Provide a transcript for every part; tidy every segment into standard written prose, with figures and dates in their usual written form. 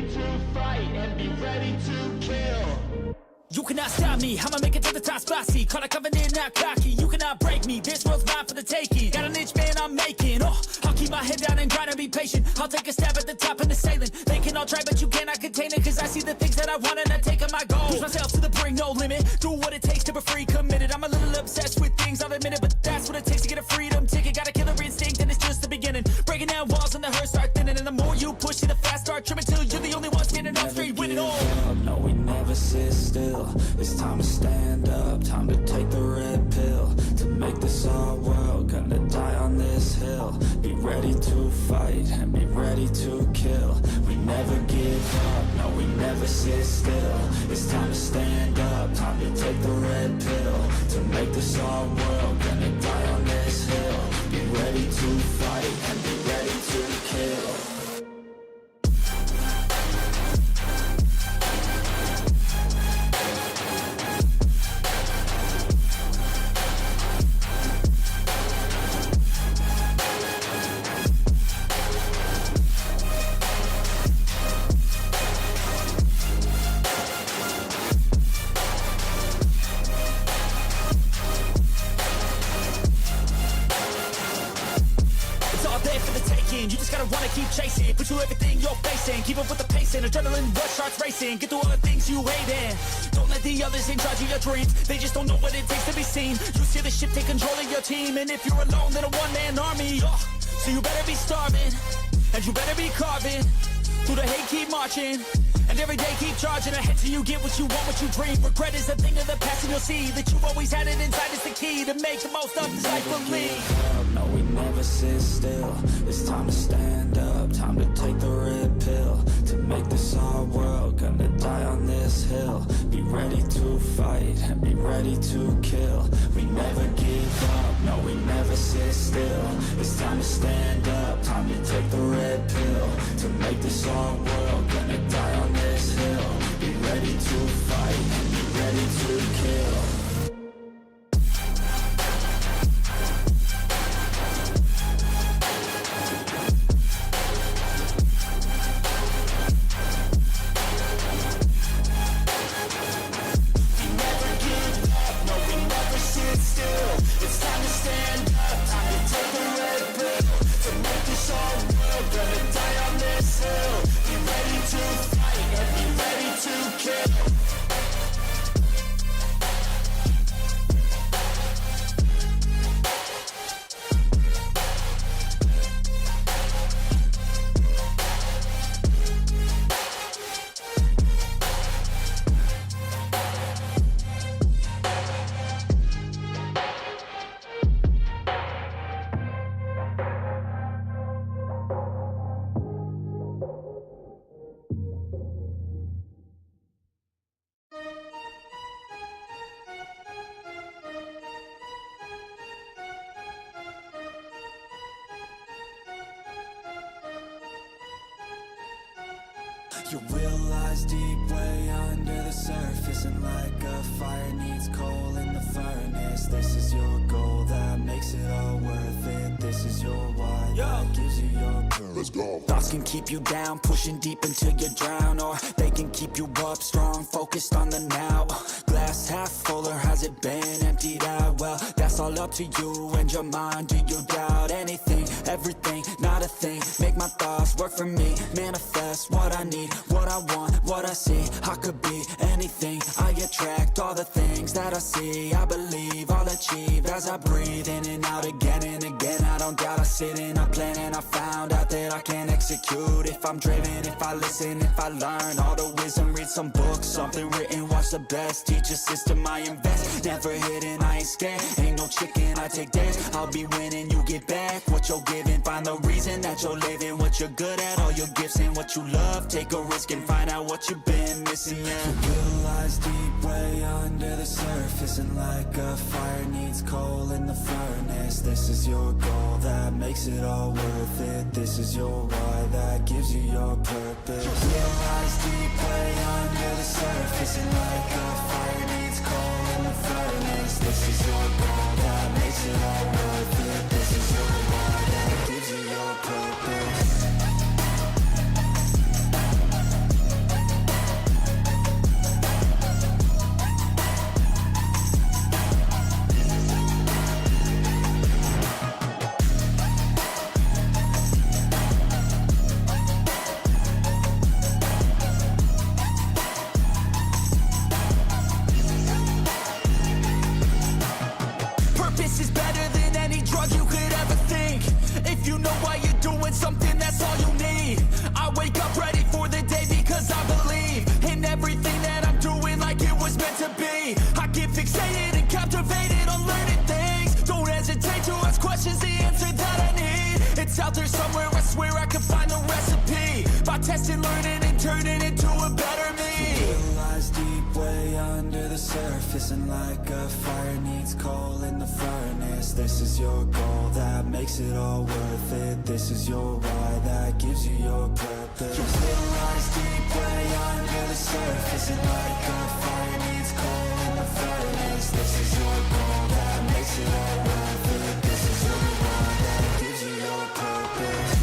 ready to fight and be ready to kill. You cannot stop me, I'ma make it to the top spicy. Call a covenant, not cocky, you cannot break me. This world's mine for the taking. Got an itch, man, I'm making. I'll keep my head down and grind and be patient. I'll take a stab at the top and the sailing. They can all try, but you cannot contain it. Cause I see the things that I want and I take on my goals. Push myself to the brink, no limit. Do what it takes to be free, committed. I'm a little obsessed with things, I'll admit it. But that's what it takes to get a freedom ticket. Got a killer instinct and it's just the beginning. Breaking down walls and the hurt start thinning. And the more you push it, the fast start trimming. Till you're the only one standing up straight, winning all. No, we never sit still. It's time to stand up, time to take the red pill. To make this our world, gonna die on this hill. Be ready to fight and be ready to kill. We never give up, no, we never sit still. It's time to stand up, time to take the red pill. To make this our world, gonna die on this hill. Be ready to fight and be ready to kill. You just gotta wanna keep chasing, put you everything you're facing. Keep up with the pace and adrenaline rush starts racing. Get through all the things you hate in. Don't let the others in charge of your dreams. They just don't know what it takes to be seen. You see the ship take control of your team. And if you're alone, then a one-man army. So you better be starving, and you better be carving. Through the hate, keep marching. And every day keep charging ahead till you get what you want, what you dream. Regret is a thing of the past and you'll see that you've always had it inside. It's the key to make the most of this life believe. No, we never sit still. It's time to stand up, time to take the red pill. To make this our world, gonna die on this hill. Be ready to fight and be ready to kill. We never give up, no, we never sit still. It's time to stand up, time to take the red pill. To make this our world, gonna die on this hill. Be ready to fight and be ready to kill. You realize deep way under the surface, and like a fire needs coal in the furnace. This is your goal that makes it all worth it. This is your why that gives you your purpose. Let's go. Thoughts can keep you down, pushing deep until you drown, or they can keep you up strong, focused on the now. Glass half full, or has it been emptied out? Well, that's all up to you and your mind. Do you doubt anything, everything, not a thing? Make my thoughts work for me, manifest what I need, what I want, what I see. I could be anything, I attract all the things that I see. I believe I'll achieve as I breathe in and out again and again. I don't doubt, I sit and I plan, and I found out that I can execute if I'm driven, if I listen, if I learn all the wisdom. Read some books, something written, watch the best. Teach a system, I invest, never hidden, I ain't scared. Ain't no chicken, I take dares. I'll be winning, you get back what you're giving. Find the reason that you're living, what you're good at, all your gifts and what you love. Take a risk and find out what you've been missing. You realize deep way under the surface, and like a fire needs coal in the furnace. This is your goal that makes it all worth it. This is your why that gives you your purpose. You realize deep way under the surface, and like a fire needs coal in the furnace. This is your goal that makes it all worth it. This is your why that gives you your purpose. This is better than any drug you could ever think. If you know why you're doing something, that's all you need. I wake up ready for the day because I believe in everything that I'm doing like it was meant to be. I get fixated and captivated on learning things. Don't hesitate to ask questions, the answer that I need. It's out there somewhere, I swear I can find the recipe. By testing, learning, and turning into a better me. It lies deep way under the surface, and like a fire needs coal in the furnace. This is your goal that makes it all worth it. This is your why that gives you your purpose. It lies deep way under the surface, and like a fire needs coal in the furnace. This is your goal that makes it all worth it. This is your why that gives you your purpose.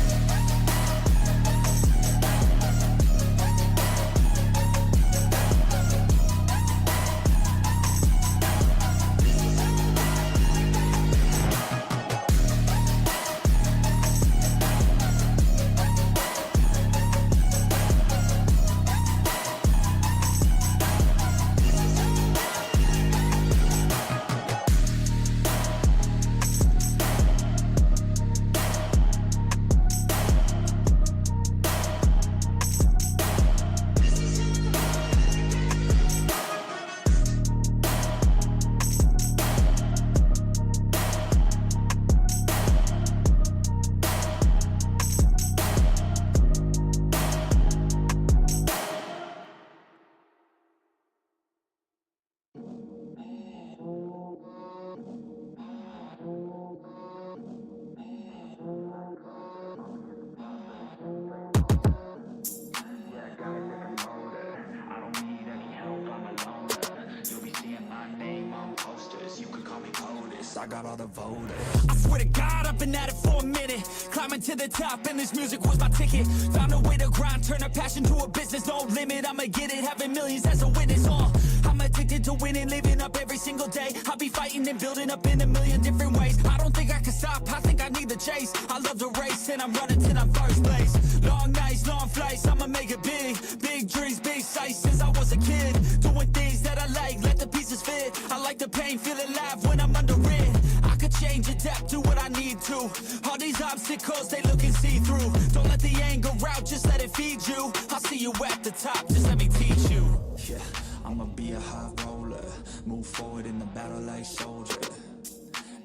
I got all the voters. I swear to God, I've been at it for a minute. Climbing to the top, and this music was my ticket. Found a way to grind, turn a passion to a business. No limit, I'ma get it, having millions as a witness. I'm addicted to winning, living up every single day. I'll be fighting and building up in a million different ways. I don't think I can stop, I think I need the chase. I love the race, and I'm running till I'm first place. Long nights, long flights, I'ma make it big. Big dreams, big sights since I was a kid. Doing things that I like, let the pieces fit. I like the pain, feel alive when I'm under it. I could change, adapt, do what I need to. All these obstacles, they look and see through. Don't let the anger out, just let it feed you. I'll see you at the top, just let me teach you. Yeah, I'ma be a high roller. Move forward in the battle like soldier.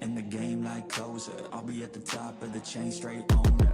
In the game like closer. I'll be at the top of the chain, straight owner.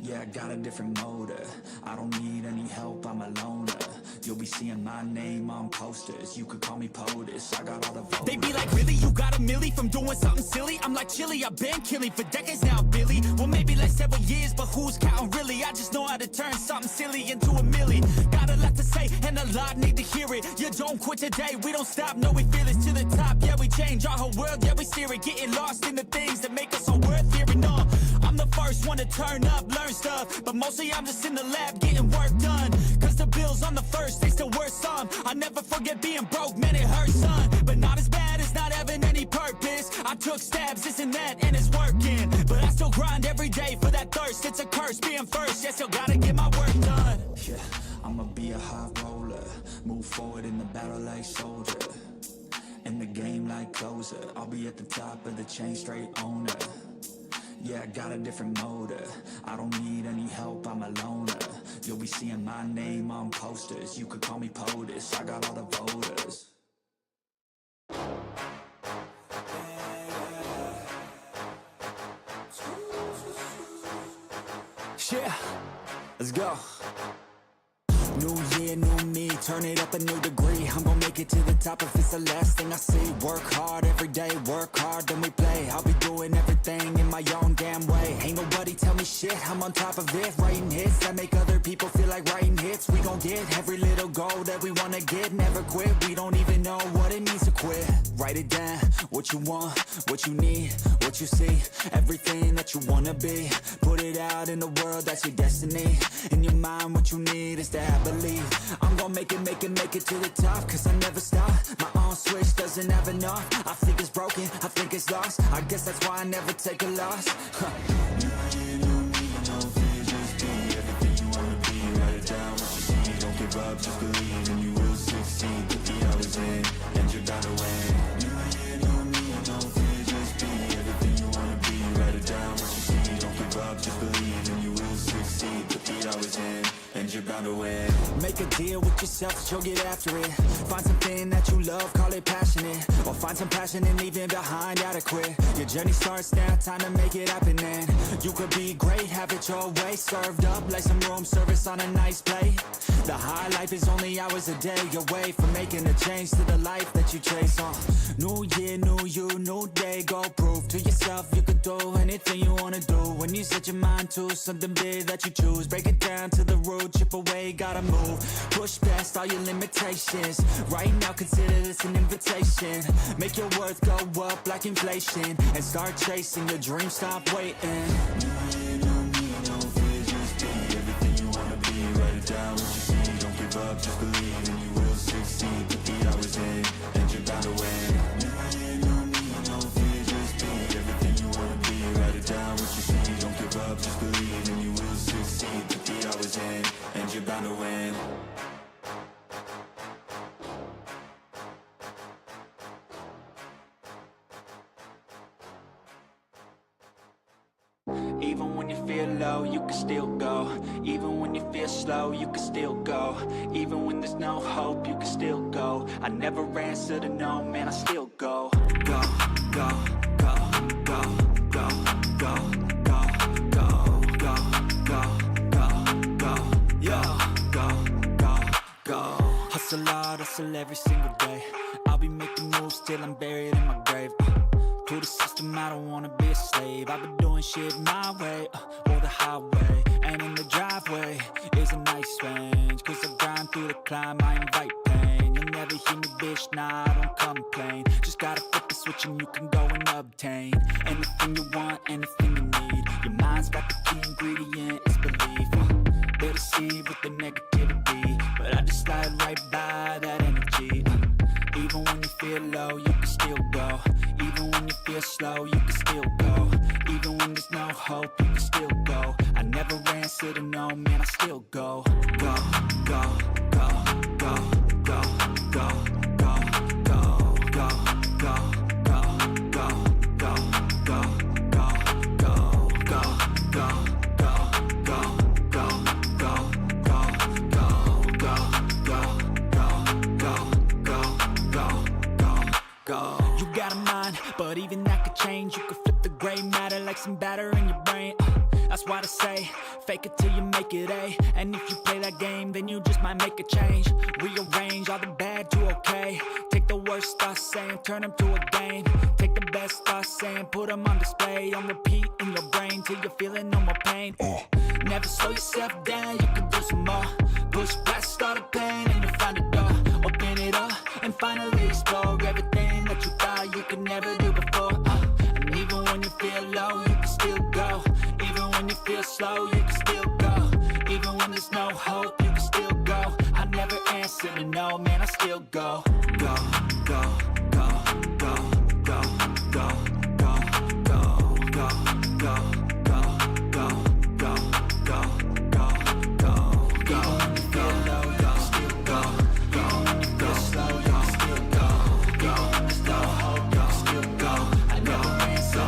Yeah, I got a different motor. I don't need any help, I'm a loner. You'll be seeing my name on posters. You could call me POTUS, I got all the voters. They be like, really? You got a milli from doing something silly? I'm like, chilly, I've been killing for decades now, Billy. Well, maybe like several years, but who's counting really? I just know how to turn something silly into a milli. Got a lot to say, and a lot need to hear it. You don't quit today, we don't stop, no, we feel it. To the top, yeah, we change our whole world, yeah, we steer it. Getting lost in the things that make us all worth hearing. No, I'm the first one to turn up, learn stuff, but mostly I'm just in the lab getting work done. Cause the bills on the first, they still worth some. I never forget being broke, man, it hurts, son. But not as bad as not having any purpose. I took stabs, this and that, and it's working. But I still grind every day for that thirst. It's a curse being first, yeah, still gotta get my work done. Yeah, I'ma be a high roller. Move forward in the battle like soldier. In the game like closer. I'll be at the top of the chain, straight owner. Yeah, I got a different motor. I don't need any help, I'm a loner. You'll be seeing my name on posters. You could call me POTUS, I got all the voters. Yeah, let's go. New year, new me, turn it up a new degree. I'm gonna make it to the top if it's the last thing I see. Work hard every day, work hard, then we play. I'll be doing everything in my own damn way. Ain't nobody tell me shit, I'm on top of it. Writing hits that make other people feel like writing hits. We gon' get every little goal that we wanna get. Never quit, we don't even know what it means to quit. Write it down, what you want, what you need, what you see. Everything that you wanna be. Put it out in the world, that's your destiny. In your mind, what you need is that believe. I'm gonna make it to the top. Cause I never stop, my on switch doesn't have enough. I think it's broken, I think it's lost. I guess that's why I never take a loss. New year, new me, no fear, just be everything you wanna be. Write it down, what you see, don't give up, just believe. And you will succeed, put the hours in, and you're bound to win. New year, new me, no fear, idea with yourself that you'll get after it. Find something that you love, call it passionate. Or find some passion and leave it behind, adequate. Your journey starts now, time to make it happen and you could be great, have it your way. Served up like some room service on a nice plate. The high life is only hours a day away from making a change to the life that you chase. New year, new you, new day. Go prove to yourself you could do anything you wanna do. When you set your mind to something big that you choose, break it down to the root, chip away, gotta move. Push past all your limitations. Right now consider this an invitation. Make your worth go up like inflation and start chasing your dreams, stop waiting. Down what you see, don't give up, just believe and you will succeed. Put the hours in, and you're bound to win. No need, no fear, just be everything you wanna be. Write it down what you see, don't give up, just believe and you will succeed. Put the hours in, and you're bound to win. Even when you feel low, you can still go. Even when you feel slow, you can still go. Even when there's no hope, you can still go. I never answer to no, man, I still go. Go, go, go, go, go, go, go, go, go, go, go, go, yo, go, go, go. Hustle hard, hustle every single day. I'll be making moves till I'm buried in my grave. To the system, I don't wanna be a slave. I've been doing shit my way, or the highway. And in the driveway is a nice range. Cause I grind through the climb, I invite pain. You'll never hear me, bitch, nah, I don't complain. Just gotta flip the switch and you can go and obtain anything you want, anything you need. Your mind's got the key ingredient, it's belief. They'll deceive with the negativity, but I just slide right by that energy. Even when you feel low, you can still go. Even when you feel slow, you can still go. Even when there's no hope, you can still go. I never answer to no, man, I still go. Go, go, go, go, go, go, go, go, go, go, go, go, go, go, go, go, go, go, go, go. You got a mind, but even that could change. You could flip the gray matter like some batter in your brain. That's why I say, fake it till you make it A. And if you play that game, then you just might make a change. Rearrange all the bad to okay. Take the worst thoughts saying, turn them to a game. Take the best thoughts saying, put them on display. On repeat in your brain till you're feeling no more pain. Never slow yourself down, you can do some more. Push past all the pain and you'll find a door. Open it up and finally explore everything that you thought you could never do before. And even when you feel low, you can still go. Even when you feel slow, you can still go. Even when there's no hope, you can still go. I never answer to no, man, I still go. Go, go, go, go, go, go, go, go, go, go, go, go, go, go, go, go, go. Even when you feel low, you can still go. Even when you feel slow, you can still go. Even when there's no hope, you can still go. I never answer to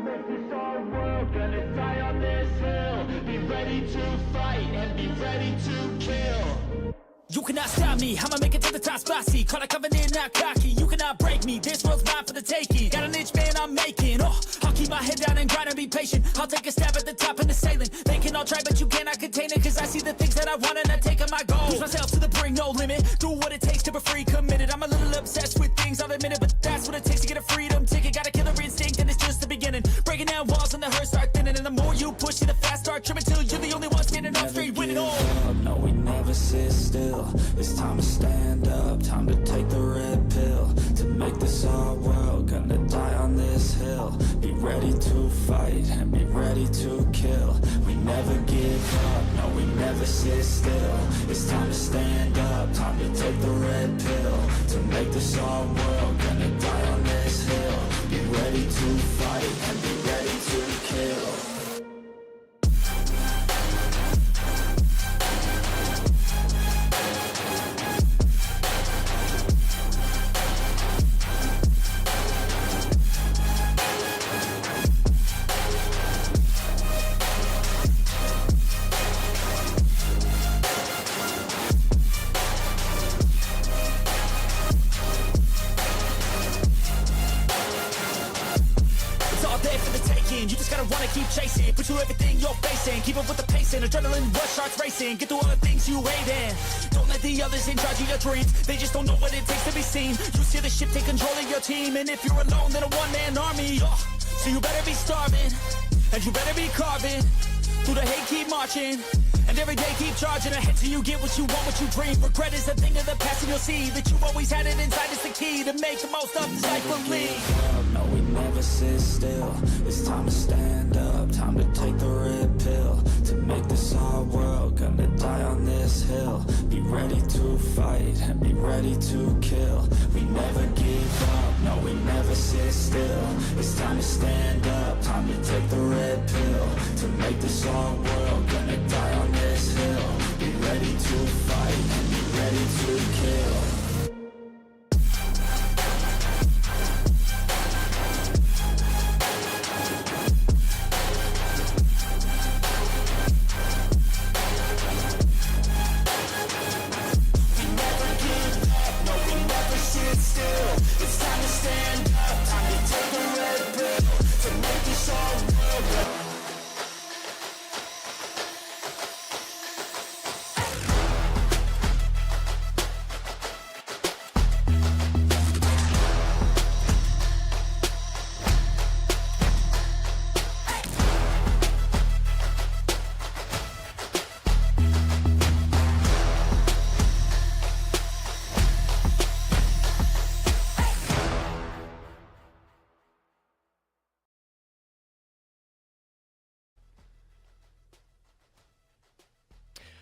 no, man, I still go. Gonna die on this hill. Be ready to fight and be ready to kill. You cannot stop me, I'ma make it to the top, spicy. Call a covenant, not cocky. You cannot break me, this world's mine for the taking. Got an itch, man, I'm making. I'll keep my head down and grind and be patient. I'll take a stab at the top and the sailing. They can all try, but you cannot contain it. Cause I see the things that I want and I take on my goal. Push myself to the brink, no limit. Do what it takes to be free, committed. I'm a little obsessed with things, I'll admit it. But that's what it takes to get a freedom ticket. Got a killer instinct and it's just the beginning. Breaking down walls and the hurt start thinning. And the more you push it, the fast start trimming. Till you're the only one standing up straight, winning all. No, we never sit still. It's time to stand up, time to take the red pill. To make this our world, gonna die on this hill. Be ready to fight and be ready to kill. We never give up, no, we never sit still. It's time to stand up, time to take the red pill. To make this our world, gonna die on this hill. Be ready to fight and be ready to kill. gotta wanna keep chasing, put you everything you're facing, keep up with the pace and adrenaline rush starts racing, get through all the things you hate in. Don't let the others in charge of your dreams, they just don't know what it takes to be seen. You see the ship take control of your team, and if you're alone, then a one-man army. So you better be starving, and you better be carving through the hate, keep marching, and every day keep charging ahead till you get what you want, what you dream. Regret is a thing of the past, and you'll see that you always had it inside. It's the key to make the most of this life. Believe. No, we never sit still. It's time to stand up, time to take the red pill, to make this our world. Gonna die on this hill. Be ready to fight and be ready to kill. We never give up, no, we never sit still. It's time to stand up, time to take the red pill, to make this our world. Gonna die on this hill. Be ready to fight and be ready to kill.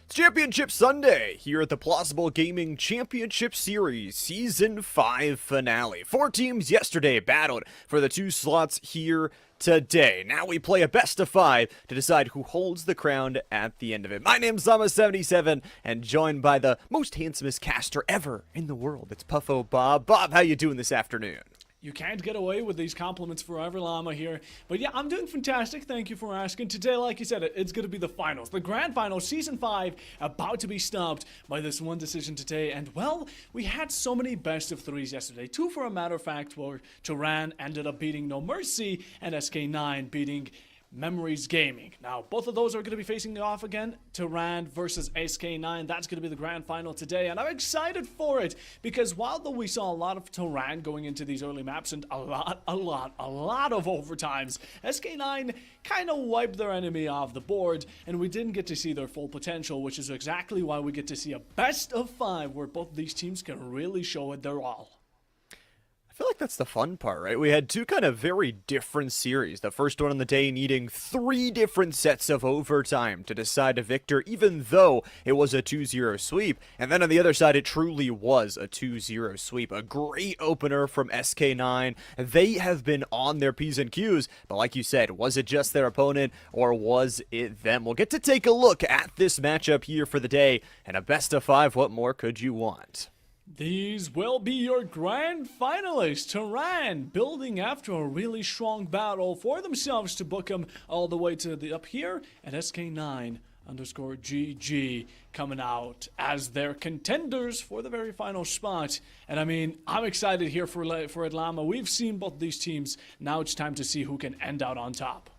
Championship Sunday here at the Plausible Gaming Championship Series Season 5 finale. 4 teams yesterday battled for the 2 slots here today. Now we play a best of 5 to decide who holds the crown at the end of it. My name's Zama77 and joined by the most handsomest caster ever in the world. It's Puffo Bob. Bob, how you doing this afternoon? You can't get away with these compliments forever, Llama here. But yeah, I'm doing fantastic. Thank you for asking. Today, like you said, it's going to be the finals. The grand finals, Season 5, about to be stopped by this one decision today. And, well, we had so many best of 3s yesterday. 2, for a matter of fact, where Turan ended up beating No Mercy and SK9 beating Memories Gaming. Now, both of those are going to be facing off again. Turan versus SK9. That's going to be the grand final today, and I'm excited for it because while though we saw a lot of Turan going into these early maps and a lot of overtimes, SK9 kind of wiped their enemy off the board, and we didn't get to see their full potential, which is exactly why we get to see a best of 5 where both these teams can really show it their all. I feel like that's the fun part, right? We had 2 kind of very different series. The first one on the day needing 3 different sets of overtime to decide a victor, even though it was a 2-0 sweep. And then on the other side, it truly was a 2-0 sweep. A great opener from SK9. They have been on their P's and Q's, but like you said, was it just their opponent or was it them? We'll get to take a look at this matchup here for the day, and a best of 5, what more could you want? These will be your grand finalists. Turan building after a really strong battle for themselves to book them all the way to the up here, and SK9_GG coming out as their contenders for the very final spot. And I mean, I'm excited here for it, Llama. We've seen both these teams. Now it's time to see who can end out on top.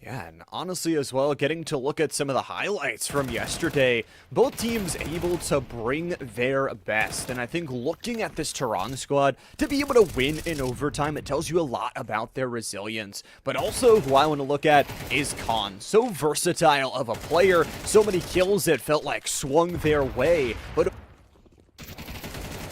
Yeah, and honestly as well, getting to look at some of the highlights from yesterday, both teams able to bring their best. And I think looking at this Turan squad, to be able to win in overtime, it tells you a lot about their resilience. But also, who I want to look at is Khan. So versatile of a player, so many kills that felt like swung their way, but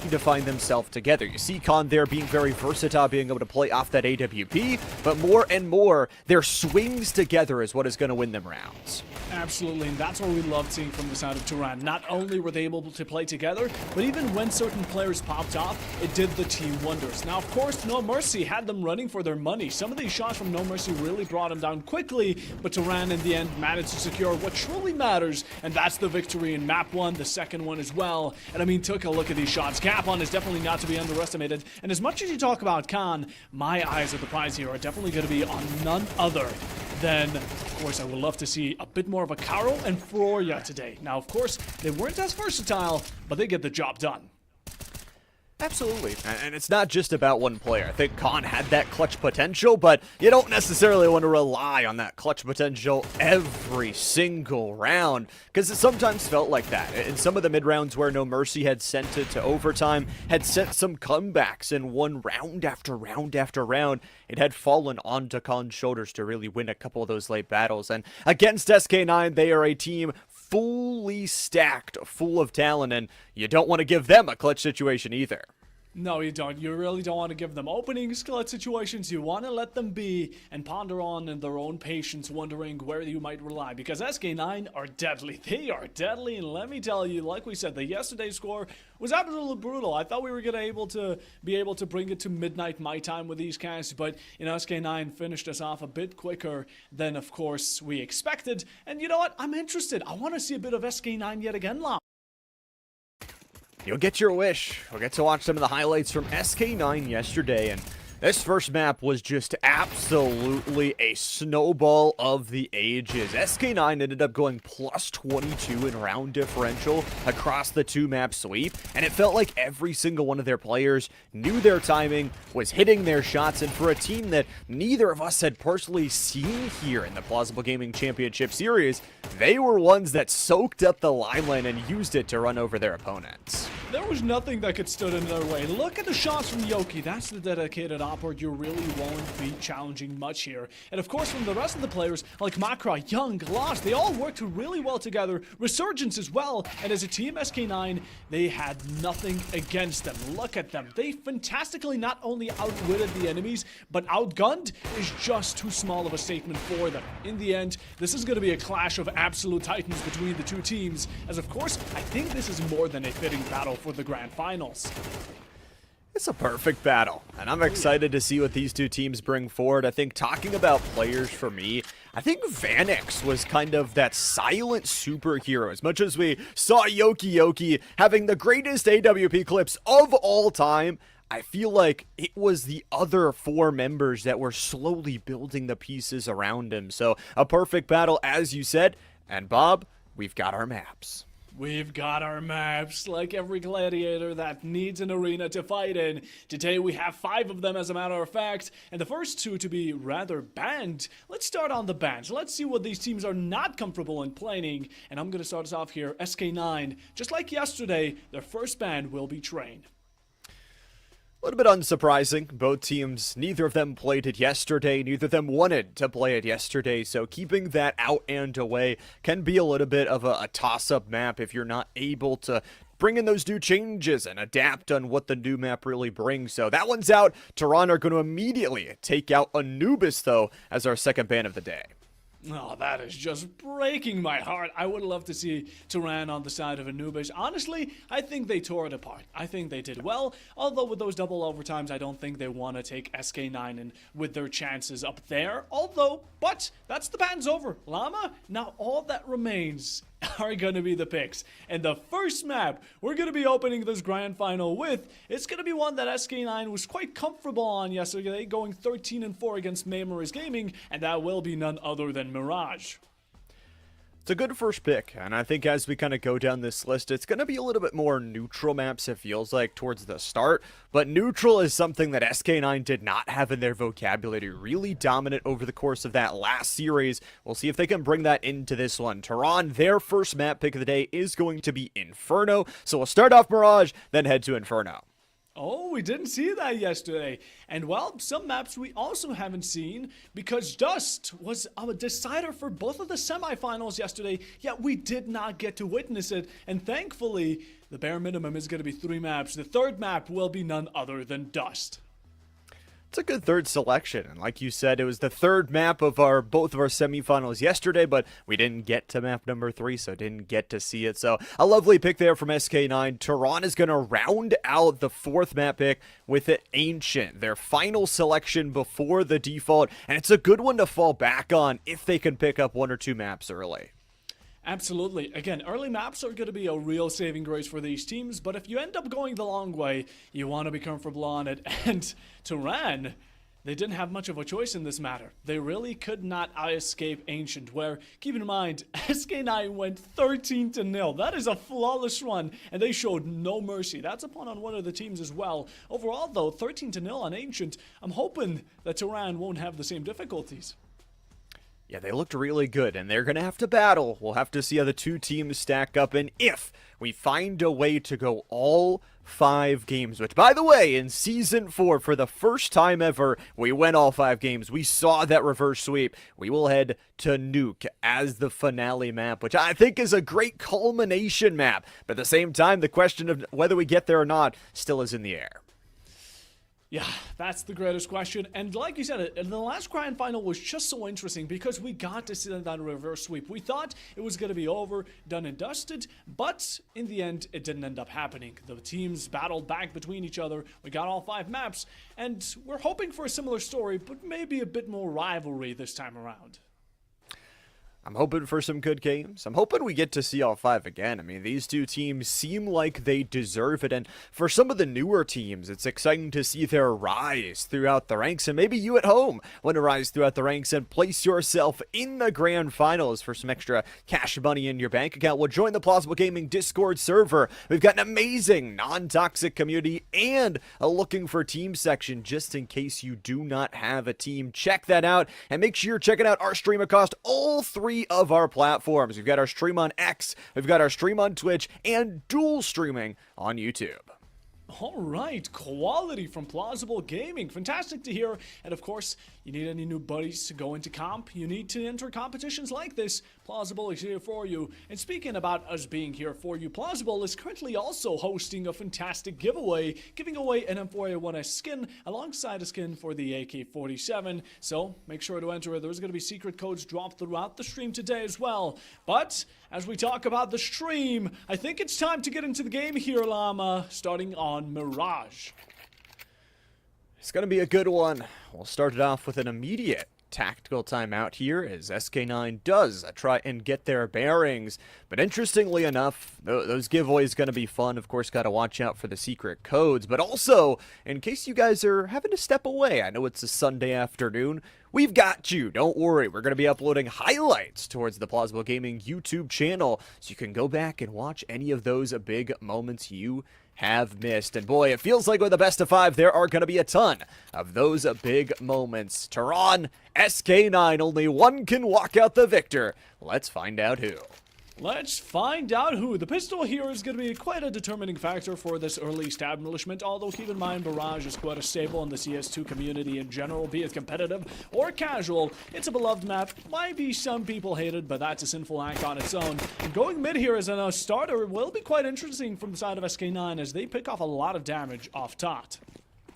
to find themselves together. You see Khan there being very versatile, being able to play off that AWP, but more and more, their swings together is what is going to win them rounds. Absolutely, and that's what we loved seeing from the side of Turan. Not only were they able to play together, but even when certain players popped off, it did the team wonders. Now, of course, No Mercy had them running for their money. Some of these shots from No Mercy really brought them down quickly, but Turan in the end managed to secure what truly matters, and that's the victory in map 1, the second one as well. And I mean, took a look at these shots. Capon is definitely not to be underestimated, and as much as you talk about Khan, my eyes at the prize here are definitely going to be on none other than, of course, I would love to see a bit more of a Caro and Floria today. Now, of course, they weren't as versatile, but they get the job done. Absolutely, and it's not just about one player. I think Khan had that clutch potential, but you don't necessarily want to rely on that clutch potential every single round, because it sometimes felt like that. In some of the mid-rounds where No Mercy had sent it to overtime, had sent some comebacks and won round after round after round, it had fallen onto Khan's shoulders to really win a couple of those late battles. And against SK9, they are a team fully stacked, full of talent, and you don't want to give them a clutch situation either. No, you don't. You really don't want to give them opening clutch situations. You want to let them be and ponder on in their own patience, wondering where you might rely. Because SK9 are deadly. They are deadly, and let me tell you, like we said, the yesterday's score was absolutely brutal. I thought we were going to be able to bring it to midnight my time with these guys, but you know, SK9 finished us off a bit quicker than, of course, we expected. And you know what? I'm interested. I want to see a bit of SK9 yet again, Lam. You'll get your wish. We'll get to watch some of the highlights from SK9 yesterday, and this first map was just absolutely a snowball of the ages. SK9 ended up going plus 22 in round differential across the two-map sweep, and it felt like every single one of their players knew their timing, was hitting their shots, and for a team that neither of us had personally seen here in the Plausible Gaming Championship Series, they were ones that soaked up the limelight and used it to run over their opponents. There was nothing that could stand in their way. Look at the shots from Yoki. That's the dedicated operator. You really won't be challenging much here. And of course, from the rest of the players, like Makra, Young, Lost, they all worked really well together. Resurgence as well. And as a team, SK9, they had nothing against them. Look at them. They fantastically not only outwitted the enemies, but outgunned is just too small of a statement for them. In the end, this is going to be a clash of absolute titans between the two teams. As of course, I think this is more than a fitting battle for the grand finals. It's a perfect battle, and I'm excited to see what these two teams bring forward. I think talking about players for me, I think Vanix was kind of that silent superhero. As much as we saw Yoki having the greatest AWP clips of all time, I feel like it was the other four members that were slowly building the pieces around him. So a perfect battle, as you said. And Bob, we've got our maps. We've got our maps, like every gladiator that needs an arena to fight in. Today we have 5 of them, as a matter of fact, and the first 2 to be rather banned. Let's start on the bans. Let's see what these teams are not comfortable in playing, and I'm going to start us off here. SK9, just like yesterday, their first ban will be Train. A little bit unsurprising. Both teams, neither of them played it yesterday. Neither of them wanted to play it yesterday. So keeping that out and away can be a little bit of a toss-up map if you're not able to bring in those new changes and adapt on what the new map really brings. So that one's out. Tehran are going to immediately take out Anubis, though, as our second ban of the day. Oh, that is just breaking my heart. I would love to see Tehran on the side of Anubis. Honestly, I think they tore it apart. I think they did well, although with those double overtimes, I don't think they want to take SK9 and with their chances up there. But that's the ban's over. Llama, now all that remains are going to be the picks. And the first map we're going to be opening this grand final with, it's going to be one that SK9 was quite comfortable on yesterday, going 13-4 against Memories Gaming, and that will be none other than Mirage. It's a good first pick, and I think as we kind of go down this list, it's going to be a little bit more neutral maps, it feels like, towards the start. But neutral is something that SK9 did not have in their vocabulary. Really dominant over the course of that last series. We'll see if they can bring that into this one. Tehran, their first map pick of the day is going to be Inferno. So we'll start off Mirage, then head to Inferno. Oh, we didn't see that yesterday. And well, some maps we also haven't seen because Dust was a decider for both of the semifinals yesterday, yet we did not get to witness it. And thankfully, the bare minimum is going to be 3 maps. The third map will be none other than Dust. It's a good third selection, and like you said, it was the third map of both of our semifinals yesterday, but we didn't get to map number 3, so didn't get to see it. So a lovely pick there from SK9. Tehran is going to round out the 4th map pick with an Ancient, their final selection before the default, and it's a good one to fall back on if they can pick up 1 or 2 maps early. Absolutely. Again, early maps are going to be a real saving grace for these teams, but if you end up going the long way, you want to be comfortable on it. And Tehran, they didn't have much of a choice in this matter. They really could not escape Ancient, where, keep in mind, SK9 went 13-0. That is a flawless run, and they showed no mercy. That's upon on one of the teams as well. Overall, though, 13-0 on Ancient. I'm hoping that Tehran won't have the same difficulties. Yeah, they looked really good, and they're going to have to battle. We'll have to see how the two teams stack up, and if we find a way to go all 5 games, which, by the way, in Season 4, for the first time ever, we went all 5 games. We saw that reverse sweep. We will head to Nuke as the finale map, which I think is a great culmination map. But at the same time, the question of whether we get there or not still is in the air. Yeah, that's the greatest question. And like you said, the last grand final was just so interesting because we got to see that reverse sweep. We thought it was going to be over, done and dusted, but in the end, it didn't end up happening. The teams battled back between each other. We got all 5 maps, and we're hoping for a similar story, but maybe a bit more rivalry this time around. I'm hoping for some good games. I'm hoping we get to see all 5 again. I mean, these two teams seem like they deserve it, and for some of the newer teams, it's exciting to see their rise throughout the ranks, and maybe you at home want to rise throughout the ranks and place yourself in the grand finals for some extra cash money in your bank account. Well, join the Plausible Gaming Discord server. We've got an amazing non-toxic community and a looking for team section just in case you do not have a team. Check that out, and make sure you're checking out our stream across all 3 of our platforms. We've got our stream on X, we've got our stream on Twitch, and dual streaming on YouTube. All right, quality from Plausible Gaming. Fantastic to hear. And of course, you need any new buddies to go into comp, you need to enter competitions like this. Plausible is here for you. And speaking about us being here for you, Plausible is currently also hosting a fantastic giveaway, giving away an M4A1S skin alongside a skin for the AK-47. So make sure to enter. There's going to be secret codes dropped throughout the stream today as well. But as we talk about the stream, I think it's time to get into the game here, Llama, starting on Mirage. It's going to be a good one. We'll start it off with an immediate tactical timeout here as SK9 does try and get their bearings. But interestingly enough, those giveaways going to be fun. Of course, got to watch out for the secret codes. But also, in case you guys are having to step away, I know it's a Sunday afternoon, we've got you. Don't worry. We're going to be uploading highlights towards the Plausible Gaming YouTube channel, so you can go back and watch any of those big moments you have missed. And boy, it feels like with the best of 5, there are going to be a ton of those big moments. Tehran, SK9, only one can walk out the victor. Let's find out who. Let's find out who. The pistol here is going to be quite a determining factor for this early establishment, although keep in mind Barrage is quite a staple in the CS2 community in general, be it competitive or casual. It's a beloved map. Might be some people hate it, but that's a sinful act on its own. And going mid here as a starter will be quite interesting from the side of SK9 as they pick off a lot of damage off top.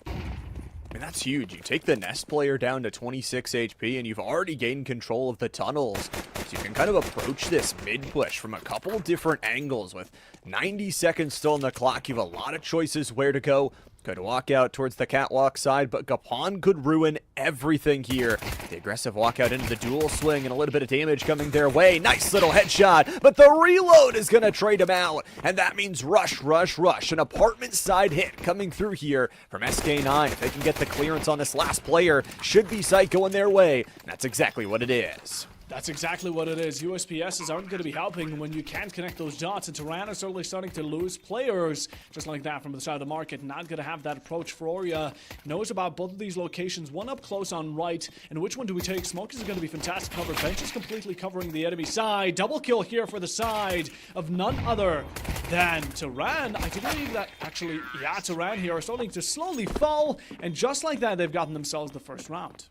I mean, that's huge. You take the Nest player down to 26 HP, and you've already gained control of the tunnels. So you can kind of approach this mid-push from a couple different angles. With 90 seconds still on the clock, you have a lot of choices where to go. Could walk out towards the catwalk side, but Gapon could ruin everything here. The aggressive walkout into the dual swing and a little bit of damage coming their way. Nice little headshot, but the reload is going to trade him out. And that means rush, rush, rush. An apartment side hit coming through here from SK9. If they can get the clearance on this last player, should be sight going their way. And that's exactly what it is. That's exactly what it is. USPSs aren't going to be helping when you can't connect those dots, and Tehran is certainly starting to lose players just like that from the side of the market. Not going to have that approach. Floria knows about both of these locations. One up close on right, and which one do we take? Smoke is going to be fantastic cover. Bench is completely covering the enemy side. Double kill here for the side of none other than Tehran. I do believe that actually, yeah, Tehran here are starting to slowly fall, and just like that, they've gotten themselves the first round.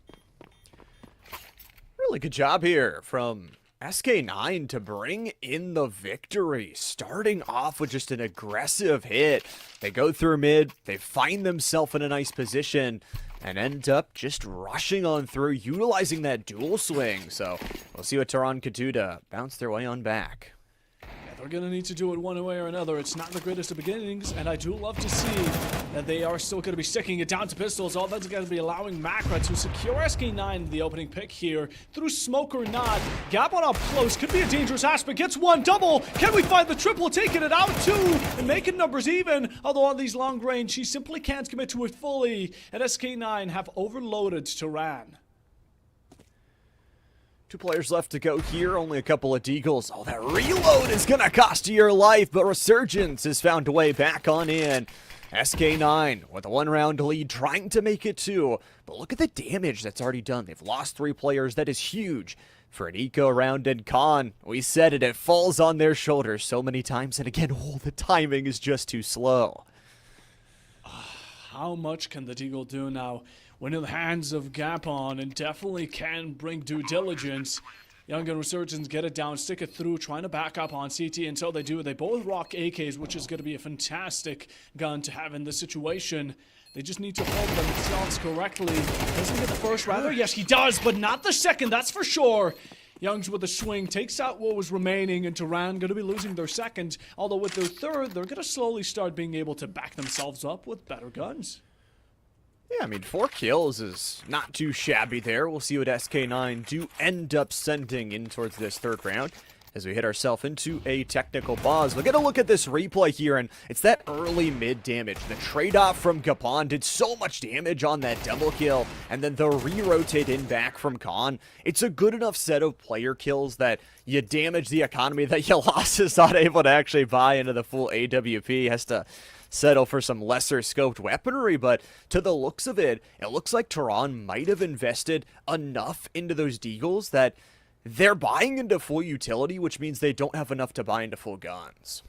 Really good job here from SK9 to bring in the victory, starting off with just an aggressive hit. They go through mid, they find themselves in a nice position, and end up just rushing on through, utilizing that dual swing. So we'll see what Tehran could do to bounce their way on back. They're going to need to do it one way or another. It's not the greatest of beginnings, and I do love to see that they are still going to be sticking it down to pistols. All that's going to be allowing Macra to secure SK9 the opening pick here. Through smoke or not, Gap on up close could be a dangerous aspect. Gets one double. Can we find the triple? Taking it out too and making numbers even. Although on these long range, he simply can't commit to it fully. And SK9 have overloaded Turan. 2 players left to go here, only a couple of deagles. Oh, that reload is gonna cost you your life, but Resurgence has found a way back on in. SK9 with a 1-round lead, trying to make it 2. But look at the damage that's already done. They've lost 3 players. That is huge for an eco round. And Khan, we said it, it falls on their shoulders so many times. And again, oh, the timing is just too slow. How much can the deagle do now? When in the hands of Gapon, and definitely can bring due diligence. Young and Resurgence get it down, stick it through, trying to back up on CT until they do. They both rock AKs, which is going to be a fantastic gun to have in this situation. They just need to hold themselves correctly. Does he get the first rather? Yes, he does, but not the second, that's for sure. Youngs with a swing takes out what was remaining, and Turan going to be losing their second. Although with their third, they're going to slowly start being able to back themselves up with better guns. Yeah, I mean, 4 kills is not too shabby there. We'll see what SK9 do end up sending in towards this 3rd round as we hit ourselves into a technical pause. We're going to look at this replay here, and it's that early mid damage. The trade-off from Gapon did so much damage on that double kill, and then the re-rotate in back from Khan. It's a good enough set of player kills that you damage the economy that you lost is not able to actually buy into the full AWP. Has to settle for some lesser scoped weaponry, but to the looks of it, it looks like Turan might have invested enough into those deagles that they're buying into full utility, which means they don't have enough to buy into full guns.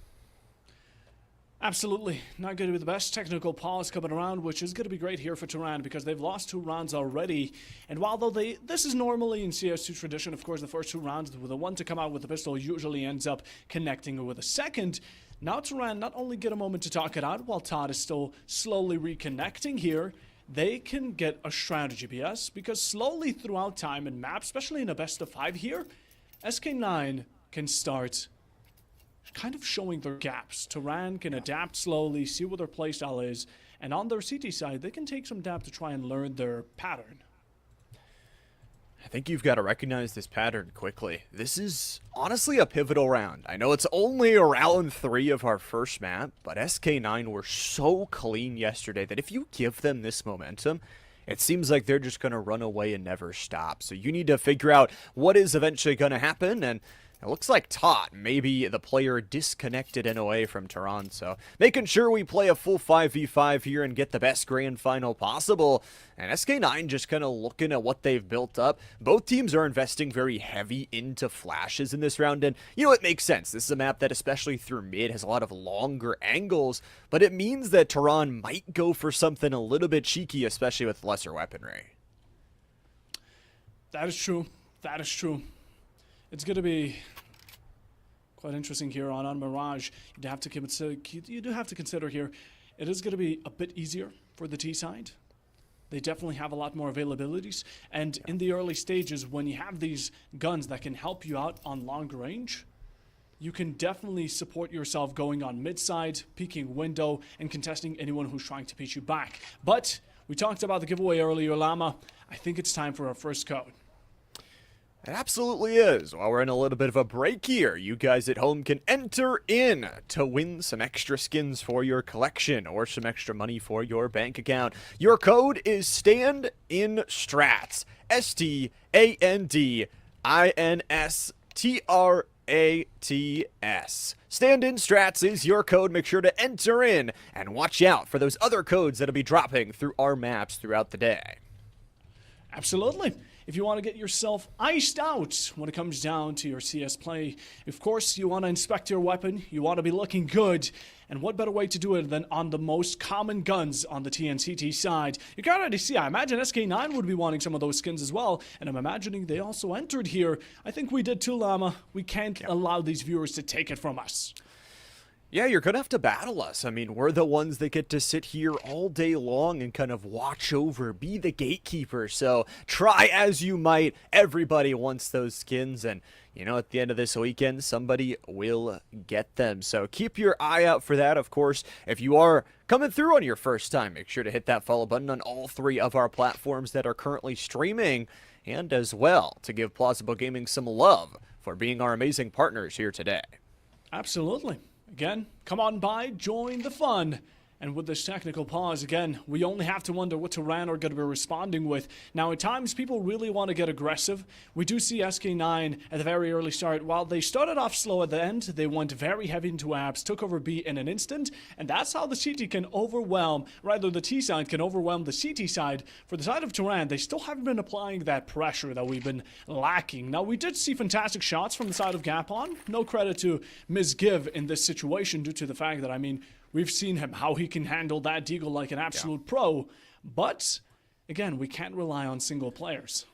Absolutely. Not going to be the best technical pause coming around, which is going to be great here for Turan because they've lost 2 rounds already. And while though this is normally in CS2 tradition, of course, the first 2 rounds, the one to come out with the pistol usually ends up connecting with a second. Now Turan not only get a moment to talk it out while Todd is still slowly reconnecting here, they can get a strategy PS because slowly throughout time and map, especially in a best of 5 here, SK9 can start kind of showing their gaps. Turan can adapt slowly, see what their playstyle is, and on their CT side, they can take some dap to try and learn their pattern. I think you've got to recognize this pattern quickly. This is honestly a pivotal round. I know it's only round 3 of our first map, but SK9 were so clean yesterday that if you give them this momentum, it seems like they're just going to run away and never stop. So you need to figure out what is eventually going to happen, and it looks like Tot, maybe the player disconnected NOA from Turan, so making sure we play a full 5v5 here and get the best grand final possible. And SK9 just kind of looking at what they've built up. Both teams are investing very heavy into flashes in this round, and you know, it makes sense. This is a map that, especially through mid, has a lot of longer angles, but it means that Turan might go for something a little bit cheeky, especially with lesser weaponry. That is true. That is true. It's going to be quite interesting here on Mirage. You do have to consider here, it is going to be a bit easier for the T side. They definitely have a lot more availabilities. And in the early stages, when you have these guns that can help you out on long range, you can definitely support yourself going on mid side, peeking window, and contesting anyone who's trying to peek you back. But we talked about the giveaway earlier, Llama. I think it's time for our first code. It absolutely is. While we're in a little bit of a break here, you guys at home can enter in to win some extra skins for your collection or some extra money for your bank account. Your code is Stand in Strats. STANDINSTRATS. Stand in Strats is your code. Make sure to enter in and watch out for those other codes that'll be dropping through our maps throughout the day. Absolutely. If you want to get yourself iced out when it comes down to your CS play, of course, you want to inspect your weapon, you want to be looking good, and what better way to do it than on the most common guns on the TNCT side? You can already see, I imagine SK9 would be wanting some of those skins as well, and I'm imagining they also entered here. I think we did too, Llama. We can't allow these viewers to take it from us. Yeah, you're going to have to battle us. I mean, we're the ones that get to sit here all day long and kind of watch over, be the gatekeeper. So try as you might, everybody wants those skins. And, you know, at the end of this weekend, somebody will get them. So keep your eye out for that. Of course, if you are coming through on your first time, make sure to hit that follow button on all 3 of our platforms that are currently streaming, and as well to give Plausible Gaming some love for being our amazing partners here today. Absolutely. Again, come on by, join the fun. And with this technical pause, again, we only have to wonder what Tehran are going to be responding with. Now, at times, people really want to get aggressive. We do see SK9 at the very early start. While they started off slow at the end, they went very heavy into apps, took over B in an instant, and that's how the CT can overwhelm, rather the T side can overwhelm the CT side. For the side of Tehran, they still haven't been applying that pressure that we've been lacking. Now, we did see fantastic shots from the side of Gapon. No credit to Ms. Give in this situation due to the fact that, I mean, we've seen him, how he can handle that deagle like an absolute pro. But, again, we can't rely on single players.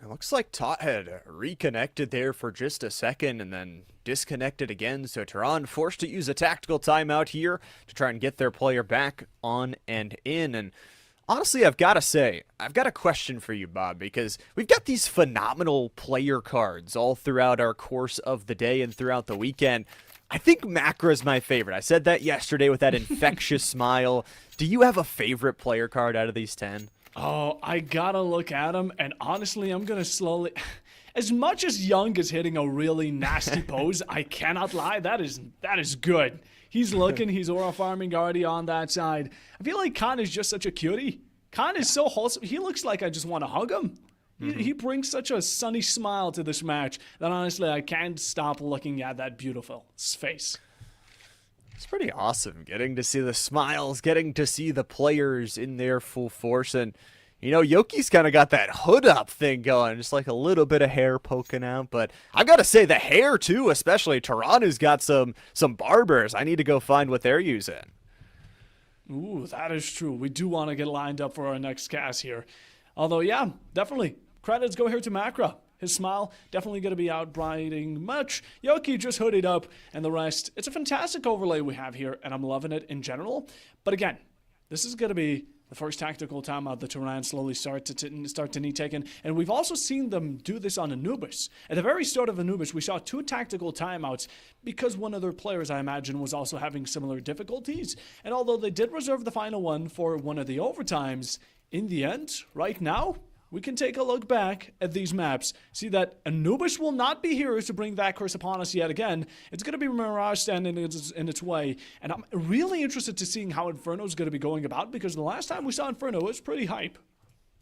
It looks like Tot had reconnected there for just a second and then disconnected again. So Tehran forced to use a tactical timeout here to try and get their player back on and in. And honestly, I've got to say, I've got a question for you, Bob, because we've got these phenomenal player cards all throughout our course of the day and throughout the weekend. I think Macra is my favorite. I said that yesterday with that infectious smile. Do you have a favorite player card out of these 10? Oh, I gotta look at him, and honestly, I'm gonna slowly... As much as Young is hitting a really nasty pose, I cannot lie, that is good. He's looking, he's aura farming already on that side. I feel like Khan is just such a cutie. Khan is so wholesome. He looks like I just want to hug him. He brings such a sunny smile to this match that honestly I can't stop looking at that beautiful face. It's pretty awesome getting to see the smiles, getting to see the players in their full force. And, you know, Yoki's kind of got that hood up thing going, just like a little bit of hair poking out. But I've got to say the hair too, especially Toronto's got some barbers. I need to go find what they're using. Ooh, that is true. We do want to get lined up for our next cast here. Although, yeah, definitely. Credits go here to Macra. His smile definitely going to be outbrighting much. Yoki just hooded up, and the rest. It's a fantastic overlay we have here, and I'm loving it in general. But again, this is going to be the first tactical timeout the Tehran slowly start to need taken. And we've also seen them do this on Anubis. At the very start of Anubis, we saw 2 tactical timeouts because one of their players, I imagine, was also having similar difficulties. And although they did reserve the final one for one of the overtimes, in the end, right now, we can take a look back at these maps, see that Anubis will not be here to bring that curse upon us yet again. It's going to be Mirage standing in its way, and I'm really interested to seeing how Inferno is going to be going about, because the last time we saw Inferno, it was pretty hype.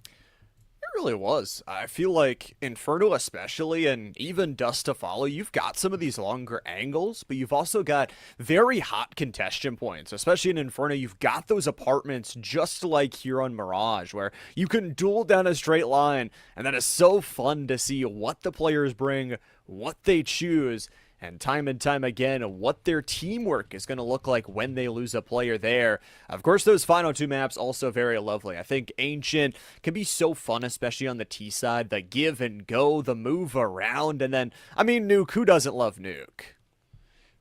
It really was. I feel like Inferno especially, and even Dust to Follow, you've got some of these longer angles, but you've also got very hot congestion points. Especially in Inferno, you've got those apartments just like here on Mirage, where you can duel down a straight line, and that is so fun to see what the players bring, what they choose, and time again, what their teamwork is going to look like when they lose a player there. Of course, those final 2 maps also very lovely. I think Ancient can be so fun, especially on the T side. The give and go, the move around, and then, I mean, Nuke. Who doesn't love Nuke?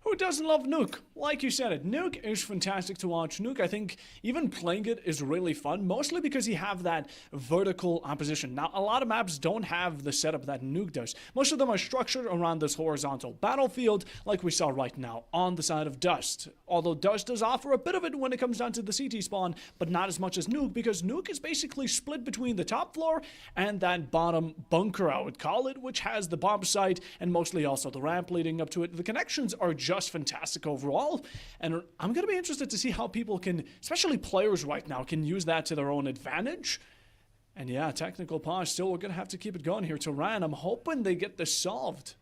Who doesn't love Nuke? Like you said it, Nuke is fantastic to watch. Nuke, I think, even playing it is really fun, mostly because you have that vertical opposition. Now, a lot of maps don't have the setup that Nuke does. Most of them are structured around this horizontal battlefield, like we saw right now on the side of Dust. Although Dust does offer a bit of it when it comes down to the CT spawn, but not as much as Nuke, because Nuke is basically split between the top floor and that bottom bunker, I would call it, which has the bomb site and mostly also the ramp leading up to it. The connections are just fantastic overall, and I'm going to be interested to see how people can, especially players right now, can use that to their own advantage. And yeah, technical pause, still we're going to have to keep it going here. Tehran, I'm hoping they get this solved.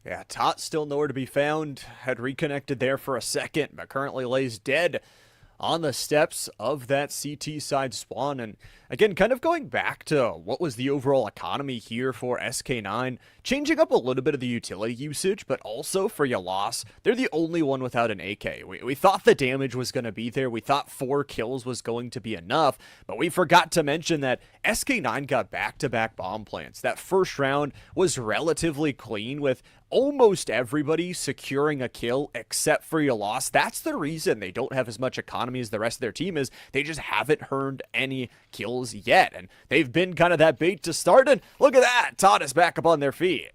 Yeah, Tot still nowhere to be found. Had reconnected there for a second, but currently lays dead on the steps of that CT side spawn. And again, kind of going back to what was the overall economy here for SK9, changing up a little bit of the utility usage, but also for Yalas, they're the only one without an AK. We thought the damage was going to be there. We thought 4 kills was going to be enough, but we forgot to mention that SK9 got back-to-back bomb plants. That first round was relatively clean with almost everybody securing a kill except for Yalas. That's the reason they don't have as much economy as the rest of their team is. They just haven't earned any kills yet, and they've been kind of that bait to start, and look at that, Todd is back up on their feet.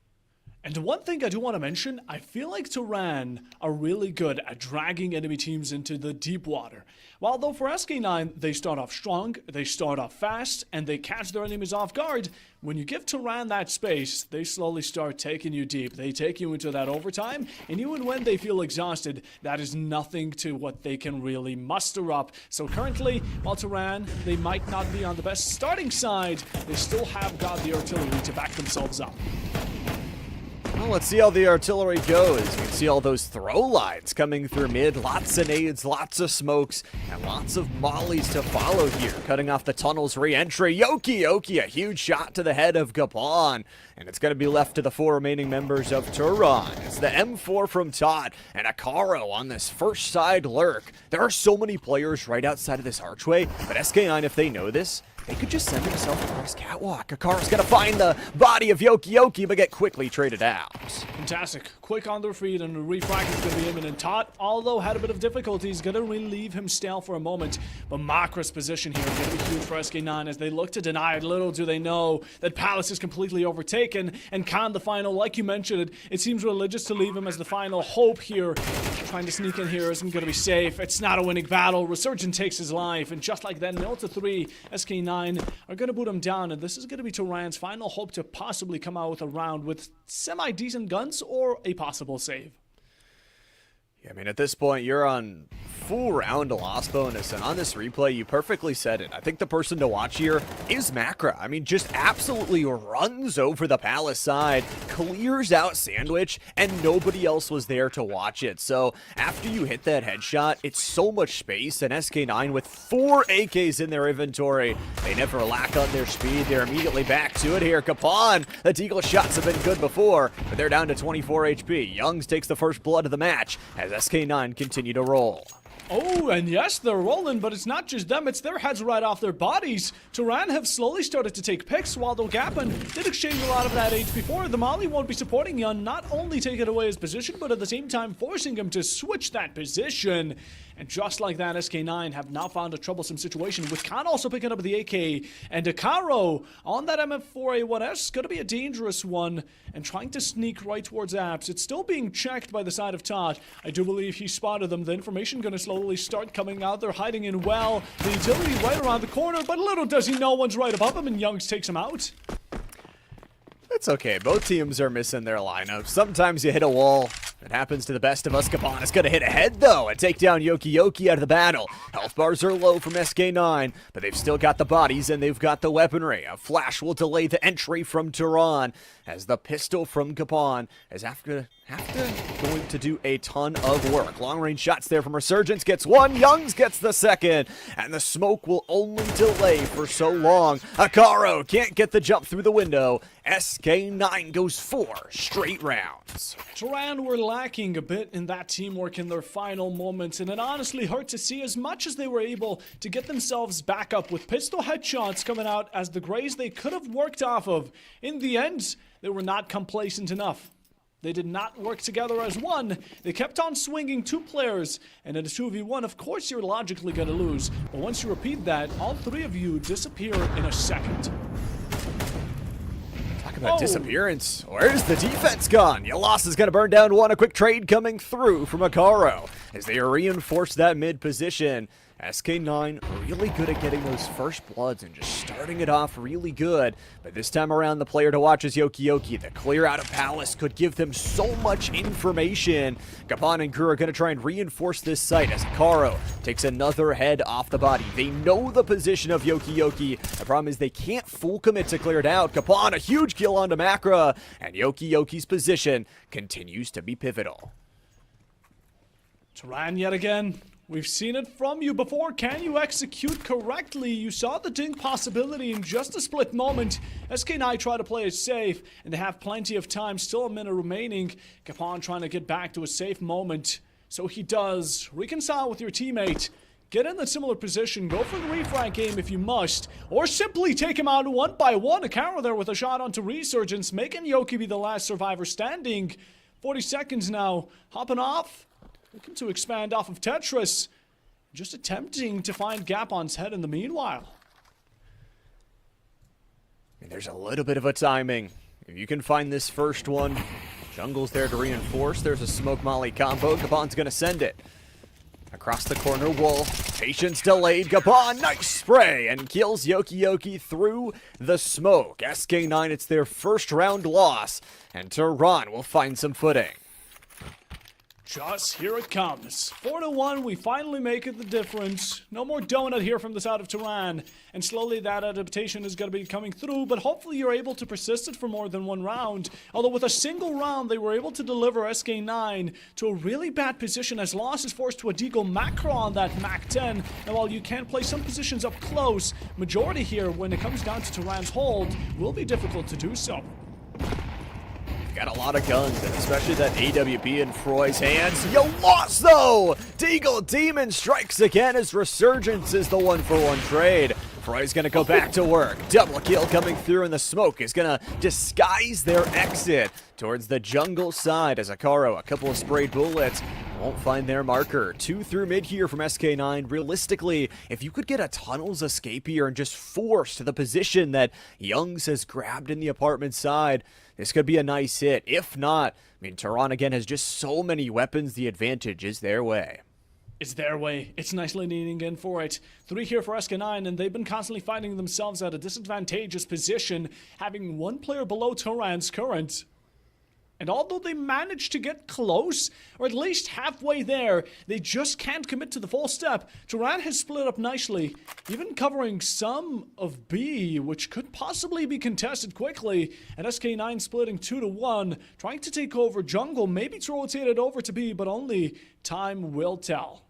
And one thing I do want to mention, I feel like Turan are really good at dragging enemy teams into the deep water. While though for SK9, they start off strong, they start off fast, and they catch their enemies off guard, when you give Turan that space, they slowly start taking you deep. They take you into that overtime, and even when they feel exhausted, that is nothing to what they can really muster up. So currently, while Turan, they might not be on the best starting side, they still have got the artillery to back themselves up. Well, let's see how the artillery goes. You can see all those throw lines coming through mid. Lots of nades, lots of smokes, and lots of mollies to follow here. Cutting off the tunnel's re-entry. Yoki, a huge shot to the head of Gabon. And it's going to be left to the 4 remaining members of Turan. It's the M4 from Todd and Akaro on this first side lurk. There are so many players right outside of this archway, but SK9, if they know this, they could just send himself across catwalk. Akaro's gonna find the body of Yoki, but get quickly traded out. Fantastic. Quick on their feet, and the refrag is going to be imminent. Todd, although had a bit of difficulty, he's going to relieve him stale for a moment. But Makra's position here is going to be huge for SK9 as they look to deny it. Little do they know that Palace is completely overtaken. And Khan, the final, like you mentioned, it seems religious to leave him as the final hope here. Trying to sneak in here isn't going to be safe. It's not a winning battle. Resurgent takes his life. And just like that, 0-3, SK9 are going to boot him down, and this is going to be Turan's final hope to possibly come out with a round with semi-decent guns or a possible save. Yeah, I mean, at this point, you're on full round loss bonus, and on this replay, you perfectly said it. I think the person to watch here is Makra. I mean, just absolutely runs over the Palace side, clears out Sandwich, and nobody else was there to watch it. So after you hit that headshot, it's so much space, and SK9 with 4 AKs in their inventory, they never lack on their speed. They're immediately back to it here. Capon, the deagle shots have been good before, but they're down to 24 HP. Youngs takes the first blood of the match as SK9 continue to roll. Oh, and yes, they're rolling, but it's not just them, it's their heads right off their bodies. Turan have slowly started to take picks, while though Gapin did exchange a lot of that age before. The Molly won't be supporting Yun, not only taking away his position, but at the same time forcing him to switch that position. And just like that, SK9 have now found a troublesome situation, with Khan also picking up the AK, and Akaro on that MF4A1S, gonna be a dangerous one, and trying to sneak right towards Apps. It's still being checked by the side of Todd. I do believe he spotted them. The information gonna slowly start coming out. They're hiding in well. The utility right around the corner, but little does he know one's right above him, and Youngs takes him out. It's okay. Both teams are missing their lineups. Sometimes you hit a wall. It happens to the best of us. Gabon is going to hit ahead, though, and take down Yoki out of the battle. Health bars are low from SK9, but they've still got the bodies, and they've got the weaponry. A flash will delay the entry from Turan, as the pistol from Gabon is after going to do a ton of work. Long-range shots there from Resurgence. Gets one. Youngs gets the second, and the smoke will only delay for so long. Akaro can't get the jump through the window. SK9 goes 4 straight rounds. Turan were lacking a bit in that teamwork in their final moments, and it honestly hurt to see as much as they were able to get themselves back up with pistol headshots coming out as the grays they could have worked off of. In the end, they were not complacent enough. They did not work together as one. They kept on swinging 2 players, and in a 2v1, of course you're logically going to lose. But once you repeat that, all 3 of you disappear in a second. Talk about disappearance. Where's the defense gone? Yalas is going to burn down one. A quick trade coming through from Akaro as they reinforce that mid position. SK9 really good at getting those first bloods and just starting it off really good. But this time around, the player to watch is Yoki. The clear out of Palace could give them so much information. Gabon and Gru are going to try and reinforce this site as Akaro takes another head off the body. They know the position of Yoki. The problem is they can't full commit to clear it out. Gabon, a huge kill onto Makra, and Yoki's position continues to be pivotal. Turan yet again We've seen it from you before. Can you execute correctly? You saw the dink possibility in just a split moment. SK9 try to play it safe, and they have plenty of time. Still a minute remaining. Capon trying to get back to a safe moment. So he does. Reconcile with your teammate. Get in a similar position. Go for the refrag game if you must. Or simply take him out one by one. A counter there with a shot onto Resurgence, making Yoki be the last survivor standing. 40 seconds now. Hopping off. Looking to expand off of Tetris. Just attempting to find Gapon's head in the meanwhile. There's a little bit of a timing. If you can find this first one, Jungle's there to reinforce. There's a smoke molly combo. Gapon's gonna send it. Across the corner wall. Patience delayed. Gabon, nice spray, and kills Yoki through the smoke. SK9, it's their first round loss, and Tehran will find some footing. Just here it comes. 4-1, we finally make it the difference. No more donut here from the side of Tehran. And slowly that adaptation is going to be coming through, but hopefully you're able to persist it for more than one round. Although with a single round, they were able to deliver SK9 to a really bad position as Loss is forced to a Deagle macro on that Mac 10. And while you can play some positions up close, majority here, when it comes down to Tehran's hold, will be difficult to do so. Got a lot of guns, and especially that AWP in Froy's hands. You lost, though! Deagle Demon strikes again as Resurgence is the 1-for-1 trade. Froy's gonna go back to work. Double kill coming through, and the smoke is gonna disguise their exit towards the jungle side as Akaro, a couple of sprayed bullets, won't find their marker. 2 through mid here from SK9. Realistically, if you could get a tunnels escape here and just force to the position that Youngs has grabbed in the apartment side, this could be a nice hit. If not, I mean, Tehran again has just so many weapons, the advantage is their way. It's their way. It's nicely leaning in for it. 3 here for SK9, and they've been constantly finding themselves at a disadvantageous position, having one player below Tehran's current. And although they managed to get close, or at least halfway there, they just can't commit to the full step. Tehran has split up nicely, even covering some of B, which could possibly be contested quickly. And SK9 splitting 2-1, trying to take over jungle, maybe to rotate it over to B, but only time will tell.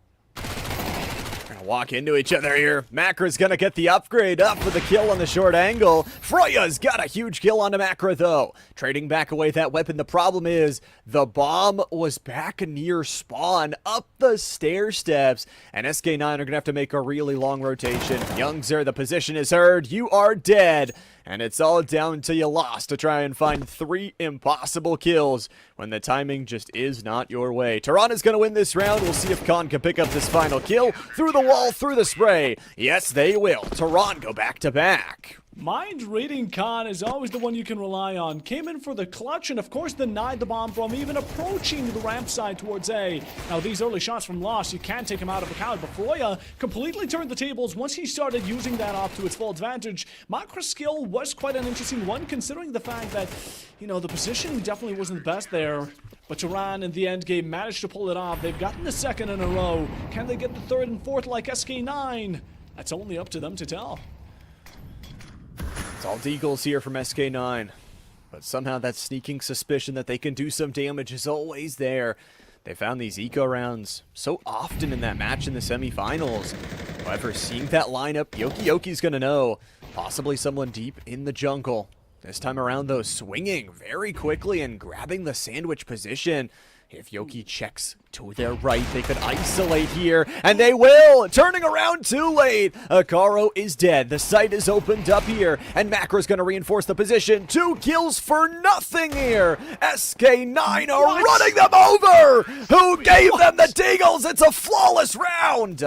Gonna walk into each other here. Macra's gonna get the upgrade up for the kill on the short angle. Freya's got a huge kill onto Macra though. Trading back away that weapon. The problem is the bomb was back near spawn up the stair steps, and SK9 are gonna have to make a really long rotation. Youngzer, the position is heard. You are dead. And it's all down to you lost to try and find 3 impossible kills when the timing just is not your way. Tehran is going to win this round. We'll see if Khan can pick up this final kill. Through the wall, through the spray. Yes, they will. Tehran go back to back. Mind reading Khan is always the one you can rely on. Came in for the clutch and of course denied the bomb from even approaching the ramp side towards A. Now these early shots from Lost, you can't take him out of account, but Froya completely turned the tables once he started using that off to its full advantage. Macra's skill was quite an interesting one considering the fact that, you know, the position definitely wasn't the best there. But Tehran in the end game managed to pull it off. They've gotten the second in a row. Can they get the third and fourth like SK9? That's only up to them to tell. It's all Deagles here from SK9, but somehow that sneaking suspicion that they can do some damage is always there. They found these eco rounds so often in that match in the semifinals. However, seeing that lineup, Yoki's gonna know. Possibly someone deep in the jungle. This time around, though, swinging very quickly and grabbing the sandwich position. If Yoki checks to their right, they could isolate here, and they will! Turning around too late! Akaro is dead. The site is opened up here, and Macra's gonna reinforce the position. 2 kills for nothing here! SK9 are running them over! Who gave them the Deagles? It's a flawless round!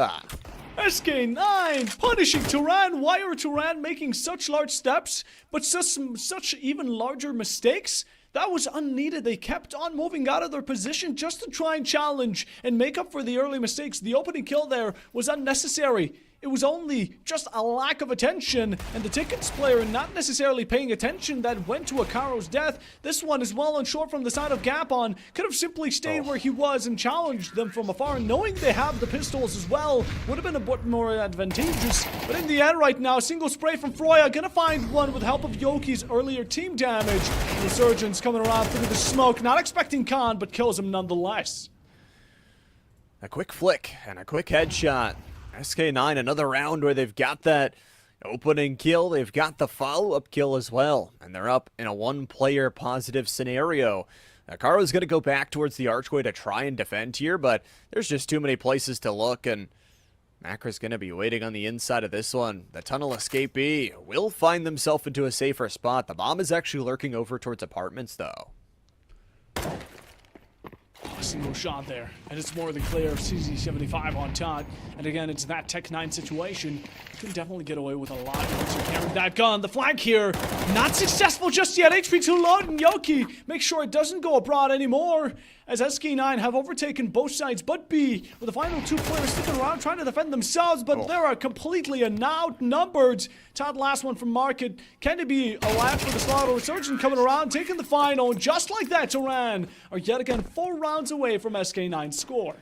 SK9 punishing Tehran. Why are Tehran making such large steps, but such even larger mistakes? That was unneeded. They kept on moving out of their position just to try and challenge and make up for the early mistakes. The opening kill there was unnecessary. It was only just a lack of attention, and the tickets player not necessarily paying attention that went to Akaro's death. This one is well and short from the side of Gapon. Could have simply stayed where he was and challenged them from afar. Knowing they have the pistols as well would have been a bit more advantageous. But in the end right now, single spray from Froya. Gonna find one with help of Yoki's earlier team damage. Resurgence coming around through the smoke. Not expecting Khan, but kills him nonetheless. A quick flick and a quick headshot. SK9, another round where they've got that opening kill. They've got the follow-up kill as well. And they're up in a one-player positive scenario. Karo's going to go back towards the archway to try and defend here, but there's just too many places to look, and Macra's going to be waiting on the inside of this one. The tunnel escapee will find themselves into a safer spot. The bomb is actually lurking over towards apartments, though. Single shot there, and it's more than clear. CZ75 on top, and again, it's that Tech 9 situation. You can definitely get away with a lot once you carry that gun. The flank here, not successful just yet. HP too low, and Yoki make sure it doesn't go abroad anymore, as SK9 have overtaken both sides but B, with the final two players sticking around trying to defend themselves, but they are completely outnumbered. Todd, last one from Market. Can it be allowed for the Slaughter Resurgent coming around, taking the final, and just like that, Turan are yet again 4 rounds away from SK9's score.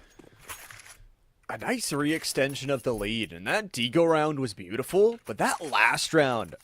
A nice re-extension of the lead, and that Deagle round was beautiful, but that last round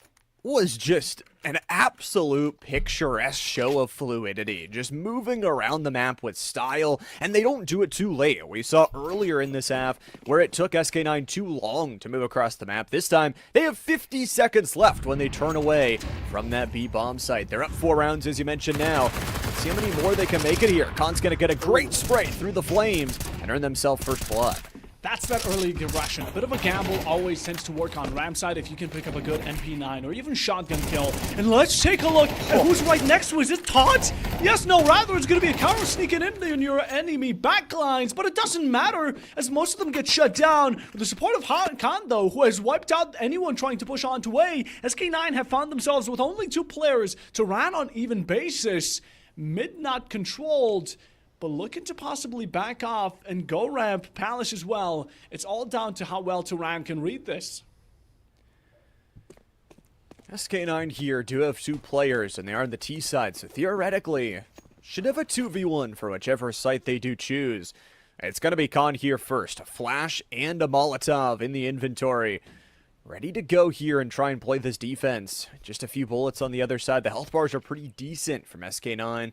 was just an absolute picturesque show of fluidity, just moving around the map with style, and they don't do it too late. We saw earlier in this half where it took SK9 too long to move across the map. This time, they have 50 seconds left when they turn away from that B bomb site. They're up 4 rounds, as you mentioned now. Let's see how many more they can make it here. Khan's going to get a great spray through the flames and earn themselves first blood. That's that early aggression. A bit of a gamble always tends to work on Ram side if you can pick up a good MP9 or even shotgun kill. And let's take a look at who's right next to. Is it Todd? Yes, no, rather it's going to be a Karo sneaking in your enemy backlines, but it doesn't matter as most of them get shut down. With the support of Khan, though, who has wiped out anyone trying to push onto A, SK9 have found themselves with only 2 players to run on even basis. Mid not controlled, but looking to possibly back off and go ramp, Palace as well. It's all down to how well Turan can read this. SK9 here do have 2 players, and they are on the T side, so theoretically, should have a 2v1 for whichever site they do choose. It's going to be Khan here first. A flash and a Molotov in the inventory. Ready to go here and try and play this defense. Just a few bullets on the other side. The health bars are pretty decent from SK9.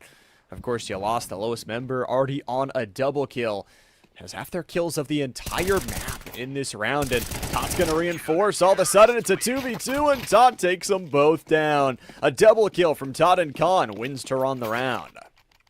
Of course, you lost the lowest member already on a double kill. Has half their kills of the entire map in this round, and Todd's going to reinforce. All of a sudden, it's a 2v2, and Todd takes them both down. A double kill from Todd and Khan wins Turan the round.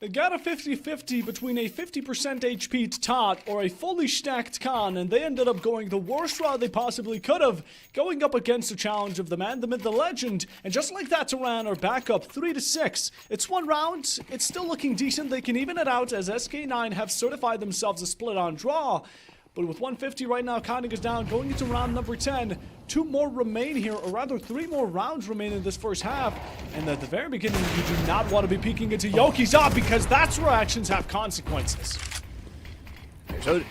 They got a 50-50 between a 50% HP Todd or a fully stacked Khan, and they ended up going the worst route they possibly could have, going up against the challenge of the man, the myth, the legend, and just like that, Turan are back up 3-6. It's 1 round, it's still looking decent, they can even it out as SK9 have certified themselves a split on draw. But with 150 right now, counting is down, going into round number 10. 2 more remain here, or rather 3 more rounds remain in this first half. And at the very beginning, you do not want to be peeking into Yoki's up, because that's where actions have consequences.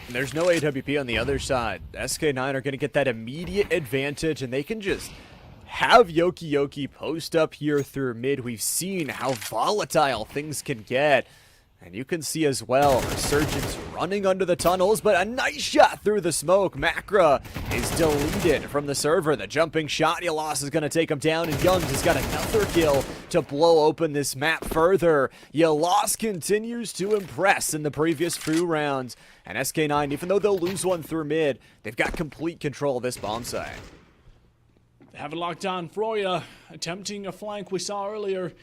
There's no AWP on the other side. SK9 are going to get that immediate advantage, and they can just have Yoki post up here through mid. We've seen how volatile things can get. And you can see as well, Resurgence running under the tunnels, but a nice shot through the smoke. Macra is deleted from the server. The jumping shot you lost is going to take him down, and Youngs has got another kill to blow open this map further. Lost continues to impress in the previous few rounds, and SK9, even though they'll lose one through mid, they've got complete control of this bomb site. They have it locked down. Froya attempting a flank we saw earlier.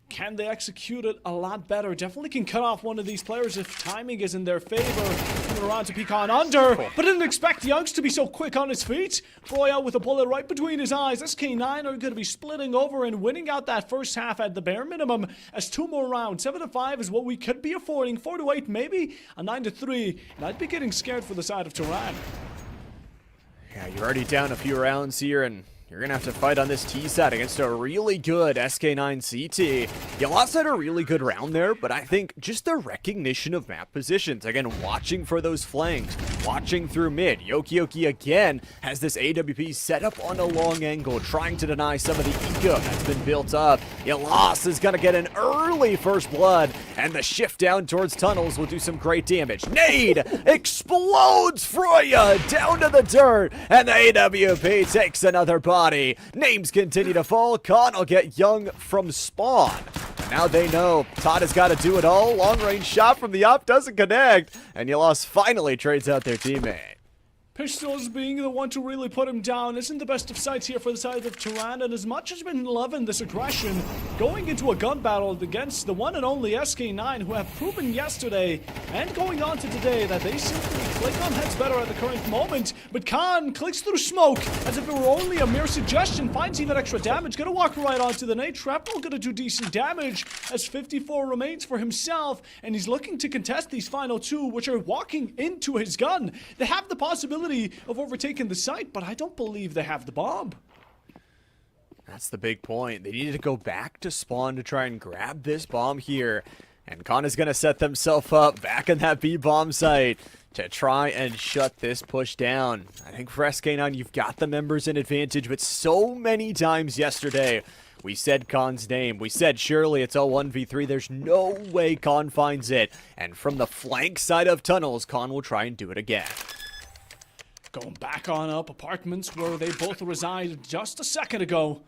Can they execute it a lot better? Definitely can cut off one of these players if timing is in their favor. Coming around to peek on under, but didn't expect Youngs to be so quick on his feet. Froya with a bullet right between his eyes. SK9 are going to be splitting over and winning out that first half at the bare minimum as 2 more rounds. 7-5 is what we could be affording. 4-8 maybe. A 9-3. And I'd be getting scared for the side of Turan. Yeah, you're already down a few rounds here, and you're going to have to fight on this T side against a really good SK9 CT. Lost had a really good round there, but I think just the recognition of map positions. Again, watching for those flanks, watching through mid. Yoki again has this AWP set up on a long angle, trying to deny some of the eco that's been built up. Lost is going to get an early first blood, and the shift down towards tunnels will do some great damage. Nade explodes Froya down to the dirt, and the AWP takes another body. Names continue to fall. Khan will get Young from spawn. Now they know Todd has got to do it all. Long-range shot from the up doesn't connect, and Yalos finally trades out their teammate. Pistols being the one to really put him down isn't the best of sights here for the side of Turan, and as much as been loving this aggression, going into a gun battle against the one and only SK9, who have proven yesterday and going on to today that they simply click on heads better at the current moment. But Khan clicks through smoke as if it were only a mere suggestion, finds even extra damage, gonna walk right onto the nade. Shrapnel gonna do decent damage as 54 remains for himself, and he's looking to contest these final two, which are walking into his gun. They have the possibility of overtaking the site, but I don't believe they have the bomb. That's the big point. They needed to go back to spawn to try and grab this bomb here. And Khan is going to set themselves up back in that B-bomb site to try and shut this push down. I think for SK9, you've got the members in advantage, but so many times yesterday, we said Khan's name. We said surely it's a 1v3. There's no way Khan finds it. And from the flank side of tunnels, Khan will try and do it again. Going back on up apartments where they both reside just a second ago.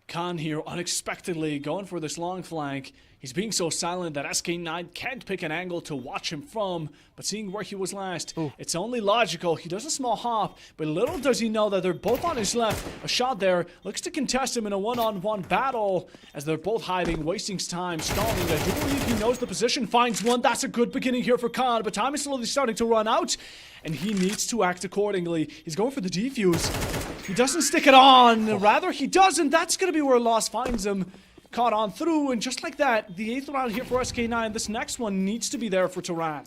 Khan here unexpectedly going for this long flank. He's being so silent that SK9 can't pick an angle to watch him from, but seeing where he was last, it's only logical. He does a small hop, but little does he know that they're both on his left. A shot there looks to contest him in a one-on-one battle as they're both hiding, wasting time, stalling. I do believe he knows the position, finds one. That's a good beginning here for Khan, but time is slowly starting to run out, and he needs to act accordingly. He's going for the defuse. He doesn't stick it on. Rather, he doesn't. That's going to be where Lost finds him. Caught on through, and just like that, the 8th round here for SK9. This next one needs to be there for Turan.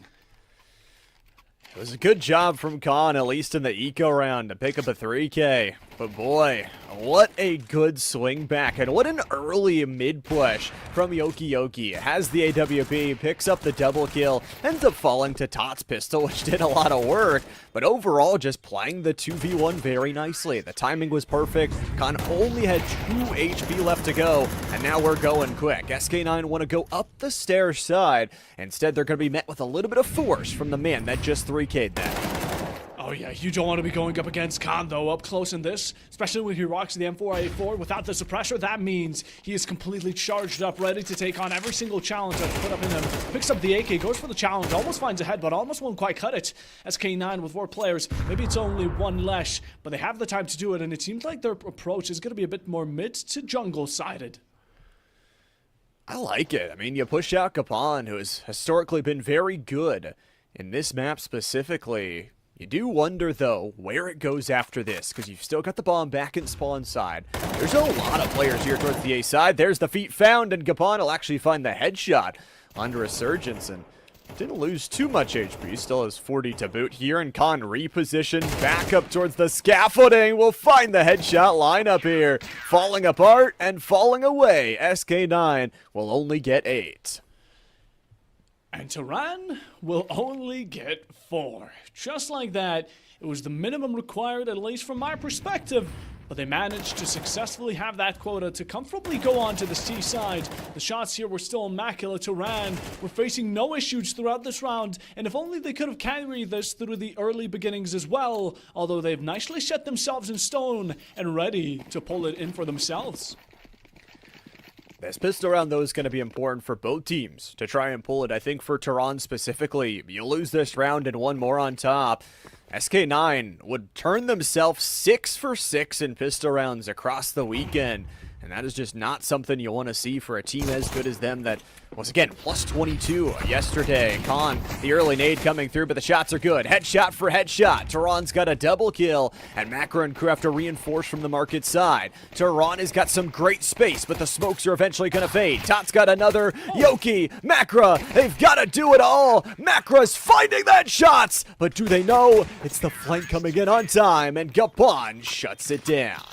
It was a good job from Khan, at least in the eco round, to pick up a 3K. But boy, what a good swing back, and what an early mid-push from Yoki. Has the AWP, picks up the double kill, ends up falling to Tot's pistol, which did a lot of work. But overall, just playing the 2v1 very nicely. The timing was perfect. Khan only had 2 HP left to go, and now we're going quick. SK9 want to go up the stairs side. Instead, they're going to be met with a little bit of force from the man that just 3K'd them. Oh yeah, you don't want to be going up against Khan though, up close in this, especially when he rocks the M4A4 without the suppressor. That means he is completely charged up, ready to take on every single challenge that's put up in him. Picks up the AK, goes for the challenge, almost finds a head, but almost won't quite cut it. SK9 with 4 players, maybe it's only one less, but they have the time to do it, and it seems like their approach is going to be a bit more mid to jungle sided. I like it. I mean, you push out Kapan, who has historically been very good in this map specifically. You do wonder, though, where it goes after this, because you've still got the bomb back in spawn side. There's a lot of players here towards the A side. There's the feet found, and Kapan will actually find the headshot on Resurgence, and didn't lose too much HP. Still has 40 to boot here, and Khan repositioned back up towards the scaffolding. We'll find the headshot lineup here. Falling apart and falling away. SK9 will only get 8. And Turan will only get 4. Just like that, it was the minimum required, at least from my perspective, but they managed to successfully have that quota to comfortably go on to the C side. The shots here were still immaculate. Turan were facing no issues throughout this round, and if only they could have carried this through the early beginnings as well, although they've nicely set themselves in stone and ready to pull it in for themselves. This pistol round, though, is going to be important for both teams to try and pull it. I think for Turan specifically, you lose this round and one more on top. SK9 would turn themselves 6 for 6 in pistol rounds across the weekend. And that is just not something you want to see for a team as good as them that was, again, plus 22 yesterday. Khan, the early nade coming through, but the shots are good. Headshot for headshot. Turan's got a double kill, and Macro and crew have to reinforce from the market side. Turan has got some great space, but the smokes are eventually going to fade. Tot's got another. Yoki, Macro, they've got to do it all. Macro's finding that shots, but do they know it's the flank coming in on time, and Gapon shuts it down.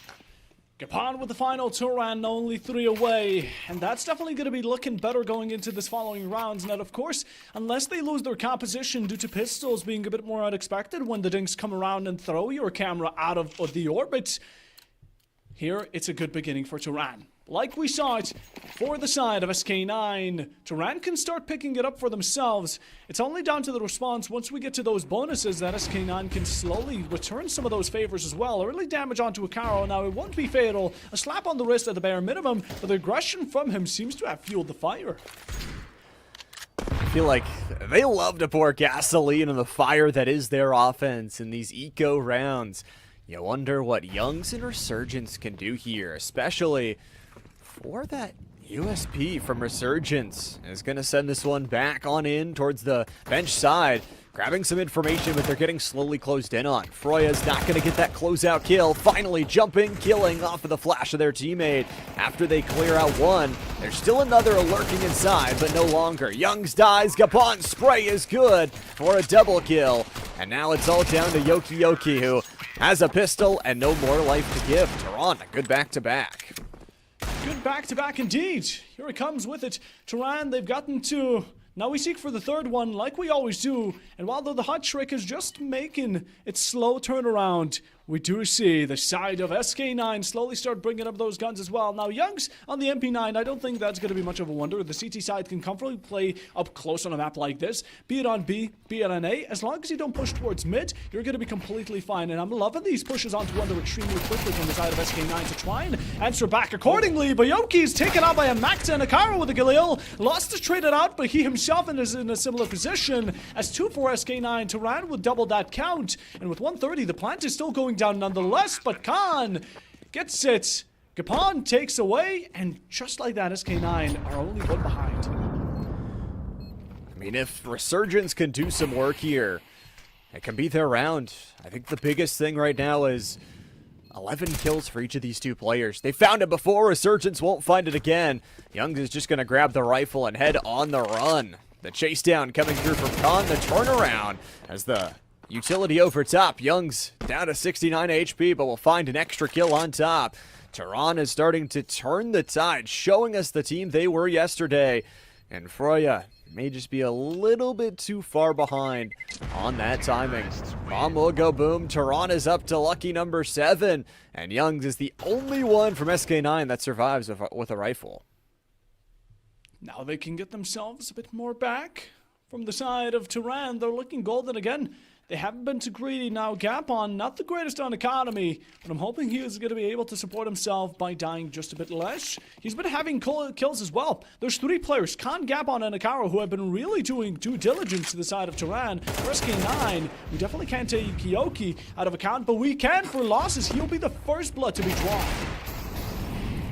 Gapon with the final Turan, only 3 away, and that's definitely going to be looking better going into this following rounds. Now, of course, unless they lose their composition due to pistols being a bit more unexpected when the dinks come around and throw your camera out of the orbit, here it's a good beginning for Turan. like we saw it for the side of SK9. Turan can start picking it up for themselves. It's only down to the response once we get to those bonuses that SK9 can slowly return some of those favors as well. Early damage onto Akaro. Now, it won't be fatal. A slap on the wrist at the bare minimum, but the aggression from him seems to have fueled the fire. I feel like they love to pour gasoline on the fire that is their offense in these eco rounds. You wonder what Youngs and Resurgence can do here, especially for that USP from Resurgence. Is going to send this one back on in towards the bench side. Grabbing some information, but they're getting slowly closed in on. Froya's not going to get that closeout kill. Finally jumping, killing off of the flash of their teammate. After they clear out one, there's still another lurking inside, but no longer. Youngs dies. Gapon's spray is good for a double kill. And now it's all down to Yoki, who has a pistol and no more life to give. Turan, a good back-to-back. Good back-to-back indeed. Here it comes with it. Turan, they've gotten to... Now we seek for the third one, like we always do, and while the hot trick is just making its slow turnaround, we do see the side of SK9 slowly start bringing up those guns as well. Now, Youngs on the MP9, I don't think that's going to be much of a wonder. The CT side can comfortably play up close on a map like this, be it on B, be it on A. As long as you don't push towards mid, you're going to be completely fine, and I'm loving these pushes onto Wonder extremely quickly from the side of SK9 to try and answer back accordingly. But Yoki's taken out by a Max and Akaro with a Galil. Lost is traded out, but he himself is in a similar position as 2 for SK9. Turan would double that count, and with 130, the plant is still going down nonetheless, but Khan gets it. Gapon takes away, and just like that, SK9 are only one behind. I mean, if Resurgence can do some work here, it can be their round. I think the biggest thing right now is 11 kills for each of these two players. They found it before. Resurgence won't find it again. Young is just going to grab the rifle and head on the run. The chase down coming through from Khan. The turnaround as the utility over top. Young's down to 69 HP, but will find an extra kill on top. Turan is starting to turn the tide, showing us the team they were yesterday. And Froya may just be a little bit too far behind on that timing. Bomb will go boom. Turan is up to lucky number 7. And Youngs is the only one from SK9 that survives with a rifle. Now they can get themselves a bit more back from the side of Turan. They're looking golden again. They haven't been too greedy. Now Gapon, not the greatest on economy, but I'm hoping he is going to be able to support himself by dying just a bit less. He's been having kills as well. There's 3 players, Khan, Gapon, and Akaro, who have been really doing due diligence to the side of Turan. For SK9, we definitely can't take Kiyoki out of account, but we can for losses. He'll be the first blood to be drawn.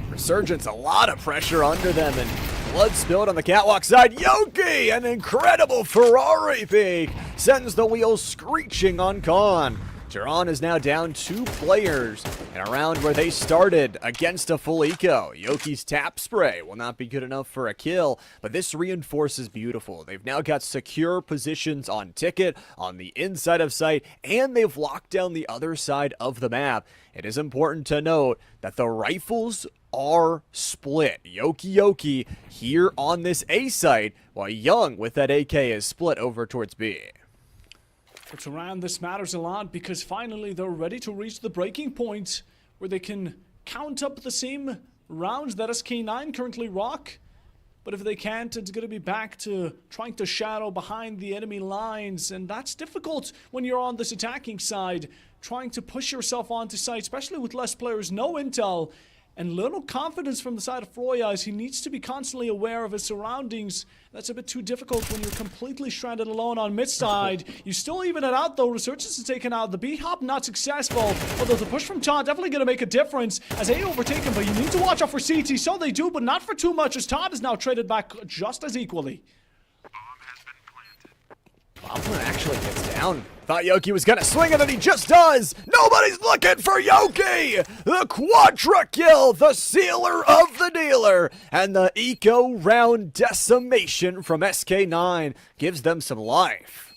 Resurgence, a lot of pressure under them, and blood spilled on the catwalk side. Yoki, an incredible Ferrari peak, sends the wheels screeching on Khan. Turan is now down 2 players in a round where they started against a full eco. Yoki's tap spray will not be good enough for a kill, but this reinforces beautiful. They've now got secure positions on Ticket, on the inside of sight, and they've locked down the other side of the map. It is important to note that the rifles are split. Yoki here on this A site, while Young with that AK is split over towards B. For Turan, this matters a lot because finally they're ready to reach the breaking point where they can count up the same rounds that SK9 currently rock. But if they can't, it's going to be back to trying to shadow behind the enemy lines, and that's difficult when you're on this attacking side, trying to push yourself onto site, especially with less players, no intel, and little confidence from the side of Froya as he needs to be constantly aware of his surroundings. That's a bit too difficult when you're completely stranded alone on mid side. You still even it out though. Resurgence is taken out. The B-hop not successful. Although the push from Todd definitely going to make a difference as A overtaken, but you need to watch out for CT. So they do, but not for too much as Todd is now traded back just as equally. Boblin actually gets down. Thought Yoki was gonna swing it, and he just does! Nobody's looking for Yoki! The quadra kill, the sealer of the dealer, and the eco round decimation from SK9 gives them some life.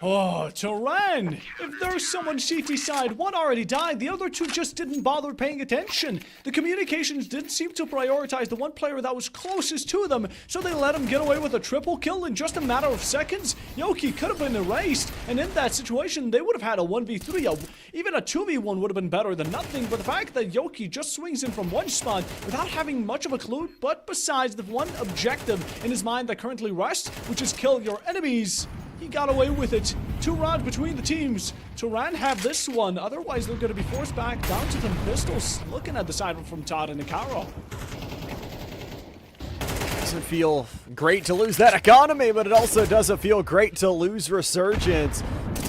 Oh, Turan! If there's someone Shifi side, one already died, the other two just didn't bother paying attention. The communications didn't seem to prioritize the one player that was closest to them, so they let him get away with a triple kill in just a matter of seconds. Yoki could have been erased, and in that situation, they would have had a 1v3. Even a 2v1 would have been better than nothing, but the fact that Yoki just swings in from one spot without having much of a clue, but besides the one objective in his mind that currently rests, which is kill your enemies, he got away with it. 2 rounds between the teams. Turan have this one. Otherwise, they're going to be forced back down to the pistols. Looking at the side from Todd and Nicaro. Doesn't feel great to lose that economy, but it also doesn't feel great to lose Resurgence.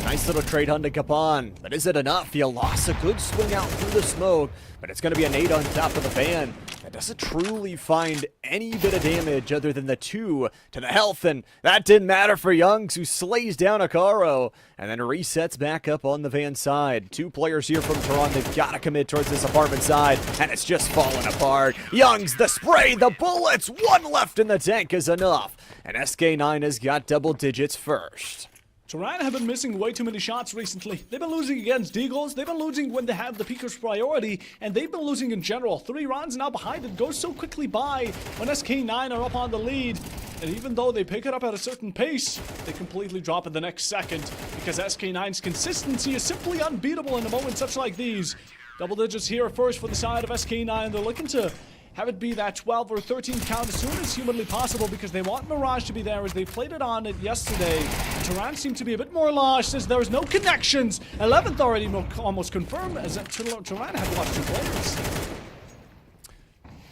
Nice little trade hunt to Kapan, but is it enough? He lost a good swing out through the smoke, but it's going to be a nade on top of the van. That doesn't truly find any bit of damage other than the 2 to the health, and that didn't matter for Youngs, who slays down Akaro, and then resets back up on the van side. 2 players here from Toronto, they've got to commit towards this apartment side, and it's just falling apart. Youngs, the spray, the bullets, 1 left in the tank is enough, and SK9 has got double digits first. Turan have been missing way too many shots recently. They've been losing against Deagles, they've been losing when they have the Peaker's priority, and they've been losing in general. 3 rounds now behind. It goes so quickly by when SK9 are up on the lead. And even though they pick it up at a certain pace, they completely drop it the next second, because SK9's consistency is simply unbeatable in a moment such like these. Double digits here first for the side of SK9. They're looking to have it be that 12 or 13 count as soon as humanly possible, because they want Mirage to be there as they played it on it yesterday. Turan seemed to be a bit more lost as there's no connections. 11th already almost confirmed as Turan had lost 2 players.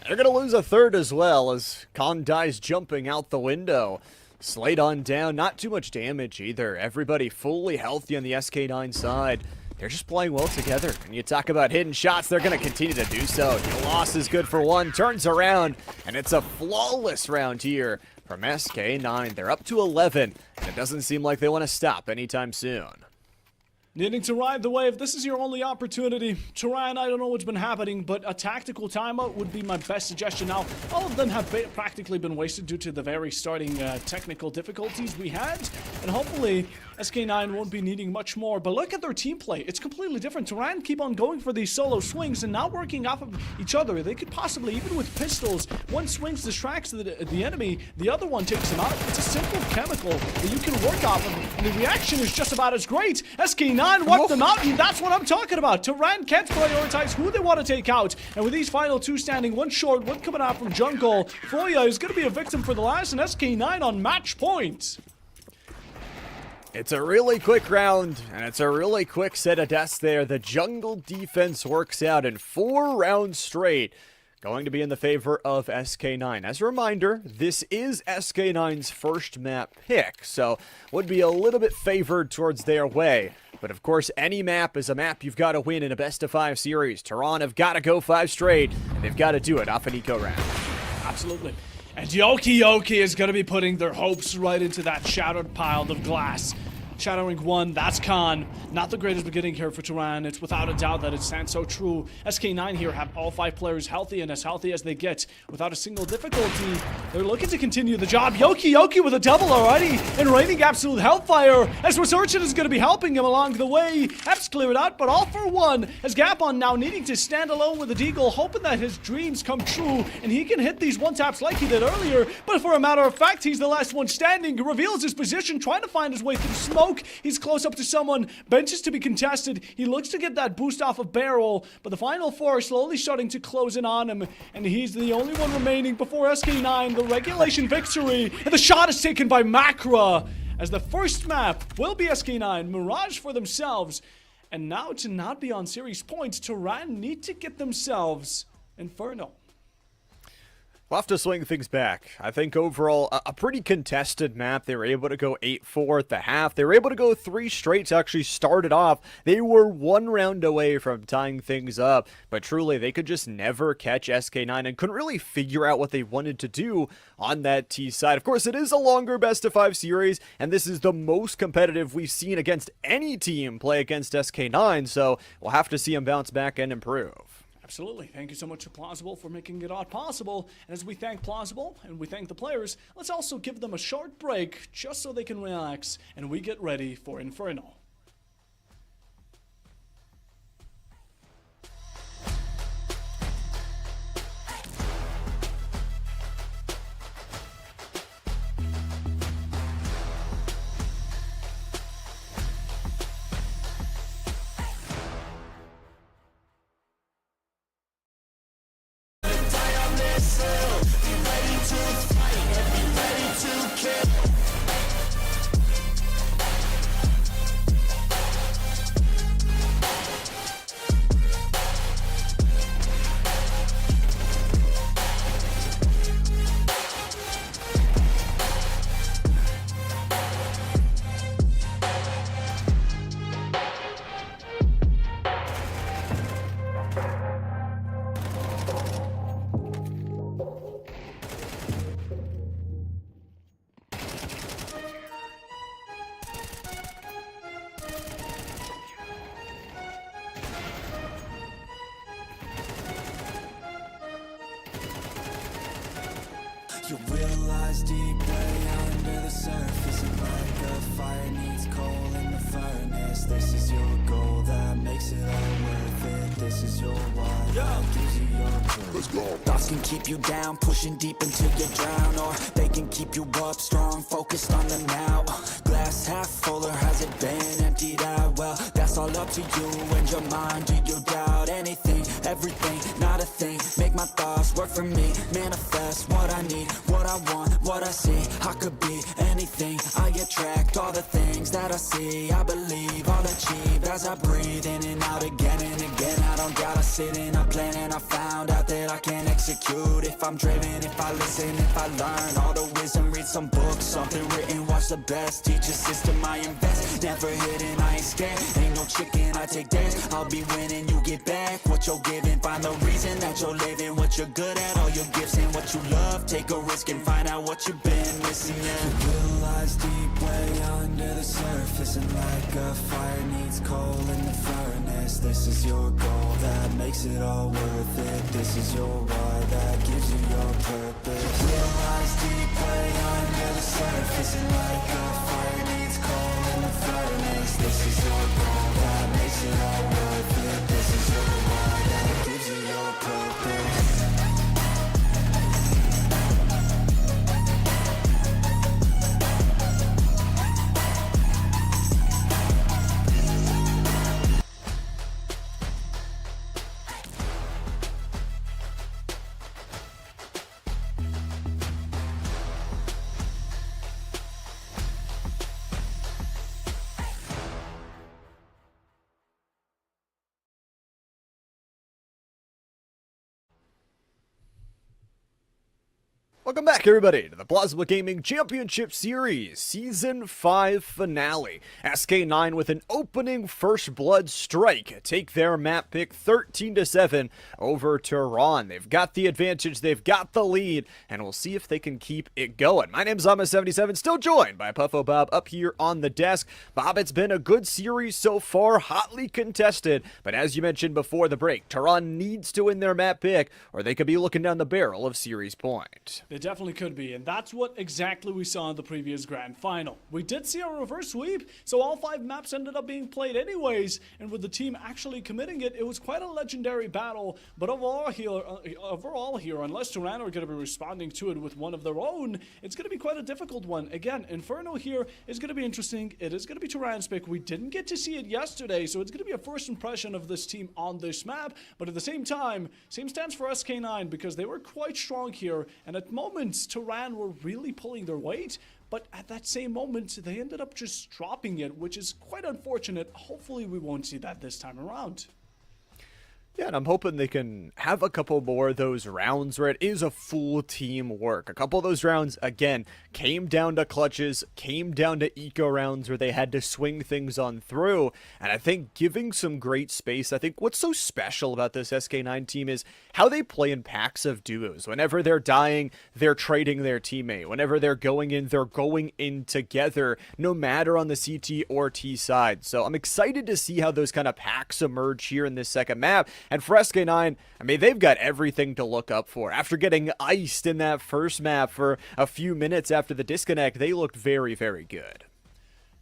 They're going to lose a 3rd as well as Khan dies jumping out the window. Slate on down, not too much damage either. Everybody fully healthy on the SK9 side. They're just playing well together. And you talk about hidden shots, they're going to continue to do so. The loss is good for 1, turns around, and it's a flawless round here from SK9. They're up to 11, and it doesn't seem like they want to stop anytime soon. Needing to ride the wave, this is your only opportunity. Turan, I don't know what's been happening, but a tactical timeout would be my best suggestion now. All of them have practically been wasted due to the very starting technical difficulties we had, and hopefully SK9 won't be needing much more. But look at their team play. It's completely different. Turan keep on going for these solo swings and not working off of each other. They could possibly, even with pistols, one swings distracts the enemy, the other one takes him out. It's a simple chemical that you can work off of, and the reaction is just about as great. SK9 walked them out, and that's what I'm talking about. Turan can't prioritize who they want to take out, and with these final 2 standing, 1 short, 1 coming out from jungle, Foya is going to be a victim for the last, and SK9 on match point. It's a really quick round, and it's a really quick set of deaths there. The jungle defense works out in 4 rounds straight, going to be in the favor of SK9. As a reminder, this is SK9's first map pick, so would be a little bit favored towards their way. But of course, any map is a map you've got to win in a best-of-5 series. Tehran have got to go 5 straight, and they've got to do it off an eco round. Absolutely. And Yoki is going to be putting their hopes right into that shattered pile of glass. Shattering 1, that's Khan. Not the greatest beginning here for Turan. It's without a doubt that it stands so true. SK9 here have all 5 players healthy, and as healthy as they get without a single difficulty. They're looking to continue the job. Yoki with a double already, and raining absolute hellfire as Resurgence is going to be helping him along the way. Epps clear it out, but all for 1 as Gapon now needing to stand alone with the Deagle, hoping that his dreams come true and he can hit these 1-taps like he did earlier. But for a matter of fact, he's the last one standing. He reveals his position, trying to find his way through smoke. He's close up to someone. Benches to be contested. He looks to get that boost off of Barrel, but the final 4 are slowly starting to close in on him, and he's the only one remaining before SK9. The regulation victory, and the shot is taken by Makra, as the first map will be SK9. Mirage for themselves, and now to not be on series points, Turan need to get themselves Inferno. We'll have to swing things back. I think overall, a pretty contested map. They were able to go 8-4 at the half. They were able to go 3 straight to actually start it off. They were 1 round away from tying things up, but truly, they could just never catch SK9 and couldn't really figure out what they wanted to do on that T side. Of course, it is a longer best-of-5 series, and this is the most competitive we've seen against any team play against SK9, so we'll have to see them bounce back and improve. Absolutely. Thank you so much to Plausible for making it all possible. And as we thank Plausible and we thank the players, let's also give them a short break just so they can relax and we get ready for Inferno. You realize deep way under the surface, and like a fire needs coal in the furnace. This is your goal that makes it all worth it. This is your why that gives you your proof. Let's go. Thoughts can keep you down, pushing deep until you drown, or they can keep you up strong, focused on the now. Glass half full, or has it been emptied out? Well, that's all up to you and your mind. Do you doubt anything, everything, not a thing? Make my thoughts work for me, manifest what I need, what I want, what I see. I could be anything, I attract all the things that I see. I believe I'll achieve as I breathe in and out again and again. I don't gotta sit in a plan, and I found out that I can execute if I'm driven, if I listen, if I learn all the wisdom. Read some books, something written, watch the best. Teach a system, I invest, never hidden, I ain't scared. Ain't no chicken, I take dares. I'll be winning, you get back what you're giving. Find the reason that you're living, what you're good at, all your gifts and what you love. Take a risk and find out what you've been missing. Yeah. You realize deep way under the surface, and like a fire needs coal in the furnace. This is your goal that makes it all worth it. This is your why that gives you your purpose. You realize deep way under the surface, and like a fire needs coal in the furnace. This is your goal that makes it all worth it. This is your why that gives you your purpose. Welcome back, everybody, to the Plausible Gaming Championship Series Season 5 finale. SK9 with an opening First Blood strike take their map pick 13-7 over Tehran. They've got the advantage, they've got the lead, and we'll see if they can keep it going. My name's Zama77, still joined by Puffo Bob up here on the desk. Bob, it's been a good series so far, hotly contested, but as you mentioned before the break, Tehran needs to win their map pick, or they could be looking down the barrel of Series Point. It definitely could be, and that's what exactly we saw in the previous grand final. We did see a reverse sweep, so all 5 maps ended up being played anyways, and with the team actually committing it, it was quite a legendary battle. But overall here, unless Tehran are going to be responding to it with one of their own, it's going to be quite a difficult one. Again, Inferno here is going to be interesting. It is going to be Tehran's pick. We didn't get to see it yesterday, so it's going to be a first impression of this team on this map, but at the same time, same stance for SK9 because they were quite strong here, and at moments Tehran were really pulling their weight, but at that same moment they ended up just dropping it, which is quite unfortunate. Hopefully we won't see that this time around. Yeah, and I'm hoping they can have a couple more of those rounds where it is a full team work. A couple of those rounds, again, came down to clutches, came down to eco rounds where they had to swing things on through. And I think giving some great space, I think what's so special about this SK9 team is how they play in packs of duos. Whenever they're dying, they're trading their teammate. Whenever they're going in together, no matter on the CT or T side. So I'm excited to see how those kind of packs emerge here in this second map. And for SK9, I mean, they've got everything to look up for. After getting iced in that first map for a few minutes after the disconnect, they looked very, very good.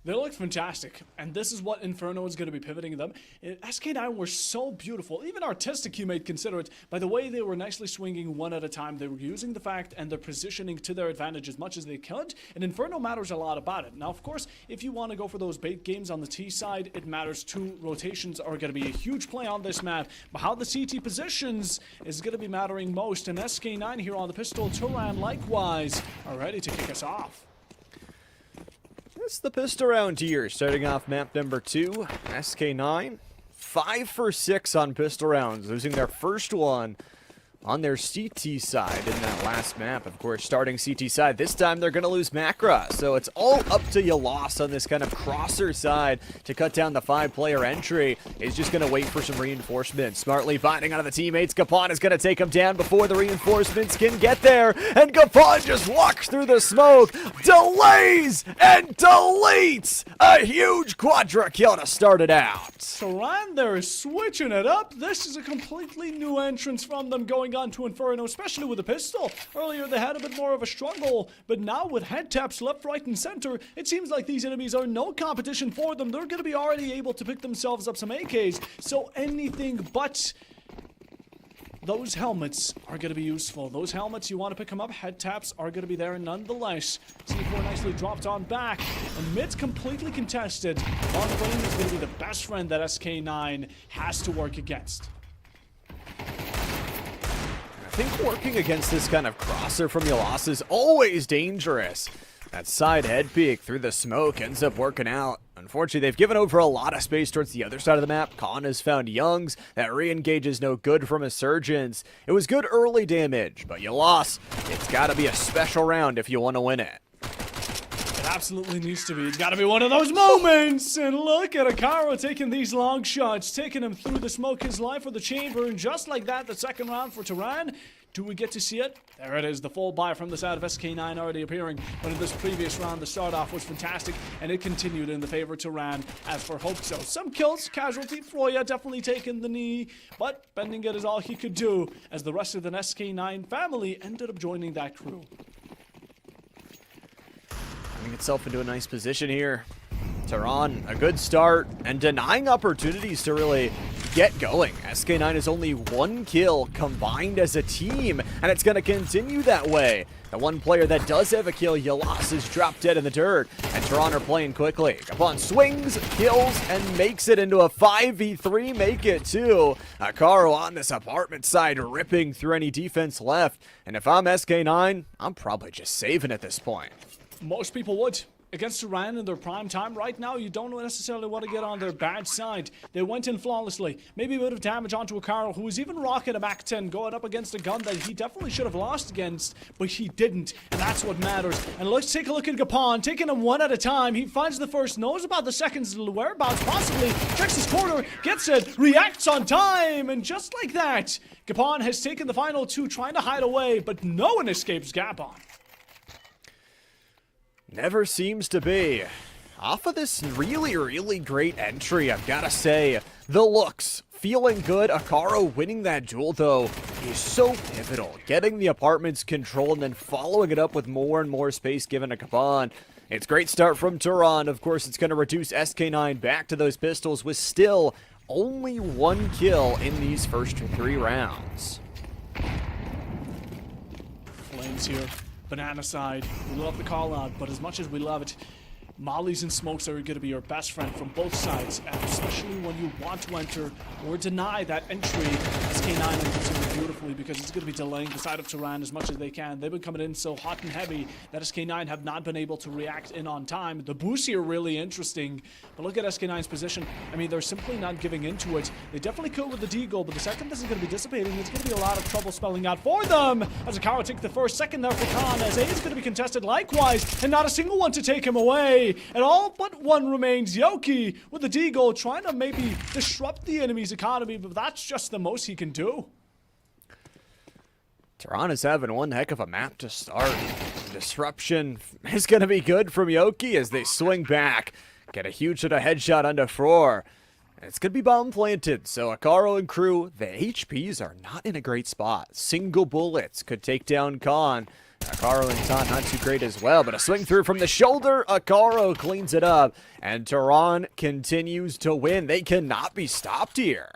They looked fantastic, and this is what Inferno is going to be pivoting them. SK9 were so beautiful, even artistic you might consider it, by the way they were nicely swinging one at a time. They were using the fact and their positioning to their advantage as much as they could, and Inferno matters a lot about it. Now, of course, if you want to go for those bait games on the T side, it matters too. Rotations are going to be a huge play on this map, but how the CT positions is going to be mattering most, and SK9 here on the pistol, Turan likewise are ready to kick us off. It's the pistol round here, starting off map number 2, SK9. 5 for 6 on pistol rounds, losing their first one on their CT side in that last map. Of course, starting CT side, this time they're going to lose Macra, so it's all up to Yalos on this kind of crosser side to cut down the 5-player entry. He's just going to wait for some reinforcements. Smartly finding out of the teammates, Gapon is going to take him down before the reinforcements can get there, and Gapon just walks through the smoke, delays, and deletes a huge quadra kill to start it out. Turan there is switching it up. This is a completely new entrance from them going on to Inferno, especially with a pistol. Earlier they had a bit more of a struggle, but now with head taps left, right, and center, it seems like these enemies are no competition for them. They're going to be already able to pick themselves up some AKs, so anything but those helmets are going to be useful. Those helmets, you want to pick them up, head taps are going to be there nonetheless. C4 nicely dropped on back, and mid's completely contested. Long range is going to be the best friend that SK9 has to work against. I think working against this kind of crosser from Yalos is always dangerous. That side head peek through the smoke ends up working out. Unfortunately, they've given over a lot of space towards the other side of the map. Khan has found Youngs. That re-engage is no good from Insurgents. It was good early damage, but you lost. It's got to be a special round if you want to win it. It absolutely needs to be. It's got to be one of those moments. And look at Akaro taking these long shots, taking him through the smoke, his life for the chamber. And just like that, the second round for Turan. Do we get to see it? There it is, the full buy from the side of SK9 already appearing. But in this previous round, the start off was fantastic, and it continued in the favor of Turan as for hoped so. Some kills, casualty, Froya definitely taking the knee, but bending it is all he could do, as the rest of the SK9 family ended up joining that crew. Getting itself into a nice position here. Turan, a good start, and denying opportunities to really get going. SK9 is only 1 kill combined as a team, and it's going to continue that way. The one player that does have a kill, Yalos, is dropped dead in the dirt, and Turan are playing quickly. Gapon swings, kills, and makes it into a 5v3, make it too. Akaro on this apartment side, ripping through any defense left, and if I'm SK9, I'm probably just saving at this point. Most people would. Against Turan in their prime time right now, you don't necessarily want to get on their bad side. They went in flawlessly. Maybe a bit of damage onto Akaro, who was even rocking a Mach 10, going up against a gun that he definitely should have lost against, but he didn't, and that's what matters. And let's take a look at Gapon, taking him one at a time. He finds the first, knows about the second's whereabouts, possibly, checks his corner, gets it, reacts on time, and just like that, Gapon has taken the final 2, trying to hide away, but no one escapes Gapon. Never seems to be. Off of this really, really great entry, I've got to say, the looks, feeling good. Akaro winning that duel, though, is so pivotal. Getting the apartments controlled and then following it up with more and more space given to Gapon. It's a great start from Turan. Of course, it's going to reduce SK9 back to those pistols with still only 1 kill in these first 3 rounds. Flames here. Banana side, we love the call out, but as much as we love it, mollies and smokes are going to be your best friend from both sides, and especially when you want to enter or deny that entry. SK9 enters in beautifully because it's going to be delaying the side of Turan as much as they can. They've been coming in so hot and heavy that SK9 have not been able to react in on time. The boosts here are really interesting, but look at SK9's position. I mean, they're simply not giving into it. They definitely could with the D-goal, but the second this is going to be dissipating, it's going to be a lot of trouble spelling out for them. As Akaro takes the first, second there for Khan, as A is going to be contested likewise, and not a single one to take him away. And all but one remains. Yoki with the D-goal, trying to maybe disrupt the enemy's economy, but that's just the most he can do. Turan is having one heck of a map to start. Disruption is going to be good from Yoki as they swing back. Get a huge headshot onto Frore. It's going to be bomb planted, so Akaro and crew, the HPs are not in a great spot. Single bullets could take down Khan. Akaro and Taunt not too great as well, but a swing through from the shoulder. Akaro cleans it up, and Tehran continues to win. They cannot be stopped here.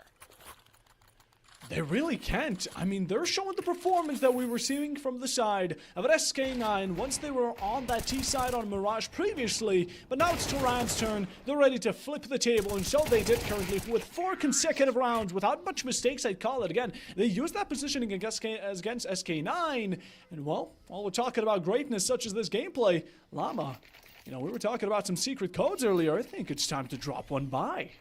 They really can't. I mean, they're showing the performance that we were seeing from the side of an SK9 once they were on that T side on Mirage previously. But now it's Tehran's turn. They're ready to flip the table, and so they did currently with 4 consecutive rounds without much mistakes, I'd call it. Again, they used that positioning against SK9. And, well, while we're talking about greatness such as this gameplay, Llama, you know, we were talking about some secret codes earlier. I think it's time to drop one by.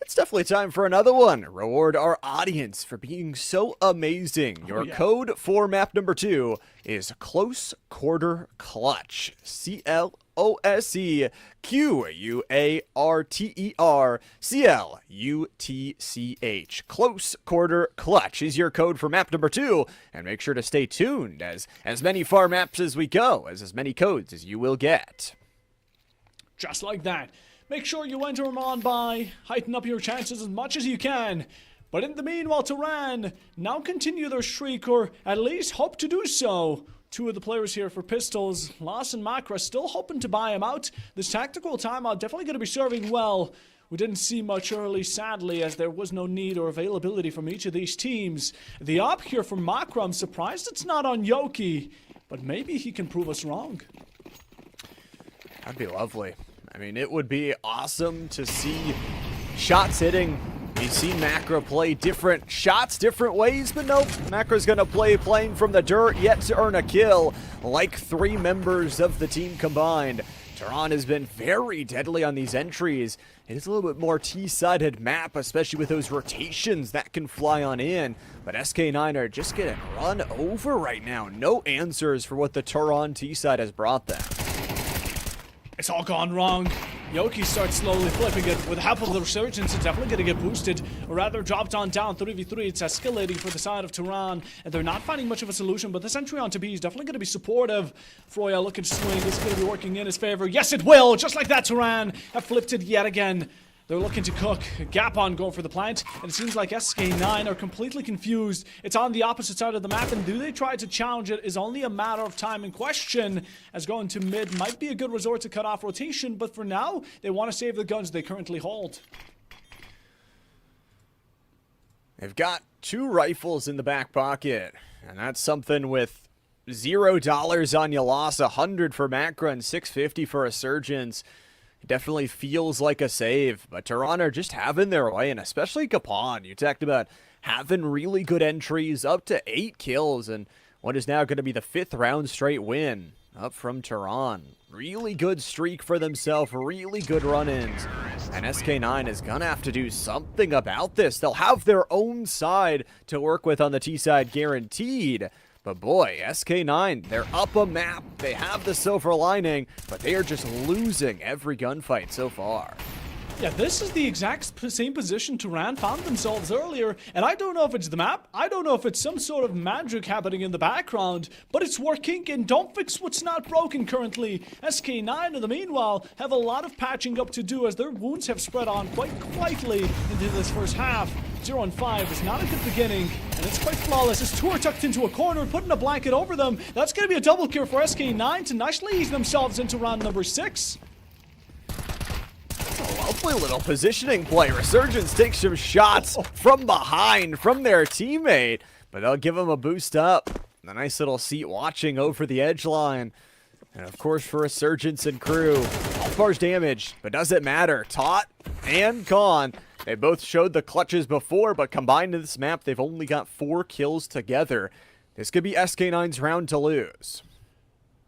It's definitely time for another one. Reward our audience for being so amazing. Your code for map number 2 is Close Quarter Clutch. CLOSEQUARTER CLUTCH. Close Quarter Clutch is your code for map number 2. And make sure to stay tuned as many far maps as we go, as many codes as you will get. Just like that. Make sure you enter them on by, heighten up your chances as much as you can. But in the meanwhile, Tehran now continue their streak, or at least hope to do so. 2 of the players here for Pistols, Loss and Makra, still hoping to buy him out. This tactical timeout definitely going to be serving well. We didn't see much early, sadly, as there was no need or availability from each of these teams. The op here from Makra, I'm surprised it's not on Yoki, but maybe he can prove us wrong. That'd be lovely. I mean, it would be awesome to see shots hitting. We've seen Makra play different shots, different ways, but nope. Makra's gonna playing from the dirt, yet to earn a kill, like 3 members of the team combined. Tehran has been very deadly on these entries. It is a little bit more T-sided map, especially with those rotations that can fly on in. But SK9 are just getting run over right now. No answers for what the Tehran T-side has brought them. It's all gone wrong. Yoki starts slowly flipping it. With the help of the Resurgence, it's definitely going to get boosted. Or rather, dropped on down 3v3. It's escalating for the side of Tehran. And they're not finding much of a solution, but this entry onto B is definitely going to be supportive. Froya looking to swing. It's going to be working in his favor. Yes, it will! Just like that, Tehran have flipped it yet again. They're looking to cook. Gap on going for the plant, and it seems like SK9 are completely confused. It's on the opposite side of the map, and do they try to challenge it is only a matter of time in question, as going to mid might be a good resort to cut off rotation, but for now, they want to save the guns they currently hold. They've got 2 rifles in the back pocket, and that's something with $0 on your loss, 100 for Makra, and 650 for Resurgence. It definitely feels like a save, but Tehran are just having their way, and especially Kapan. You talked about having really good entries, up to 8 kills, and what is now going to be the 5th round straight win up from Tehran. Really good streak for themselves, really good run-ins, and SK9 is going to have to do something about this. They'll have their own side to work with on the T side guaranteed. But boy, SK9, they're up a map, they have the silver lining, but they are just losing every gunfight so far. Yeah, this is the exact same position Tehran found themselves earlier, and I don't know if it's the map, I don't know if it's some sort of magic happening in the background, but it's working, and don't fix what's not broken currently. SK9, in the meanwhile, have a lot of patching up to do as their wounds have spread on quite quietly into this first half. 0-5 is not a good beginning, and it's quite flawless as 2 are tucked into a corner, putting a blanket over them. That's going to be a double kill for SK9 to nicely ease themselves into round number 6. Lovely little positioning play. Resurgence takes some shots from behind from their teammate, but they'll give him a boost up. A nice little seat watching over the edge line. And of course for Resurgence and crew, all bars damage, but does it matter? Tot and Khan, they both showed the clutches before, but combined in this map, they've only got 4 kills together. This could be SK9's round to lose.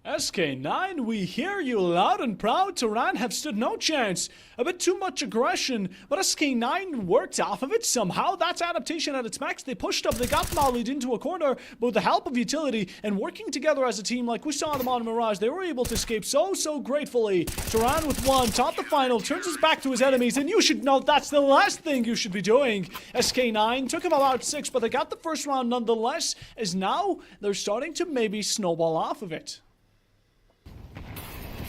SK9, we hear you loud and proud. Tehran have stood no chance. A bit too much aggression, but SK9 worked off of it somehow. That's adaptation at its max. They pushed up, they got mollied into a corner, but with the help of utility and working together as a team like we saw them on Mirage, they were able to escape so gratefully. Tehran with 1, top the final, turns his back to his enemies, and you should know that's the last thing you should be doing. SK9 took him about 6, but they got the first round nonetheless, as now they're starting to maybe snowball off of it.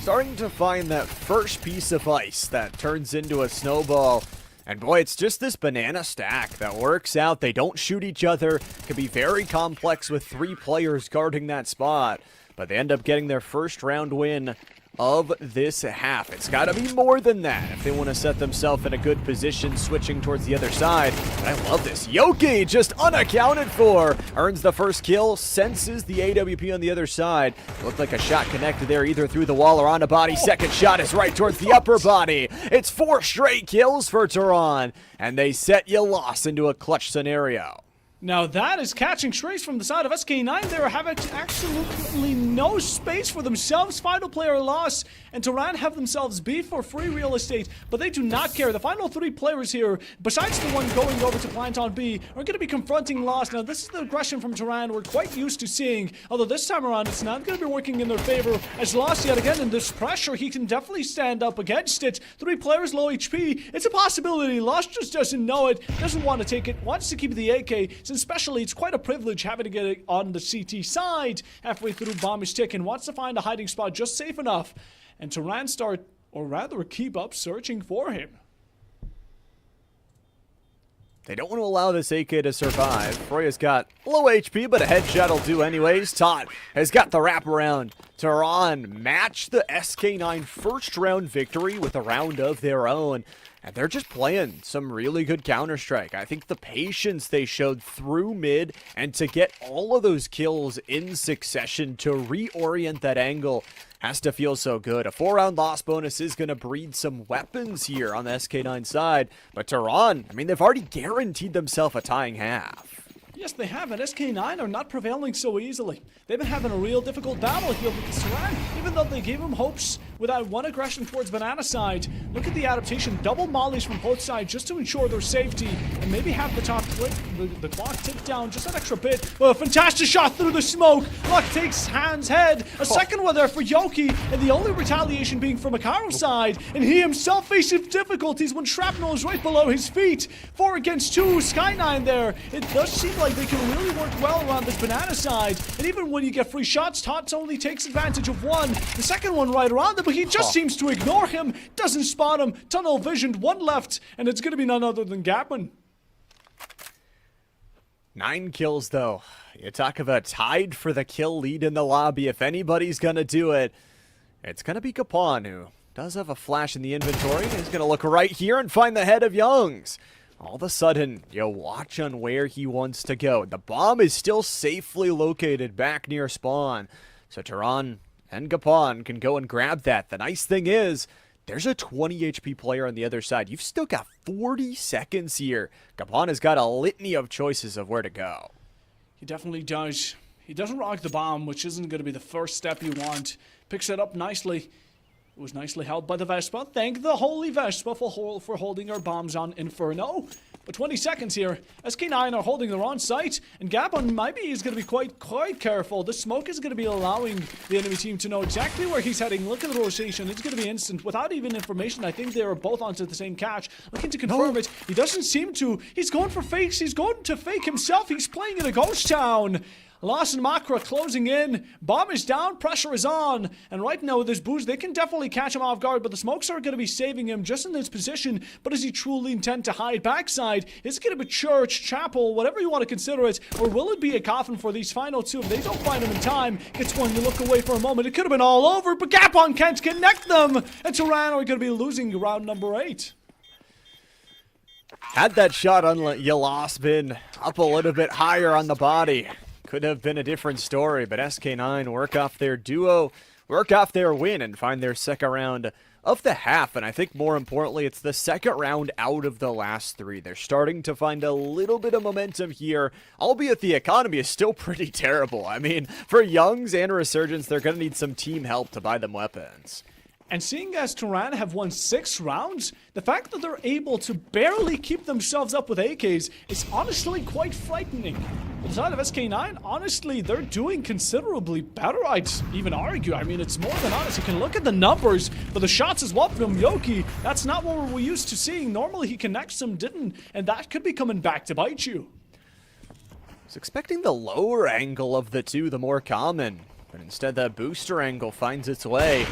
Starting to find that first piece of ice that turns into a snowball. And boy, it's just this banana stack that works out. They don't shoot each other. Can be very complex with 3 players guarding that spot. But they end up getting their first round win of this half. It's got to be more than that if they want to set themselves in a good position switching towards the other side. And I love this. Yoki, just unaccounted for, earns the first kill, senses the AWP on the other side. Looked like a shot connected there either through the wall or on a body. Second shot is right towards the upper body. It's 4 straight kills for Tehran, and they set Yalos into a clutch scenario. Now that is catching strays from the side of SK9. They're having absolutely no space for themselves. Final player loss, and Tehran have themselves beat for free real estate, but they do not care. The final 3 players here, besides the one going over to plant on B, are going to be confronting loss. Now this is the aggression from Tehran we're quite used to seeing, although this time around it's not going to be working in their favor, as loss yet again in this pressure, he can definitely stand up against it. 3 players low HP, it's a possibility. Loss just doesn't know it, doesn't want to take it, wants to keep the AK, especially it's quite a privilege having to get it on the CT side. Halfway through, bomb is ticking, wants to find a hiding spot just safe enough, and Tehran start, or rather keep up searching for him. They don't want to allow this AK to survive. Freya's got low HP, but a headshot will do anyways. Todd has got the wraparound. Tehran matched the SK9 first round victory with a round of their own. And they're just playing some really good Counter-Strike. I think the patience they showed through mid and to get all of those kills in succession to reorient that angle has to feel so good. A 4-round loss bonus is going to breed some weapons here on the SK9 side. But Tehran, I mean, they've already guaranteed themselves a tying half. Yes, they have, and SK9 are not prevailing so easily. They've been having a real difficult battle here with Tehran, even though they gave him hopes without one aggression towards banana side. Look at the adaptation, double mollies from both sides just to ensure their safety, and maybe have the top click, the clock tick down just an extra bit. Well, a fantastic shot through the smoke. Luck takes Han's head. A second one there for Yoki, and the only retaliation being from Makaro's side, and he himself faces difficulties when shrapnel is right below his feet. 4 against 2, Sky9 there. It does seem like they can really work well around this banana side, and even when you get free shots, Tots only takes advantage of one. The second one right around him, but he just seems to ignore him, doesn't spot him, tunnel visioned, 1 left, and it's going to be none other than Gapman. 9 kills though. You talk about tied for the kill lead in the lobby. If anybody's going to do it, it's going to be Capon, who does have a flash in the inventory. He's going to look right here and find the head of Youngs. All of a sudden, you watch on where he wants to go. The bomb is still safely located back near spawn. So Tehran and Gapon can go and grab that. The nice thing is, there's a 20 HP player on the other side. You've still got 40 seconds here. Gapon has got a litany of choices of where to go. He definitely does. He doesn't rock the bomb, which isn't going to be the first step you want. Picks it up nicely. It was nicely held by the Vespa. Thank the holy Vespa for holding our bombs on Inferno. But 20 seconds here. SK9 are holding their own site, and Gapon maybe is going to be quite careful. The smoke is going to be allowing the enemy team to know exactly where he's heading. Look at the rotation. It's going to be instant. Without even information, I think they are both onto the same catch. Looking to confirm it. He doesn't seem to. He's going for fakes. He's going to fake himself. He's playing in a ghost town. Loss and Makra closing in. Bomb is down, pressure is on. And right now with this boost, they can definitely catch him off guard, but the smokes are going to be saving him just in this position. But does he truly intend to hide backside? Is it going to be church, chapel, whatever you want to consider it? Or will it be a coffin for these final 2? If they don't find him in time, gets one to look away for a moment. It could have been all over, but Gapon can't connect them. And Tehran are going to be losing round number 8. Had that shot on Yalos been up a little bit higher on the body, could have been a different story, but SK9 work off their duo, work off their win, and find their second round of the half. And I think more importantly, it's the second round out of the last 3. They're starting to find a little bit of momentum here, albeit the economy is still pretty terrible. I mean, for Youngs and Resurgence, they're going to need some team help to buy them weapons. And seeing as Tehran have won 6 rounds, the fact that they're able to barely keep themselves up with AKs is honestly quite frightening. On the side of SK9, honestly, they're doing considerably better, I'd even argue. I mean, it's more than honest. You can look at the numbers, but the shots as well from Yoki, that's not what we're used to seeing. Normally, he connects them, didn't, and that could be coming back to bite you. I was expecting the lower angle of the 2, the more common, but instead that booster angle finds its way.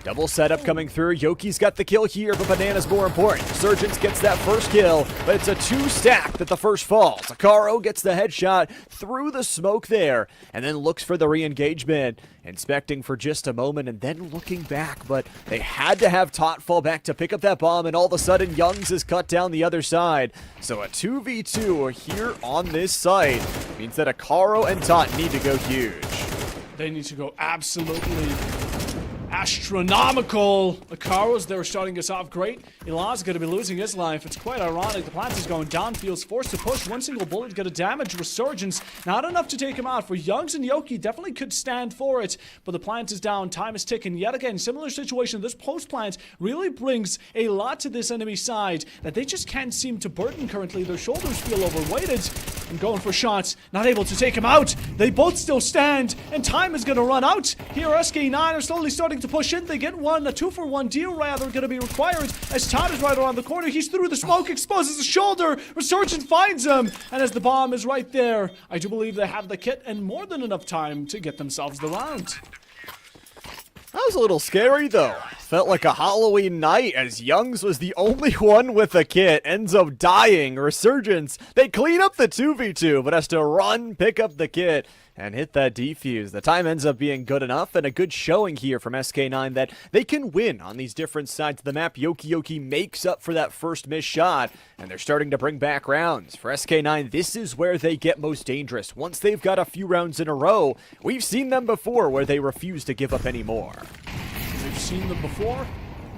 Double setup coming through. Yoki's got the kill here, but Banana's more important. Resurgence gets that first kill, but it's a 2-stack that the first falls. Akaro gets the headshot through the smoke there, and then looks for the re-engagement. Inspecting for just a moment and then looking back, but they had to have Tot fall back to pick up that bomb, and all of a sudden Youngs is cut down the other side. So a 2v2 here on this site means that Akaro and Tot need to go huge. They need to go absolutely astronomical. Akaro's there starting us off great. Elaz going to be losing his life. It's quite ironic. The plant is going down. Feels forced to push. One single bullet going to damage Resurgence. Not enough to take him out. For Youngs and Yoki, definitely could stand for it. But the plant is down. Time is ticking. Yet again, similar situation. This post plant really brings a lot to this enemy side that they just can't seem to burden currently. Their shoulders feel overweighted. And going for shots. Not able to take him out. They both still stand. And time is going to run out. Here, SK9 are slowly starting to push in. They get one. A 2-for-1 deal rather going to be required. As Todd is right around the corner. He's through the smoke. Exposes his shoulder. Resurgence finds him. And as the bomb is right there, I do believe they have the kit and more than enough time to get themselves the round. That was a little scary, though. Felt like a Halloween night as Youngs was the only one with a kit. Ends up dying. Resurgence, they clean up the 2v2, but has to run, pick up the kit, and hit that defuse. The time ends up being good enough, and a good showing here from SK9 that they can win on these different sides of the map. Yoki makes up for that first missed shot, and they're starting to bring back rounds. For SK9, this is where they get most dangerous. Once they've got a few rounds in a row, we've seen them before where they refuse to give up any more. We've seen them before.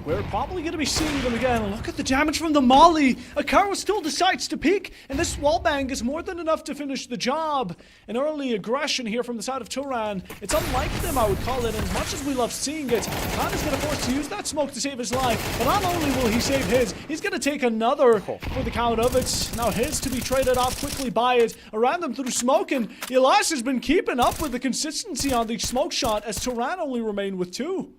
We're probably going to be seeing them again. Look at the damage from the Molly. Akaro still decides to peek, and this wallbang is more than enough to finish the job. An early aggression here from the side of Turan. It's unlike them, I would call it. As much as we love seeing it, Khan is going to force to use that smoke to save his life. But not only will he save his, he's going to take another for the count of it. Now his to be traded off quickly by it. Around them through smoke, and Elias has been keeping up with the consistency on the smoke shot as Turan only remain with 2.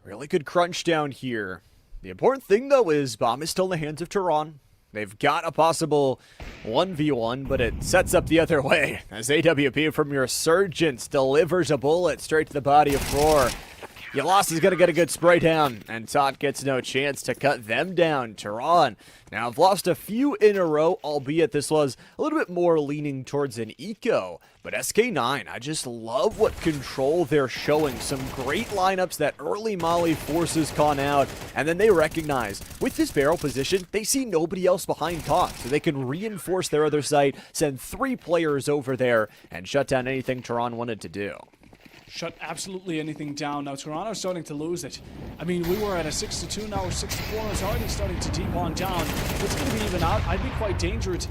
Really good crunch down here. The important thing, though, is bomb is still in the hands of Tehran. They've got a possible 1v1, but it sets up the other way as AWP from Resurgence delivers a bullet straight to the body of Roar. Yalas is going to get a good spray down, and Tot gets no chance to cut them down. Tehran now have lost a few in a row, albeit this was a little bit more leaning towards an eco. But SK9, I just love what control they're showing. Some great lineups. That early Molly forces Khan out, and then they recognize with this barrel position, they see nobody else behind Khan, so they can reinforce their other site, send 3 players over there, and shut down anything Tehran wanted to do. Shut absolutely anything down. Now, Toronto's starting to lose it. I mean, we were at a 6-2, now we're 6-4. It's already starting to deep on down. If it's going to be even out, I'd be quite dangerous.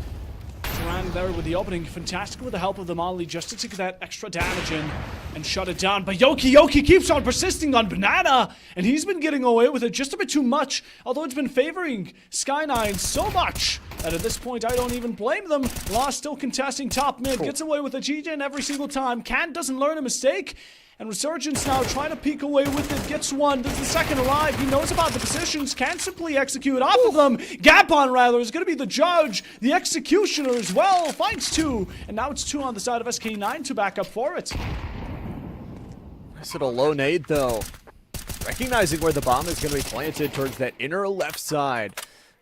Turan there with the opening. Fantastic with the help of the Molly just to take that extra damage in and shut it down. But Yoki keeps on persisting on Banana, and he's been getting away with it just a bit too much, although it's been favoring Sky9 so much that at this point I don't even blame them. Law still contesting top mid, gets away with a GJ every single time. Can doesn't learn a mistake. And Resurgence now trying to peek away with it. Gets one. Does the second arrive? He knows about the positions. Can't simply execute off of them. Gapon, rather, is going to be the judge. The executioner as well. Finds 2. And now it's 2 on the side of SK9 to back up for it. Nice little low nade, though. Recognizing where the bomb is going to be planted towards that inner left side.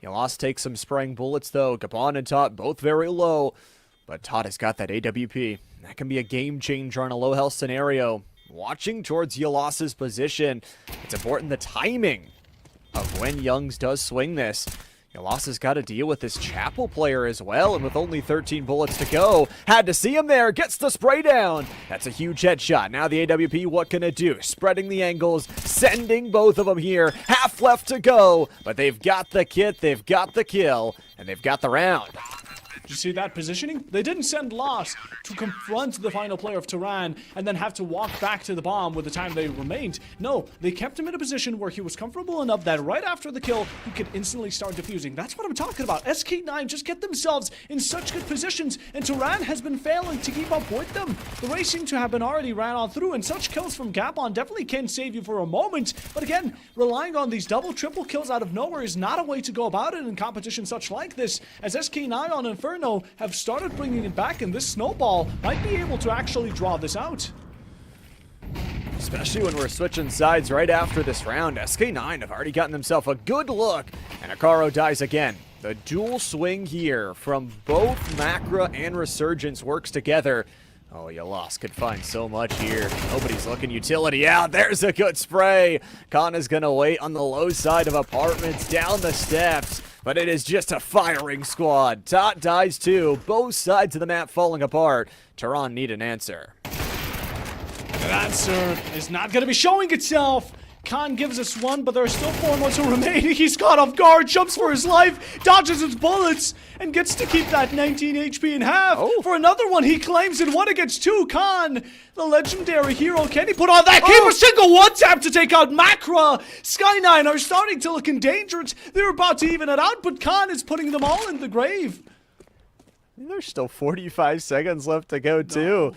Yalas takes some spraying bullets, though. Gapon and Tot both very low. But Tot has got that AWP. That can be a game changer on a low health scenario. Watching towards Yalas's position, it's important the timing of when Youngs does swing this. Yalas has got to deal with this Chapel player as well, and with only 13 bullets to go, had to see him there, gets the spray down. That's a huge headshot. Now the AWP, what can it do? Spreading the angles, sending both of them here. Half left to go, but they've got the kit, they've got the kill, and they've got the round. Did you see that positioning? They didn't send Loss to confront the final player of Tehran and then have to walk back to the bomb with the time they remained. No, they kept him in a position where he was comfortable enough that right after the kill, he could instantly start defusing. That's what I'm talking about. SK9 just get themselves in such good positions, and Tehran has been failing to keep up with them. The race seemed to have been already ran on through, and such kills from Gapon definitely can save you for a moment. But again, relying on these double, triple kills out of nowhere is not a way to go about it in competition such like this, as SK9 on Inferno have started bringing it back, and this snowball might be able to actually draw this out. especially when we're switching sides right after this round. SK9 have already gotten themselves a good look, and Akaro dies again. The dual swing here from both Macra and Resurgence works together. Oh, you lost could find so much here. Nobody's looking utility out. There's a good spray. Khan is going to wait on the low side of apartments down the steps, but it is just a firing squad. Tot dies too. Both sides of the map falling apart. Tehran need an answer. That answer is not going to be showing itself. Khan gives us one, but there are still 4 more to remain. He's caught off guard, jumps for his life, dodges his bullets, and gets to keep that 19 HP in half. For another one, he claims it 1 against 2. Khan, the legendary hero, can he put on that keeper? Single one tap to take out Macra. Sky9 are starting to look endangered. They're about to even it out, but Khan is putting them all in the grave. There's still 45 seconds left to go, too.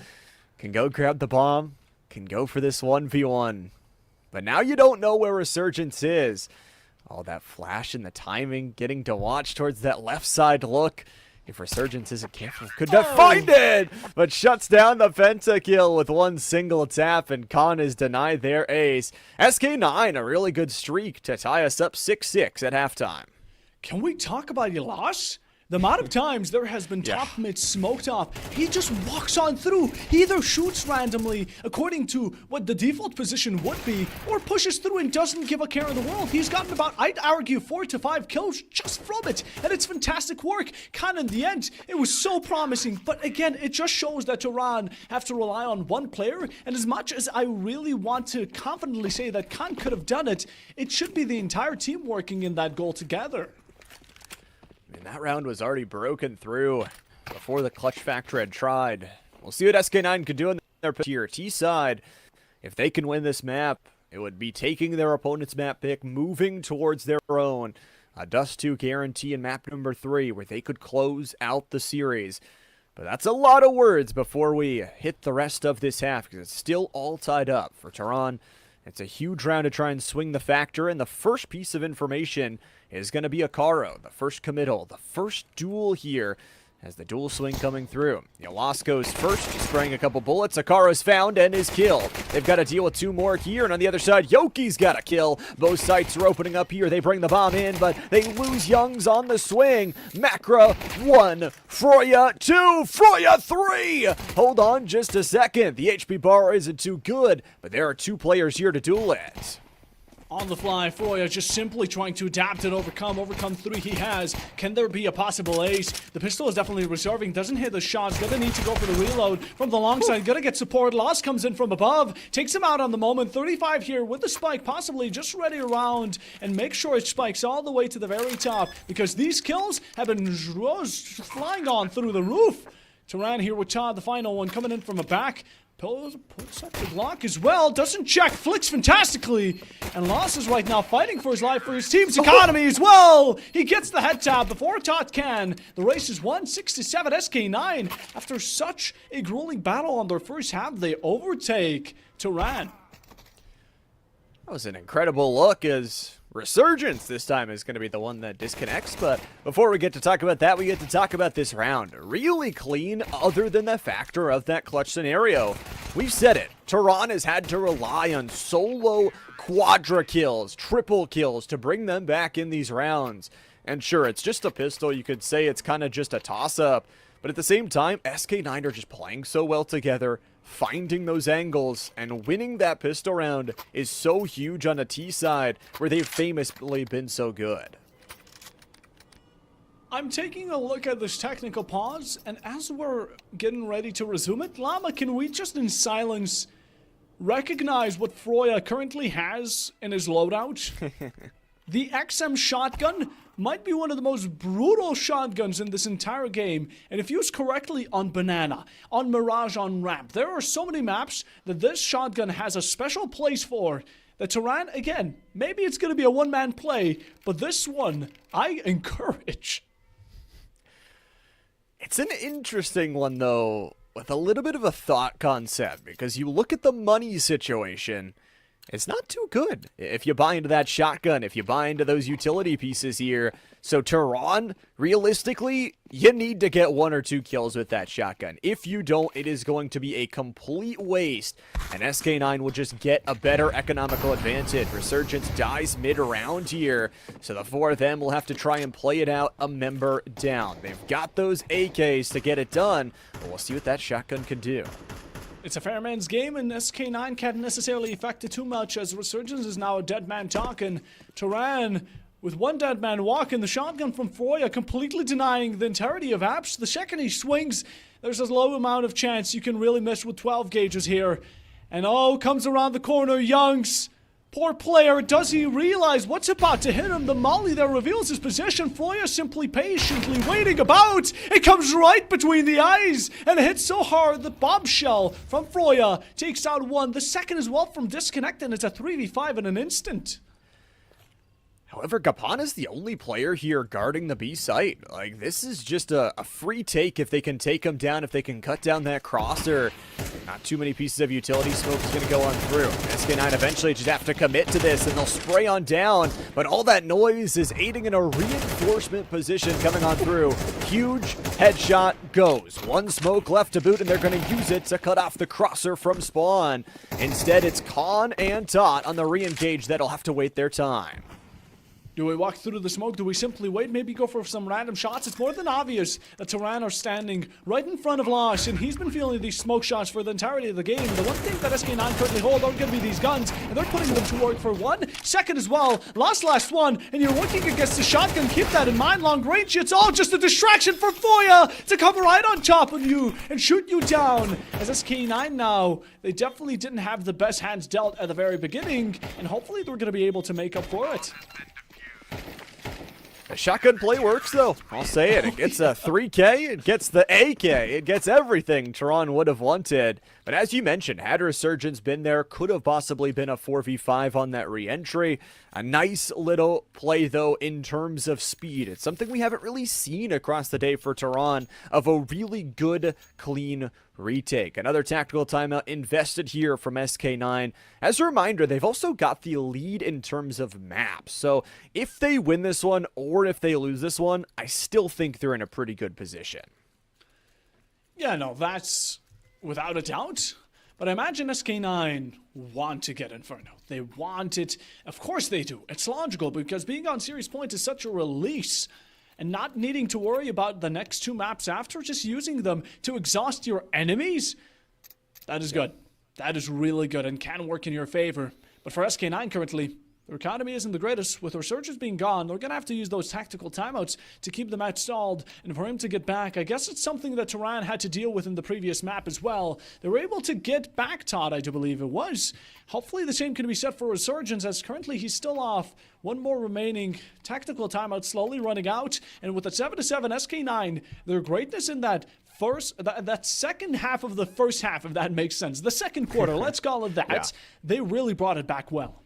Can go grab the bomb. Can go for this 1v1. But now you don't know where Resurgence is. All that flash and the timing, getting to watch towards that left side look. If Resurgence isn't careful, could not find it! But shuts down the pentakill with 1 single tap, and Khan is denied their ace. SK9, a really good streak to tie us up 6-6 at halftime. Can we talk about your loss? The amount of times there has been top mid smoked off, he just walks on through. He either shoots randomly according to what the default position would be, or pushes through and doesn't give a care in the world. He's gotten about, I'd argue, 4 to 5 kills just from it, and it's fantastic work. Khan, in the end, it was so promising, but again, it just shows that Tehran have to rely on one player, and as much as I really want to confidently say that Khan could have done it, it should be the entire team working in that goal together. And that round was already broken through before the clutch factor had tried. We'll see what SK9 can do in their tier T side. If they can win this map, it would be taking their opponent's map pick, moving towards their own. A Dust 2 guarantee in map number 3, where they could close out the series. But that's a lot of words before we hit the rest of this half, because it's still all tied up for Tehran. It's a huge round to try and swing the factor, and the first piece of information is going to be Akaro, the first committal, the first duel here, as the dual swing coming through. Yolas goes first, spraying a couple bullets. Akaro's found and is killed. They've got to deal with 2 more here, and on the other side, Yoki's got a kill. Both sites are opening up here. They bring the bomb in, but they lose Youngs on the swing. Macra 1, Froya 2, Froya 3. Hold on just a second. The HP bar isn't too good, but there are 2 players here to duel it. On the fly, Froya just simply trying to adapt and overcome 3 he has. Can there be a possible ace? The pistol is definitely reserving, doesn't hit the shots, gonna need to go for the reload from the long side, gonna get support. Loss comes in from above, takes him out on the moment. 35 here with the spike, possibly just ready around, and make sure it spikes all the way to the very top, because these kills have been flying on through the roof. Tehran here with Todd, the final one coming in from a back. Puts up the block as well, doesn't check, flicks fantastically, and Loss is right now fighting for his life, for his team's economy as well. He gets the head tap before Tot can. The race is 167. SK9, after such a grueling battle on their first half, they overtake Tehran. That was an incredible look, as Resurgence this time is going to be the one that disconnects. But before we get to talk about that, we get to talk about this round. Really clean, other than the factor of that clutch scenario. We've said it. Tehran has had to rely on solo quadra kills, triple kills to bring them back in these rounds. And sure, it's just a pistol. You could say it's kind of just a toss-up. But at the same time, SK9 are just playing so well together, finding those angles, and winning that pistol round is so huge on the T side, where they've famously been so good. I'm taking a look at this technical pause, and as we're getting ready to resume it, Llama, can we just in silence recognize what Froya currently has in his loadout? The XM shotgun might be one of the most brutal shotguns in this entire game, and if used correctly on Banana, on Mirage, on Ramp, there are so many maps that this shotgun has a special place for. The Tehran, again, maybe it's going to be a one-man play, but this one, I encourage. It's an interesting one, though, with a little bit of a thought concept, because you look at the money situation, It's not too good if you buy into that shotgun, if you buy into those utility pieces here. So Tehran, realistically, you need to get 1 or 2 kills with that shotgun. If you don't, it is going to be a complete waste, and SK9 will just get a better economical advantage. Resurgence dies mid-round here, so the 4 of them will have to try and play it out a member down. They've got those AKs to get it done, but we'll see what that shotgun can do. It's a fair man's game, and SK9 can't necessarily affect it too much, as Resurgence is now a dead man talking. Tehran, with 1 dead man walking, the shotgun from Froya completely denying the entirety of Apps. The second he swings, there's a low amount of chance you can really miss with 12 gauges here. And oh, comes around the corner, Youngs. Poor player, does he realize what's about to hit him? The molly there reveals his position. Froya simply patiently waiting about. It comes right between the eyes, and it hits so hard the bombshell from Froya takes out 1. The second as well from disconnect, and it's a 3v5 in an instant. However, Gapan is the only player here guarding the B site. Like, this is just a free take if they can take him down, if they can cut down that crosser. Not too many pieces of utility smoke is going to go on through. SK9 eventually just have to commit to this, and they'll spray on down. But all that noise is aiding in a reinforcement position coming on through. Huge headshot goes. 1 smoke left to boot, and they're going to use it to cut off the crosser from spawn. Instead, it's Khan and Tot on the re-engage that'll have to wait their time. Do we walk through the smoke? Do we simply wait? Maybe go for some random shots? It's more than obvious that Tehran are standing right in front of Losh, and he's been feeling these smoke shots for the entirety of the game. The one thing that SK9 currently hold are going to be these guns, and they're putting them to work for 1 second as well. Last one, and you're working against the shotgun. Keep that in mind. Long range, it's all just a distraction for Froya to come right on top of you and shoot you down. As SK9 now, they definitely didn't have the best hands dealt at the very beginning, and hopefully they're going to be able to make up for it. The shotgun play works, though. I'll say it. It gets a 3K, it gets the AK, it gets everything Tehran would have wanted. But as you mentioned, had Resurgence been there, could have possibly been a 4v5 on that re-entry. A nice little play, though, in terms of speed. It's something we haven't really seen across the day for Tehran, of a really good, clean retake. Another tactical timeout invested here from SK9. As a reminder, they've also got the lead in terms of maps. So if they win this one, or if they lose this one, I still think they're in a pretty good position. Yeah, no, that's without a doubt. But I imagine SK9 want to get Inferno. They want it. Of course they do. It's logical, because being on Series Point is such a release. And not needing to worry about the next 2 maps after, just using them to exhaust your enemies, that is good. That is really good and can work in your favor. But for SK9 currently, their economy isn't the greatest. With Resurgence being gone, they're going to have to use those tactical timeouts to keep them outstalled. And for him to get back, I guess it's something that Tehran had to deal with in the previous map as well. They were able to get back Todd, I do believe it was. Hopefully the same can be said for Resurgence, as currently he's still off. 1 more remaining tactical timeout slowly running out. And with the 7-7 SK9, their greatness in that that second half of the first half, if that makes sense. The second quarter, let's call it that. Yeah. They really brought it back well.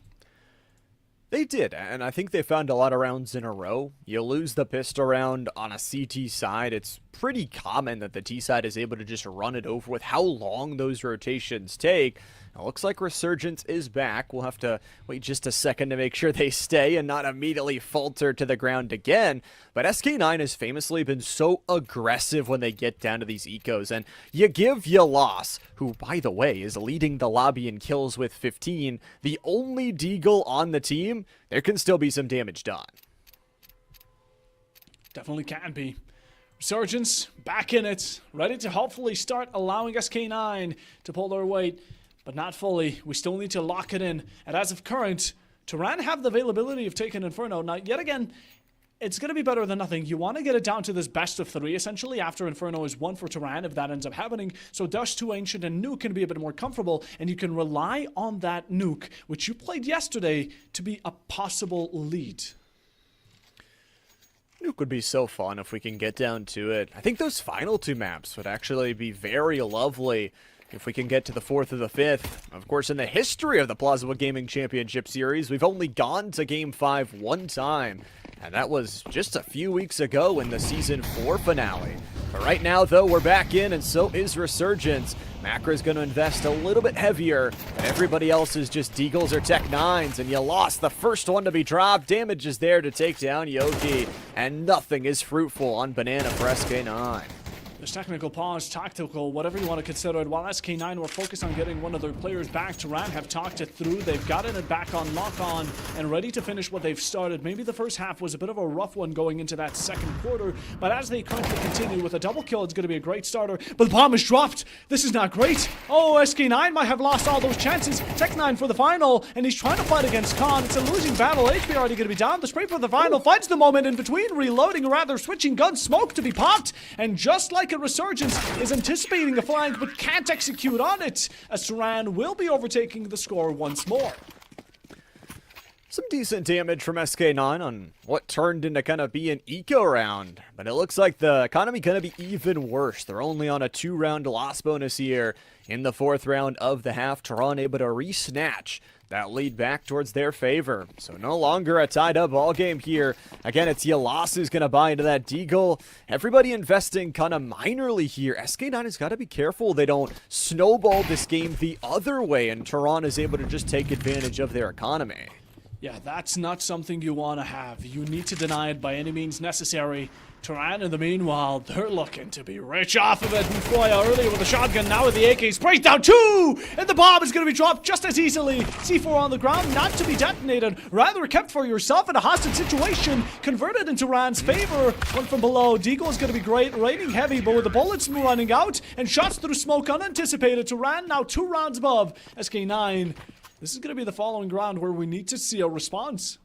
They did, and I think they found a lot of rounds in a row. You lose the pistol round on a CT side, it's pretty common that the T side is able to just run it over with how long those rotations take. It looks like Resurgence is back. We'll have to wait just a second to make sure they stay and not immediately falter to the ground again. But SK9 has famously been so aggressive when they get down to these ecos. And you give Yalas, who, by the way, is leading the lobby in kills with 15, the only deagle on the team, there can still be some damage done. Definitely can be. Resurgence back in it, ready to hopefully start allowing SK9 to pull their weight. But not fully. We still need to lock it in. And as of current, Tehran have the availability of taking Inferno. Now, yet again, it's going to be better than nothing. You want to get it down to this best of 3, essentially, after Inferno is 1 for Tehran, if that ends up happening. So Dash 2 Ancient and Nuke can be a bit more comfortable, and you can rely on that Nuke, which you played yesterday, to be a possible lead. Nuke would be so fun if we can get down to it. I think those final 2 maps would actually be very lovely if we can get to the 4th or the 5th. Of course, in the history of the Plausible Gaming Championship Series, we've only gone to Game 5 one time, and that was just a few weeks ago in the Season 4 finale. But right now, though, we're back in, and so is Resurgence. Macra's going to invest a little bit heavier, but everybody else is just Deagles or Tech 9s, and you lost the first one to be dropped. Damage is there to take down Yoki, and nothing is fruitful on Banana for SK9. There's technical pause, tactical, whatever you want to consider it. While SK9 were focused on getting one of their players back, Turan have talked it through. They've gotten it back on lock-on and ready to finish what they've started. Maybe the first half was a bit of a rough one going into that second quarter, but as they currently continue with a double kill, it's going to be a great starter. But the bomb is dropped. This is not great. Oh, SK9 might have lost all those chances. Tech9 for the final, and he's trying to fight against Khan. It's a losing battle. HP already going to be down. The spray for the final finds the moment in between, reloading, or rather switching guns. Smoke to be popped, and just like a resurgence, is anticipating a flank but can't execute on it, as Turan will be overtaking the score once more. Some decent damage from SK9 on what turned into kind of be an eco round, but it looks like the economy going to be even worse. They're only on a 2-round loss bonus here in the 4th round of the half. Turan able to re-snatch that lead back towards their favor. So no longer a tied-up ball game here. Again, it's Yalas who's going to buy into that Deagle. Everybody investing kind of minorly here. SK9 has got to be careful they don't snowball this game the other way, and Turan is able to just take advantage of their economy. Yeah, that's not something you want to have. You need to deny it by any means necessary. Turan, in the meanwhile, they're looking to be rich off of it. Mfoya earlier with the shotgun, now with the AK. Sprays down 2! And the bomb is going to be dropped just as easily. C4 on the ground, not to be detonated. Rather kept for yourself in a hostage situation. Converted in Turan's favor. One from below. Deagle is going to be great. Raining heavy, but with the bullets running out and shots through smoke unanticipated. Turan now 2 rounds above SK9. This is going to be the following round where we need to see a response.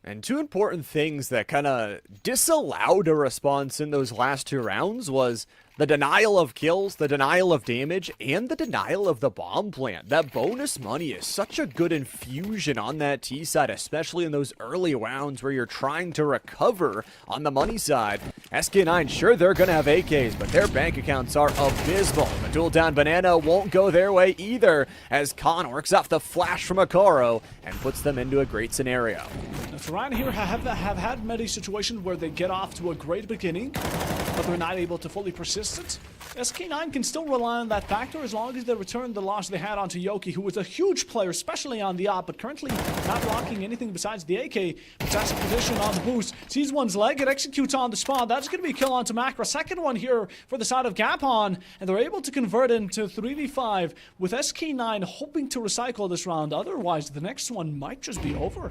And 2 important things that kind of disallowed a response in those last 2 rounds was the denial of kills, the denial of damage, and the denial of the bomb plant. That bonus money is such a good infusion on that T side, especially in those early rounds where you're trying to recover on the money side. SK9, sure, they're going to have AKs, but their bank accounts are abysmal. The duel down Banana won't go their way either, as Khan works off the flash from Akaro and puts them into a great scenario. Now, Turan here have had many situations where they get off to a great beginning, but they're not able to fully persist it. SK9 can still rely on that factor as long as they return the loss they had onto Yoki, who was a huge player, especially on the op, but currently not rocking anything besides the AK. Fantastic position on the boost. Sees one's leg, it executes on the spawn. That's going to be a kill onto Macra. Second one here for the side of Gapon, and they're able to convert into 3v5 with SK9 hoping to recycle this round. Otherwise, the next one might just be over.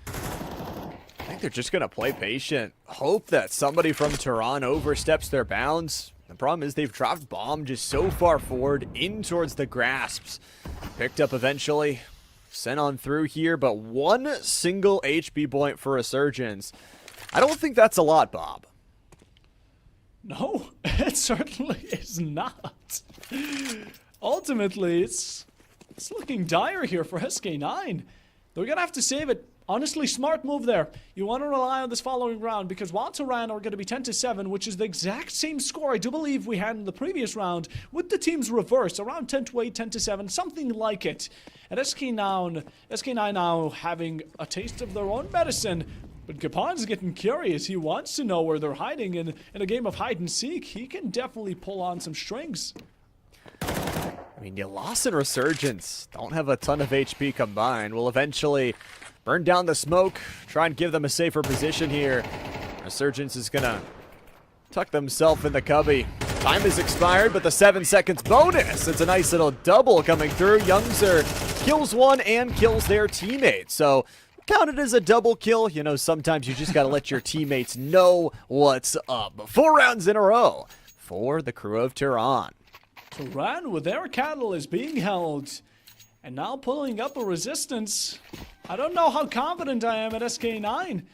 I think they're just going to play patient, hope that somebody from Turan oversteps their bounds. The problem is they've dropped bomb just so far forward in towards the grasps. Picked up eventually, sent on through here, but 1 single HP point for Resurgence. I don't think that's a lot, Bob. No, it certainly is not. Ultimately, it's looking dire here for SK9. They're going to have to save it. Honestly, smart move there. You want to rely on this following round because while Turan are going to be 10-7, which is the exact same score I do believe we had in the previous round, with the teams reversed, around 10-8, 10-7, something like it. And SK9 now having a taste of their own medicine. But Gapon's getting curious. He wants to know where they're hiding, and in a game of hide and seek, he can definitely pull on some strings. I mean, Yalas and Resurgence don't have a ton of HP combined. Will eventually burn down the smoke, try and give them a safer position here. Resurgence is gonna tuck themselves in the cubby. Time has expired, but the 7 seconds bonus. It's a nice little double coming through. Youngster kills one and kills their teammate. So count it as a double kill. You know, sometimes you just gotta let your teammates know what's up. 4 rounds in a row for the crew of Turan. Turan with their cattle is being held. And now pulling up a resistance. I don't know how confident I am at SK9.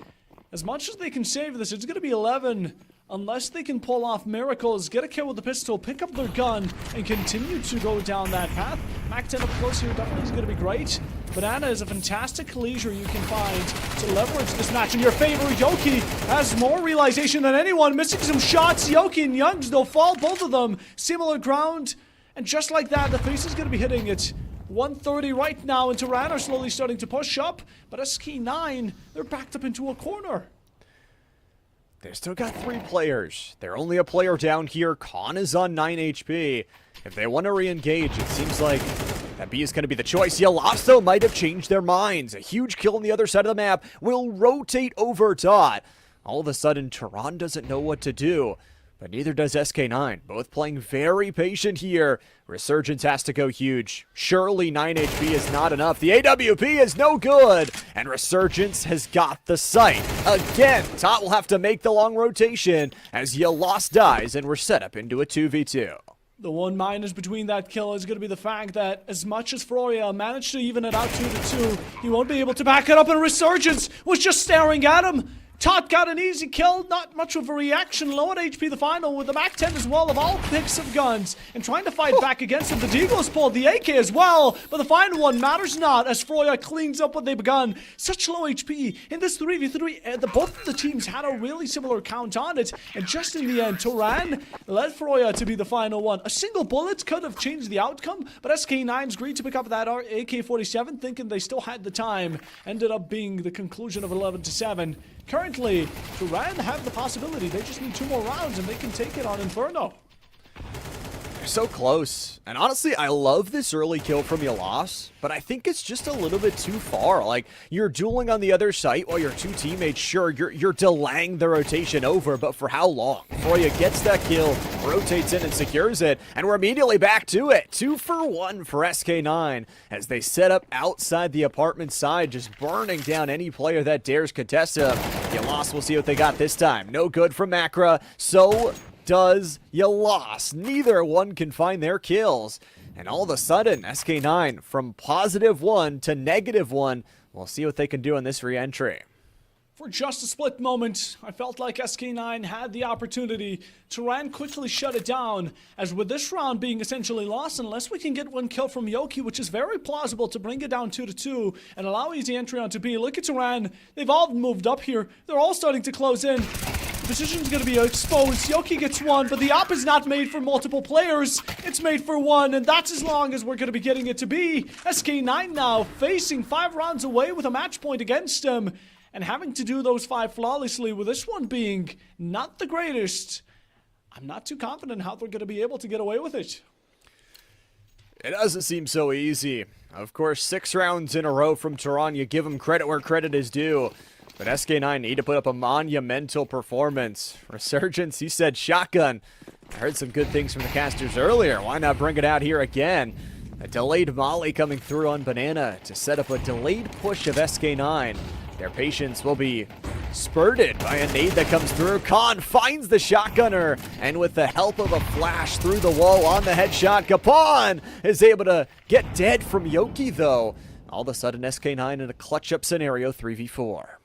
As much as they can save this, it's going to be 11. Unless they can pull off miracles, get a kill with the pistol, pick up their gun, and continue to go down that path. Mac 10 up close here definitely is going to be great. Banana is a fantastic leisure you can find to leverage this match in your favor. Yoki has more realization than anyone, missing some shots. Yoki and Youngs, they'll fall, both of them. Similar ground. And just like that, the face is going to be hitting it. 130 right now, and Turan are slowly starting to push up, but SK9, they're backed up into a corner. They've still got 3 players. They're only a player down here. Khan is on 9 HP. If they want to re-engage, it seems like that B is going to be the choice. Yalasso might have changed their minds. A huge kill on the other side of the map will rotate over Dot. All of a sudden, Tehran doesn't know what to do. But neither does SK9. Both playing very patient here. Resurgence has to go huge. Surely 9 HP is not enough. The AWP is no good. And Resurgence has got the site. Again, Tot will have to make the long rotation as Yalas dies and we're set up into a 2v2. The one minus between that kill is going to be the fact that as much as Floria managed to even it out 2-2, he won't be able to back it up, and Resurgence was just staring at him. Tot got an easy kill, not much of a reaction, low on HP the final with the Mac 10 as well of all picks of guns and trying to fight back against him. The Deagle's pulled the AK as well, but the final one matters not as Froya cleans up what they've begun. Such low HP in this 3v3, both of the teams had a really similar count on it, and just in the end, Tehran led Froya to be the final one. A single bullet could have changed the outcome, but SK9's agreed to pick up that AK-47, thinking they still had the time. Ended up being the conclusion of 11-7. Currently, Tehran have the possibility. They just need 2 more rounds and they can take it on Inferno. They're so close. And honestly, I love this early kill from Yalas, but I think it's just a little bit too far. Like, you're dueling on the other site while your 2 teammates, sure, you're delaying the rotation over, but for how long? Froya gets that kill, rotates in and secures it, and we're immediately back to it. 2 for 1 for SK9 as they set up outside the apartment side, just burning down any player that dares contest him. Yalas will see what they got this time. No good from Macra, so does Yalas. Neither one can find their kills. And all of a sudden, SK9 from +1 to -1. We'll see what they can do in this re-entry. For just a split moment, I felt like SK9 had the opportunity. Tehran quickly shut it down, as with this round being essentially lost, unless we can get 1 kill from Yoki, which is very plausible to bring it down 2-2 and allow easy entry onto B. Look at Tehran. They've all moved up here. They're all starting to close in. Position's going to be exposed. Yoki gets 1, but the op is not made for multiple players. It's made for 1, and that's as long as we're going to be getting it to be. SK9 now facing 5 rounds away with a match point against him, and having to do those 5 flawlessly, with this one being not the greatest. I'm not too confident how they're going to be able to get away with it. It doesn't seem so easy. Of course, 6 rounds in a row from Tehran. You give them credit where credit is due. But SK9 need to put up a monumental performance. Resurgence, he said shotgun. I heard some good things from the casters earlier. Why not bring it out here again? A delayed molly coming through on Banana to set up a delayed push of SK9. Their patience will be spurted by a nade that comes through. Khan finds the shotgunner, and with the help of a flash through the wall on the headshot, Kapan is able to get dead from Yoki, though. All of a sudden, SK9 in a clutch-up scenario, 3v4.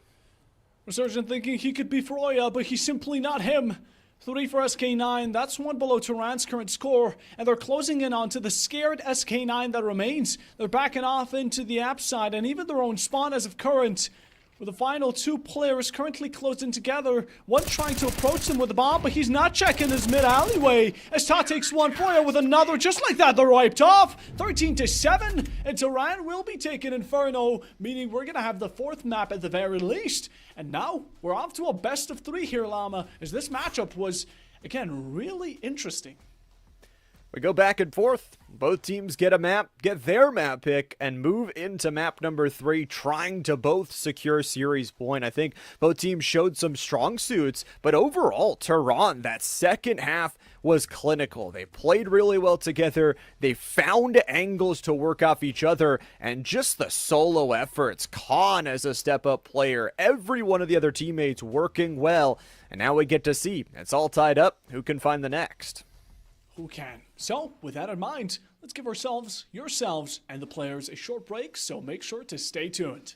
Resurgent thinking he could be Froya, but he's simply not him. 3 for SK9, that's 1 below Tehran's current score, and they're closing in onto the scared SK9 that remains. They're backing off into the app side and even their own spawn as of current. With the final 2 players currently closed in together, one trying to approach them with a bomb, but he's not checking his mid-alleyway. As Tot takes 1, Froya with another, just like that, they're wiped off. 13-7, and Tehran will be taking Inferno, meaning we're going to have the 4th map at the very least. And now, we're off to a best of 3 here, Llama, as this matchup was, again, really interesting. We go back and forth. Both teams get a map, get their map pick, and move into map number 3, trying to both secure series point. I think both teams showed some strong suits, but overall, Tehran, that second half was clinical. They played really well together. They found angles to work off each other, and just the solo efforts. Khan as a step-up player, every one of the other teammates working well, and now we get to see. It's all tied up. Who can find the next? Who can? So, with that in mind, let's give ourselves, yourselves, and the players a short break, so make sure to stay tuned.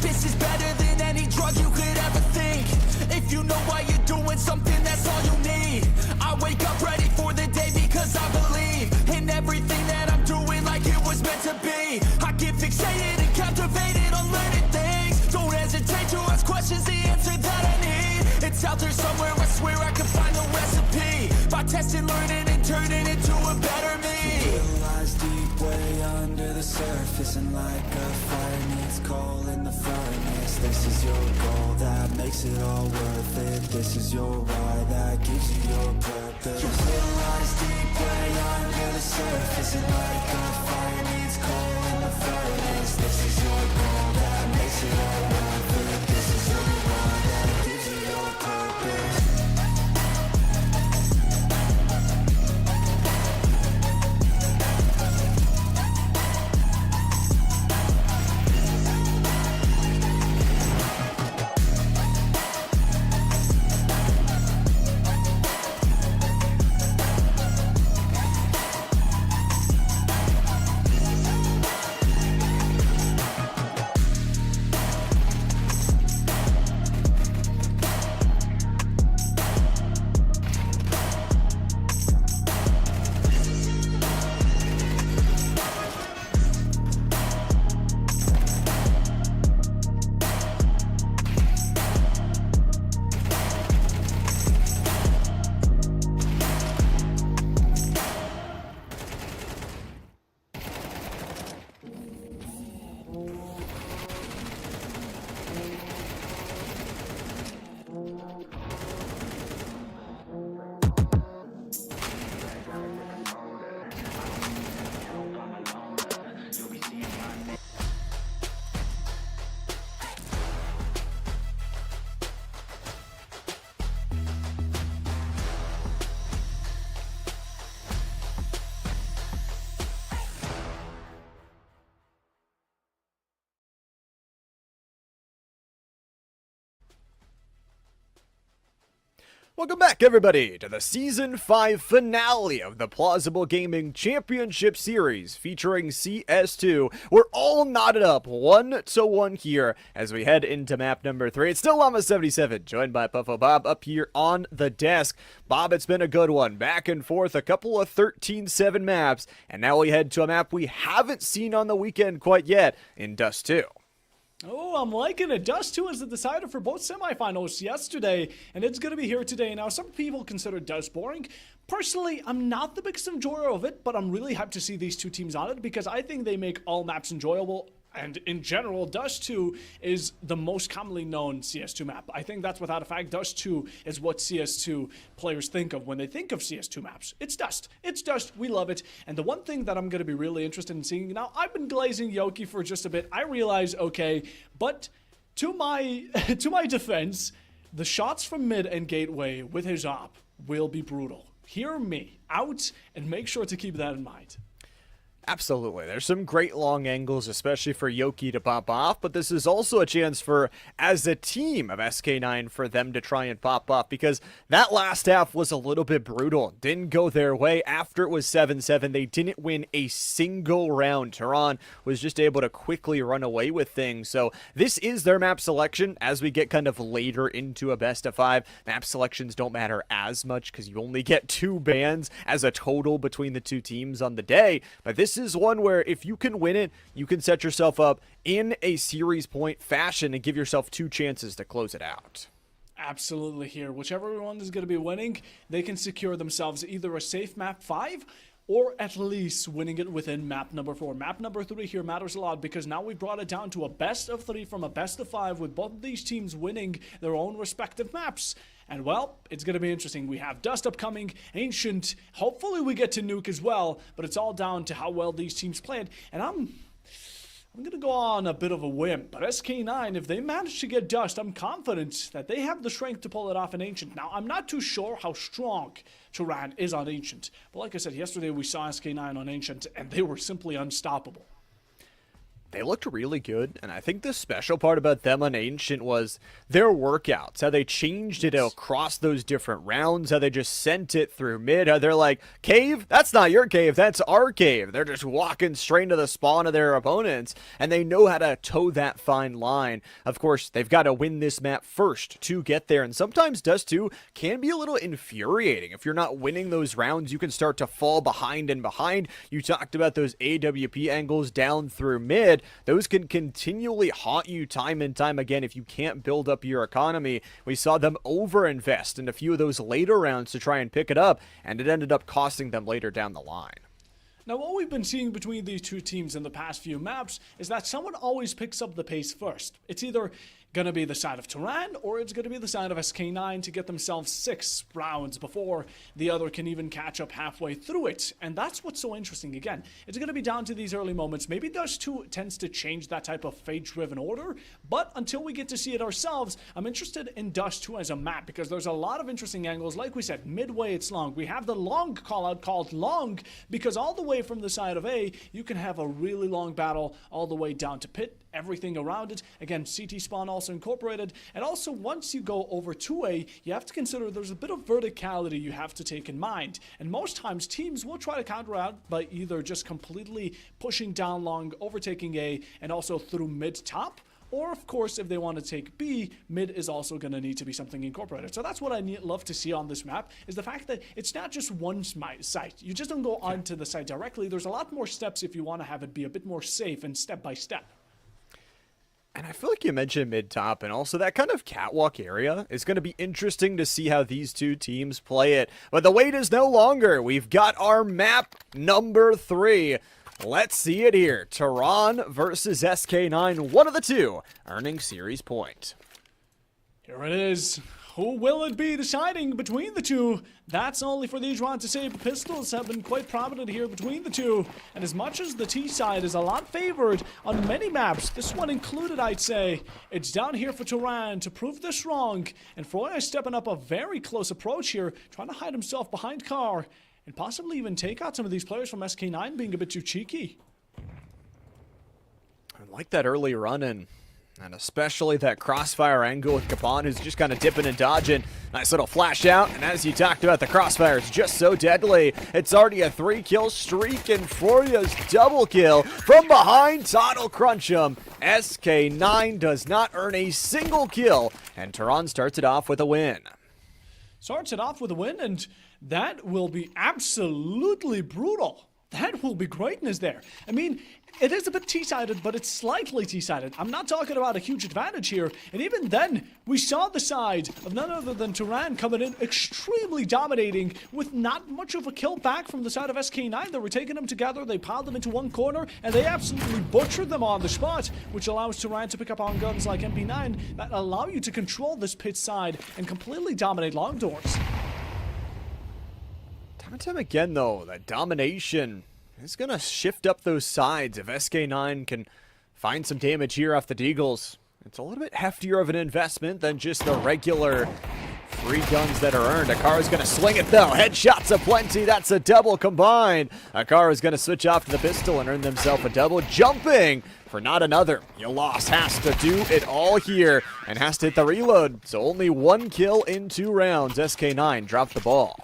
This is better than any drug you could ever think. If you know why you're doing something, that's all you need. I wake up ready for the day because I believe in everything that I'm doing like it was meant to be. I get fixated and captivated on learning things. Don't hesitate to ask questions, the answer that I need. It's out there somewhere, I swear I can find the recipe. By testing, learning, and turning into a better me. It lies deep way under the surface, and like a fire needs coal in the furnace. This is your goal that makes it all worth it. This is your why that gives you your purpose. It lies deep way under the surface, and like a fire needs coal in the furnace. This is your goal that makes it all worth it. This is your why that gives you your purpose. Welcome back, everybody, to the Season 5 finale of the Plausible Gaming Championship Series featuring CS2. We're all knotted up 1-1 here as we head into map number 3. It's still Llama77, joined by Puffo Bob up here on the desk. Bob, it's been a good one. Back and forth, a couple of 13-7 maps, and now we head to a map we haven't seen on the weekend quite yet in Dust 2. Oh, I'm liking it. Dust 2 is the decider for both semifinals yesterday, and it's going to be here today. Now, some people consider Dust boring. Personally, I'm not the biggest enjoyer of it, but I'm really hyped to see these two teams on it because I think they make all maps enjoyable. And in general, Dust 2 is the most commonly known CS2 map. I think that's without a fact. Dust 2 is what CS2 players think of when they think of CS2 maps. It's Dust. It's Dust. We love it. And the one thing that I'm going to be really interested in seeing, now I've been glazing Yoki for just a bit. I realize, okay, but to my defense, the shots from mid and gateway with his op will be brutal. Hear me out and make sure to keep that in mind. Absolutely. There's some great long angles, especially for Yoki to pop off, but this is also a chance for, as a team of SK9, for them to try and pop off, because that last half was a little bit brutal. Didn't go their way. After it was 7-7, they didn't win a single round. Tehran was just able to quickly run away with things. So this is their map selection as we get kind of later into a best of 5. Map selections don't matter as much because you only get 2 bans as a total between the two teams on the day, but this is one where if you can win it, you can set yourself up in a series point fashion and give yourself 2 chances to close it out. Absolutely here. Whichever one is going to be winning, they can secure themselves either a safe map 5 or at least winning it within map number 4. Map number 3 here matters a lot because now we've brought it down to a best of 3 from a best of 5 with both of these teams winning their own respective maps. And well, it's going to be interesting. We have Dust upcoming, Ancient. Hopefully we get to Nuke as well, but it's all down to how well these teams played. And I'm going to go on a bit of a whim, but SK9, if they manage to get Dust, I'm confident that they have the strength to pull it off in Ancient. Now, I'm not too sure how strong Tehran is on Ancient, but like I said, yesterday we saw SK9 on Ancient, and they were simply unstoppable. They looked really good, and I think the special part about them on Ancient was their workouts, how they changed it across those different rounds, how they just sent it through mid, how they're like, cave? That's not your cave, that's our cave. They're just walking straight to the spawn of their opponents, and they know how to toe that fine line. Of course, they've got to win this map first to get there, and sometimes Dust 2 can be a little infuriating. If you're not winning those rounds, you can start to fall behind and behind. You talked about those AWP angles down through mid. Those can continually haunt you time and time again if you can't build up your economy. We saw them overinvest in a few of those later rounds to try and pick it up, and it ended up costing them later down the line. Now, what we've been seeing between these two teams in the past few maps is that someone always picks up the pace first. It's either going to be the side of Turan, or it's going to be the side of SK9 to get themselves 6 rounds before the other can even catch up halfway through it. And that's what's so interesting. Again, it's going to be down to these early moments. Maybe Dust 2 tends to change that type of fate-driven order, but until we get to see it ourselves, I'm interested in Dust 2 as a map, because there's a lot of interesting angles. Like we said, midway it's long. We have the long call-out called long, because all the way from the side of A, you can have a really long battle all the way down to pit, everything around it. Again, CT spawn also incorporated. And also, once you go over to A, you have to consider there's a bit of verticality you have to take in mind. And most times, teams will try to counter out by either just completely pushing down long, overtaking A, and also through mid-top. Or, of course, if they want to take B, mid is also going to need to be something incorporated. So that's what I love to see on this map, is the fact that it's not just one site. You just don't go onto the site directly. There's a lot more steps if you want to have it be a bit more safe and step by step. And I feel like you mentioned mid-top, and also that kind of catwalk area is going to be interesting to see how these two teams play it. But the wait is no longer. We've got our map number 3. Let's see it here. Tehran versus SK9, one of the two earning series point. Here it is. Who will it be deciding between the two? That's only for these rounds to say. Pistols have been quite prominent here between the two. And as much as the T side is a lot favored on many maps, this one included, I'd say, it's down here for Tehran to prove this wrong. And Froya is stepping up a very close approach here, trying to hide himself behind Car, and possibly even take out some of these players from SK9 being a bit too cheeky. I like that early run-in. And especially that crossfire angle with Kapan, who's just kind of dipping and dodging. Nice little flash out, and as you talked about, the crossfire is just so deadly. It's already a 3-kill streak, and Furia's double kill from behind. Todd'll crunch him. SK9 does not earn a single kill, and Tehran starts it off with a win. Starts it off with a win, and that will be absolutely brutal. That will be greatness there. I mean, it is a bit T-sided, but it's slightly T-sided. I'm not talking about a huge advantage here. And even then, we saw the side of none other than Tehran coming in extremely dominating with not much of a kill back from the side of SK9. They were taking them together, they piled them into one corner, and they absolutely butchered them on the spot, which allows Tehran to pick up on guns like MP9 that allow you to control this pit side and completely dominate long doors. Time and time again, though, that domination is going to shift up those sides. If SK9 can find some damage here off the Deagles, it's a little bit heftier of an investment than just the regular free guns that are earned. Akara's going to swing it, though. Headshots aplenty. That's a double combined. Akara's going to switch off to the pistol and earn themselves a double. Jumping for not another. Yoloss has to do it all here and has to hit the reload. So only 1 kill in 2 rounds. SK9 dropped the ball.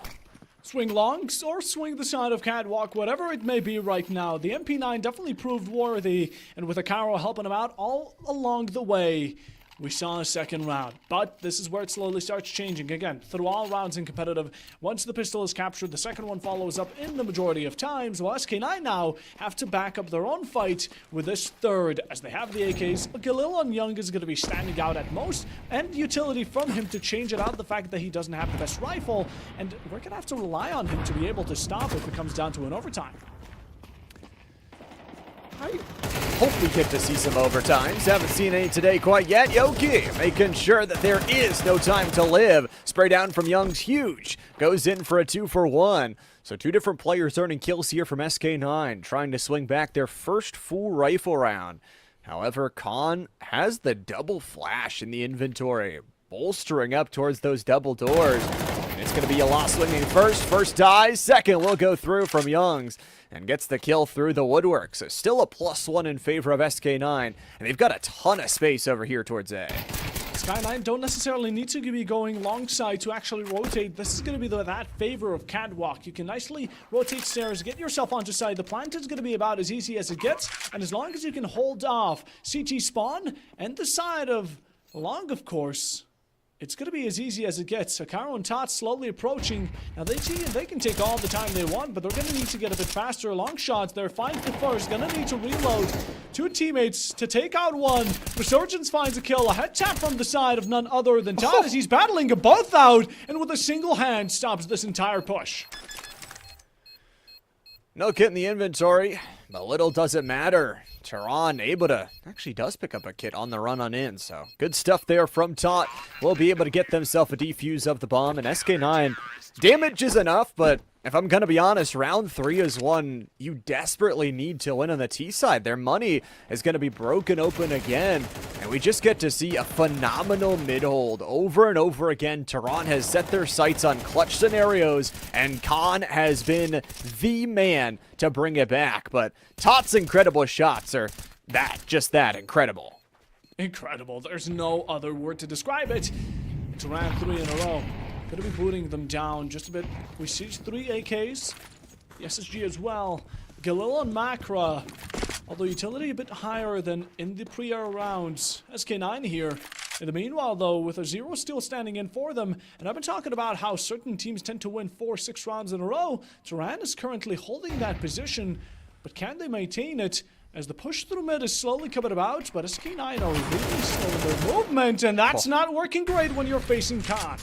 Swing longs or swing the side of catwalk, whatever it may be right now. The MP9 definitely proved worthy, and with Akaro helping him out all along the way, we saw a second round. But this is where it slowly starts changing. Again, through all rounds in competitive, once the pistol is captured, the second one follows up in the majority of times, while SK9 now have to back up their own fight with this third, as they have the AKs. Galil on Young is going to be standing out at most, and utility from him to change it out, the fact that he doesn't have the best rifle, and we're going to have to rely on him to be able to stop if it comes down to an overtime. I hope we get to see some overtimes. Haven't seen any today quite yet. Yoki making sure that there is no time to live. Spray down from Young's huge. Goes in for a 2-for-1. So 2 different players earning kills here from SK9, trying to swing back their first full rifle round. However, Khan has the double flash in the inventory, bolstering up towards those double doors. And it's going to be a loss swinging first. First dies. Second will go through from Youngs and gets the kill through the woodwork. So still a +1 in favor of SK9. And they've got a ton of space over here towards A. Sky9 don't necessarily need to be going long side to actually rotate. This is going to be that favor of Catwalk. You can nicely rotate stairs, get yourself onto side. The plant is going to be about as easy as it gets. And as long as you can hold off CT spawn and the side of Long, of course, it's going to be as easy as it gets. Akaro and Tot slowly approaching. Now they can take all the time they want, but they're going to need to get a bit faster. Long shots, they're fine for first. Going to need to reload. Two teammates to take out one. Resurgence finds a kill. A head tap from the side of none other than Tot as he's battling both out, and with a single hand stops this entire push. No kit in the inventory, but little does it matter. Tehran able to actually does pick up a kit on the run on in, so good stuff there from Tot. Will be able to get themselves a defuse of the bomb, and SK9 damage is enough, but if I'm gonna be honest, round 3 is one you desperately need to win on the T side. Their money is gonna be broken open again, and we just get to see a phenomenal mid-hold over and over again. Tehran has set their sights on clutch scenarios, and Khan has been the man to bring it back. But Tot's incredible shots are just that, incredible. Incredible. There's no other word to describe it. It's round 3 in a row. Going to be booting them down just a bit. We see 3 AKs. The SSG as well. Galil and Makra. Although utility a bit higher than in the pre-air rounds. SK9 here. In the meanwhile, though, with a 0 still standing in for them, and I've been talking about how certain teams tend to win 4-6 rounds in a row, Tehran is currently holding that position, but can they maintain it? As the push through mid is slowly coming about, but SK9 are really slow in their movement, and that's not working great when you're facing Khan.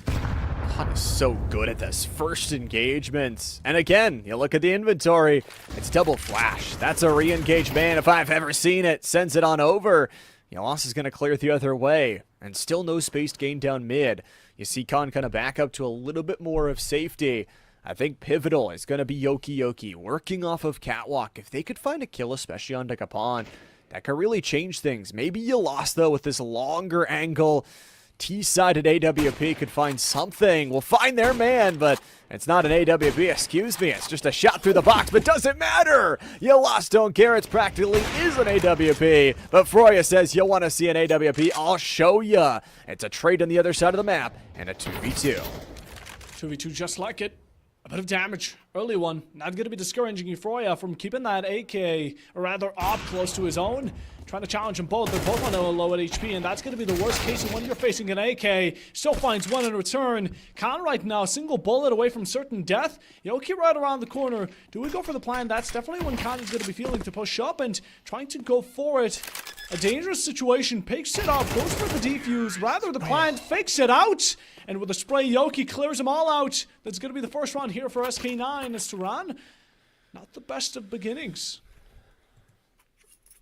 Khan is so good at this first engagement. And again, you look at the inventory, it's double flash. That's a re-engage man if I've ever seen it. Sends it on over. Yalas is going to clear the other way, and still no space gained down mid. You see Khan kind of back up to a little bit more of safety. I think pivotal is going to be Yoki working off of Catwalk. If they could find a kill, especially on Dekapon, that could really change things. Maybe you lost, though, with this longer angle. T-sided AWP could find something. We'll find their man, but it's not an AWP, excuse me. It's just a shot through the box, but doesn't matter. You lost, don't care. It's practically is an AWP. But Froya says, you want to see an AWP? I'll show ya. It's a trade on the other side of the map, and a 2v2. 2v2 just like it. A bit of damage. Early one. Not going to be discouraging Euphoria from keeping that AK, or rather op, close to his own. Trying to challenge them both. They're both on a low at HP, and that's going to be the worst case when you're facing an AK. Still finds one in return. Khan right now, single bullet away from certain death. Yoki right around the corner. Do we go for the plan? That's definitely when Khan is going to be feeling to push up and trying to go for it. A dangerous situation. Picks it up. Goes for the defuse. Rather, the plan fakes it out. And with a spray, Yoki clears them all out. That's going to be the first round here for SK9 as Tehran. Not the best of beginnings.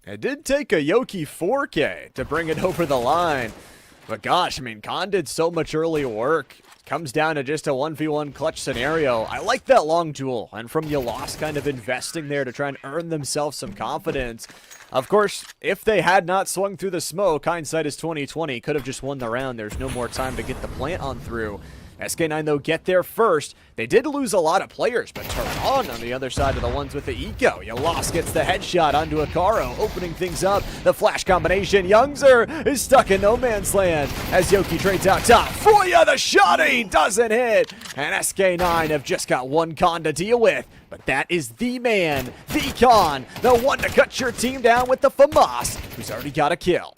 It did take a Yoki 4K to bring it over the line. But gosh, I mean, Khan did so much early work. Comes down to just a 1v1 clutch scenario. I like that long duel. And from Yalos kind of investing there to try and earn themselves some confidence. Of course, if they had not swung through the smoke, hindsight is 2020. Could have just won the round. There's no more time to get the plant on through. SK9, though, get there first. They did lose a lot of players, but Tehran on the other side of the ones with the eco. Yalos gets the headshot onto Akaro, opening things up. The flash combination. Youngzer is stuck in no man's land as Yoki trades out top. Froya, the shotty doesn't hit. And SK9 have just got one Khan to deal with. But that is the man, the Khan, the one to cut your team down with the FAMAS, who's already got a kill.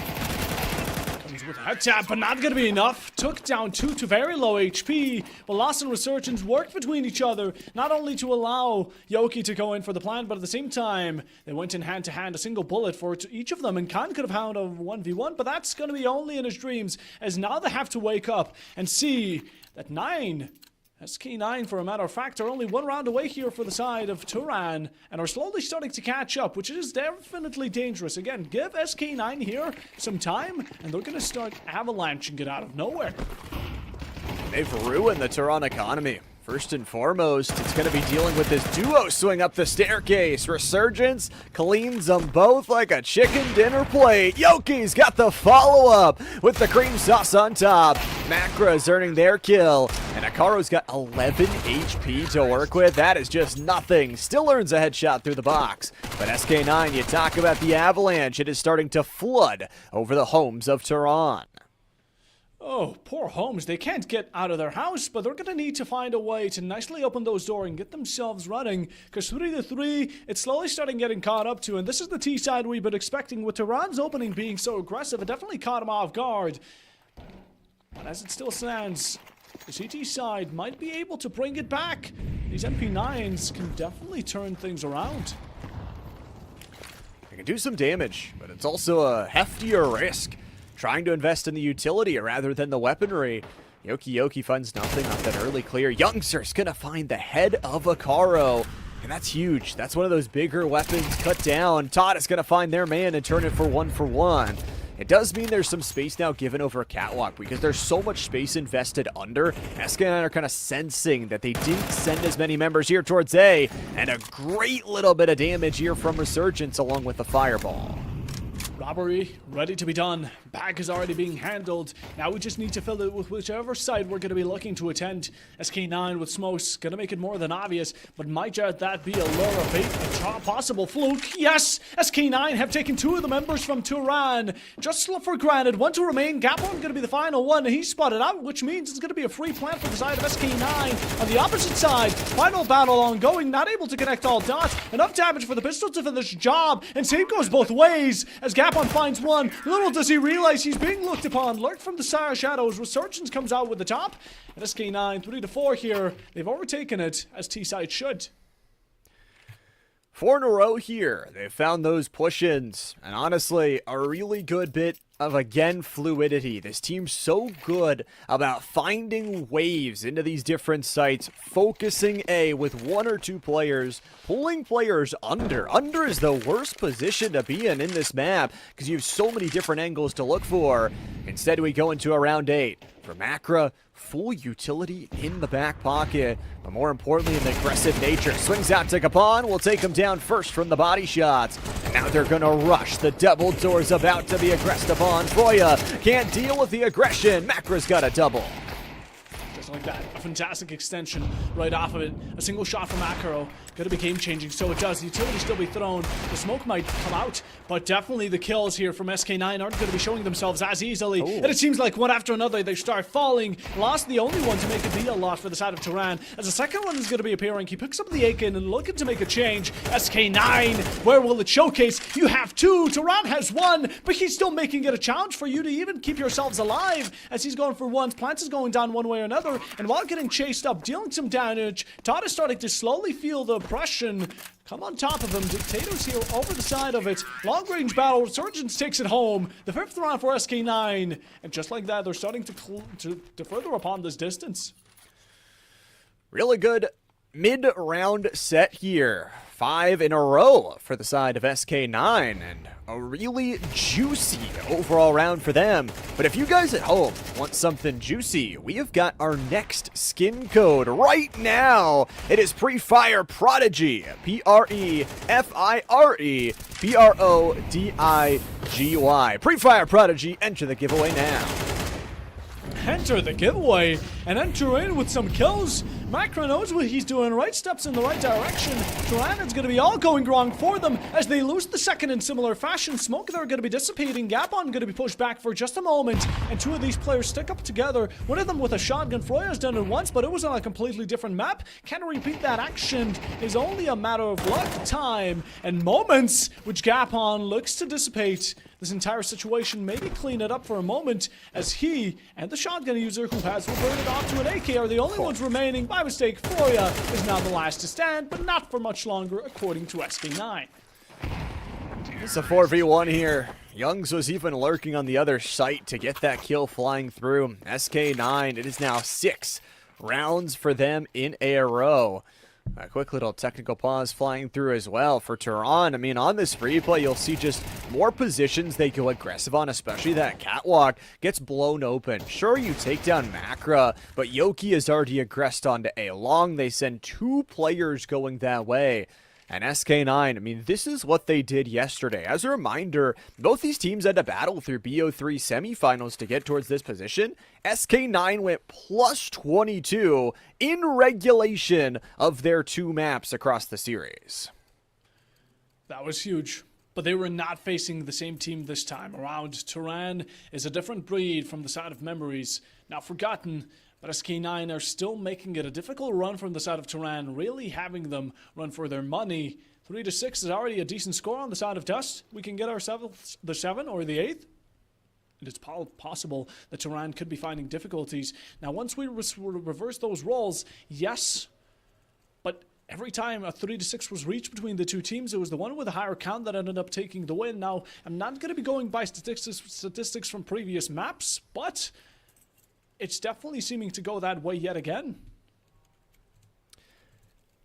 With a head tap, but not going to be enough. Took down 2 to very low HP. But Lost and Resurgence worked between each other, not only to allow Yoki to go in for the plant, but at the same time, they went in hand to hand, a single bullet for each of them. And Khan could have found a 1v1, but that's going to be only in his dreams, as now they have to wake up and see that SK9, for a matter of fact, are only one round away here for the side of Tehran and are slowly starting to catch up, which is definitely dangerous. Again, give SK9 here some time, and they're going to start avalanching it out of nowhere. They've ruined the Tehran economy First and foremost, it's going to be dealing with this duo swing up the staircase. Resurgence cleans them both like a chicken dinner plate. Yoki's got the follow-up with the cream sauce on top. Macra's earning their kill, and Akaru's got 11 HP to work with. That is just nothing. Still earns a headshot through the box. But SK9, you talk about the avalanche. It is starting to flood over the homes of Tehran. Oh, poor homes. They can't get out of their house, but they're going to need to find a way to nicely open those doors and get themselves running. Because 3-3, it's slowly starting getting caught up to. And this is the T side we've been expecting. With Tehran's opening being so aggressive, it definitely caught them off guard. But as it still stands, the CT side might be able to bring it back. These MP9s can definitely turn things around. They can do some damage, but it's also a heftier risk. Trying to invest in the utility rather than the weaponry. Yoki finds nothing off that early clear. Youngster's gonna find the head of Akaru, and that's huge. That's one of those bigger weapons cut down. Todd is gonna find their man and turn it for one. It does mean there's some space now given over Catwalk because there's so much space invested under. SK9 are kind of sensing that they didn't send as many members here towards A, and a great little bit of damage here from Resurgence along with the fireball. Robbery ready to be done. Bag is already being handled. Now we just need to fill it with whichever side we're going to be looking to attend. SK9 with smokes, going to make it more than obvious, but might that be a lure, a bait, a possible fluke? Yes! SK9 have taken 2 of the members from Tehran. Just for granted, 1 to remain. Gapon going to be the final one. He's spotted out, which means it's going to be a free plant for the side of SK9. On the opposite side, final battle ongoing, not able to connect all dots. Enough damage for the pistol to finish the job, and same goes both ways, as Gapon finds one. Little does he realize he's being looked upon. Lurked from the Sire Shadows. Resurgence comes out with the top. And SK9, 3-4 here. They've overtaken it, as T-side should. 4 in a row here. They found those push-ins. And honestly, a really good bit of, again, fluidity. This team's so good about finding waves into these different sites, focusing A with 1 or 2 players, pulling players under. Under is the worst position to be in this map because you have so many different angles to look for. Instead, we go into a round 8. For Macra, full utility in the back pocket, but more importantly, an aggressive nature. Swings out to Gapon, will take him down first from the body shots. And now they're gonna rush. The double door's about to be aggressed upon. Froya can't deal with the aggression. Macra's got a double. Just like that, a fantastic extension right off of it. A single shot from Akaru. Gonna be game-changing, so it does. The utility still be thrown. The smoke might come out, but definitely the kills here from SK9 aren't gonna be showing themselves as easily. And it seems like one after another, they start falling. Lost the only one to make it be a loss for the side of Tehran. As the second one is gonna be appearing, he picks up the Aiken and looking to make a change. SK9, where will it showcase? You have 2, Tehran has 1, but he's still making it a challenge for you to even keep yourselves alive. As he's going for 1, Plants is going down one way or another, and while getting chased up, dealing some damage, Todd is starting to slowly feel the oppression come on top of him. Dictator's here over the side of it. Long range battle. Resurgence takes it home. The 5th round for SK9. And just like that, they're starting to further upon this distance. Really good mid-round set here. 5 in a row for the side of SK9, and a really juicy overall round for them. But if you guys at home want something juicy, we have got our next skin code right now. It is Pre-Fire Prodigy, Prefire Prodigy. Pre-Fire Prodigy, enter the giveaway now. Enter the giveaway and enter in with some kills. Macra knows what he's doing, right steps in the right direction. Tehran is going to be all going wrong for them as they lose the second in similar fashion. Smoke, they're going to be dissipating. Gapon going to be pushed back for just a moment, and 2 of these players stick up together. One of them with a shotgun. Froya's done it once, but it was on a completely different map. Can't repeat that action. Is only a matter of luck, time, and moments, which Gapon looks to dissipate this entire situation, maybe clean it up for a moment, as he and the shotgun user who has reverted off to an AK are the only ones remaining. By mistake, Froya is now the last to stand, but not for much longer, according to SK9. It's a 4v1 here. Youngs was even lurking on the other site to get that kill flying through. SK9, it is now 6 rounds for them in a row. A quick little technical pause flying through as well for Tehran. I mean, on this replay, you'll see just more positions they go aggressive on, especially that catwalk gets blown open. Sure, you take down Macra, but Yoki has already aggressed onto A long. They send 2 players going that way. And SK9, I mean, this is what they did yesterday. As a reminder, both these teams had to battle through BO3 semifinals to get towards this position. SK9 went plus 22 in regulation of their 2 maps across the series. That was huge. But they were not facing the same team this time around. Tehran is a different breed from the side of Memories. Now forgotten, but SK9 are still making it a difficult run from the side of Tehran, really having them run for their money. 3-6 is already a decent score on the side of Dust. We can get ourselves the 7 or the 8th. It's possible that Tehran could be finding difficulties. Now, once we reverse those roles, yes, but every time a 3-6 was reached between the 2 teams, it was the one with a higher count that ended up taking the win. Now, I'm not going to be going by statistics from previous maps, but it's definitely seeming to go that way yet again.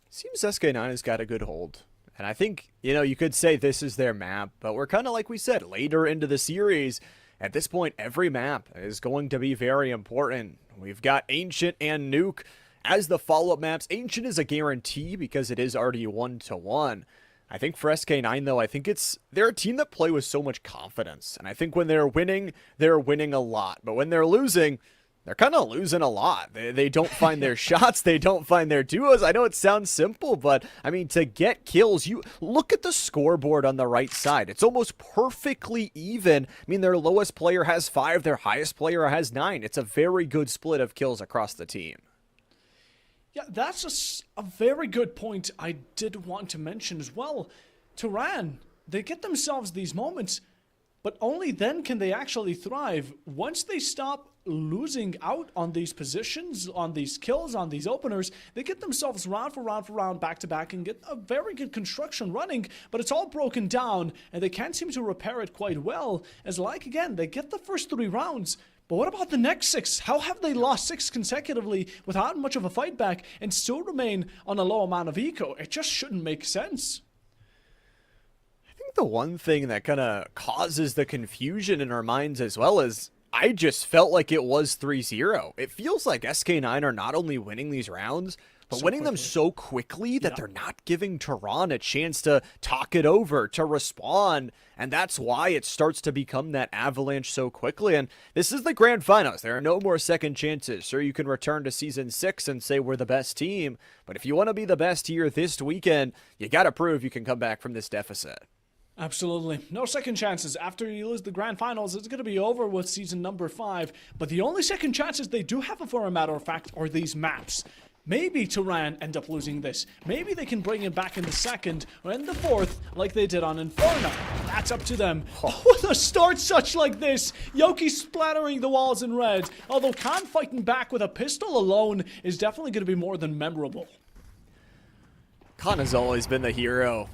Seems SK9 has got a good hold. And I think, you could say this is their map, but we're kind of like we said, later into the series. At this point, every map is going to be very important. We've got Ancient and Nuke as the follow-up maps. Ancient is a guarantee because it is already 1-1. I think for SK9, though, I think they're a team that play with so much confidence. And I think when they're winning a lot. But when they're losing, they're kind of losing a lot. They don't find their shots. They don't find their duos. I know it sounds simple, but, I mean, to get kills, you look at the scoreboard on the right side. It's almost perfectly even. I mean, their lowest player has 5. Their highest player has 9. It's a very good split of kills across the team. Yeah, that's a very good point I did want to mention as well. Tehran, they get themselves these moments, but only then can they actually thrive. Once they stop losing out on these positions, on these kills, on these openers, they get themselves round for round, back to back, and get a very good construction running, but it's all broken down, and they can't seem to repair it quite well, as again, they get the first 3 rounds, but what about the next 6? How have they lost 6 consecutively without much of a fight back and still remain on a low amount of eco? It just shouldn't make sense. I think the one thing that kind of causes the confusion in our minds as well is I just felt like it was 3-0. It feels like SK9 are not only winning these rounds, but winning them so quickly that they're not giving Tehran a chance to talk it over, to respond, and that's why it starts to become that avalanche so quickly. And this is the grand finals. There are no more second chances. Sure, you can return to Season 6 and say we're the best team, but if you want to be the best here this weekend, you got to prove you can come back from this deficit. Absolutely. No second chances. After you lose the grand finals, it's going to be over with season number 5. But the only second chances they do have, for a matter of fact, are these maps. Maybe Tehran end up losing this. Maybe they can bring it back in the 2nd or in the 4th like they did on Inferno. That's up to them. Oh, the start such like this. Yoki splattering the walls in red. Although Khan fighting back with a pistol alone is definitely going to be more than memorable. Khan has always been the hero.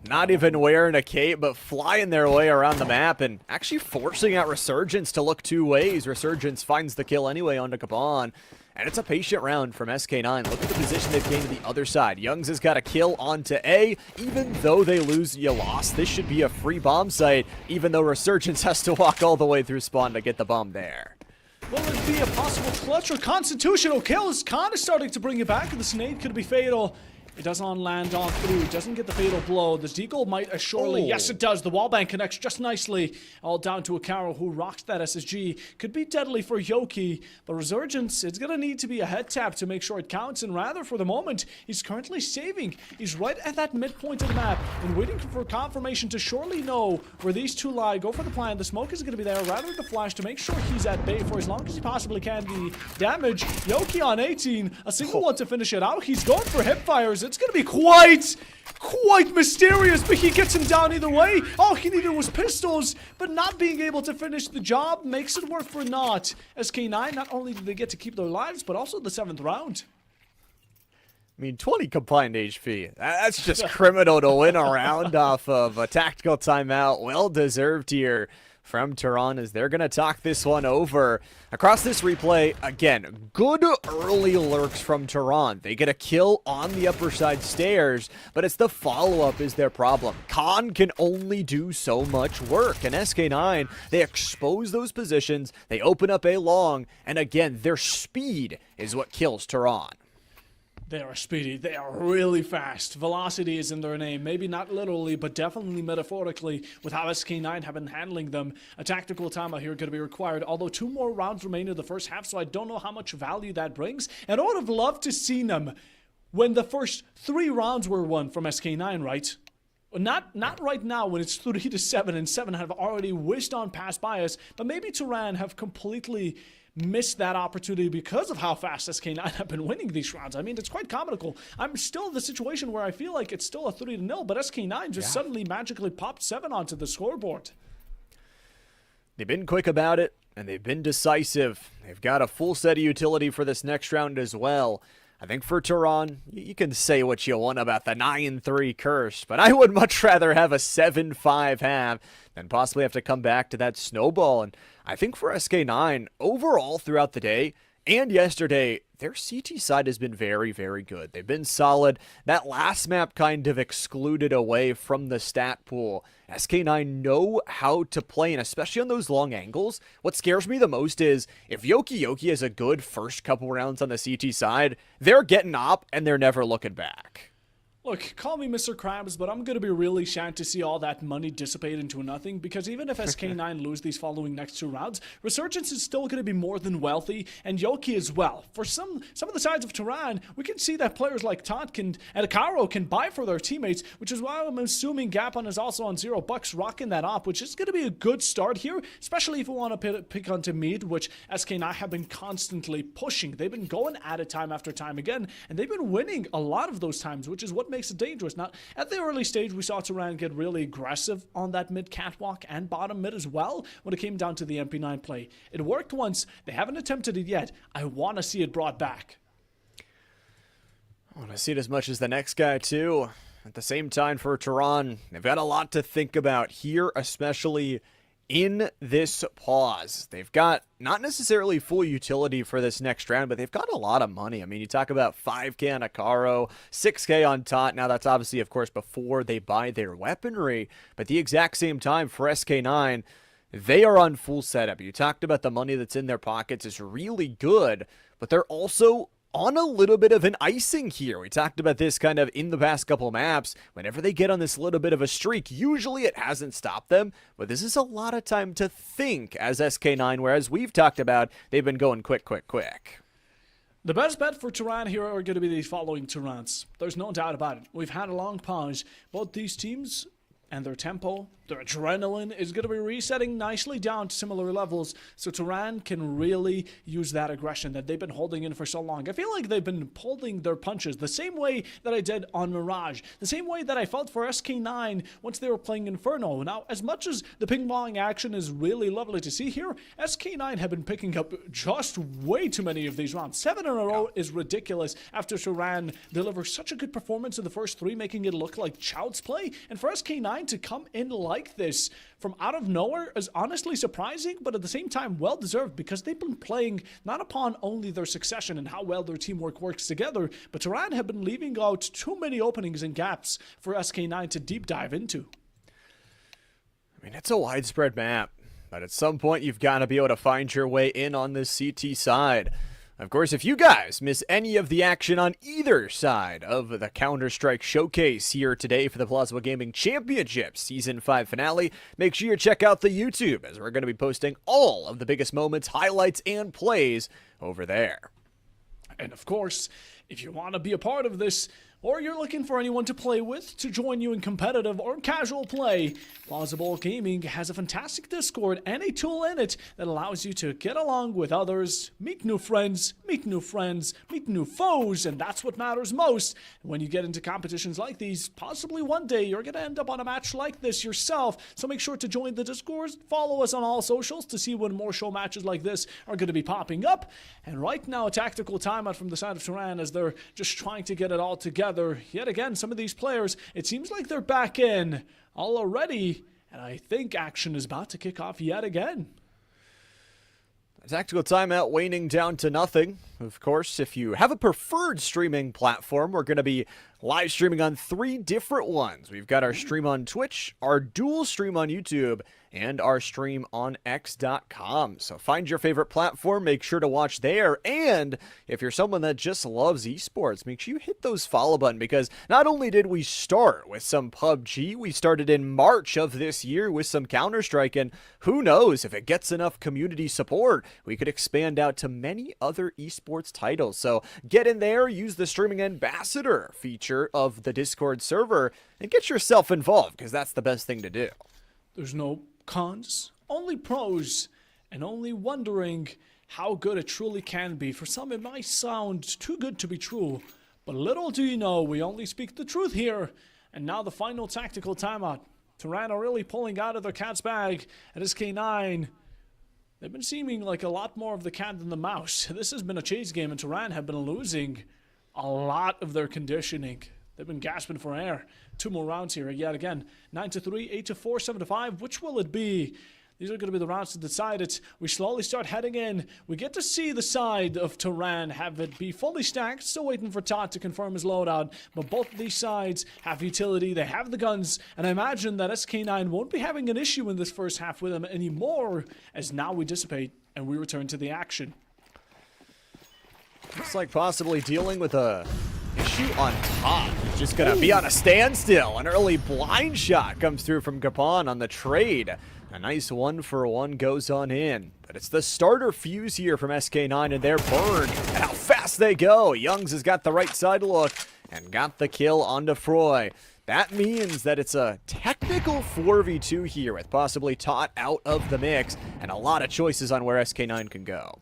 Not even wearing a cape, but flying their way around the map and actually forcing out Resurgence to look 2 ways. Resurgence finds the kill anyway onto Kaban. And it's a patient round from SK9. Look at the position they've gained to the other side. Youngs has got a kill onto A. Even though they lose, you lost. This should be a free bomb site, even though Resurgence has to walk all the way through spawn to get the bomb there. Will it be a possible clutch or constitutional kills? Khan is starting to bring it back, and the snake could be fatal. It doesn't land on through. It doesn't get the fatal blow. The deagle might surely. Yes, it does. The wallbang connects just nicely. All down to Akaro, who rocks that SSG. Could be deadly for Yoki. But Resurgence, it's going to need to be a head tap to make sure it counts. And rather, for the moment, he's currently saving. He's right at that midpoint of the map and waiting for confirmation to surely know where these 2 lie. Go for the plan. The smoke is going to be there. Rather the flash to make sure he's at bay for as long as he possibly can. The damage. Yoki on 18. A single one to finish it out. He's going for hip fires. It's going to be quite mysterious, but he gets him down either way. All he needed was pistols, but not being able to finish the job makes it work for naught. SK9, not only did they get to keep their lives, but also the 7th round. I mean, 20 combined HP. That's just criminal to win a round off of a tactical timeout. Well deserved here from Tehran as they're going to talk this one over. Across this replay, again, good early lurks from Tehran. They get a kill on the upper side stairs, but it's the follow-up is their problem. Khan can only do so much work, and SK9, they expose those positions, they open up a long, and again, their speed is what kills Tehran. They are speedy. They are really fast. Velocity is in their name. Maybe not literally, but definitely metaphorically with how SK9 have been handling them. A tactical timeout here going to be required, although 2 more rounds remain in the first half, so I don't know how much value that brings. And I would have loved to see them when the first 3 rounds were won from SK9, right? Not right now when it's 3-7 and 7 have already whisked on past by us, but maybe Tehran have completely missed that opportunity because of how fast SK9 have been winning these rounds. I mean, it's quite comical. I'm still in the situation where I feel like it's still a 3-0, but SK9 just suddenly magically popped 7 onto the scoreboard. They've been quick about it, and they've been decisive. They've got a full set of utility for this next round as well. I think for Tehran, you can say what you want about the 9-3 curse, but I would much rather have a 7-5 half than possibly have to come back to that snowball. And I think for SK9, overall throughout the day and yesterday, their CT side has been very, very good. They've been solid. That last map kind of excluded away from the stat pool. SK9 know how to play, and especially on those long angles, what scares me the most is if Yoki has a good first couple rounds on the CT side, they're getting op and they're never looking back. Look, call me Mr. Krabs, but I'm going to be really sad to see all that money dissipate into nothing, because even if SK9 lose these following next 2 rounds, Resurgence is still going to be more than wealthy, and Yoki as well. For some of the sides of Tehran, we can see that players like Tant and Akaro can buy for their teammates, which is why I'm assuming Gapon is also on $0 rocking that op, which is going to be a good start here, especially if we want to pick onto mid, which SK9 have been constantly pushing. They've been going at it time after time again, and they've been winning a lot of those times, which is what makes it dangerous. Now, at the early stage, we saw Tehran get really aggressive on that mid catwalk and bottom mid as well when it came down to the MP9 play. It worked once. They haven't attempted it yet. I want to see it brought back. I want to see it as much as the next guy, too. At the same time, for Tehran, they've got a lot to think about here, especially in this pause. They've got not necessarily full utility for this next round, but they've got a lot of money. I mean, you talk about 5K on Akaro, 6K on Taunt. Now, that's obviously, of course, before they buy their weaponry, but the exact same time for SK9, they are on full setup. You talked about the money that's in their pockets is really good, but they're also on a little bit of an icing here. We talked about this kind of in the past couple maps. Whenever they get on this little bit of a streak, usually it hasn't stopped them, but this is a lot of time to think as SK9, whereas we've talked about they've been going quick. The best bet for Tehran here are going to be these following Tehrans. There's no doubt about it. We've had a long pause. Both these teams and their tempo, their adrenaline is going to be resetting nicely down to similar levels, so Tehran can really use that aggression that they've been holding in for so long. I feel like they've been pulling their punches the same way that I did on Mirage, the same way that I felt for SK9 once they were playing Inferno. Now, as much as the ping-pong action is really lovely to see here, SK9 have been picking up just way too many of these rounds. 7 in a row is ridiculous after Tehran delivers such a good performance in the first 3, making it look like child's play, and for SK9 to come in like this from out of nowhere is honestly surprising, but at the same time well-deserved, because they've been playing not upon only their succession and how well their teamwork works together, but Tehran have been leaving out too many openings and gaps for SK9 to deep dive into. I mean, it's a widespread map, but at some point you've got to be able to find your way in on this CT side. Of course, if you guys miss any of the action on either side of the Counter-Strike showcase here today for the Plausible Gaming Championship Season 5 finale, make sure you check out the YouTube, as we're going to be posting all of the biggest moments, highlights, and plays over there. And of course, if you want to be a part of this, or you're looking for anyone to play with to join you in competitive or casual play, Plausible Gaming has a fantastic Discord and a tool in it that allows you to get along with others, meet new friends, meet new foes, and that's what matters most. When you get into competitions like these, possibly one day you're going to end up on a match like this yourself, so make sure to join the Discord, follow us on all socials to see when more show matches like this are going to be popping up. And right now, a tactical timeout from the side of Tehran as they're just trying to get it all together. Yet again, some of these players, it seems like they're back in already, And I think action is about to kick off yet again. Tactical timeout waning down to nothing. Of course, if you have a preferred streaming platform, we're going to be live streaming on 3 different ones. We've got our stream on Twitch, our dual stream on YouTube, and our stream on X.com. So find your favorite platform, make sure to watch there, and if you're someone that just loves esports, make sure you hit those follow button, because not only did we start with some PUBG, we started in March of this year with some Counter-Strike, and who knows, if it gets enough community support, we could expand out to many other esports titles. So get in there, use the streaming ambassador feature of the Discord server, and get yourself involved, because that's the best thing to do. There's no cons, only pros, and only wondering how good it truly can be. For some, it might sound too good to be true, but little do you know, we only speak the truth here. And now the final tactical timeout. Turan are really pulling out of their cat's bag at SK9. They've been seeming like a lot more of the cat than the mouse. This has been a chase game, and Turan have been losing a lot of their conditioning. They've been gasping for air. 2 more rounds here yet again. 9-3, 8-4, 7-5. Which will it be? These are going to be the rounds to decide it. We slowly start heading in. We get to see the side of Turan have it be fully stacked. Still waiting for Todd to confirm his loadout. But both of these sides have utility. They have the guns. And I imagine that SK9 won't be having an issue in this first half with them anymore, as now we dissipate and we return to the action. Looks like possibly dealing with a issue on top. It's just going to be on a standstill. An early blind shot comes through from Gapon on the trade. A nice 1-for-1 goes on in. But it's the starter fuse here from SK9, and they're burned. And how fast they go. Youngs has got the right side look and got the kill onto Froy. That means that it's a technical 4v2 here, with possibly Tot out of the mix and a lot of choices on where SK9 can go.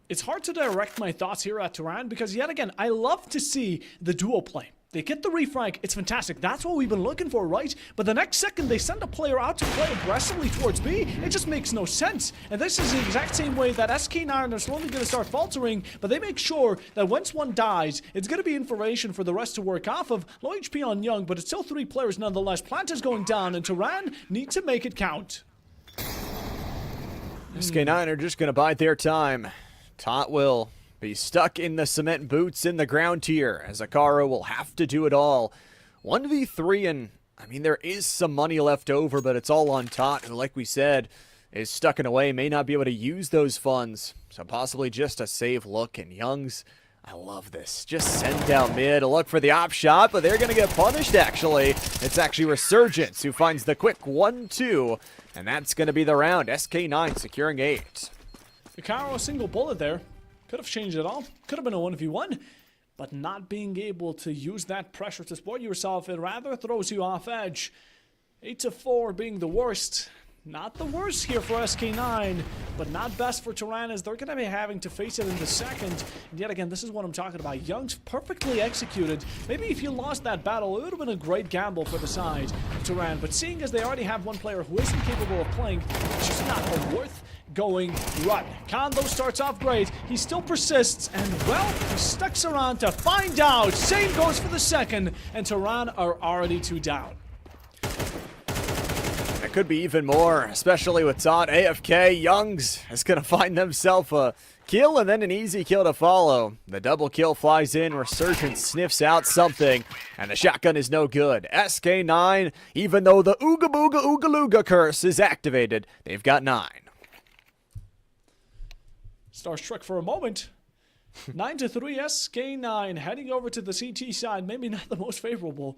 It's hard to direct my thoughts here at Turan, because yet again, I love to see the duo play. They get the refrag, it's fantastic. That's what we've been looking for, right? But the next second, they send a player out to play aggressively towards B. It just makes no sense. And this is the exact same way that SK9 are slowly going to start faltering, but they make sure that once one dies, it's going to be information for the rest to work off of. Low HP on Young, but it's still 3 players nonetheless. Plant is going down, and Turan need to make it count. SK9 are just going to bide their time. Tot will be stuck in the cement boots in the ground tier, as Akara will have to do it all. 1v3, and I mean, there is some money left over, but it's all on Tot, who, like we said, is stuck in a way, may not be able to use those funds. So possibly just a save look, and Youngs, I love this. Just send down mid, a look for the op shot, but they're going to get punished, actually. It's actually Resurgence who finds the quick 1-2, and that's going to be the round. SK9 securing 8. Akara, a single bullet there. Could have changed it all. Could have been a 1v1. But not being able to use that pressure to support yourself, it rather throws you off edge. 8-4 being the worst. Not the worst here for SK9, but not best for Turan, as they're going to be having to face it in the second. And yet again, this is what I'm talking about. Young's perfectly executed. Maybe if you lost that battle, it would have been a great gamble for the side of Turan. But seeing as they already have one player who isn't capable of playing, it's just not a worth going run. Khan, though, starts off great. He still persists, and, well, he sticks around to find out. Same goes for the second, and Turan are already 2 down. It could be even more, especially with Tot AFK. Youngs is going to find themselves a kill and then an easy kill to follow. The double kill flies in, Resurgence sniffs out something, and the shotgun is no good. SK9, even though the Ooga Booga Ooga Looga curse is activated, they've got 9. Starstruck for a moment. 9-3, SK9 heading over to the CT side. Maybe not the most favorable,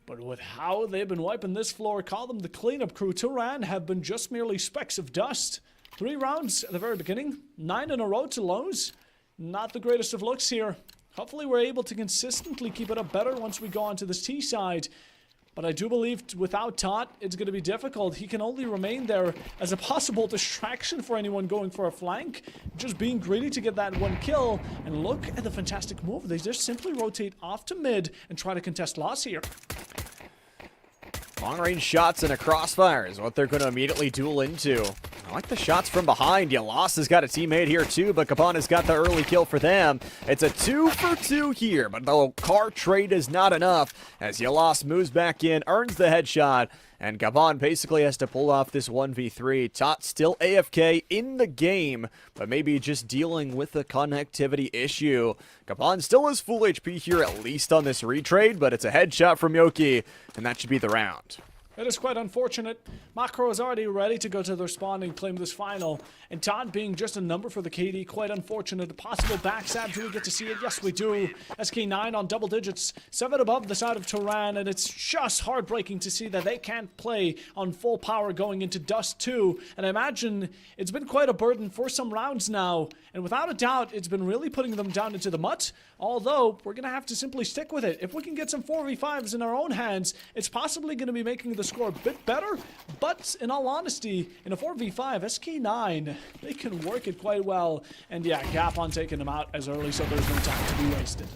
but with how they've been wiping this floor, call them the cleanup crew. Turan have been just merely specks of dust. 3 rounds at the very beginning, 9 in a row to lose. Not the greatest of looks here. Hopefully we're able to consistently keep it up better once we go onto this T side. But I do believe without Tot, it's going to be difficult. He can only remain there as a possible distraction for anyone going for a flank. Just being greedy to get that 1 kill. And look at the fantastic move. They just simply rotate off to mid and try to contest loss here. Long-range shots and a crossfire is what they're going to immediately duel into. I like the shots from behind. Yalas has got a teammate here too, but Kapan has got the early kill for them. It's a 2-for-2 here, but the car trade is not enough as Yalas moves back in, earns the headshot, and Gabon basically has to pull off this 1v3. Tot still AFK in the game, but maybe just dealing with a connectivity issue. Gabon still has full HP here, at least on this retrade, but it's a headshot from Yoki, and that should be the round. It is quite unfortunate. Macro is already ready to go to their spawn and claim this final. And Todd being just a number for the KD, quite unfortunate. A possible backstab, do we get to see it? Yes, we do. SK9 on double digits, 7 above the side of Turan, and it's just heartbreaking to see that they can't play on full power going into Dust 2. And I imagine it's been quite a burden for some rounds now. And without a doubt, it's been really putting them down into the mud. Although, we're going to have to simply stick with it. If we can get some 4v5s in our own hands, it's possibly going to be making the score a bit better. But in all honesty, in a 4v5, SK9, they can work it quite well. And yeah, Gap on taking them out as early, so there's no time to be wasted.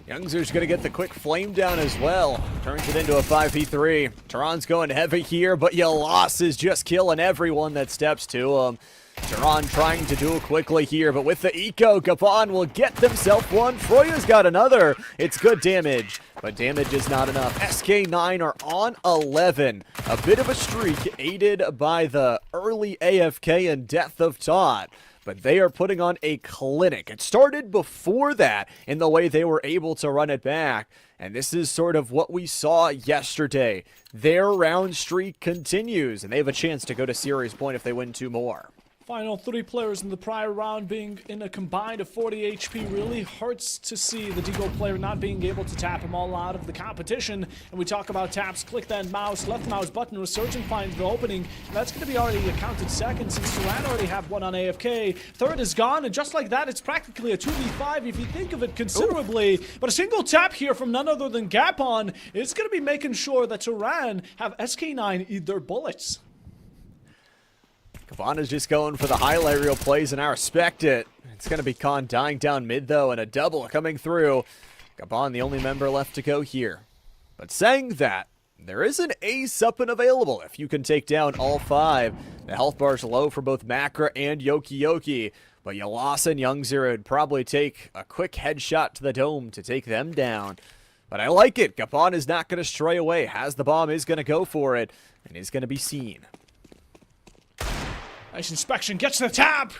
Youngster's gonna get the quick flame down as well. Turns it into a 5v3. Tehran's going heavy here, but Yalas is just killing everyone that steps to him. Tehran trying to duel quickly here, but with the eco, Gabon will get themselves one. Froya's got another. It's good damage, but damage is not enough. SK9 are on 11. A bit of a streak aided by the early AFK and death of Todd. But they are putting on a clinic. It started before that in the way they were able to run it back. And this is sort of what we saw yesterday. Their round streak continues, and they have a chance to go to series point if they win 2 more. Final 3 players in the prior round being in a combined of 40 HP really hurts to see the Deagle player not being able to tap them all out of the competition. And we talk about taps, click that mouse, left mouse button, Resurgent finds the opening. And that's going to be already a counted second since Turan already have one on AFK. Third is gone, and just like that, it's practically a 2v5 if you think of it considerably. Ooh. But a single tap here from none other than Gapon is going to be making sure that Turan have SK9 eat their bullets. Kavana's just going for the highlight reel plays, and I respect it. It's going to be Khan dying down mid, though, and a double coming through. Gabon, the only member left to go here. But saying that, there is an ace up and available if you can take down all 5. The health bar's low for both Makra and Yoki. But Yalas and Youngzer would probably take a quick headshot to the dome to take them down. But I like it. Gabon is not going to stray away. Has the bomb, is going to go for it, and is going to be seen. Nice inspection, gets the tap!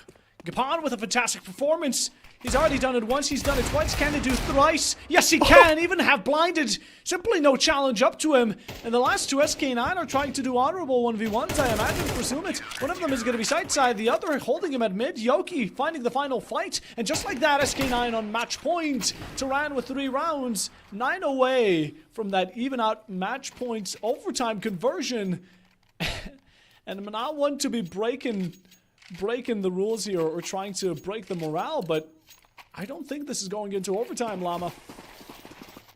Gapon with a fantastic performance. He's already done it once, he's done it twice. Can he do thrice? Yes, he can, even have blinded. Simply no challenge up to him. And the last 2 SK9 are trying to do honorable 1v1s, I imagine, presume it. One of them is going to be side side, the other holding him at mid. Yoki finding the final fight. And just like that, SK9 on match point. Turan with 3 rounds. 9 away from that even out match points overtime conversion. And I'm not one to be breaking the rules here or trying to break the morale, but I don't think this is going into overtime, Llama.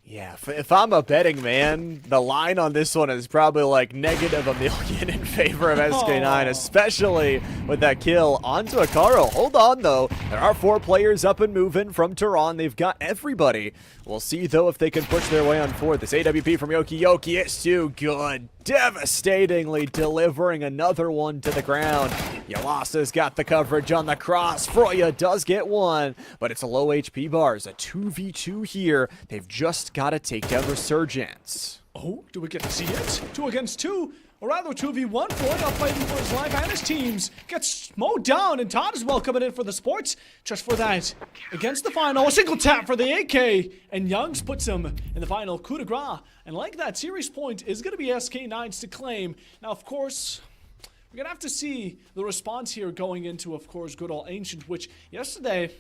Yeah, if I'm a betting man, the line on this one is probably like -1 million in favor of SK9, especially with that kill onto Akaro. Hold on, though. There are 4 players up and moving from Tehran. They've got everybody. We'll see, though, if they can push their way on forward. This AWP from Yoki is too good. Devastatingly delivering another one to the ground. Yalasa's got the coverage on the cross. Froya does get one, but it's a low HP bars. A 2v2 here. They've just got to take down Resurgence. Oh, do we get to see it? 2 against 2. Or rather, 2v1. Froya fighting for his life and his teams. Gets mowed down, and Todd is well coming in for the sports. Just for that. Against the final, a single tap for the AK. And Youngs puts him in the final coup de grace. And like that, series point is going to be SK9's to claim. Now, of course, we're going to have to see the response here going into, of course, good old Ancient, which yesterday,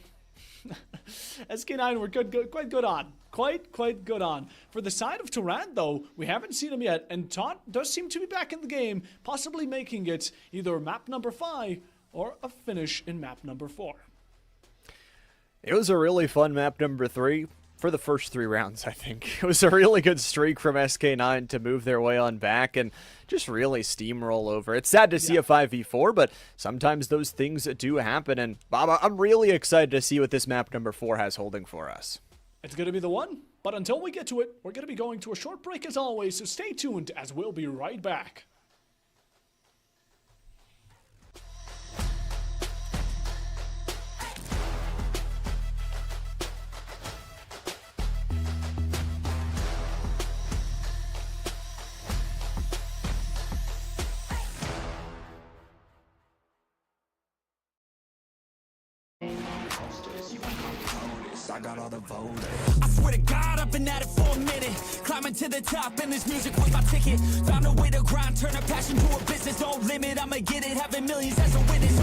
SK9 were quite good on. Quite good on. For the side of Turan, though, we haven't seen him yet, and Todd does seem to be back in the game, possibly making it either map number 5 or a finish in map number 4. It was a really fun map number 3. For the first 3 rounds, I think. It was a really good streak from SK9 to move their way on back and just really steamroll over. It's sad to see a 5v4, but sometimes those things do happen. And Bob, I'm really excited to see what this map number 4 has holding for us. It's going to be the one, but until we get to it, we're going to be going to a short break as always, so stay tuned as we'll be right back. I got all the voters. I swear to God, I've been at it for a minute. Climbing to the top, and this music was my ticket. Found a way to grind, turn a passion to a business. Don't limit, I'ma get it, having millions as a witness.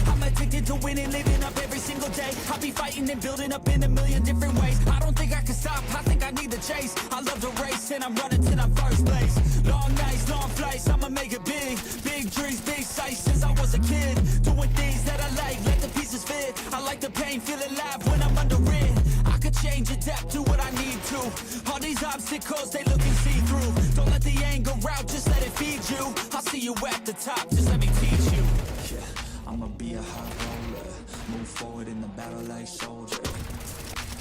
I'm addicted to winning, living up every single day. I'll be fighting and building up in a million different ways. I don't think I can stop, I think I need the chase. I love the race, and I'm running till I'm first place. Long nights, long flights, I'ma make it big. Big dreams, big sights since I was a kid. Doing things that I like, let the pieces fit. I like the pain, feel alive when I'm under it. I could change, adapt, do what I need to. All these obstacles, they look and see through. Don't let the anger out, just let it feed you. I'll see you at the top, just let me teach you. Yeah, I'ma be a high roller. Move forward in the battle like soldier.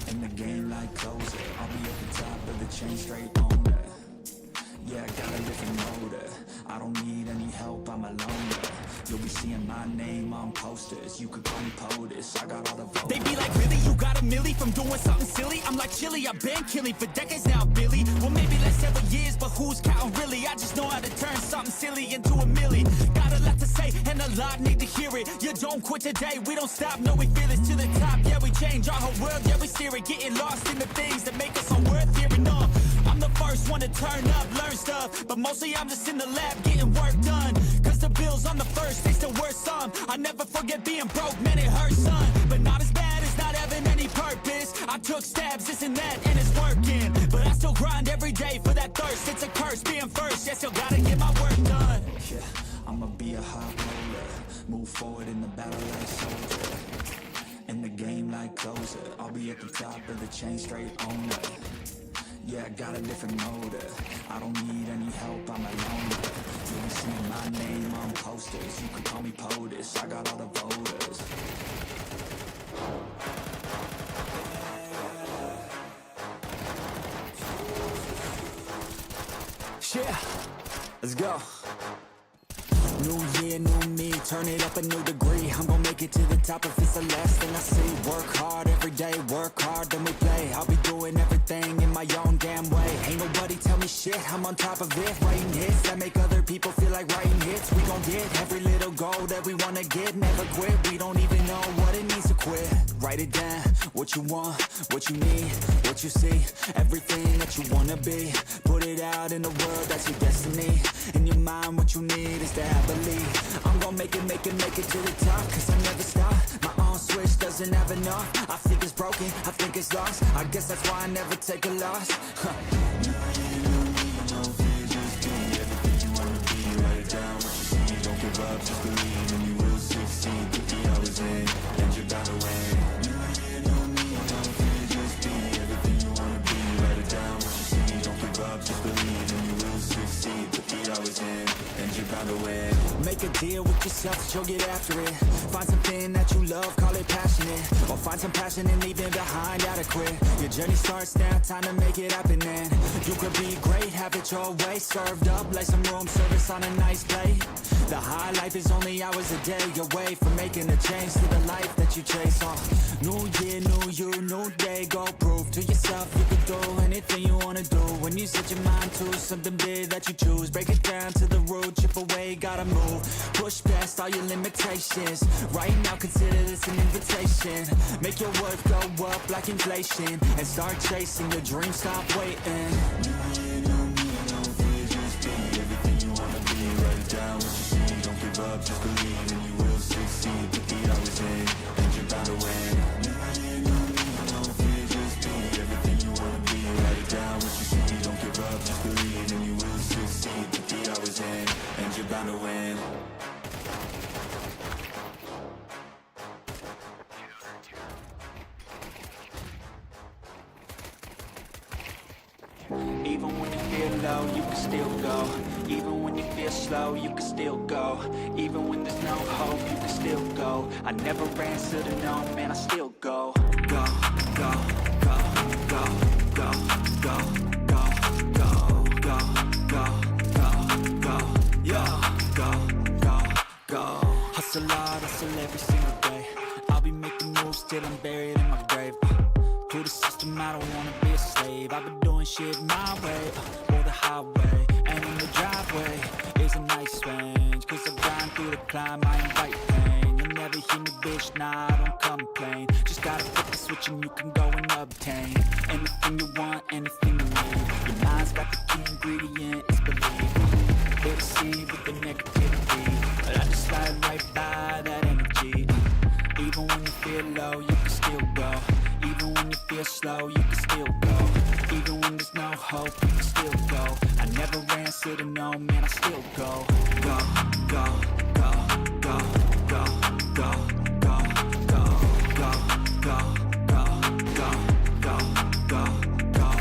In the game like closer. I'll be at the top of the chain, straight on that. Yeah, I got a different motor. I don't need any help, I'm alone. You'll be seeing my name on posters. You could call me POTUS, I got all the votes. They be like, really, you got a milli from doing something silly? I'm like, chilly, I've been killing for decades now, Billy. Well, maybe like several years, but who's counting really? I just know how to turn something silly into a milli. Got a lot to say, and a lot need to hear it. You don't quit today, we don't stop, no, we feel it to the top. Yeah, we change our whole world, yeah, we steer it. Getting lost in the things that make us all worth hearing of. I'm the first one to turn up, learn stuff, but mostly I'm just in the lab getting work done. Cause the bills on the first, they still worth some. I never forget being broke, man, it hurts, son. But not as bad as not having any purpose. I took stabs, this and that, and it's working. But I still grind every day for that thirst. It's a curse being first, yeah, still gotta get my work done. Yeah, I'ma be a high roller. Move forward in the battle like soldier. In the game like closer. I'll be at the top of the chain, straight on that. Yeah, I got a different motor. I don't need any help, I'm alone. You'll be seeing my name on posters. You can call me POTUS, I got all the voters. Yeah. Let's go. New year, new me, turn it up a new degree. I'm gonna make it to the top if it's the last thing I see. Work hard every day, work hard, then we play. I'll be doing everything in my own damn way. Ain't nobody tell me shit, I'm on top of it. Writing hits that make other people feel like writing hits. We gon' get every little goal that we wanna get. Never quit, we don't even know what it means to quit. Write it down, what you want, what you need, what you see. Everything that you wanna be. Put it out in the world, that's your destiny. In your mind, what you need is to have believe. I'm gon' make it to the top. Cause I never stop, my own switch doesn't have enough. I think it's broken, I think it's lost. I guess that's why I never take a loss. No fear, just do everything you wanna be. Write it down, what you see, don't give up, just believe. And you will succeed, put the hours in, and you're bound to win. No fear, just do everything you wanna be. Write it down, what you see, don't give up, just believe. And you will succeed, put the hours in, and you're bound to win. Make a deal with yourself that you'll get after it. Find something that you love, call it passionate. Or find some passion and leave it behind, adequate. Your journey starts now, time to make it happen then. You could be great, have it your way. Served up like some room service on a nice plate. The high life is only hours a day away from making a change to the life that you chase. New year, new you, new day. Go prove to yourself you can do anything you wanna do. When you set your mind to something big that you choose, break it down to the root, chip away, gotta move. Push past all your limitations. Right now consider this an invitation. Make your worth go up like inflation, and start chasing your dreams, stop waiting. New year, new me, no fear, just be everything you wanna be. Write it down, what you see, don't give up, just believe. And you will succeed, put the hours in, and you're bound to win. New year, new me, no fear, just be everything you wanna be. Write it down, what you see, don't give up, just believe. And you will succeed, put the hours in, and you're bound to win. Even when you feel low, you can still go. Even when you feel slow, you can still go. Even when there's no hope, you can still go. I never answer to no, man, I still go. Go, go, go, go, go, go, go, go, go, go, go, go, go, go, go. Hustle hard, hustle every single day. I'll be making moves till I'm buried in my grave. To the system, I don't wanna be a slave. I've been doing shit my way, or the highway. And in the driveway is a nice range. Cause I grind through the climb, I invite pain. You'll never hear me, bitch, nah, I don't complain. Just gotta flip the switch and you can go and obtain anything you want, anything you need. Your mind's got the key ingredient, it's belief. They deceive with the negativity, but I just slide right by that energy. Even when you feel low, you can still go. Even when you feel slow, you can still go. Even when there's no hope, you can still go. I never answer to no, man, I still go. Go, go, go, go, go, go, go, go, go, go, go, go, go, go, go, go, go,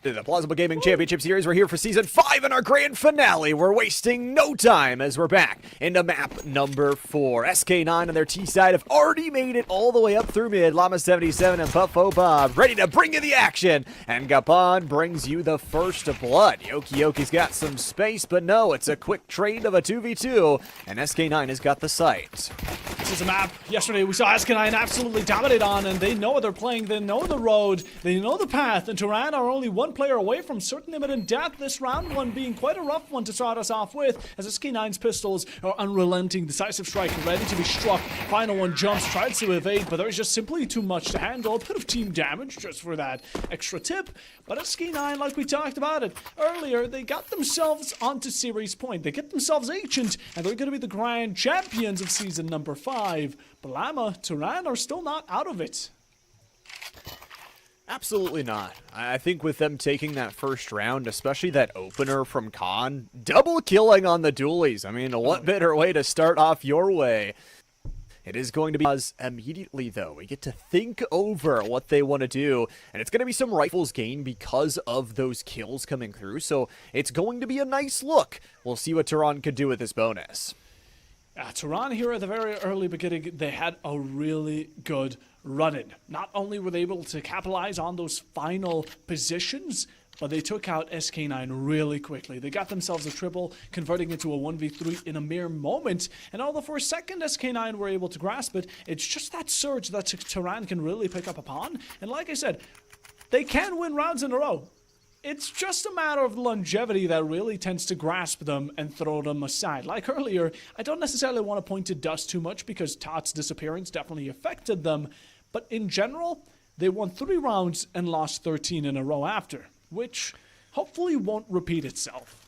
The Plausible Gaming Championship Series. We're here for Season 5 and our grand finale. We're wasting no time as we're back into map number 4. SK9 on their T side have already made it all the way up through mid. Llama77 and Buffo Bob ready to bring you the action. And Gapon brings you the first blood. Yoki's got some space, but no, it's a quick trade of a 2v2. And SK9 has got the site. This is a map yesterday we saw SK9 absolutely dominate on, and they know what they're playing, they know the road, they know the path, and Turan are only one player away from certain imminent death. This round one being quite a rough one to start us off with, as SK9's pistols are unrelenting, decisive strike ready to be struck. Final one jumps, tries to evade, but there's just simply too much to handle. A bit of team damage just for that extra tip, but SK9, like we talked about it earlier, they got themselves onto series point. They get themselves ancient, and they're going to be the grand champions of season number 5. But Llama, Turan are still not out of it. Absolutely not. I think with them taking that first round, especially that opener from Khan, double killing on the dualies. I mean, what better way to start off your way? It is going to be immediately, though. We get to think over what they want to do, and it's going to be some rifles gain because of those kills coming through, so it's going to be a nice look. We'll see what Turan could do with this bonus. Turan here at the very early beginning, they had a really good run-in. Not only were they able to capitalize on those final positions, but they took out SK9 really quickly. They got themselves a triple, converting it to a 1v3 in a mere moment. And although for a second SK9 were able to grasp it, it's just that surge that Turan can really pick up upon. And like I said, they can win rounds in a row. It's just a matter of longevity that really tends to grasp them and throw them aside. Like earlier, I don't necessarily want to point to Dust too much because Tot's disappearance definitely affected them. But in general, they won 3 rounds and lost 13 in a row after, which hopefully won't repeat itself.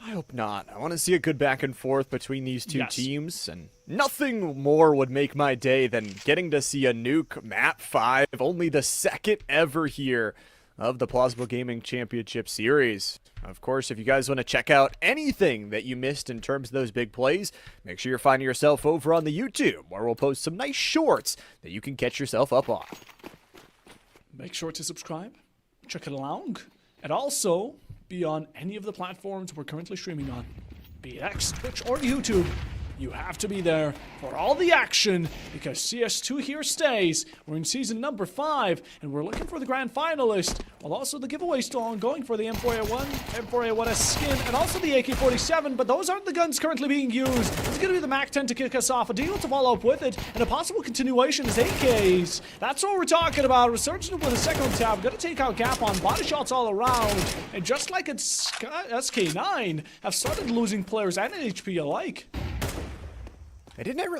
I hope not. I want to see a good back and forth between these two teams, and nothing more would make my day than getting to see a nuke map 5, only the second ever here of the Plausible Gaming Championship Series. Of course, if you guys want to check out anything that you missed in terms of those big plays, make sure you're finding yourself over on the YouTube, where we'll post some nice shorts that you can catch yourself up on. Make sure to subscribe, check it along, and also be on any of the platforms we're currently streaming on, be it X, Twitch, or YouTube. You have to be there for all the action because CS2 here stays. We're in season number 5 and we're looking for the grand finalist. While also the giveaway still ongoing for the M4A1, M4A1S skin, and also the AK-47, but those aren't the guns currently being used. It's going to be the MAC-10 to kick us off, a deal to follow up with it, and a possible continuation is AKs. That's what we're talking about. Resurgent with a second tab, going to take out Gapon, body shots all around, and just like it's SK9, have started losing players and HP alike. They didn't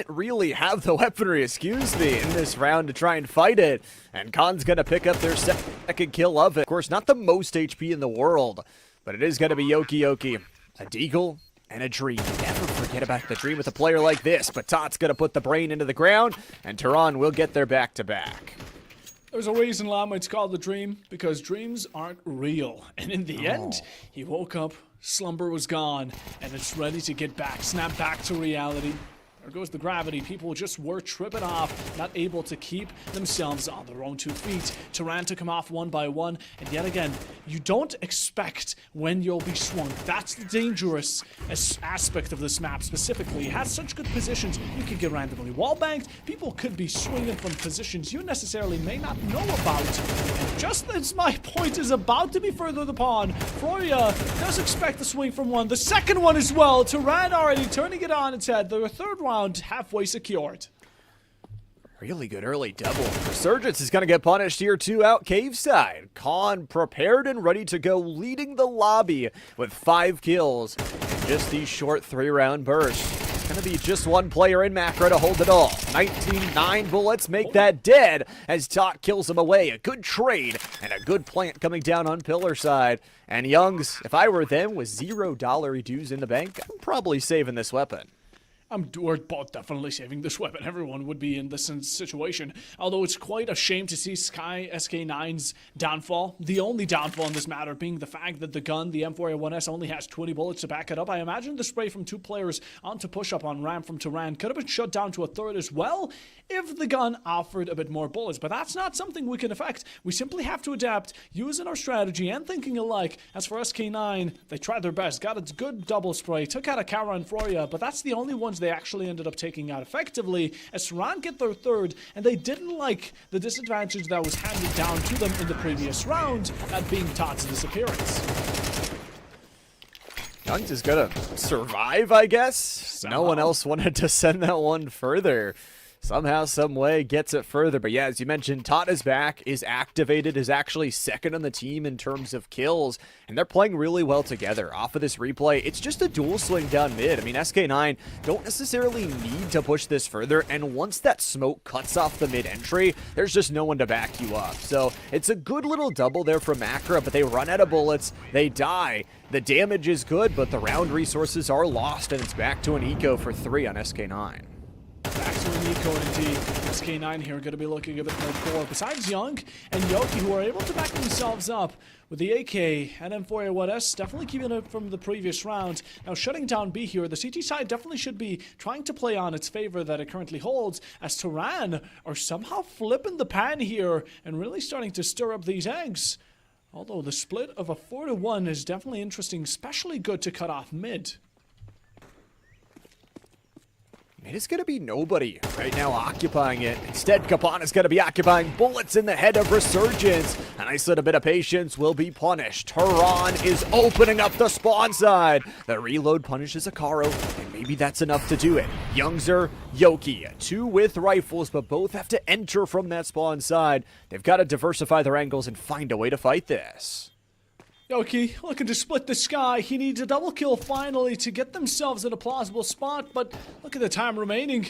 really have the weaponry, excuse me, in this round to try and fight it. And Khan's going to pick up their second kill of it. Of course, not the most HP in the world, but it is going to be Yoki. A deagle and a dream. Never forget about the dream with a player like this, but Tot's going to put the brain into the ground, and Turan will get their back-to-back. There's a reason Llama it's called the dream, because dreams aren't real. And in the end, he woke up, slumber was gone, and it's ready to get back, snap back to reality. There goes the gravity. People just were tripping off, not able to keep themselves on their own 2 feet. Turan took him off one by one, and yet again, you don't expect when you'll be swung. That's the dangerous aspect of this map specifically. It has such good positions, you could get randomly wallbanged. People could be swinging from positions you necessarily may not know about. And just as my point is about to be furthered upon, Froya does expect the swing from one. The second one as well. Turan already turning it on its head. The third round halfway secured. Really good early double. Resurgence is going to get punished here too out cave side. Khan prepared and ready to go, leading the lobby with 5 kills in just these short 3-round bursts. It's going to be just one player in macro to hold it all. 19-9 bullets make that dead as Tot kills him away. A good trade and a good plant coming down on pillar side. And Youngs, if I were them with $0 dues in the bank, I'm probably saving this weapon. We're both definitely saving this weapon. Everyone would be in this situation. Although it's quite a shame to see SK9's downfall. The only downfall in this matter being the fact that the gun, the M4A1S, only has 20 bullets to back it up. I imagine the spray from 2 players onto push-up on ramp from Turan could have been shut down to a third as well if the gun offered a bit more bullets. But that's not something we can affect. We simply have to adapt, using our strategy and thinking alike. As for SK9, they tried their best, got a good double spray, took out a Kara and Froya, but that's the only ones they actually ended up taking out effectively, as Turan get their third, and they didn't like the disadvantage that was handed down to them in the previous round, that being Tot's disappearance. Youngs is gonna survive, I guess. No one else wanted to send that one further. Somehow, some way, gets it further. But yeah, as you mentioned, Tot is back, is activated, is actually second on the team in terms of kills, and they're playing really well together. Off of this replay, it's just a dual swing down mid. I mean, SK9 don't necessarily need to push this further, and once that smoke cuts off the mid entry, there's just no one to back you up. So it's a good little double there from Macra, but they run out of bullets, they die. The damage is good, but the round resources are lost, and it's back to an eco for 3 on SK9. Back to an eco indeed. SK9 here going to be looking a bit more core. Besides Young and Yoki, who are able to back themselves up with the AK and M4A1S, definitely keeping it from the previous round. Now shutting down B here, the CT side definitely should be trying to play on its favor that it currently holds, as Turan are somehow flipping the pan here and really starting to stir up these eggs. Although the split of a 4-1 is definitely interesting, especially good to cut off mid. It is going to be nobody right now occupying it. Instead, Kapana's going to be occupying bullets in the head of Resurgence. A nice little bit of patience will be punished. Turan is opening up the spawn side. The reload punishes Akaro, and maybe that's enough to do it. Youngzer, Yoki, 2 with rifles, but both have to enter from that spawn side. They've got to diversify their angles and find a way to fight this. Yoki looking to split the sky. He needs a double kill finally to get themselves in a plausible spot, but look at the time remaining.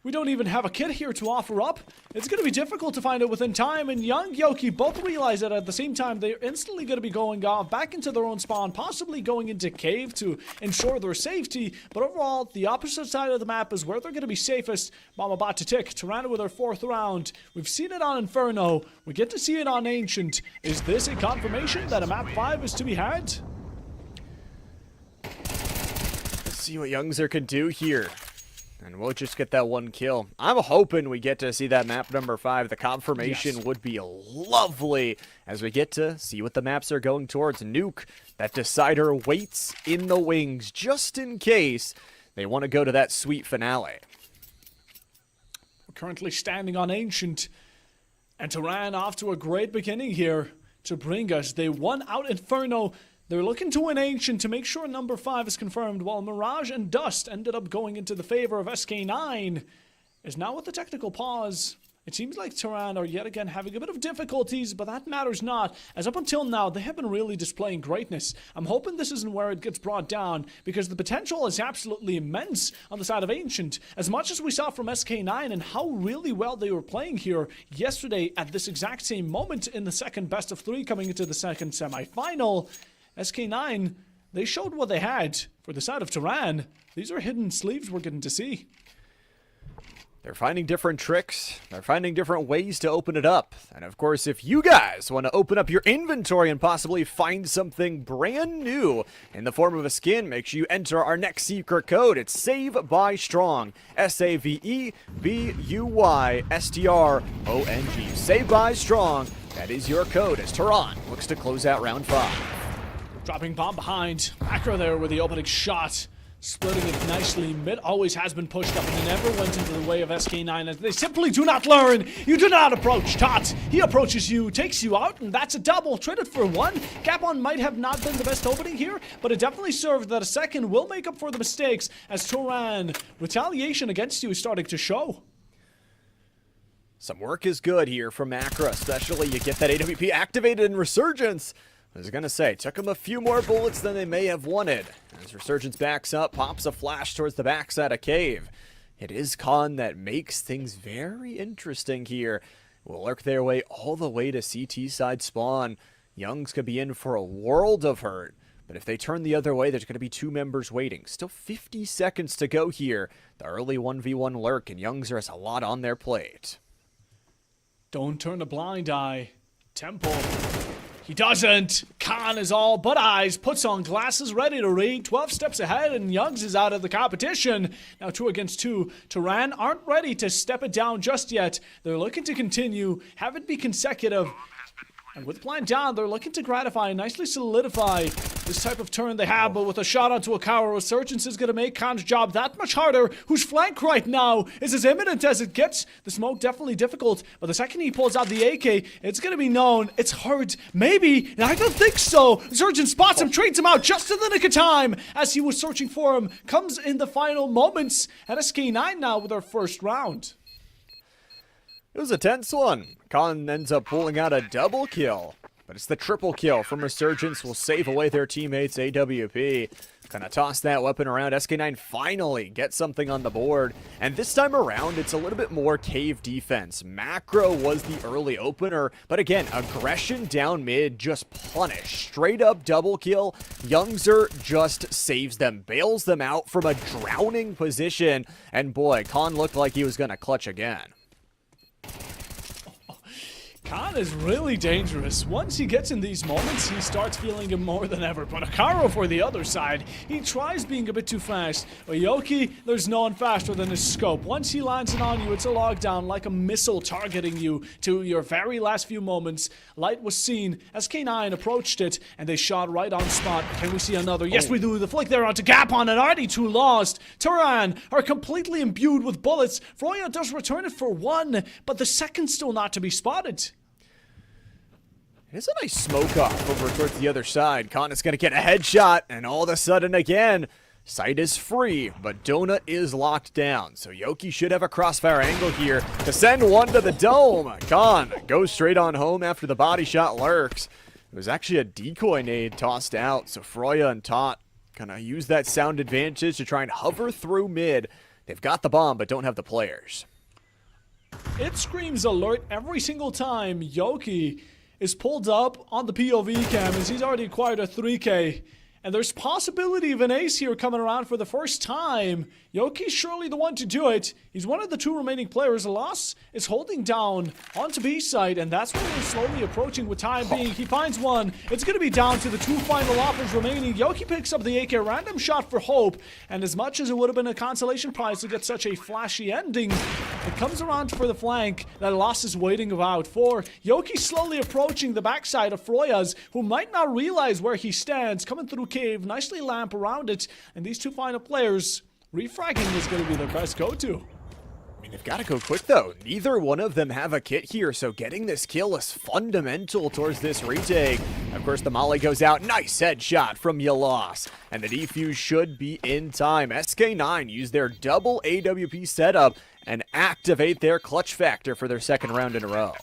We don't even have a kit here to offer up. It's going to be difficult to find it within time, and Young Yoki both realize that at the same time they're instantly going to be going off back into their own spawn, possibly going into cave to ensure their safety. But overall, the opposite side of the map is where they're going to be safest. Bomb about to tick. Tirana with their 4th round. We've seen it on Inferno. We get to see it on Ancient. Is this a confirmation that a map 5 is to be had? Let's see what Youngzer can do here. And we'll just get that 1 kill. I'm hoping we get to see that map number 5. The confirmation would be lovely as we get to see what the maps are going towards. Nuke, that decider waits in the wings just in case they want to go to that sweet finale. We're currently standing on Ancient, and Turan off to a great beginning here to bring us. They won out Inferno. They're looking to win Ancient to make sure number 5 is confirmed, while Mirage and Dust ended up going into the favor of SK9. Is now with the technical pause. It seems like Turan are yet again having a bit of difficulties, but that matters not, as up until now they have been really displaying greatness. I'm hoping this isn't where it gets brought down, because the potential is absolutely immense on the side of Ancient. As much as we saw from SK9 and how really well they were playing here yesterday at this exact same moment in the second best of 3 coming into the second semi-final, SK9, they showed what they had. For the side of Turan, these are hidden sleeves we're getting to see. They're finding different tricks. They're finding different ways to open it up. And of course, if you guys want to open up your inventory and possibly find something brand new in the form of a skin, make sure you enter our next secret code. It's Save by Strong. SAVEBUYSTRONG. Save by Strong. That is your code as Tehran looks to close out round 5. Dropping bomb behind. Macro there with the opening shot. Splitting it nicely. Mid always has been pushed up and never went into the way of SK9 as they simply do not learn. You do not approach Tot. He approaches you, takes you out, and that's a double. Traded for one. Gapon might have not been the best opening here, but it definitely served that a second will make up for the mistakes as Tehran, retaliation against you is starting to show. Some work is good here from Macro, especially you get that AWP activated in Resurgence. I was gonna say, took him a few more bullets than they may have wanted. As Resurgence backs up, pops a flash towards the backside of Cave. It is Khan that makes things very interesting here. Will lurk their way all the way to CT side spawn. Youngs could be in for a world of hurt. But if they turn the other way, there's going to be 2 members waiting. Still 50 seconds to go here. The early 1v1 lurk, and Youngs has a lot on their plate. Don't turn a blind eye. Temple. He doesn't. Khan is all but eyes. Puts on glasses, ready to read. 12 steps ahead, and Youngs is out of the competition. Now 2 against 2. Tehran aren't ready to step it down just yet. They're looking to continue, have it be consecutive. And with plan down, they're looking to gratify and nicely solidify this type of turn they have, but with a shot onto a cower, Resurgence is going to make Khan's job that much harder, whose flank right now is as imminent as it gets. The smoke definitely difficult, but the second he pulls out the AK, it's going to be known. It's hard. Maybe. I don't think so. Resurgence spots him, trades him out just in the nick of time as he was searching for him. Comes in the final moments, and SK9 now with our first round. It was a tense one. Khan ends up pulling out a double kill, but it's the triple kill from Resurgence will save away their teammates AWP. Gonna toss that weapon around. SK9 finally gets something on the board, and this time around it's a little bit more Cave defense. Macro was the early opener, but again, aggression down mid just punished. Straight up double kill. Youngser just saves them, bails them out from a drowning position, and boy, Khan looked like he was gonna clutch again. Khan is really dangerous. Once he gets in these moments, he starts feeling him more than ever. But Akaro for the other side, he tries being a bit too fast. But Yoki, there's no one faster than his scope. Once he lands it on you, it's a lockdown like a missile targeting you to your very last few moments. Light was seen as K9 approached it, and they shot right on spot. Can we see another? Yes, we do. The flick there onto Gapon, and already 2 lost. Tehran are completely imbued with bullets. Froya does return it for 1, but the second still not to be spotted. It's a nice smoke off over towards the other side. Khan is going to get a headshot, and all of a sudden again, sight is free, but Donut is locked down. So Yoki should have a crossfire angle here to send one to the dome. Khan goes straight on home after the body shot lurks. It was actually a decoy nade tossed out, so Froya and Tot gonna use that sound advantage to try and hover through mid. They've got the bomb, but don't have the players. It screams alert every single time Yoki is pulled up on the POV cam as he's already acquired a 3K. And there's possibility of an ace here coming around for the first time. Yoki's surely the one to do it. He's one of the 2 remaining players. Loss is holding down onto B side, and that's what we're slowly approaching with time being. He finds one. It's going to be down to the 2 final offers remaining. Yoki picks up the AK random shot for hope, and as much as it would have been a consolation prize to get such a flashy ending, it comes around for the flank that Loss is waiting about for. Yoki slowly approaching the backside of Froya's, who might not realize where he stands, coming through Cave, nicely lamp around it, and these 2 final players, refragging is going to be their best go-to. I mean, they've got to go quick, though. Neither one of them have a kit here, so getting this kill is fundamental towards this retake. Of course, the molly goes out. Nice headshot from Yalos. And the defuse should be in time. SK9 use their double AWP setup and activate their clutch factor for their second round in a row.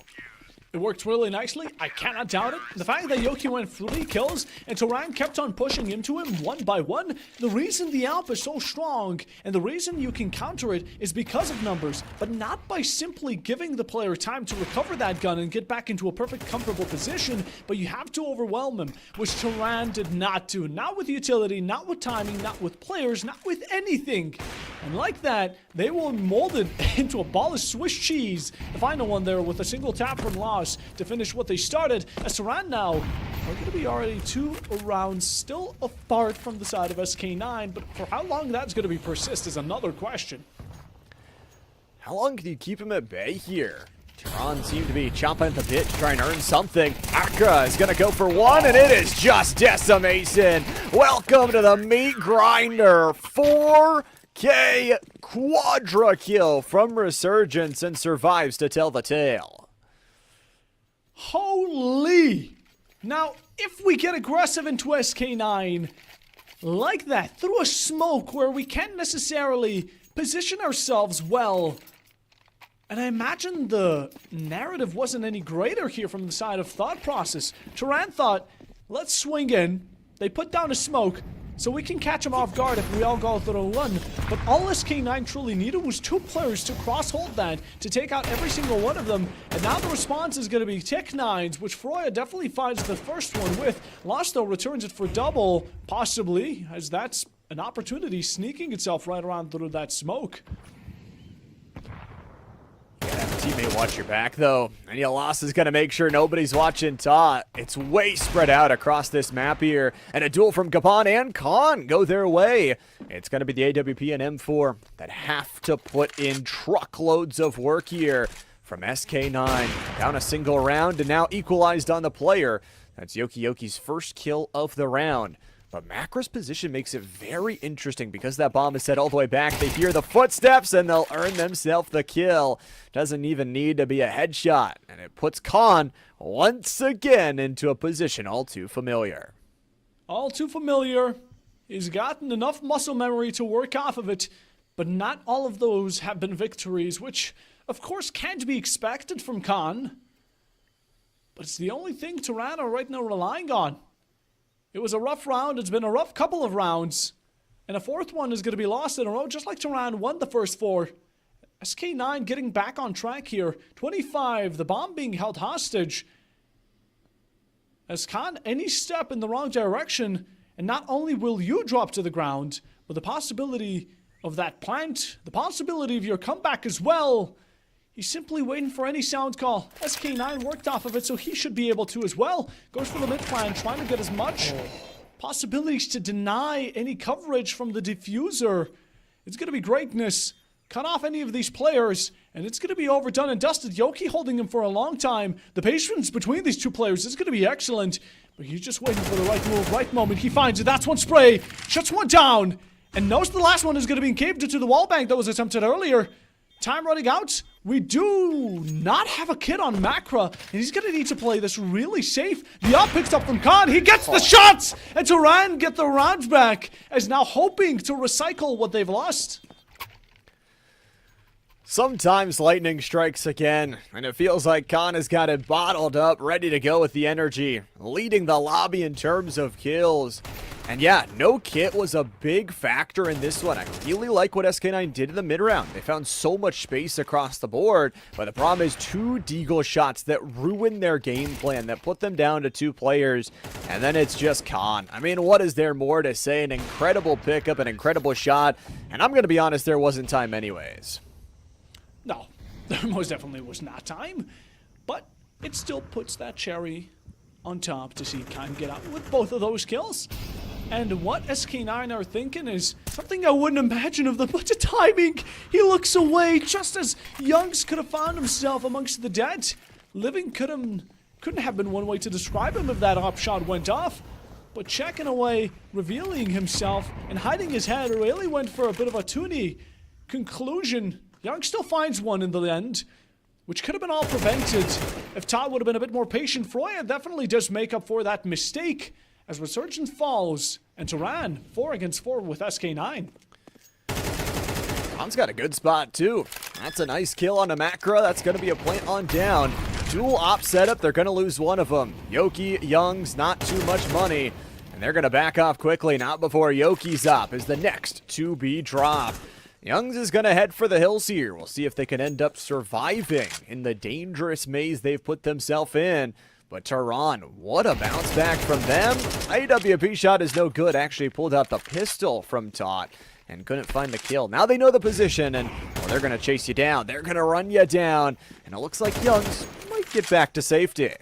It worked really nicely. I cannot doubt it. The fact that Yoki went 3 kills and Turan kept on pushing into him one by one, the reason the AWP is so strong and the reason you can counter it is because of numbers, but not by simply giving the player time to recover that gun and get back into a perfect, comfortable position, but you have to overwhelm him, which Turan did not do. Not with utility, not with timing, not with players, not with anything. And like that, they were molded into a ball of Swiss cheese. The final one there with a single tap from Loss to finish what they started. As Turan now are going to be already 2 rounds still apart from the side of SK9, but for how long that's going to be persist is another question. How long can you keep him at bay here? Turan seemed to be chomping at the bit to try and earn something. Akka is going to go for one, and it is just decimation. Welcome to the meat grinder. 4K quadra kill from Resurgence and survives to tell the tale. Holy! Now, if we get aggressive into SK9 like that, through a smoke where we can't necessarily position ourselves well, and I imagine the narrative wasn't any greater here from the side of thought process. Turan thought, let's swing in. They put down a smoke, so we can catch them off guard if we all go through one. But all SK9 truly needed was 2 players to cross-hold that, to take out every single one of them. And now the response is going to be Tech9s, which Froya definitely finds the first one with. Lost, though, returns it for double, possibly, as that's an opportunity sneaking itself right around through that smoke. Teammate, watch your back, though. And your loss is going to make sure nobody's watching Tot. It's way spread out across this map here. And a duel from Kapan and Khan go their way. It's going to be the AWP and M4 that have to put in truckloads of work here from SK9. Down a single round and now equalized on the player. That's Yoki's first kill of the round. But Macro's position makes it very interesting because that bomb is set all the way back. They hear the footsteps and they'll earn themselves the kill. Doesn't even need to be a headshot. And it puts Khan once again into a position all too familiar. All too familiar. He's gotten enough muscle memory to work off of it. But not all of those have been victories, which of course can't be expected from Khan. But it's the only thing Turan are right now relying on. It was a rough round. It's been a rough couple of rounds. And a 4th one is going to be lost in a row, just like Turan won the first 4. SK9 getting back on track here. 25, the bomb being held hostage. As Khan, any step in the wrong direction, and not only will you drop to the ground, but the possibility of that plant, the possibility of your comeback as well. He's simply waiting for any sound call. SK9 worked off of it, so he should be able to as well. Goes for the mid plan, trying to get as much possibilities to deny any coverage from the diffuser. It's going to be greatness. Cut off any of these players, and it's going to be overdone and dusted. Yoki holding him for a long time. The patience between these 2 players is going to be excellent. But he's just waiting for the right move, right moment. He finds it. That's one spray. Shuts one down. And knows the last one is going to be caved into the wall bank that was attempted earlier. Time running out. We do not have a kid on Macra, and he's going to need to play this really safe. The up picks up from Khan. He gets the shots, and Turan get the rounds back, as now hoping to recycle what they've lost. Sometimes lightning strikes again, and it feels like Khan has got it bottled up, ready to go with the energy, leading the lobby in terms of kills. And yeah, no kit was a big factor in this one. I really like what SK9 did in the mid-round. They found so much space across the board, but the problem is 2 deagle shots that ruin their game plan, that put them down to 2 players, and then it's just Khan. I mean, what is there more to say? An incredible pickup, an incredible shot, and I'm going to be honest, there wasn't time anyways. No, there most definitely was not time, but it still puts that cherry on top to see Khan get out with both of those kills. And what SK9 are thinking is something I wouldn't imagine of them, but the timing. He looks away just as Youngs could have found himself amongst the dead. Living couldn't have been one way to describe him if that op shot went off. But checking away, revealing himself, and hiding his head really went for a bit of a toony conclusion. Young still finds one in the end, which could have been all prevented if Todd would have been a bit more patient. Froya definitely does make up for that mistake as Resurgence falls, and Turan 4 against 4 with SK9. Khan's got a good spot too. That's a nice kill on a Macra. That's going to be a plant on down. dual op setup. They're going to lose one of them. Yoki, Young's not too much money. And they're going to back off quickly. Not before Yoki's op is the next to be dropped. Youngs is going to head for the hills here. We'll see if they can end up surviving in the dangerous maze they've put themselves in. But Tehran, what a bounce back from them. AWP shot is no good. Actually pulled out the pistol from Tot and couldn't find the kill. Now they know the position, and well, they're going to chase you down. They're going to run you down. And it looks like Youngs might get back to safety.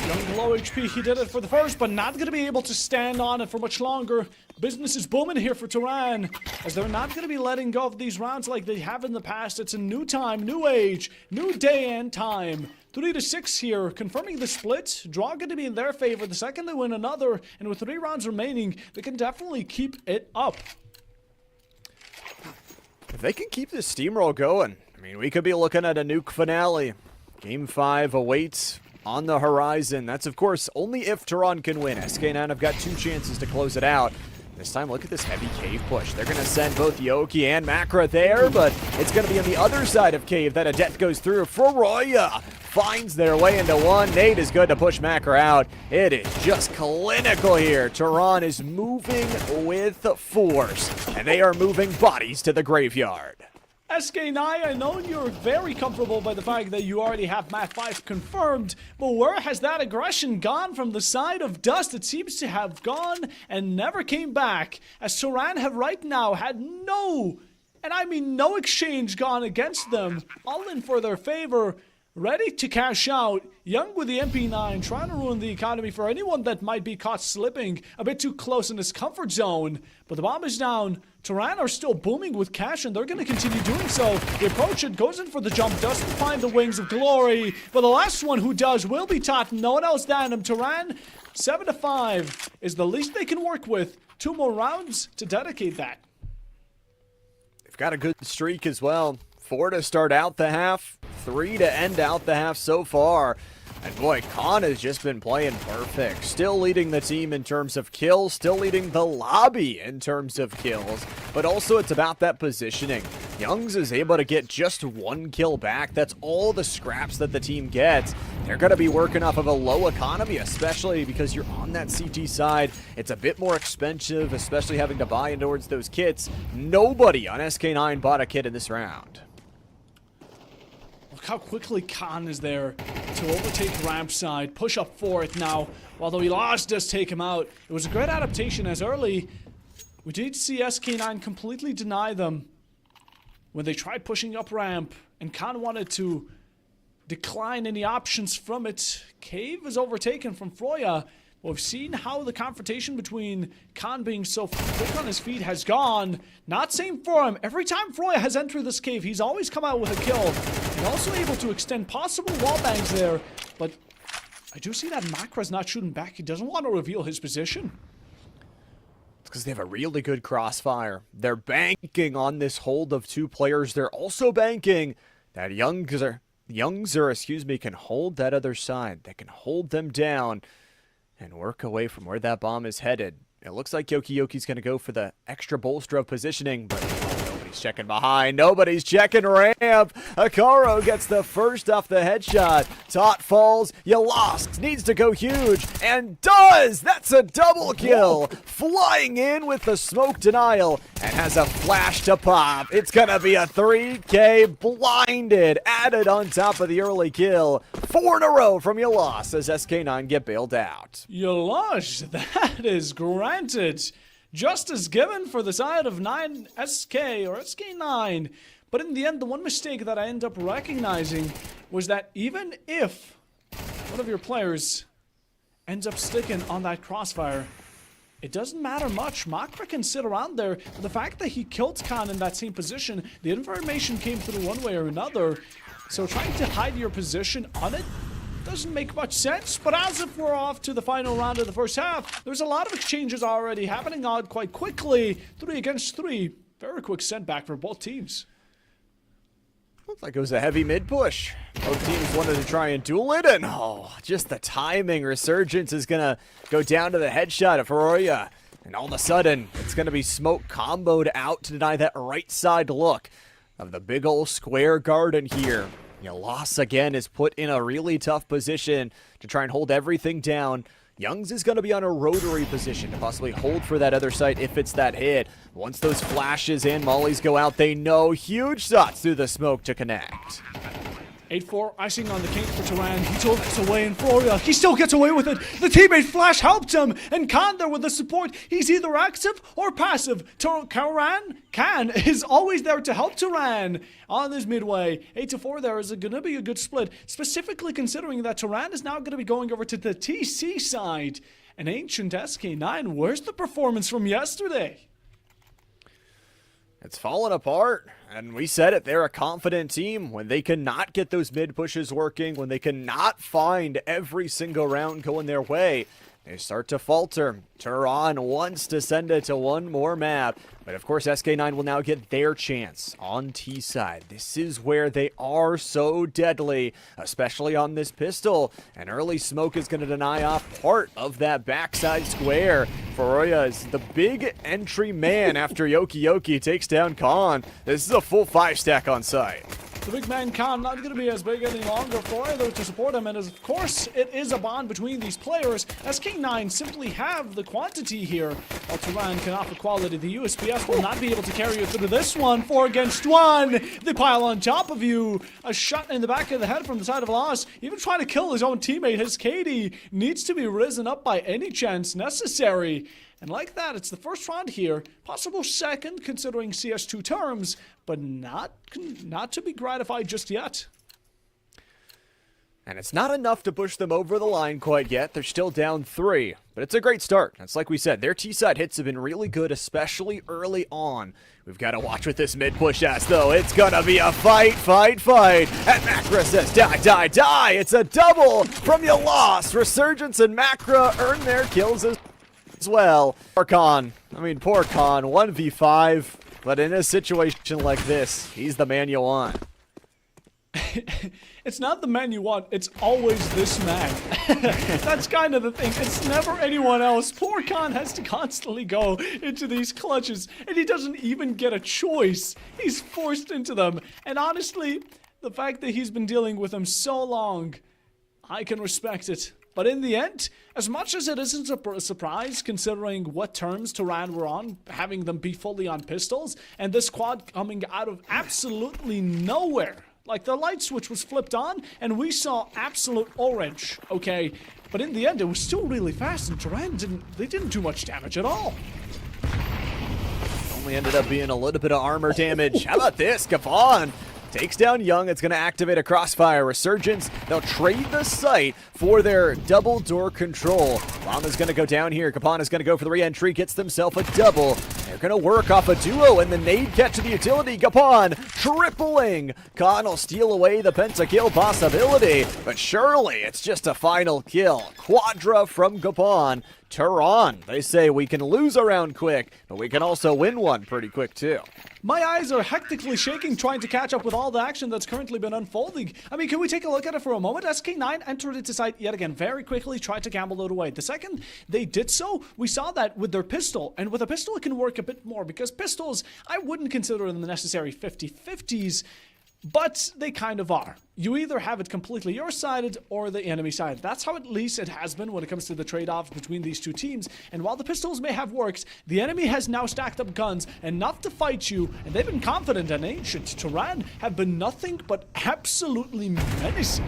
Young low HP, he did it for the first, but not going to be able to stand on it for much longer. Business is booming here for Tehran, as they're not going to be letting go of these rounds like they have in the past. It's a new time, new age, new day and time. 3-6 here, confirming the split. Draw going to be in their favor. The second they win another, and with 3 rounds remaining, they can definitely keep it up. If they can keep this steamroll going, I mean, we could be looking at a nuke finale. Game 5 awaits on the horizon. That's, of course, only if Tehran can win. SK9 have got 2 chances to close it out. This time, look at this heavy cave push. They're going to send both Yoki and Makra there, but it's going to be on the other side of cave that a death goes through. Froya finds their way into one. Nate is good to push Makra out. It is just clinical here. Tehran is moving with force, and they are moving bodies to the graveyard. SK9, I know you're very comfortable by the fact that you already have Map 5 confirmed, but where has that aggression gone from the side of Dust? It seems to have gone and never came back, as Tehran have right now had no, and I mean no exchange gone against them, all in for their favor. Ready to cash out. Young with the MP9, trying to ruin the economy for anyone that might be caught slipping a bit too close in his comfort zone. But the bomb is down. Tehran are still booming with cash, and they're going to continue doing so. They approach it, goes in for the jump, doesn't find the wings of glory. But the last one who does will be Tot. No one else than him. Tehran, 7-5 is the least they can work with. 2 more rounds to dedicate that. They've got a good streak as well. 4 to start out the half, 3 to end out the half so far. And boy, Khan has just been playing perfect. Still leading the team in terms of kills, still leading the lobby in terms of kills. But also it's about that positioning. Youngs is able to get just 1 kill back. That's all the scraps that the team gets. They're going to be working off of a low economy, especially because you're on that CT side. It's a bit more expensive, especially having to buy in towards those kits. Nobody on SK9 bought a kit in this round. Look how quickly Khan is there to overtake ramp side, push up for it now. Although he lost, does take him out. It was a great adaptation, as early we did see SK9 completely deny them when they tried pushing up ramp, and Khan wanted to decline any options from it. Cave is overtaken from Froya. We've seen how the confrontation between Khan being so quick on his feet has gone. Not same for him. Every time Froya has entered this cave, he's always come out with a kill. And also able to extend possible wall bangs there. But I do see that Makra's not shooting back. He doesn't want to reveal his position. It's because they have a really good crossfire. They're banking on this hold of 2 players. They're also banking that Youngser, can hold that other side. They can hold them down and work away from where that bomb is headed. It looks like Yoki's going to go for the extra bolster of positioning, but nobody's checking behind. Nobody's checking ramp. Akaro gets the first off the headshot. Tot falls. You lost. Needs to go huge. And does! That's a double kill. Flying in with the smoke denial and has a flash to pop. It's going to be a 3K blinded. Added on top of the early kill. 4 in a row from Yalas as SK9 get bailed out. Yalas, that is granted. Justice given for the side of 9SK or SK9. But in the end, the one mistake that I end up recognizing was that even if one of your players ends up sticking on that crossfire, it doesn't matter much. Makra can sit around there. But the fact that he killed Khan in that same position, the information came through one way or another. So trying to hide your position on it doesn't make much sense. But as if we're off to the final round of the first half, there's a lot of exchanges already happening on quite quickly. 3 against 3. Very quick setback for both teams. Looks like it was a heavy mid push. Both teams wanted to try and duel it, and just the timing. Resurgence is going to go down to the headshot of Froya. And all of a sudden, it's going to be smoke comboed out to deny that right side look of the big old square garden here. Loss again is put in a really tough position to try and hold everything down. Youngs is going to be on a rotary position to possibly hold for that other site if it's that hit. Once those flashes and mollies go out, they know huge shots through the smoke to connect. 8-4, icing on the cake for Turan. He took it away in Floria. He still gets away with it. The teammate Flash helped him. And Khan there with the support. He's either active or passive. Khan is always there to help Turan on this midway. 8-4 there is going to be a good split. Specifically considering that Turan is now going to be going over to the TC side. And Ancient SK9, where's the performance from yesterday? It's fallen apart, and we said it, they're a confident team. When they cannot get those mid pushes working, when they cannot find every single round going their way, they start to falter. Turan wants to send it to one more map, but of course SK9 will now get their chance on T side. This is where they are so deadly, especially on this pistol. An early smoke is going to deny off part of that backside square. Foroya is the big entry man after Yoki takes down Khan. This is a full 5-stack on site. The big man Khan not going to be as big any longer for either to support him, and of course it is a bond between these players, as King9 simply have the quantity here, while Turan can offer quality. The USPS will not be able to carry you through this one. 4 against 1, they pile on top of you. A shot in the back of the head from the side of Loss, even trying to kill his own teammate. His KD needs to be risen up by any chance necessary. And like that, it's the first round here, possible second considering CS2 terms, but not to be gratified just yet. And it's not enough to push them over the line quite yet. They're still down 3, but it's a great start. It's like we said, their T-side hits have been really good, especially early on. We've got to watch with this mid-push as though. It's gonna be a fight. And Macra says, die. It's a double from your loss. Resurgence and Macra earn their kills as well. Poor Khan, 1v5, but in a situation like this, he's the man you want. It's not the man you want, it's always this man. That's kind of the thing, it's never anyone else. Poor Khan has to constantly go into these clutches, and he doesn't even get a choice. He's forced into them, and honestly, the fact that he's been dealing with them so long, I can respect it. But in the end, as much as it isn't a surprise considering what terms Turan were on, having them be fully on pistols, and this quad coming out of absolutely nowhere. Like the light switch was flipped on, and we saw absolute orange, okay? But in the end, it was still really fast, and Turan didn't do much damage at all. Only ended up being a little bit of armor damage. How about this? Gavon takes down Young. It's going to activate a crossfire. Resurgence, they'll trade the site for their double door control. Llama's going to go down here. Kapan is going to go for the re-entry, gets themselves a double. They're going to work off a duo, and the nade catch to the utility. Kapan tripling. Khan will steal away the pentakill possibility, but surely it's just a final kill. Quadra from Kapan. Turan, they say we can lose a round quick, but we can also win one pretty quick too. My eyes are hectically shaking trying to catch up with all the action that's currently been unfolding. I mean, can we take a look at it for a moment? SK9 entered into site yet again very quickly, tried to gamble it away. The second they did so, we saw that with their pistol. And with a pistol, it can work a bit more because pistols, I wouldn't consider them the necessary 50-50s. But they kind of are. You either have it completely your sided or the enemy side. That's how at least it has been when it comes to the trade-offs between these two teams. And while the pistols may have worked, the enemy has now stacked up guns enough to fight you, and they've been confident and ancient. Turan have been nothing but absolutely menacing.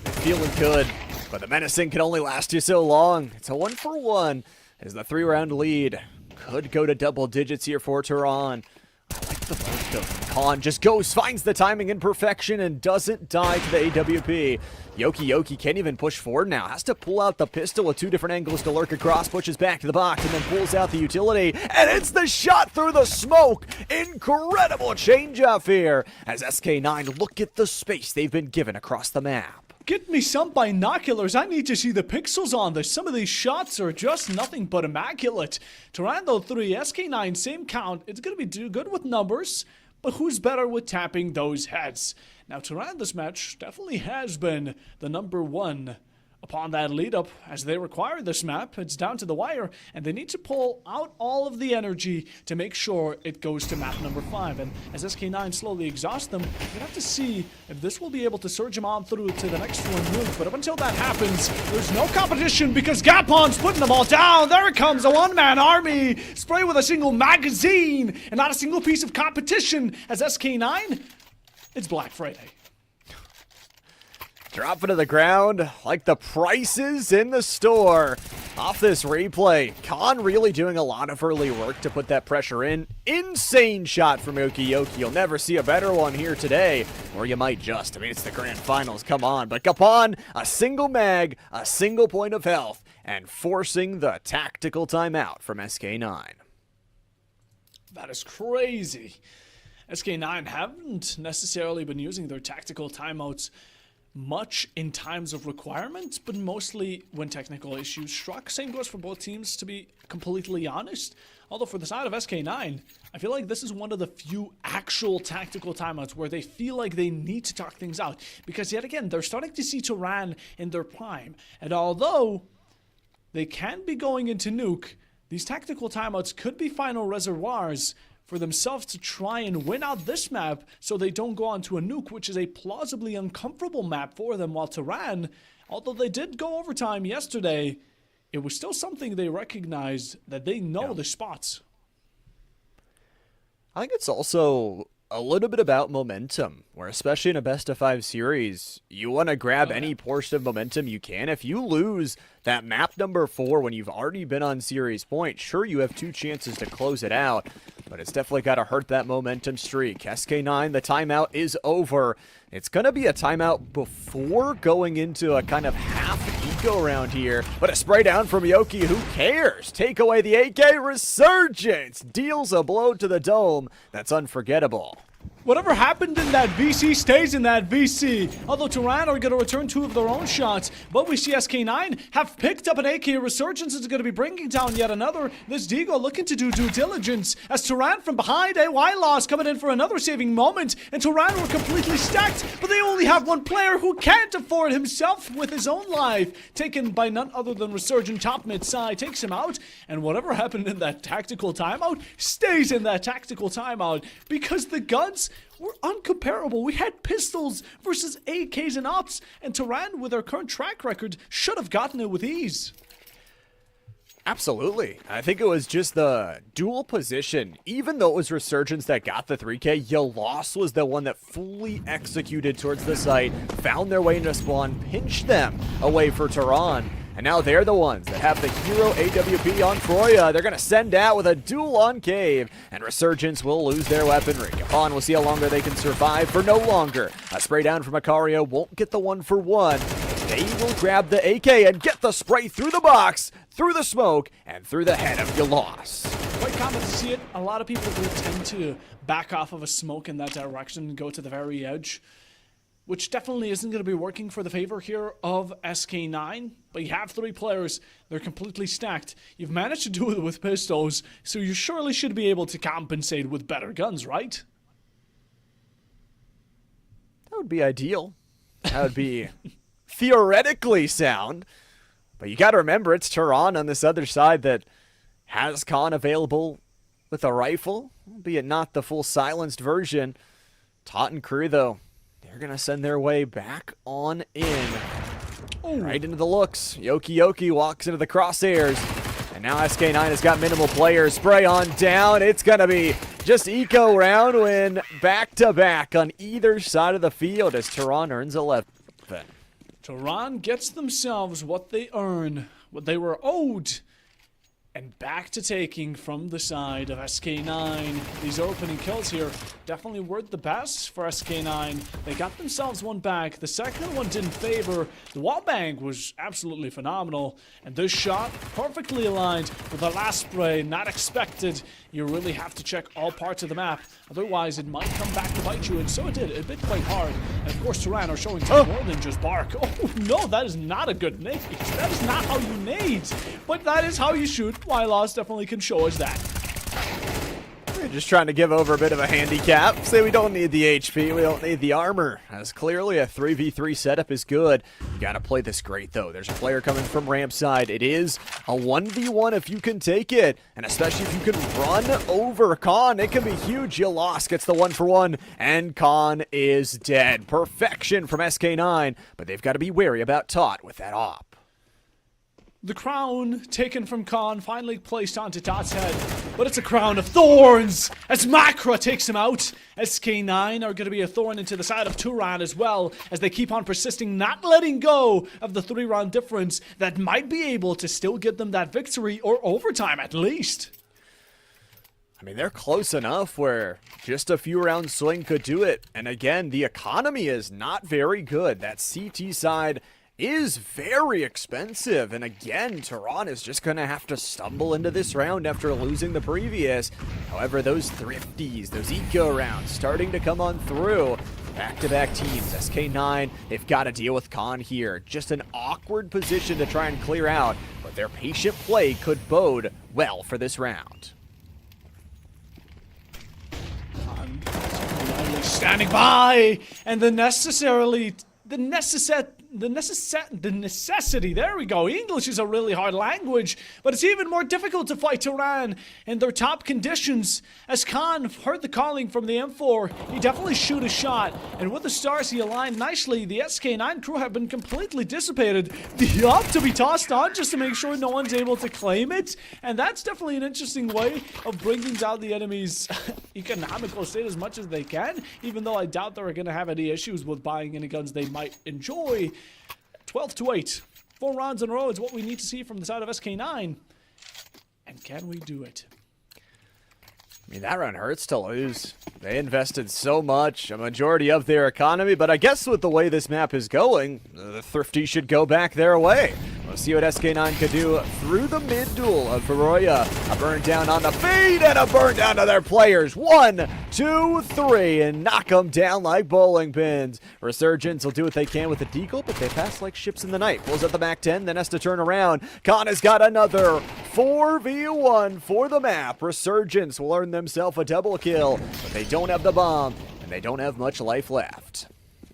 Feeling good, but the menacing can only last you so long. It's a 1-for-1 as the 3-round lead could go to double digits here for Turan. I like the both though. Khan just goes, finds the timing in perfection, and doesn't die to the AWP. Yoki can't even push forward now. Has to pull out the pistol with 2 different angles to lurk across, pushes back to the box, and then pulls out the utility. And it's the shot through the smoke. Incredible change-up here as SK9 look at the space they've been given across the map. Get me some binoculars. I need to see the pixels on this. Some of these shots are just nothing but immaculate. Turando 3, SK9, same count. It's going to be good with numbers, but who's better with tapping those heads? Now, Turan this match definitely has been the number one upon that lead up, as they require this map, it's down to the wire, and they need to pull out all of the energy to make sure it goes to map number 5. And as SK9 slowly exhausts them, we'll have to see if this will be able to surge them on through to the next one move. But up until that happens, there's no competition because Gapon's putting them all down. There it comes, a one-man army, spray with a single magazine, and not a single piece of competition as SK9, it's Black Friday. Dropping to the ground like the prices in the store. Off this replay, Khan really doing a lot of early work to put that pressure in. Insane shot from Yoki. You'll never see a better one here today. Or you might just. I mean, it's the grand finals. Come on. But Gapon, a single mag, a single point of health, and forcing the tactical timeout from SK9. That is crazy. SK9 haven't necessarily been using their tactical timeouts much in times of requirement, but mostly when technical issues struck. Same goes for both teams, to be completely honest. Although for the side of SK9, I feel like this is one of the few actual tactical timeouts where they feel like they need to talk things out. Because yet again, they're starting to see Turan in their prime. And although they can be going into nuke, these tactical timeouts could be final reservoirs for themselves to try and win out this map so they don't go on to a nuke, which is a plausibly uncomfortable map for them. While Turan, although they did go overtime yesterday, it was still something they recognized that they know the spots. I think it's also a little bit about momentum, where especially in a best-of-5 series, you want to grab any portion of momentum you can. If you lose that map number 4 when you've already been on series point, sure, you have 2 chances to close it out, but it's definitely got to hurt that momentum streak. SK9, the timeout is over. It's going to be a timeout before going into a kind of half eco round here, but a spray down from Yoki. Who cares? Take away the AK. Resurgence deals a blow to the dome. That's unforgettable. Whatever happened in that VC stays in that VC. Although Turan are going to return 2 of their own shots, but we see SK9 have picked up an AK. Resurgence is going to be bringing down yet another. This Digo looking to do due diligence as Turan from behind. AY loss coming in for another saving moment, and Turan were completely stacked, but they only have one player who can't afford himself with his own life. Taken by none other than Resurgent top mid side, takes him out, and whatever happened in that tactical timeout stays in that tactical timeout because the guns were uncomparable. We had pistols versus AKs and ops, and Turan, with their current track record, should have gotten it with ease. Absolutely. I think it was just the dual position. Even though it was Resurgence that got the 3K, Yalos was the one that fully executed towards the site, found their way into spawn, pinched them away for Turan. And now they're the ones that have the hero AWP on Troya. They're going to send out with a duel on Cave, and Resurgence will lose their weaponry. Capon will see how longer they can survive for no longer. A spray down from Macario won't get the 1-for-1. They will grab the AK and get the spray through the box, through the smoke, and through the head of Yalos. Quite common to see it. A lot of people do tend to back off of a smoke in that direction and go to the very edge, which definitely isn't going to be working for the favor here of SK9. But you have 3 players. They're completely stacked. You've managed to do it with pistols, so you surely should be able to compensate with better guns, right? That would be ideal. That would be theoretically sound. But you got to remember, it's Turan on this other side that has Khan available with a rifle, albeit not the full silenced version. Taunton crew, though, they're going to send their way back on in. Ooh. Right into the looks. Yoki walks into the crosshairs. And now SK9 has got minimal players. Spray on down. It's going to be just eco round win back-to-back on either side of the field as Turan earns 11. Turan gets themselves what they earn, what they were owed. And back to taking from the side of SK9. These opening kills here definitely worth the best for SK9. They got themselves one back. The second one didn't favor. The wallbang was absolutely phenomenal. And this shot perfectly aligned with the last spray. Not expected. You really have to check all parts of the map. Otherwise, it might come back to bite you. And so it did. It bit quite hard. And of course, Turan are showing more than just bark. Oh no, that is not a good nade. That is not how you nade. But that is how you shoot. Yalos definitely can show us that. We're just trying to give over a bit of a handicap. Say we don't need the HP, we don't need the armor. As clearly a 3v3 setup is good. You gotta play this great though. There's a player coming from ramp side. It is a 1v1 if you can take it. And especially if you can run over Khan, it can be huge. Lost gets the 1-for-1, and Khan is dead. Perfection from SK9, but they've got to be wary about Tot with that op. The crown taken from Khan, finally placed onto Tot's head, but it's a crown of thorns as Makra takes him out. SK9 are going to be a thorn into the side of Turan as well, as they keep on persisting, not letting go of the 3-round difference that might be able to still get them that victory or overtime at least. I mean, they're close enough where just a few round swing could do it. And again, the economy is not very good. That CT side is very expensive. And again, Tehran is just going to have to stumble into this round after losing the previous. However, those thrifties, those eco rounds starting to come on through. Back-to-back teams, SK9, they've got to deal with Khan here. Just an awkward position to try and clear out. But their patient play could bode well for this round. Standing by, and the necessity, there we go. English is a really hard language, but it's even more difficult to fight Tehran in their top conditions. As Khan heard the calling from the M4, he definitely shoot a shot, and with the stars he aligned nicely. The SK9 crew have been completely dissipated. The up to be tossed on just to make sure no one's able to claim it, and that's definitely an interesting way of bringing down the enemy's economical state as much as they can, even though I doubt they're going to have any issues with buying any guns they might enjoy. 12-8. 4 rounds in a row is what we need to see from the side of SK9. And can we do it? I mean, that run hurts to lose. They invested so much, a majority of their economy, but I guess with the way this map is going, the Thrifty should go back their way. We'll see what SK9 could do through the mid-duel of Feroya. A burn down on the fade and a burn down to their players. 1, 2, 3, and knock them down like bowling pins. Resurgence will do what they can with the deagle, but they pass like ships in the night. Pulls up the back 10, then has to turn around. Khan has got another 4v1 for the map. Resurgence will earn themselves a double kill, but they don't have the bomb, and they don't have much life left.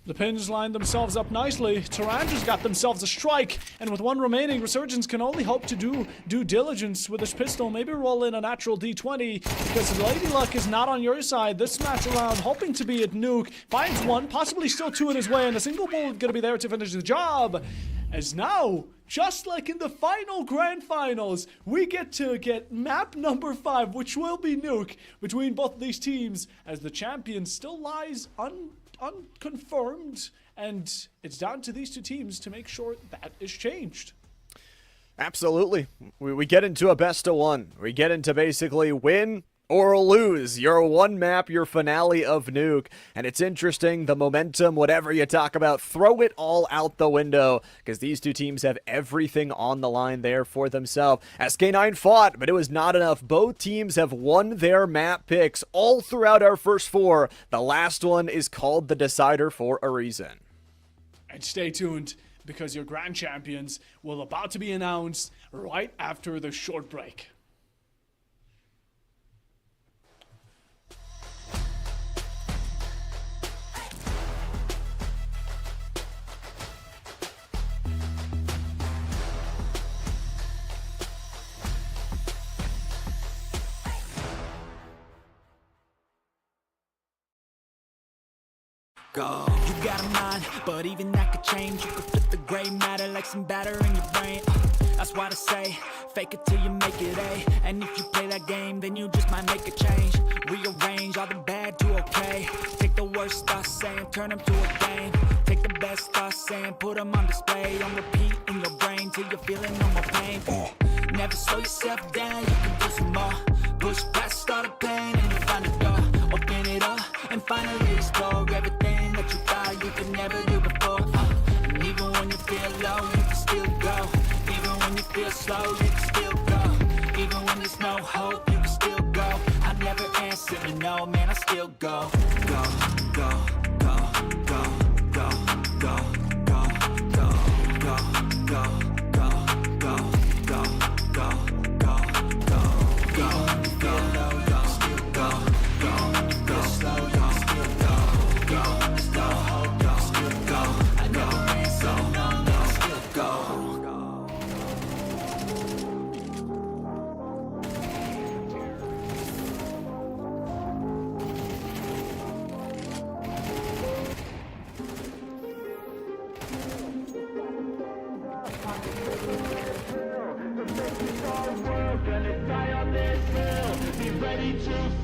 The pins lined themselves up nicely. Tehran just got themselves a strike, and with 1 remaining, Resurgence can only hope to do due diligence with his pistol. Maybe roll in a natural D20, because Lady Luck is not on your side this match around, hoping to be at Nuke. Finds 1, possibly still 2 in his way, and a single bullet gonna be there to finish the job. As now, just like in the final grand finals, we get map number 5, which will be Nuke, between both these teams, as the champion still lies unconfirmed, and it's down to these 2 teams to make sure that is changed. Absolutely. We get into a best of 1. We get into basically win or lose your 1 map, your finale of Nuke. And it's interesting, the momentum, whatever you talk about, throw it all out the window, because these 2 teams have everything on the line there for themselves. SK9 fought, but it was not enough. Both teams have won their map picks all throughout our first 4. The last one is called the decider for a reason. And stay tuned, because your grand champions will about to be announced right after the short break. Go. You got a mind, but even that could change. You could flip the gray matter like some batter in your brain. That's why I say, fake it till you make it A. And if you play that game, then you just might make a change. Rearrange all the bad to okay. Take the worst thoughts saying, turn them to a game. Take the best thoughts saying, put them on display. On repeat in your brain till you're feeling no more pain. Never slow yourself down, you can do some more. Push past all the pain and you find a door. Open it up and finally explore everything that you thought you could never do before. And even when you feel low, you can still go. Even when you feel slow, you can still go. Even when there's no hope, you can still go. I never answer to no, man, I still go. Go, go, go, go, go, go, go, go, go, go, go, go, go, go, go, go, go. Even when you feel low, you can still go.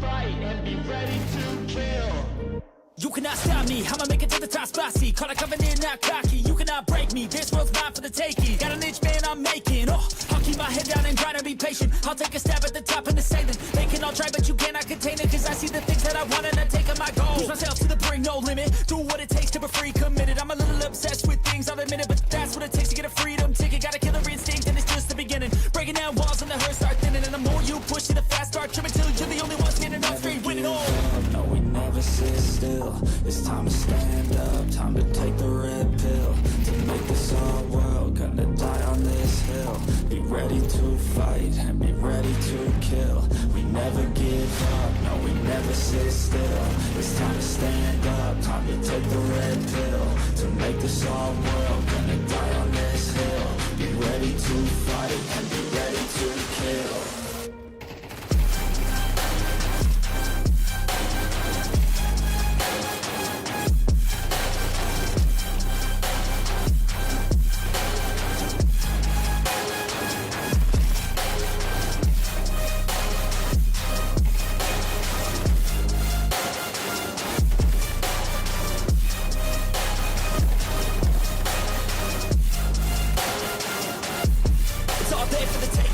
fight and be ready to kill. You cannot stop me, I'ma make it to the top spicy. Call a covenant, not cocky. You cannot break me, this world's mine for the taking. Got an itch, man, I'm making. Oh, I'll keep my head down and grind and be patient. I'll take a stab at the top and assailant. They can all try, but you cannot contain it. Cause I see the things that I want and I take on my goal. Push myself to the brink, no limit. Do what it takes to be free, committed. I'm a little obsessed with things, I'll admit it. But that's what it takes to get a freedom ticket. Got a killer instinct and it's just the beginning. Breaking down walls and the hurt start thinning. And the more you push it, the fast start trimming. Till you're the only one standing on straight, winning all. No, we never sit still. It's time to stand up, time to take the red pill. To make this our world, gonna die on this hill. Be ready to fight and be ready to kill. We never give up, no, we never sit still. It's time to stand up, time to take the red pill. To make this our world, gonna die on this hill. Be ready to fight and be ready to kill.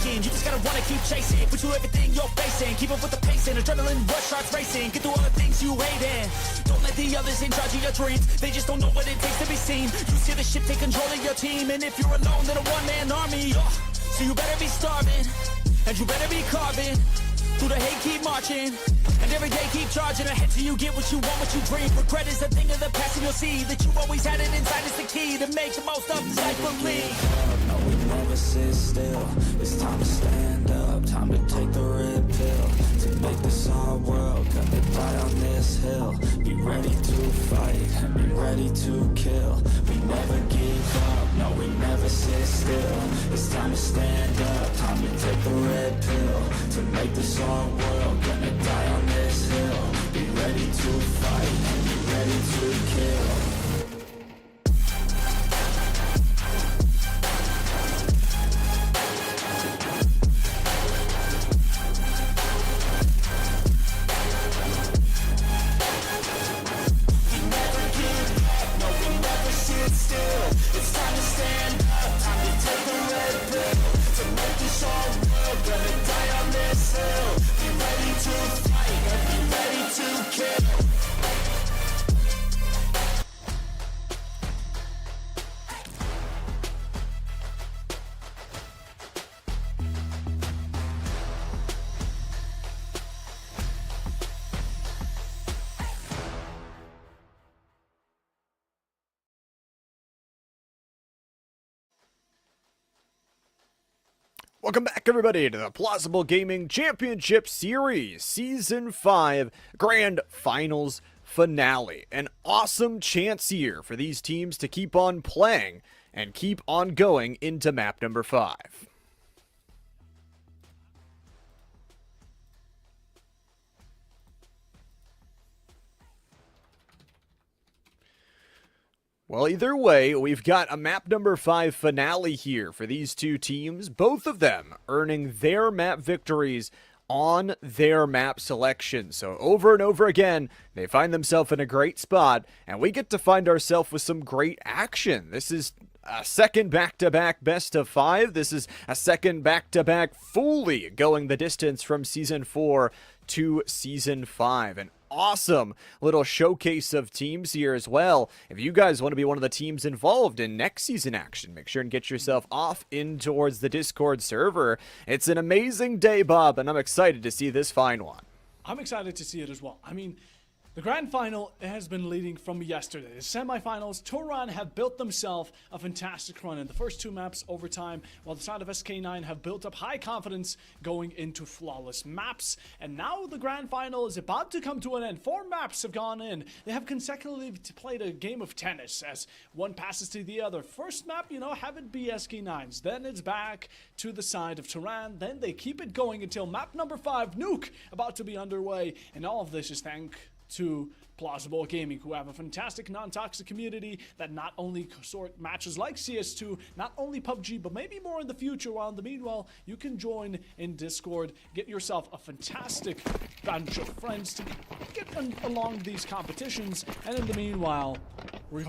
You just gotta wanna keep chasing, put you everything you're facing. Keep up with the pace and adrenaline rush starts racing. Get through all the things you hate in. Don't let the others in charge of your dreams. They just don't know what it takes to be seen. You see the ship take control of your team, and if you're alone, then a one-man army. So you better be starving, and you better be carving. Through the hate, keep marching, and every day keep charging ahead till you get what you want, what you dream. Regret is a thing of the past, and you'll see that you always had it inside. It's the key to make the most of this life. Believe. No, we never sit still. It's time to stand up, time to take the red pill. To make this our world, gonna die on this hill. Be ready to fight and be ready to kill. We never give up, no, we never sit still. It's time to stand up, time to take the red pill. To make this our world, gonna die on this hill. Be ready to fight and be ready to kill. Welcome back, everybody, to the Plausible Gaming Championship Series Season 5 Grand Finals Finale. An awesome chance here for these teams to keep on playing and keep on going into map number 5. Well, either way, we've got a map number 5 finale here for these two teams, both of them earning their map victories on their map selection. So over and over again, they find themselves in a great spot, and we get to find ourselves with some great action. This is a second back-to-back best of 5. This is a second back-to-back fully going the distance from Season 4 to Season 5. And awesome little showcase of teams here as well. If you guys want to be one of the teams involved in next season action, make sure and get yourself off in towards the Discord server. It's an amazing day, Bob, and I'm excited to see this fine one. I'm excited to see it as well. I mean, the grand final has been leading from yesterday. The semifinals, Turan have built themselves a fantastic run in the first two maps overtime, while the side of SK9 have built up high confidence going into flawless maps. And now the grand final is about to come to an end. 4 maps have gone in. They have consecutively played a game of tennis as one passes to the other. First map, have it be SK9's. Then it's back to the side of Turan. Then they keep it going until map number 5, Nuke, about to be underway. And all of this is thanks to Plausible Gaming, who have a fantastic non-toxic community that not only sort matches like CS2, not only PUBG, but maybe more in the future. While in the meanwhile, you can join in Discord, get yourself a fantastic bunch of friends to get along these competitions. And in the meanwhile, we're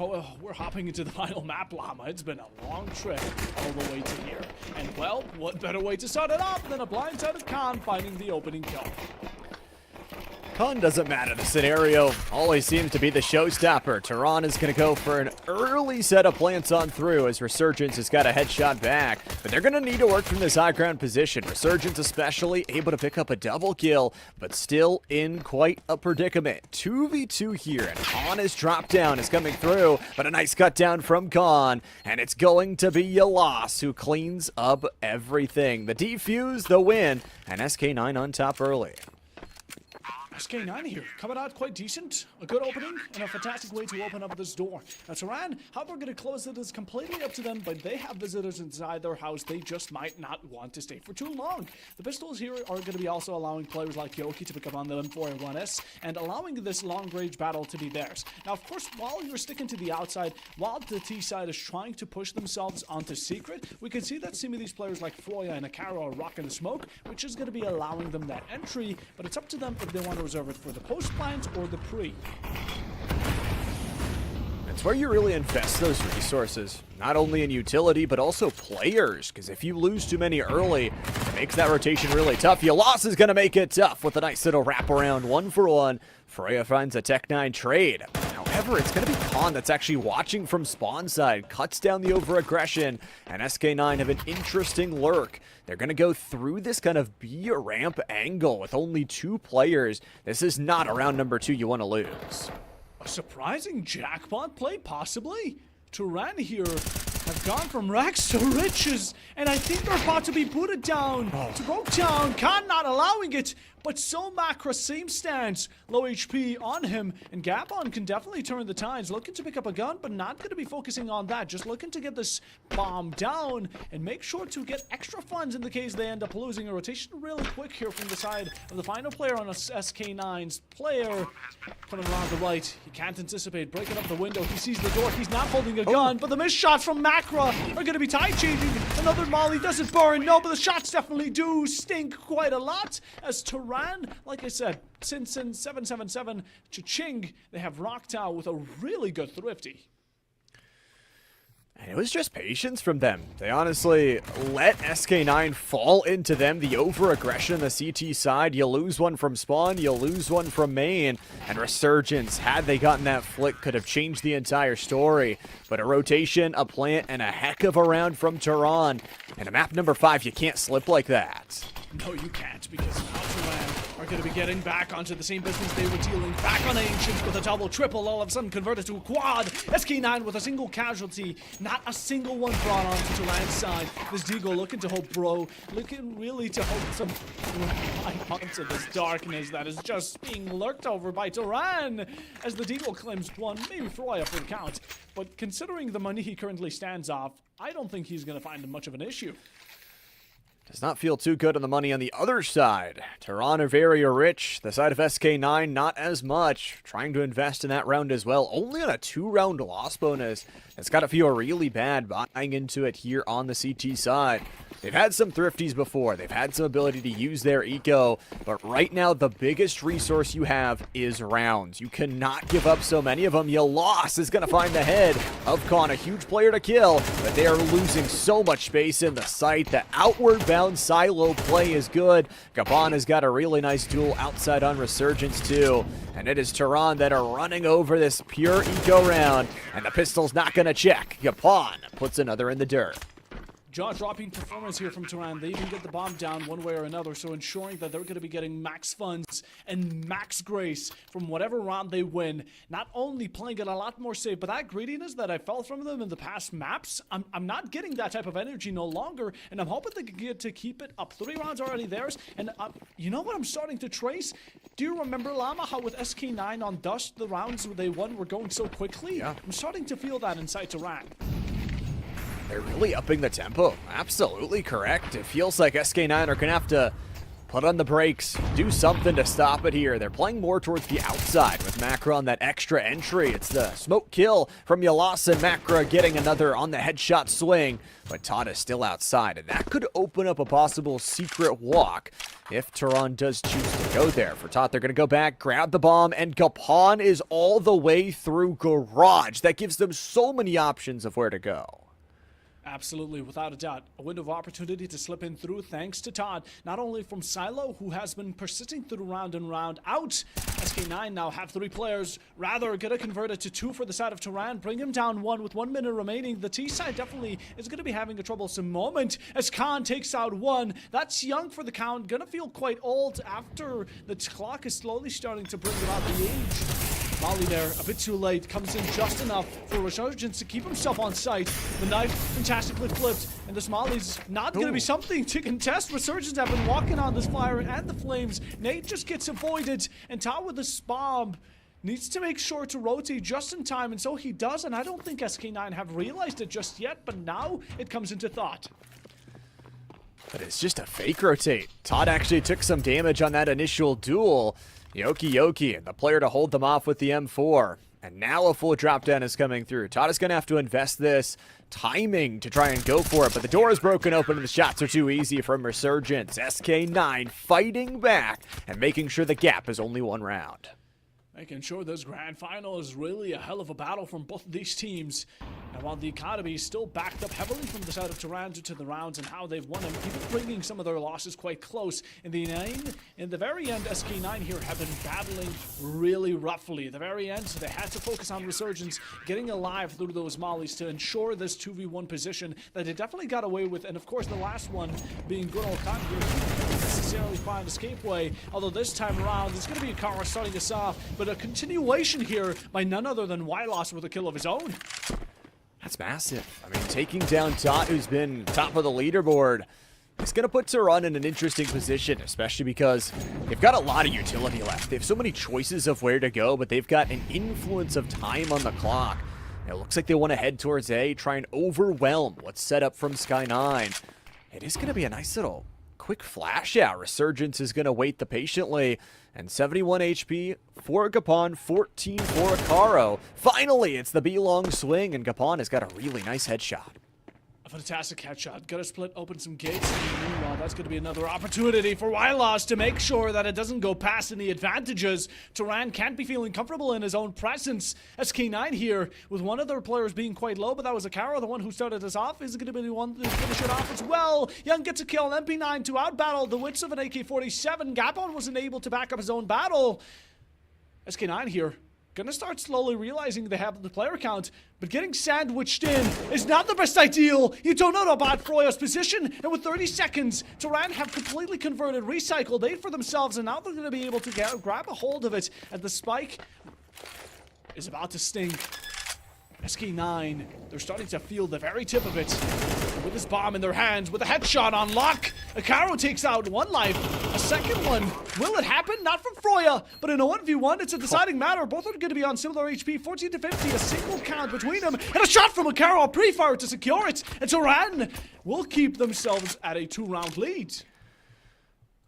hopping into the final map, Llama. It's been a long trip all the way to here. And well, what better way to start it off than a blindsided Khan finding the opening kill? Con doesn't matter. The scenario always seems to be the showstopper. Tehran is going to go for an early set of plants on through as Resurgence has got a headshot back. But they're going to need to work from this high ground position. Resurgence especially able to pick up a double kill, but still in quite a predicament. 2v2 here, and Khan's drop down is coming through, but a nice cut down from Khan. And it's going to be Yalas who cleans up everything. The defuse, the win, and SK9 on top early. SK9 here, coming out quite decent. A good opening and a fantastic way to open up this door. Now Tehran, how they're going to close it is completely up to them, but they have visitors inside their house. They just might not want to stay for too long. The pistols here are going to be also allowing players like Yoki to pick up on the M4A1S and allowing this long-range battle to be theirs. Now, of course, while you're sticking to the outside, while the T side is trying to push themselves onto Secret, we can see that some of these players like Froya and Akara are rocking the smoke, which is going to be allowing them that entry, but it's up to them if they want to reserve it for the post plant or the pre. It's where you really invest those resources, not only in utility, but also players, because if you lose too many early, it makes that rotation really tough. Yalas is going to make it tough with a nice little wraparound 1-for-1. Freya finds a Tech-9 trade. However, it's going to be Khan that's actually watching from spawn side, cuts down the over-aggression, and SK9 have an interesting lurk. They're going to go through this kind of B ramp angle with only 2 players. This is not a round number 2 you want to lose. A surprising jackpot play, possibly? Tehran here have gone from rags to riches, and I think they're about to be booted down to broke down. Khan not allowing it, but so Macra, same stance, low HP on him, and Gabon can definitely turn the tides. Looking to pick up a gun, but not going to be focusing on that. Just looking to get this bomb down and make sure to get extra funds in the case they end up losing. A rotation really quick here from the side of the final player on a SK9's player. Coming around the right, he can't anticipate, breaking up the window. He sees the door, he's not holding a gun, but the missed shots from Macra are going to be tide changing. Another molly doesn't burn, no, but the shots definitely do stink quite a lot as Tehran, like I said, since 777 Cha-Ching, they have rocked out with a really good thrifty. And it was just patience from them. They honestly let SK9 fall into them. The over-aggression on the CT side, you lose one from spawn, you lose one from main, and Resurgence, had they gotten that flick, could have changed the entire story. But a rotation, a plant, and a heck of a round from Tehran. And a map number 5, you can't slip like that. No, you can't, because now Tehran are going to be getting back onto the same business they were dealing. Back on Ancient with a double, triple, all of a sudden converted to a quad. SK9 with a single casualty. Not a single one brought on to Tehran's side. This Deagle looking to hope, bro. Looking really to hope some light onto this darkness that is just being lurked over by Tehran. As the Deagle claims one, maybe Froya for the count. But considering the money he currently stands off, I don't think he's going to find much of an issue. Does not feel too good on the money on the other side. Tehran are very rich. The side of SK9, not as much. Trying to invest in that round as well. Only on a 2-round loss bonus. It's got to feel really bad buying into it here on the CT side. They've had some thrifties before. They've had some ability to use their eco. But right now, the biggest resource you have is rounds. You cannot give up so many of them. Yalas is going to find the head of Khan. A huge player to kill. But they are losing so much space in the site. The outward bound silo play is good. Gabon has got a really nice duel outside on Resurgence too. And it is Tehran that are running over this pure eco round. And the pistol's not going to check. Gabon puts another in the dirt. Jaw-dropping performance here from Tehran. They even get the bomb down one way or another, so ensuring that they're going to be getting max funds and max grace from whatever round they win. Not only playing it a lot more safe, but that greediness that I felt from them in the past maps, I'm not getting that type of energy no longer, and I'm hoping they can get to keep it up. 3 rounds already theirs, and you know what I'm starting to trace? Do you remember, Llama, how with SK9 on Dust, the rounds they won were going so quickly? Yeah. I'm starting to feel that inside Tehran. They're really upping the tempo. Absolutely correct. It feels like SK9 are going to have to put on the brakes, do something to stop it here. They're playing more towards the outside with Macra on that extra entry. It's the smoke kill from Yalas, and Macra getting another on the headshot swing, but Todd is still outside, and that could open up a possible secret walk if Tehran does choose to go there. For Todd, they're going to go back, grab the bomb, and Gapon is all the way through Garage. That gives them so many options of where to go. Absolutely, without a doubt. A window of opportunity to slip in through thanks to Todd. Not only from Silo, who has been persisting through round and round out. SK9 now have 3 players. Rather, get it converted to 2 for the side of Tehran. Bring him down 1 with 1 minute remaining. The T side definitely is going to be having a troublesome moment as Khan takes out 1. That's young for the count. Going to feel quite old after the clock is slowly starting to bring about the age. Molly there, a bit too late, comes in just enough for Resurgence to keep himself on site. The knife fantastically flipped, and this Molly's not going to be something to contest. Resurgence have been walking on this fire and the flames. Nate just gets avoided, and Todd with this bomb needs to make sure to rotate just in time, and so he does, and I don't think SK9 have realized it just yet, but now it comes into thought. But it's just a fake rotate. Todd actually took some damage on that initial duel. Yoki, and the player to hold them off with the M4. And now a full drop down is coming through. Todd is going to have to invest this timing to try and go for it, but the door is broken open and the shots are too easy from Resurgence. SK9 fighting back and making sure the gap is only 1 round. Making sure this grand final is really a hell of a battle from both of these teams. And while the economy is still backed up heavily from the side of Tehran due to the rounds and how they've won them, even bringing some of their losses quite close. In the very end, SK9 here have been battling really roughly. At the very end, so they had to focus on Resurgence, getting alive through those mollies to ensure this 2v1 position that they definitely got away with. And of course, the last one being good old Khan here, didn't necessarily find escape way. Although this time around, it's going to be a car starting us off, but a continuation here by none other than Wylos with a kill of his own. That's massive. I mean, taking down Dot, who's been top of the leaderboard, is going to put Tehran in an interesting position, especially because they've got a lot of utility left. They have so many choices of where to go, but they've got an influence of time on the clock. It looks like they want to head towards A, try and overwhelm what's set up from Sky9. It is going to be a nice little quick flash out. Resurgence is going to wait patiently. And 71 HP for Gapon, 14 for Akaro. Finally, it's the B-long swing, and Gapon has got a really nice headshot. A fantastic headshot. Gotta split open some gates. And meanwhile, that's gonna be another opportunity for Wylos to make sure that it doesn't go past any advantages. Tehran can't be feeling comfortable in his own presence. SK9 here, with one of their players being quite low, but that was Akaro, the one who started us off, is gonna be the one to finish it off as well. Young gets a kill, MP9 to outbattle the wits of an AK-47. Gapon wasn't able to back up his own battle. SK9 here, gonna start slowly realizing they have the player count, but getting sandwiched in is not the best ideal. You don't know about Froya's position, and with 30 seconds, Tehran have completely converted, recycled 8 for themselves, and now they're gonna be able to grab a hold of it as the spike is about to sting. SK9, they're starting to feel the very tip of it. With his bomb in their hands, with a headshot on lock, Akaro takes out 1 life. A second one. Will it happen? Not from Froya, but in a 1v1, it's a deciding matter. Both are going to be on similar HP, 14 to 50, a single count between them, and a shot from Akaro, a pre-fire to secure it, and Tehran will keep themselves at a 2-round lead.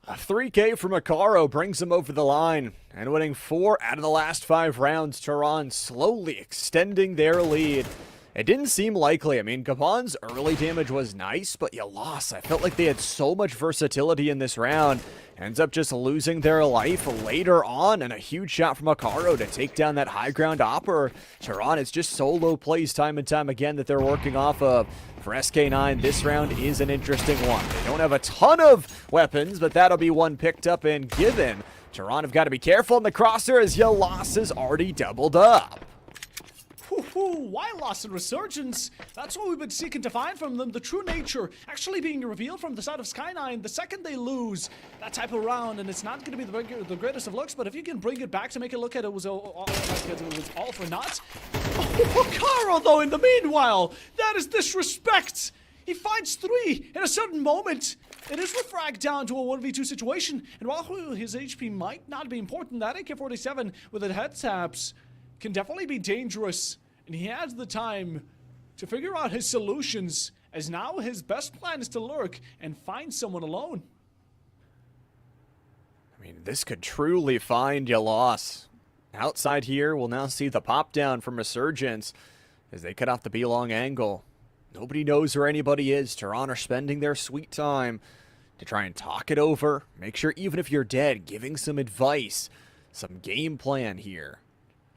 A 3K from Akaro brings him over the line, and winning 4 out of the last 5 rounds, Tehran slowly extending their lead. It didn't seem likely. I mean, Gapon's early damage was nice, but you lost. I felt like they had so much versatility in this round. Ends up just losing their life later on, and a huge shot from Akaro to take down that high ground opper. Tehran is just solo plays time and time again that they're working off of. For SK9, this round is an interesting one. They don't have a ton of weapons, but that'll be one picked up and given. Tehran have got to be careful in the crosser as Yalas is already doubled up. Wylos and Resurgence, that's what we've been seeking to find from them. The true nature actually being revealed from the side of Sky9 the second they lose that type of round, and it's not going to be the greatest of looks, but if you can bring it back to make it look at it was all for naught. Oh, Akaro, though, in the meanwhile, that is disrespect. He finds 3 in a certain moment. It is refragged down to a 1v2 situation, and while his HP might not be important, that AK-47 with the head taps can definitely be dangerous, and he has the time to figure out his solutions, as now his best plan is to lurk and find someone alone. I mean, this could truly find you loss. Outside here, we'll now see the pop down from Resurgence as they cut off the B-long angle. Nobody knows where anybody is. Tehran are spending their sweet time to try and talk it over. Make sure even if you're dead, giving some advice, some game plan here.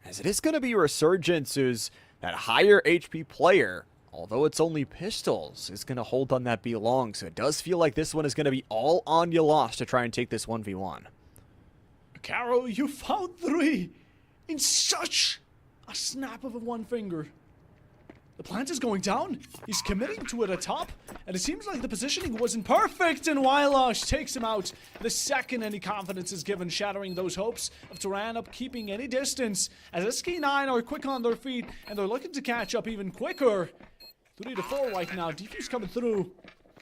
As it is going to be Resurgence, who's that higher HP player, although it's only pistols, is going to hold on that B-long. So it does feel like this one is going to be all on you lost to try and take this 1v1. Caro, you found 3 in such a snap of one finger. The plant is going down. He's committing to it atop. And it seems like the positioning wasn't perfect. And Wylosh takes him out the second any confidence is given, shattering those hopes of Tehran up keeping any distance. As SK9 are quick on their feet. And they're looking to catch up even quicker. 3-4 right now. Defuse coming through.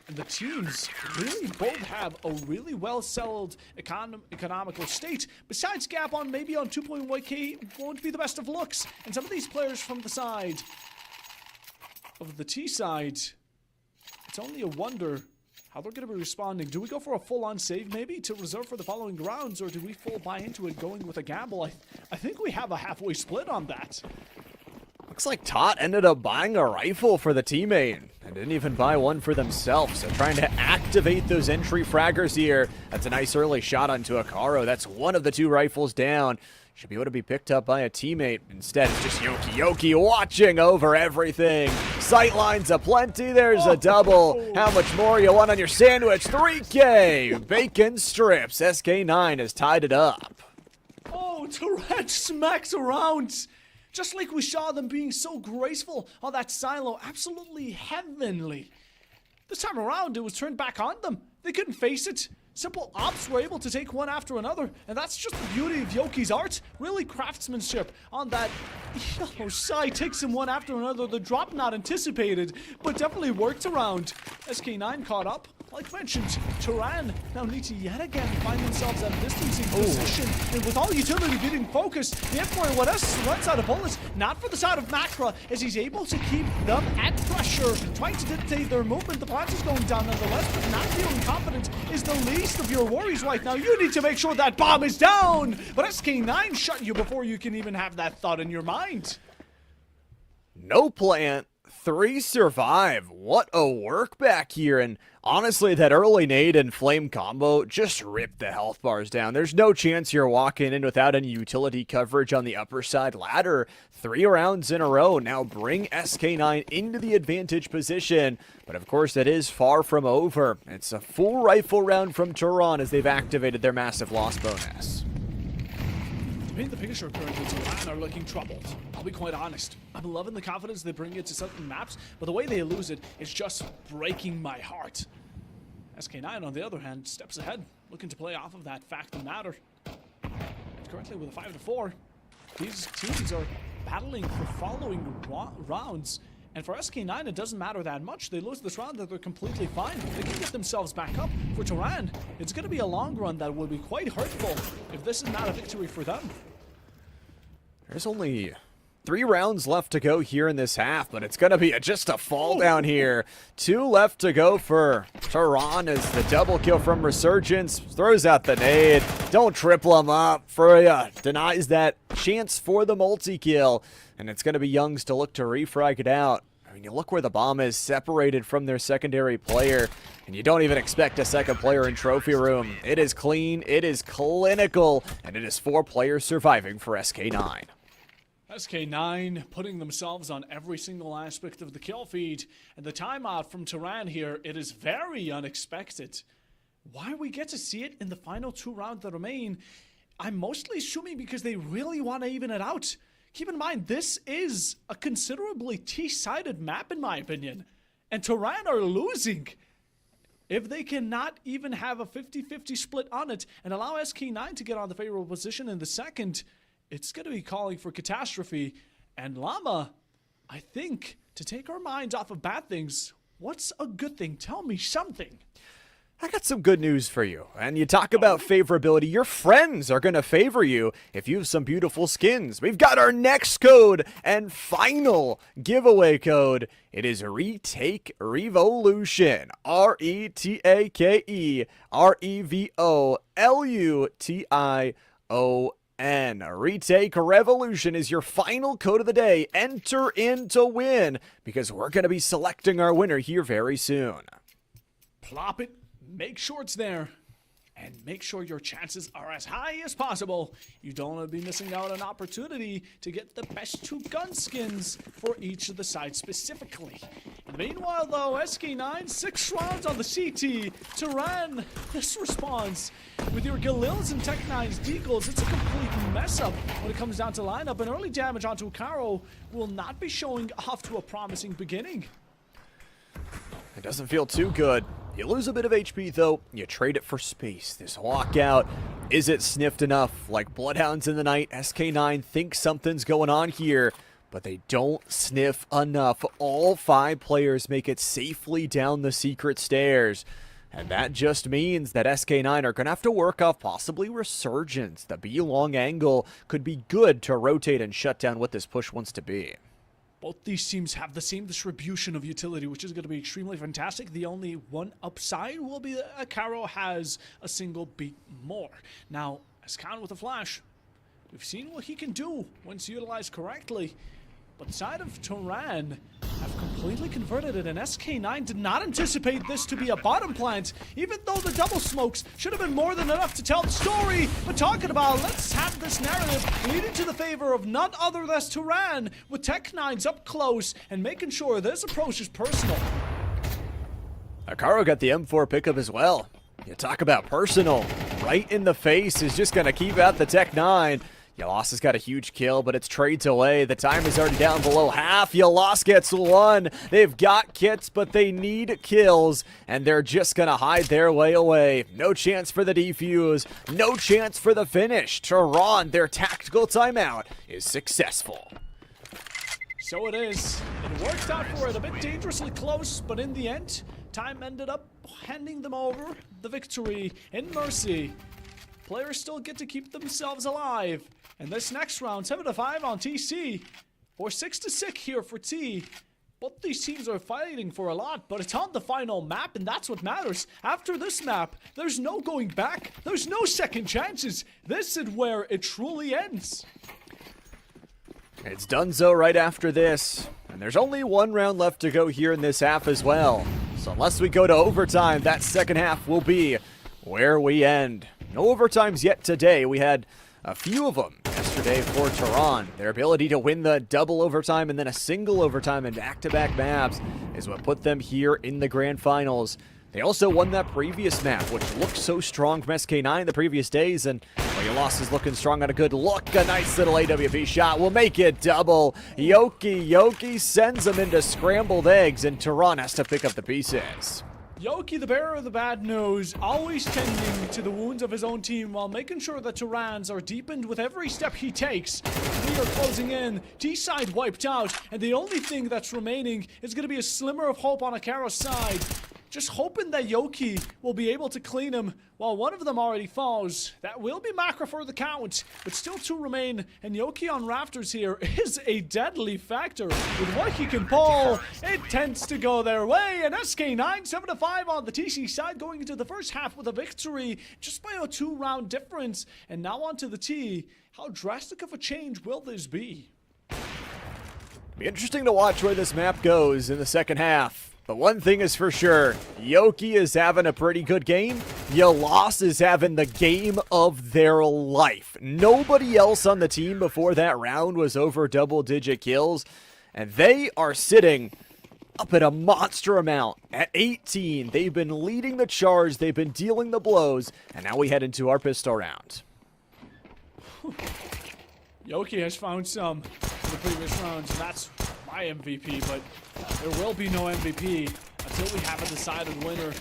And the teams really both have a really well-settled economical state. Besides Gap on maybe on 2.1k won't be the best of looks. And some of these players from the side of the T side, it's only a wonder how they're going to be responding. Do we go for a full-on save maybe to reserve for the following rounds, or do we full buy into it going with a gamble? I think we have a halfway split on that. Looks like Tot ended up buying a rifle for the teammate and didn't even buy one for themselves. So trying to activate those entry fraggers here. That's a nice early shot onto Akaro. That's one of the 2 rifles down. Should be able to be picked up by a teammate. Instead, it's just Yoki watching over everything. Sightlines aplenty. There's a double. How much more you want on your sandwich? 3K. Bacon strips. SK9 has tied it up. Oh, Tehran smacks around. Just like we saw them being so graceful on that silo. Absolutely heavenly. This time around, it was turned back on them. They couldn't face it. Simple ops were able to take one after another, and that's just the beauty of Yoki's art. Really craftsmanship on that yellow side. Takes him one after another. The drop not anticipated, but definitely worked around. SK9 caught up. Like mentioned, Tehran now need to yet again find themselves at a distancing position. And with all utility getting focused, the F41S runs out of bullets. Not for the side of Makra, as he's able to keep them at pressure, trying to dictate their movement. The plant is going down nonetheless, but not feeling confident is the least of your worries right now. You need to make sure that bomb is down. But SK9 shut you before you can even have that thought in your mind. No plant. 3 survive. What a work back here. And honestly, that early nade and flame combo just ripped the health bars down. There's no chance you're walking in without any utility coverage on the upper side ladder. 3 rounds in a row now bring SK9 into the advantage position. But of course, that is far from over. It's a full rifle round from Tehran as they've activated their massive loss bonus. To paint the picture currently, Tehran are looking troubled. I'll be quite honest. I'm loving the confidence they bring into certain maps, but the way they lose it is just breaking my heart. SK9, on the other hand, steps ahead, looking to play off of that fact of matter. And currently with a 5-4, these teams are battling for following rounds. And for SK9, it doesn't matter that much. They lose this round, that they're completely fine. They can get themselves back up. For Tehran, it's going to be a long run that will be quite hurtful if this is not a victory for them. There's only 3 rounds left to go here in this half, but it's going to be just a fall down here. 2 left to go for Tehran as the double kill from Resurgence throws out the nade. Don't triple him up. Freya denies that chance for the multi-kill, and it's going to be Youngs to look to refrag it out. I mean, you look where the bomb is separated from their secondary player, and you don't even expect a second player in Trophy Room. It is clean, it is clinical, and it is 4 players surviving for SK9. SK9 putting themselves on every single aspect of the kill feed, and the timeout from Tehran here, it is very unexpected. Why we get to see it in the final 2 rounds that remain, I'm mostly assuming because they really want to even it out. Keep in mind, this is a considerably T-sided map in my opinion, and Tehran are losing. If they cannot even have a 50-50 split on it and allow SK9 to get on the favorable position in the second, it's going to be calling for catastrophe. And Llama, I think, to take our minds off of bad things, what's a good thing? Tell me something. I got some good news for you. And you talk about favorability, your friends are going to favor you if you have some beautiful skins. We've got our next code and final giveaway code. It is Retake Revolution. RETAKE REVOLUTION. Retake Revolution is your final code of the day. Enter in to win, because we're going to be selecting our winner here very soon. Plop it, make sure it's there, and make sure your chances are as high as possible. You don't want to be missing out on an opportunity to get the best 2 gun skins for each of the sides specifically. Meanwhile, though, SK9, 6 rounds on the CT. Turan, this response with your Galils and Tech9's deagles, it's a complete mess up when it comes down to lineup, and early damage onto Akaro will not be showing off to a promising beginning. It doesn't feel too good. You lose a bit of HP, though. You trade it for space. This walkout, is it sniffed enough? Like Bloodhounds in the night, SK9 thinks something's going on here, but they don't sniff enough. All 5 players make it safely down the secret stairs. And that just means that SK9 are going to have to work off possibly Resurgence. The B-long angle could be good to rotate and shut down what this push wants to be. Both these teams have the same distribution of utility, which is going to be extremely fantastic. The only one upside will be that Akaro has a single beat more. Now, Ascan with a flash, we've seen what he can do once utilized correctly. But the side of Turan have completely converted it, and SK9 did not anticipate this to be a bottom plant, even though the double smokes should have been more than enough to tell the story. But talking about, let's have this narrative leading to the favor of none other than Turan, with Tech9s up close and making sure this approach is personal. Akaro got the M4 pickup as well. You talk about personal. Right in the face is just going to keep out the Tech9. Yalas has got a huge kill, but it's trades away. The time is already down below half. Yalas gets 1. They've got kits, but they need kills, and they're just going to hide their way away. No chance for the defuse. No chance for the finish. Tehran, their tactical timeout, is successful. So it is. It worked out for it, a bit dangerously close, but in the end, time ended up handing them over the victory in mercy. Players still get to keep themselves alive. And this next round, 7-5 on TC, or 6-6 here for T. Both these teams are fighting for a lot, but it's on the final map, and that's what matters. After this map, there's no going back. There's no second chances. This is where it truly ends. It's donezo right after this. And there's only 1 round left to go here in this half as well. So unless we go to overtime, that second half will be where we end. No overtimes yet today. We had a few of them yesterday for Tehran. Their ability to win the double overtime and then a single overtime in back-to-back maps is what put them here in the grand finals. They also won that previous map, which looked so strong from SK9 the previous days, and Yalas is looking strong on a good look. A nice little AWP shot will make it double. Yoki sends them into scrambled eggs, and Tehran has to pick up the pieces. Yoki, the bearer of the bad news, always tending to the wounds of his own team while making sure that Tehran's are deepened with every step he takes. We are closing in, T-side wiped out, and the only thing that's remaining is going to be a slimmer of hope on Akaro's side. Just hoping that Yoki will be able to clean him while one of them already falls. That will be Macra for the count, but still 2 remain, and Yoki on rafters here is a deadly factor. With what he can pull, it tends to go their way, and SK9 7-5 on the TC side going into the first half with a victory just by a 2-round difference. And now on to the T. How drastic of a change will this be? Be interesting to watch where this map goes in the second half. But one thing is for sure, Yoki is having a pretty good game. Yalas is having the game of their life. Nobody else on the team before that round was over double-digit kills. And they are sitting up at a monster amount at 18. They've been leading the charge. They've been dealing the blows. And now we head into our pistol round. Yoki has found some in the previous rounds, and that's my MVP, but there will be no MVP until we have a decided winner.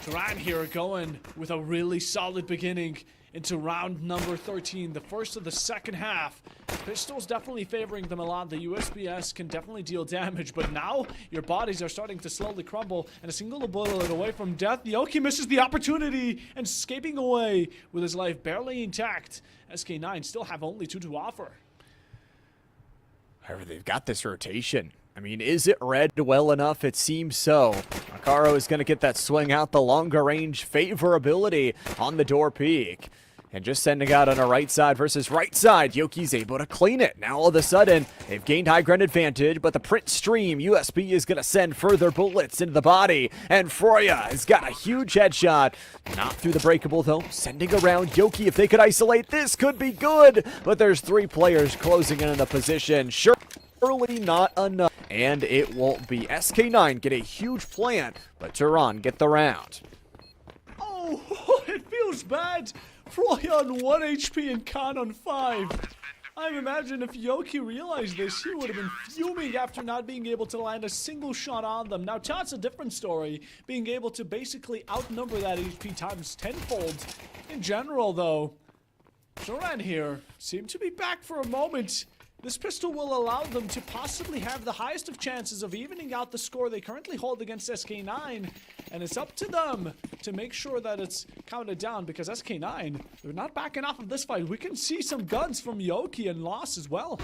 Tehran here going with a really solid beginning, into round number 13, the first of the second half. Pistols definitely favoring them a lot. The USPS can definitely deal damage, but now your bodies are starting to slowly crumble, and a single bullet away from death. Yoki misses the opportunity and escaping away with his life barely intact. SK9 still have only 2 to offer. However, they've got this rotation. I mean, is it read well enough? It seems so. Akaro is going to get that swing out, the longer range favorability on the door peak. And just sending out on a right side versus right side, Yoki's able to clean it. Now all of a sudden, they've gained high ground advantage, but the print stream, USB is going to send further bullets into the body. And Froya has got a huge headshot. Not through the breakable though, sending around Yoki. If they could isolate, this could be good. But there's 3 players closing in on the position. Surely not enough. And it won't be. SK9 get a huge plant, but Turan get the round. Oh, it feels bad. Froya on 1 HP and Khan on 5. I imagine if Yoki realized this, he would have been fuming after not being able to land a single shot on them. Now, Chat's a different story, being able to basically outnumber that HP times tenfold. In general, though, Turan here seem to be back for a moment. This pistol will allow them to possibly have the highest of chances of evening out the score they currently hold against SK9. And it's up to them to make sure that it's counted down, because SK9, they're not backing off of this fight. We can see some guns from Yoki and Loss as well.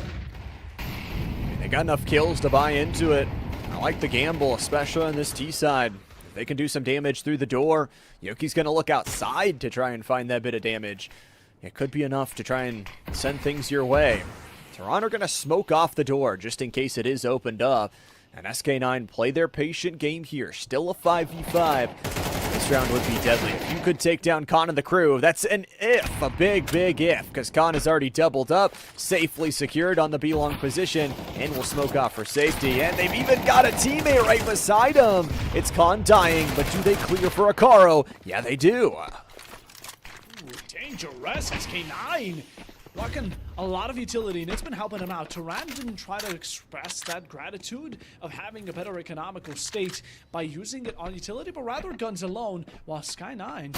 They got enough kills to buy into it. I like the gamble, especially on this T side. If they can do some damage through the door, Yoki's going to look outside to try and find that bit of damage. It could be enough to try and send things your way. Turan are going to smoke off the door just in case it is opened up. And SK9 play their patient game here. Still a 5v5. This round would be deadly. If you could take down Khan and the crew, that's an if. A big, big if. Because Khan is already doubled up. Safely secured on the B-long position. And will smoke off for safety. And they've even got a teammate right beside him. It's Khan dying. But do they clear for Akaro? Yeah, they do. Ooh, dangerous. SK9. Rocking a lot of utility, and it's been helping him out. Turan didn't try to express that gratitude of having a better economical state by using it on utility, but rather guns alone, while Sky9,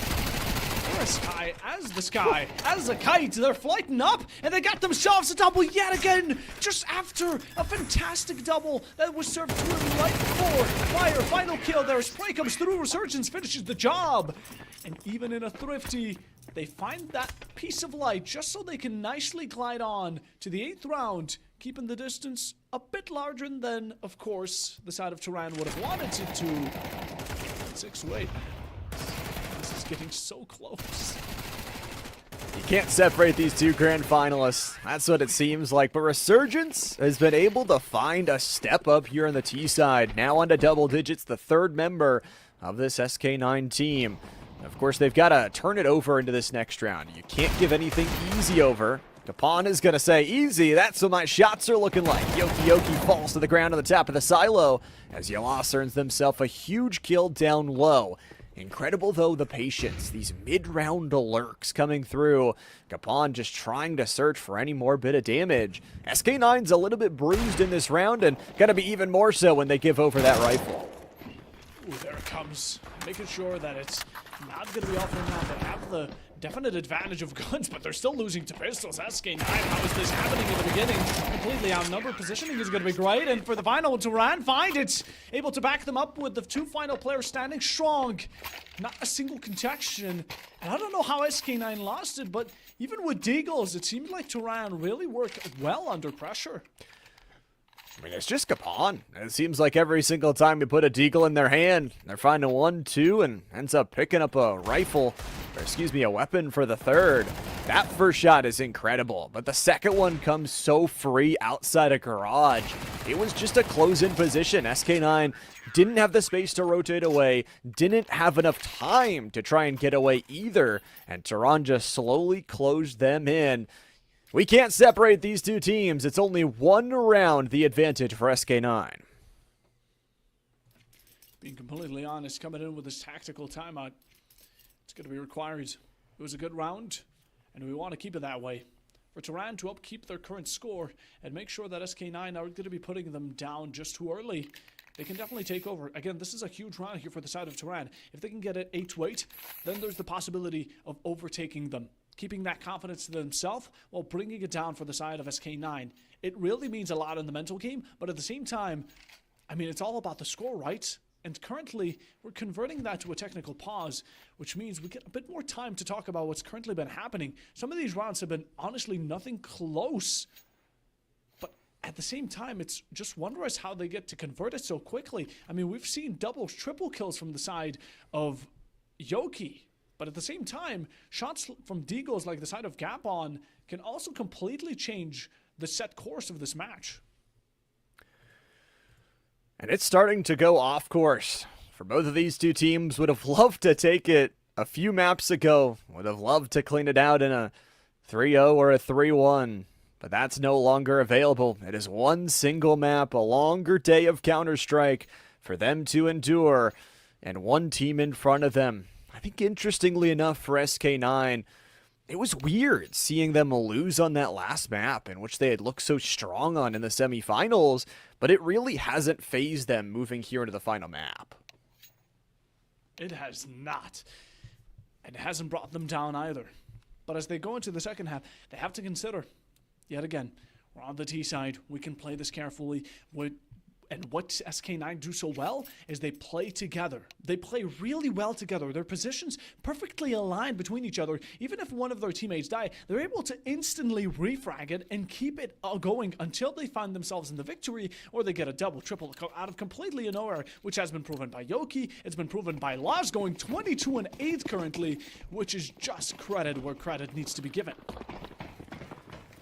or Sky, as the Sky, as a kite, they're flighting up, and they got themselves a double yet again, just after a fantastic double that was served to him right before fire. Final kill there, spray comes through, Resurgence finishes the job, and even in a thrifty, they find that piece of light just so they can nicely glide on to the 8th round, keeping the distance a bit larger than, of course, the side of Turan would have wanted it to. 6-8. This is getting so close. You can't separate these 2 grand finalists. That's what it seems like. But Resurgence has been able to find a step up here on the T side. Now onto double digits, the 3rd member of this SK9 team. Of course, they've got to turn it over into this next round. You can't give anything easy over. Kapan is going to say, easy, that's what my shots are looking like. Yoki falls to the ground on the top of the silo as Yalas earns themselves a huge kill down low. Incredible, though, the patience. These mid-round lurks coming through. Kapan just trying to search for any more bit of damage. SK9's a little bit bruised in this round and going to be even more so when they give over that rifle. Ooh, there it comes. Making sure that it's not going to be all for now. They have the definite advantage of guns, but they're still losing to pistols. SK9, how is this happening in the beginning? Completely outnumbered. Positioning is going to be great. And for the final, Turan find it. Able to back them up with the 2 final players standing strong. Not a single contaction. And I don't know how SK9 lost it, but even with Deagles, it seemed like Turan really worked well under pressure. I mean, it's just Kapan. It seems like every single time you put a deagle in their hand, they're finding 1, 2, and ends up picking up a rifle, or excuse me, a weapon for the 3rd. That first shot is incredible, but the second one comes so free outside a garage. It was just a close-in position. SK9 didn't have the space to rotate away, didn't have enough time to try and get away either, and Turan just slowly closed them in. We can't separate these 2 teams. It's only 1 round the advantage for SK9. Being completely honest, coming in with this tactical timeout, it's going to be required. It was a good round, and we want to keep it that way. For Turan to upkeep their current score and make sure that SK9 are going to be putting them down just too early, they can definitely take over. Again, this is a huge round here for the side of Turan. If they can get it 8-8, then there's the possibility of overtaking them. keeping that confidence to themselves while bringing it down for the side of SK9. It really means a lot in the mental game, but at the same time, I mean, it's all about the score, right? And currently, we're converting that to a technical pause, which means we get a bit more time to talk about what's currently been happening. Some of these rounds have been honestly nothing close, but at the same time, it's just wondrous how they get to convert it so quickly. I mean, we've seen doubles, triple kills from the side of Yoki, but at the same time, shots from Deagles like the side of Gapon can also completely change the set course of this match. And it's starting to go off course. For both of these two teams, would have loved to take it a few maps ago. Would have loved to clean it out in a 3-0 or a 3-1. But that's no longer available. It is one single map, a longer day of Counter-Strike for them to endure, and one team in front of them. I think interestingly enough for SK9, it was weird seeing them lose on that last map in which they had looked so strong on in the semifinals, but it really hasn't phased them moving here into the final map. It has not. And it hasn't brought them down either. But as they go into the second half, they have to consider, yet again, we're on the T side, we can play this carefully. And what SK9 do so well is they play together. They play really well together. Their positions perfectly aligned between each other. Even if one of their teammates die, they're able to instantly refrag it and keep it going until they find themselves in the victory, or they get a double, triple out of completely nowhere, which has been proven by Yoki. It's been proven by Laz going 22-8 currently, which is just credit where credit needs to be given.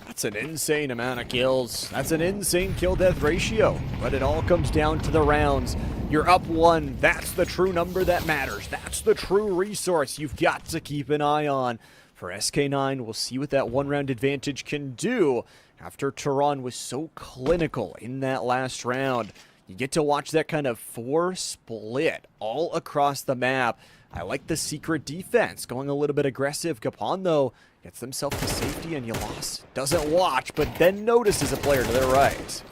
That's an insane amount of kills. That's an insane kill-death ratio. But it all comes down to the rounds. You're up one. That's the true number that matters. That's the true resource you've got to keep an eye on. For SK9, we'll see what that one-round advantage can do after Tehran was so clinical in that last round. You get to watch that kind of 4 split all across the map. I like the secret defense, going a little bit aggressive. Gapon, though, gets themselves to safety, and Yalas doesn't watch, but then notices a player to their right.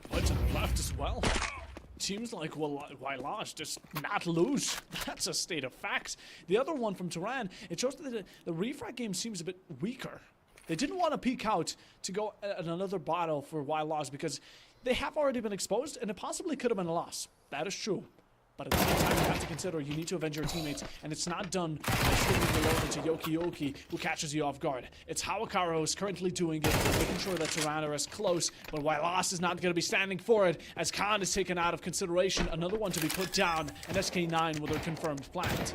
But to the left as well. Seems like Yalas just not lose. That's a state of facts. The other one from Tehran, it shows that the refrag game seems a bit weaker. They didn't want to peek out to go at another battle for Yalas because they have already been exposed, and it possibly could have been a loss. That is true. But at the same time, you have to consider you need to avenge your teammates, and it's not done by swinging the load into Yoki, who catches you off guard. It's how Akaro who's currently doing it, making sure that Tehran are as close, but Yalas is not going to be standing for it, as Khan is taken out of consideration, another one to be put down, and SK9 with their confirmed plant.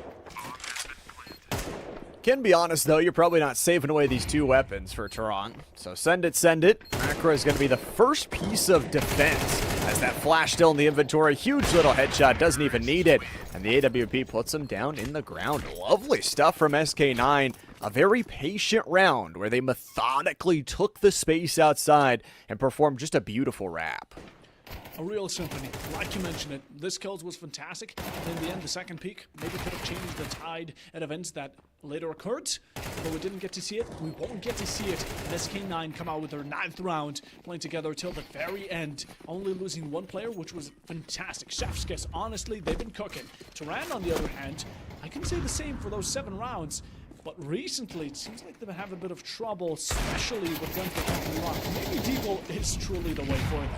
Can be honest, though, you're probably not saving away these 2 weapons for Tehran. So send it, send it. Macro is going to be the first piece of defense, as that flash still in the inventory. Huge little headshot, doesn't even need it. And the AWP puts him down in the ground. Lovely stuff from SK9. A very patient round where they methodically took the space outside and performed just a beautiful wrap. A real symphony. Like you mentioned it, this kills was fantastic. And in the end, the second peak maybe could have changed the tide at events that later occurred, but we didn't get to see it. We won't get to see it. And SK9 come out with their 9th round, playing together till the very end, only losing 1 player, which was fantastic. Chef's kiss. Honestly, they've been cooking. Tehran, on the other hand, I can say the same for those 7 rounds. But recently, it seems like they've been having a bit of trouble, especially with gunplay lock. Maybe Deagle is truly the way for them.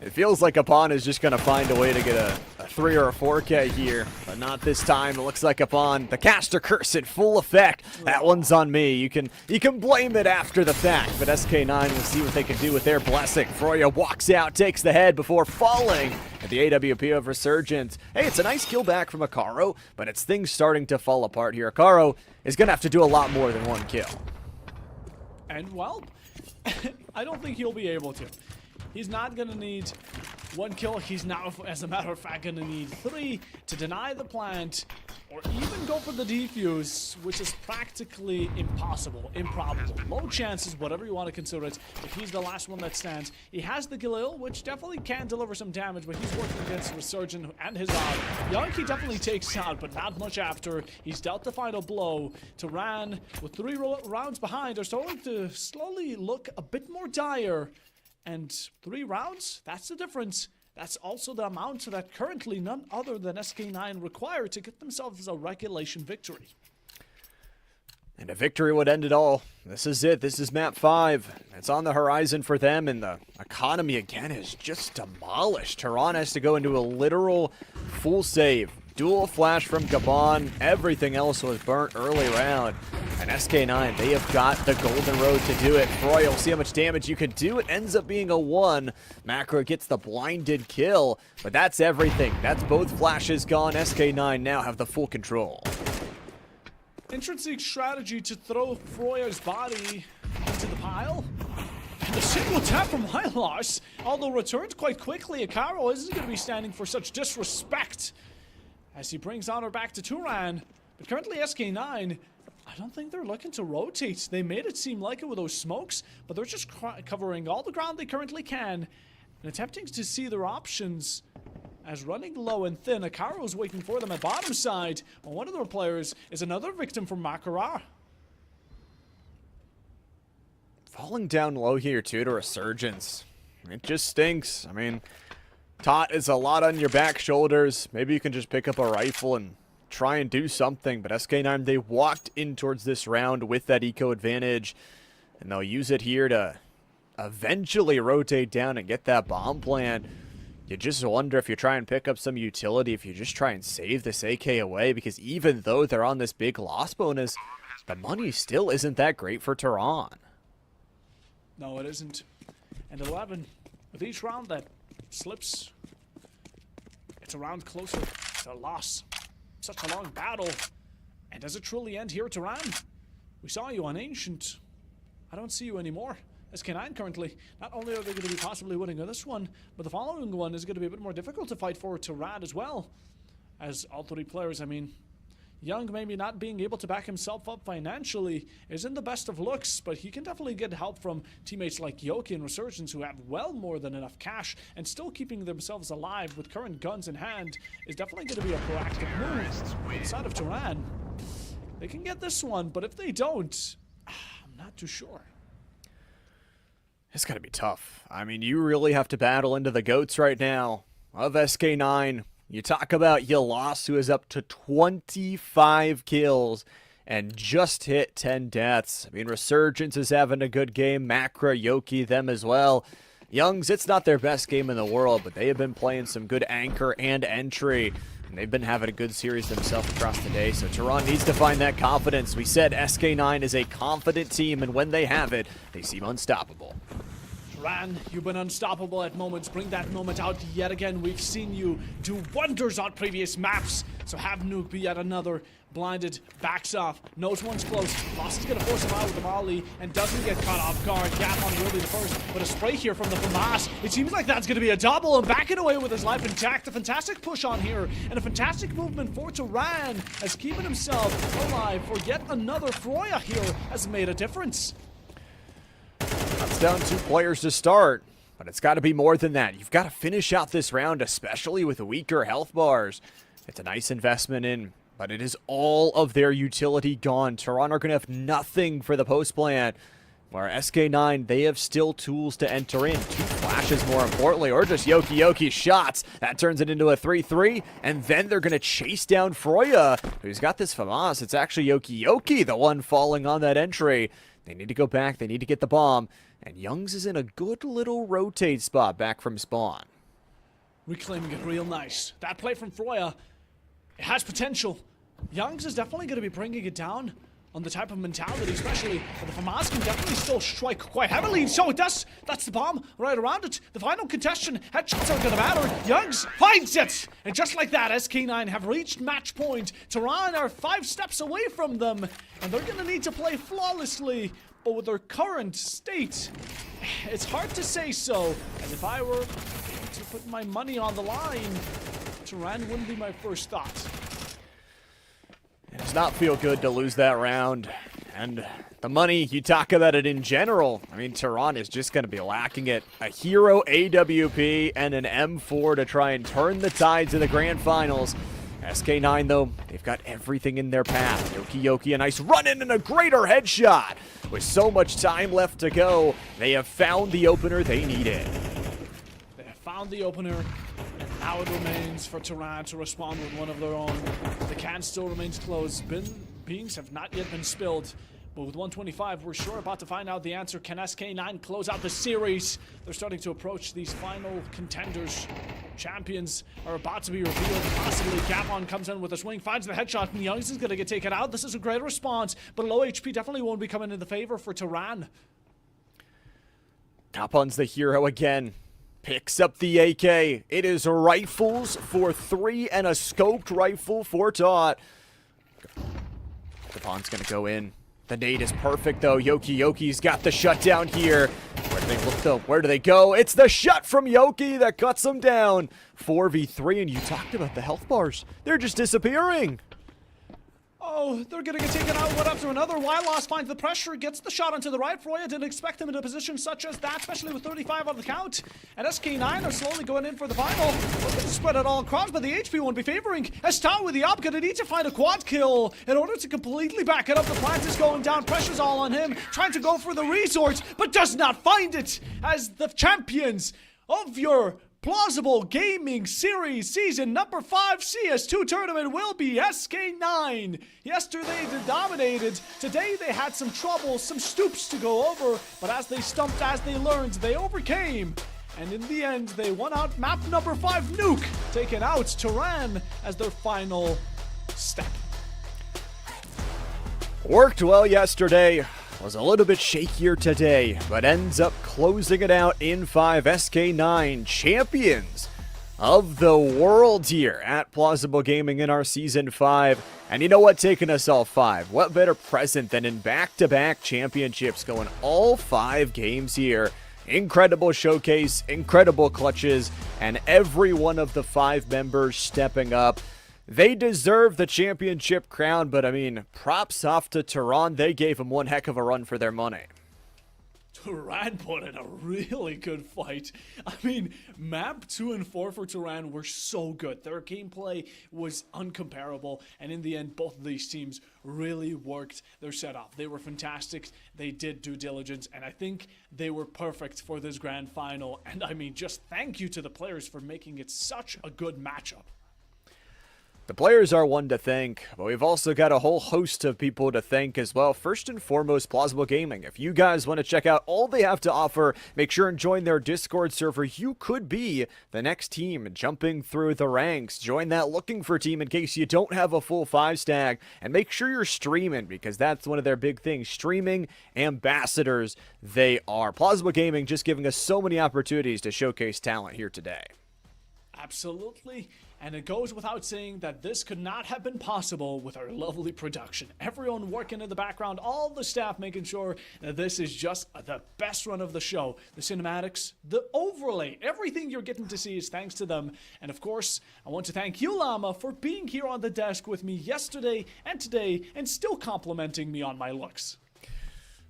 It feels like Gapon is just going to find a way to get a 3 or a 4K here, but not this time. It looks like Gapon, the caster curse in full effect. That one's on me. You can blame it after the fact, but SK9 will see what they can do with their blessing. Froya walks out, takes the head before falling at the AWP of Resurgence. Hey, it's a nice kill back from Akaro, but it's things starting to fall apart here. Akaro is going to have to do a lot more than 1 kill. And, well, I don't think he'll be able to. He's not going to need 1 kill. He's now, as a matter of fact, going to need 3 to deny the plant or even go for the defuse, which is practically impossible, improbable. Low chances, whatever you want to consider it, if he's the last one that stands. He has the Galil, which definitely can deliver some damage, but he's working against Resurgent and his eye. Yankee definitely takes out, but not much after. He's dealt the final blow. Tehran, with 3 rounds behind, are starting to slowly look a bit more dire. And 3 rounds, that's the difference. That's also the amount that currently none other than SK9 require to get themselves a regulation victory. And a victory would end it all. This is it. This is map 5. It's on the horizon for them, and the economy again is just demolished. Tehran has to go into a literal full save. Dual flash from Gabon. Everything else was burnt early round. And SK9, they have got the golden road to do it. Froy will see how much damage you can do. It ends up being a 1. Macro gets the blinded kill, but that's everything. That's both flashes gone. SK9 now have the full control. Intrinsic strategy to throw Froya's body into the pile. And the single tap from Hylos, although returned quite quickly, Akaro isn't going to be standing for such disrespect as he brings honor back to Turan. But currently SK9, I don't think they're looking to rotate. They made it seem like it with those smokes, but they're just covering all the ground they currently can and attempting to see their options. As running low and thin, Akaro's waiting for them at bottom side. Well, one of their players is another victim from Makara. Falling down low here too to Resurgence. It just stinks. I mean, Tot is a lot on your back shoulders. Maybe you can just pick up a rifle and try and do something. But SK9, they walked in towards this round with that eco advantage. And they'll use it here to eventually rotate down and get that bomb plant. You just wonder if you try and pick up some utility, if you just try and save this AK away, because even though they're on this big loss bonus, the money still isn't that great for Tehran. No, it isn't. And 11, with each round that slips, it's a round closer to a loss. Such a long battle. And does it truly end here, Tehran? We saw you on Ancient. I don't see you anymore. SK9 currently, not only are they going to be possibly winning this one, but the following one is going to be a bit more difficult to fight for Tehran as well. As all 3 players, I mean, Young maybe not being able to back himself up financially isn't the best of looks, but he can definitely get help from teammates like Yoki and Resurgence who have well more than enough cash, and still keeping themselves alive with current guns in hand is definitely going to be a proactive move inside of Tehran. They can get this one, but if they don't, I'm not too sure. It's gotta be tough. I mean, you really have to battle into the GOATs right now of SK9. You talk about Yalas, who is up to 25 kills and just hit 10 deaths. I mean, Resurgence is having a good game. Makra, Yoki, them as well. Youngs, it's not their best game in the world, but they have been playing some good anchor and entry. And they've been having a good series themselves across the day, so Tehran needs to find that confidence. We said SK9 is a confident team, and when they have it, they seem unstoppable. Tehran, you've been unstoppable at moments. Bring that moment out yet again. We've seen you do wonders on previous maps, so have Nuke be yet another blinded, backs off, knows one's close. Lost is going to force him out with the volley and doesn't get caught off guard. Gapon will be the first, but a spray here from the FAMAS. It seems like that's going to be a double and backing away with his life intact. A fantastic push on here and a fantastic movement for Tehran as keeping himself alive for yet another Froya here has made a difference. That's down 2 players to start, but it's got to be more than that. You've got to finish out this round, especially with weaker health bars. It's a nice investment in, but it is all of their utility gone. Tehran are going to have nothing for the post plant. Where SK9, they have still tools to enter in. 2 flashes more importantly, or just Yoki shots. That turns it into a 3-3, and then they're going to chase down Froya, who's got this FAMAS. It's actually Yoki, the one falling on that entry. They need to go back, they need to get the bomb, and Youngs is in a good little rotate spot back from spawn. Reclaiming it real nice. That play from Froya, it has potential. Youngs is definitely going to be bringing it down on the type of mentality, especially. But the FAMAS can definitely still strike quite heavily. So it does. That's the bomb right around it. The final contestation. Headshots aren't going to matter. Youngs finds it. And just like that, SK9 have reached match point. Tehran are 5 steps away from them. And they're going to need to play flawlessly. But with their current state, it's hard to say so. And if I were to put my money on the line, Tehran wouldn't be my first thought. It does not feel good to lose that round. And the money, you talk about it in general. I mean, Tehran is just going to be lacking it. A hero AWP and an M4 to try and turn the tides of the grand finals. SK9, though, they've got everything in their path. Yoki, a nice run-in and a greater headshot. With so much time left to go, they have found the opener they needed. They have found the opener. Now it remains for Tehran to respond with one of their own. The can still remains closed. beans have not yet been spilled. But with 125, we're sure about to find out the answer. Can SK9 close out the series? They're starting to approach these final contenders. Champions are about to be revealed. Possibly Gapon comes in with a swing, finds the headshot, and Youngs is going to get taken out. This is a great response, but low HP definitely won't be coming into favor for Turan. Gapon's the hero again. Picks up the AK. It is rifles for 3 and a scoped rifle for Tot. Gapon's going to go in. The nade is perfect, though. Yoki's got the shutdown here. Where do they look, though? Where do they go? It's the shot from Yoki that cuts them down. 4v3, and you talked about the health bars. They're just disappearing. Oh, they're gonna get taken out one after another. Wyloss finds the pressure, gets the shot onto the right. Froya didn't expect him in a position such as that, especially with 35 on the count. And SK9 are slowly going in for the final. They're gonna spread it all across, but the HP won't be favoring. As Tau with the op, gonna need to find a quad kill in order to completely back it up. The plant is going down, pressure's all on him, trying to go for the resource, but does not find it. As the champions of your Plausible Gaming Series Season number 5 CS2 tournament will be SK9. Yesterday they dominated. Today they had some trouble, some stoops to go over. But as they stumped, as they learned, they overcame. And in the end, they won out map number 5 Nuke, taking out Turan as their final step. Worked well yesterday. Was a little bit shakier today, but ends up closing it out in 5. SK9 champions of the world here at Plausible Gaming in our Season 5. And you know what? Taking us all 5. What better present than in back-to-back championships going all 5 games here. Incredible showcase, incredible clutches, and every one of the 5 members stepping up. They deserve the championship crown, but I mean, props off to Turan. They gave him one heck of a run for their money. Turan put in a really good fight. I mean, map 2 and 4 for Turan were so good. Their gameplay was uncomparable, and in the end, both of these teams really worked their setup. They were fantastic. They did due diligence, and I think they were perfect for this grand final. And I mean, just thank you to the players for making it such a good matchup. The players are one to thank, but we've also got a whole host of people to thank as well. First and foremost, Plausible Gaming. If you guys want to check out all they have to offer, make sure and join their Discord server. You could be the next team jumping through the ranks. Join that looking for team in case you don't have a full 5-stack. And make sure you're streaming, because that's one of their big things. Streaming ambassadors they are. Plausible Gaming just giving us so many opportunities to showcase talent here today. Absolutely. And it goes without saying that this could not have been possible with our lovely production. Everyone working in the background, all the staff making sure that this is just the best run of the show. The cinematics, the overlay, everything you're getting to see is thanks to them. And of course, I want to thank you, Llama, for being here on the desk with me yesterday and today and still complimenting me on my looks.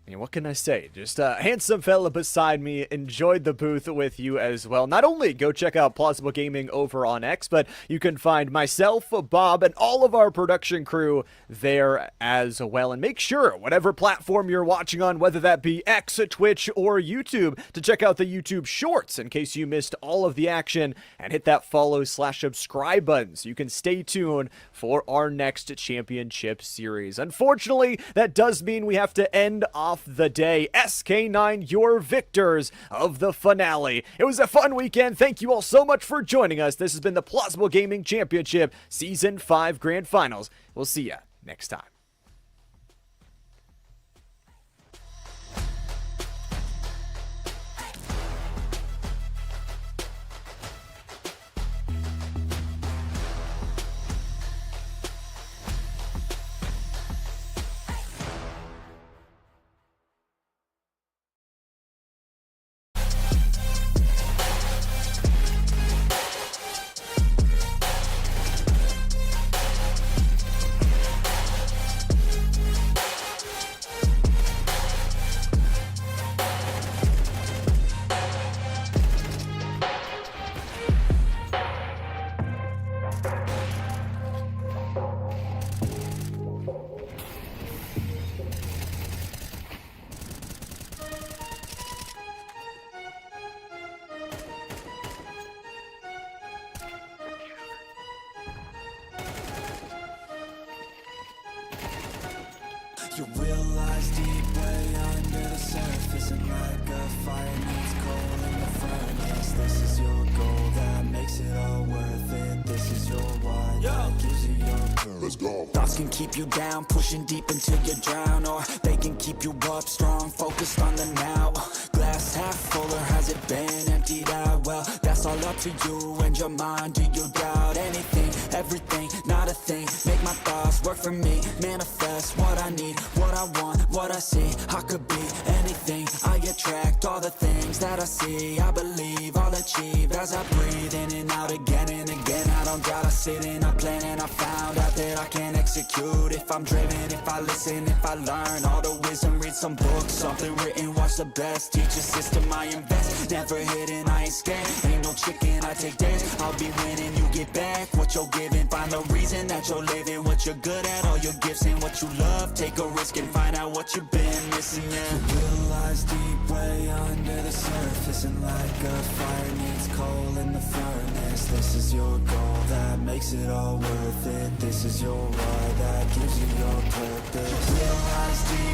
I mean, what can I say? Just a handsome fella beside me. Enjoyed the booth with you as well. Not only go check out Plausible Gaming over on X, but you can find myself, Bob, and all of our production crew there as well. And make sure, whatever platform you're watching on, whether that be X, Twitch, or YouTube, to check out the YouTube Shorts in case you missed all of the action, and hit that follow/subscribe button so you can stay tuned for our next championship series. Unfortunately, that does mean we have to end off the day. SK9, your victors of the finale. It was a fun weekend. Thank you all so much for joining us. This has been the Plausible Gaming Championship Season 5 Grand Finals. We'll see ya next time. lies deep way under the surface, and like a fire needs coal in the furnace. This is your goal that makes it all worth it. This is your why that gives you your proof. Let's go. Thoughts can keep you down, pushing deep until you drown, or they can keep you up strong, focused on the now. Glass half full, or has it been emptied out? Well, that's all up to you and your mind. Do you doubt anything, everything, not a thing? Make my thoughts work for me, manifest what I need, what I want, what I see. I could be anything, I attract all the things that I see. I believe I'll achieve as I breathe in and out again and again. I don't doubt, I sit and I plan, and I found out that I can execute if I'm driven, if I listen, if I learn all the wisdom. Read some books, something written, watch the best. Teach a system I invest, never hidden, I ain't scared. Ain't no chicken, I take dares. I'll be winning, you get back what you're giving. Find the reason that you're living, what you're good at, all your gifts and what you love. Take a risk and find out what you've been missing. Yeah, the will lies deep way under the surface, and like a fire needs coal in the furnace. This is your goal that makes it all worth it. This is your why that gives you your purpose. The will lies deep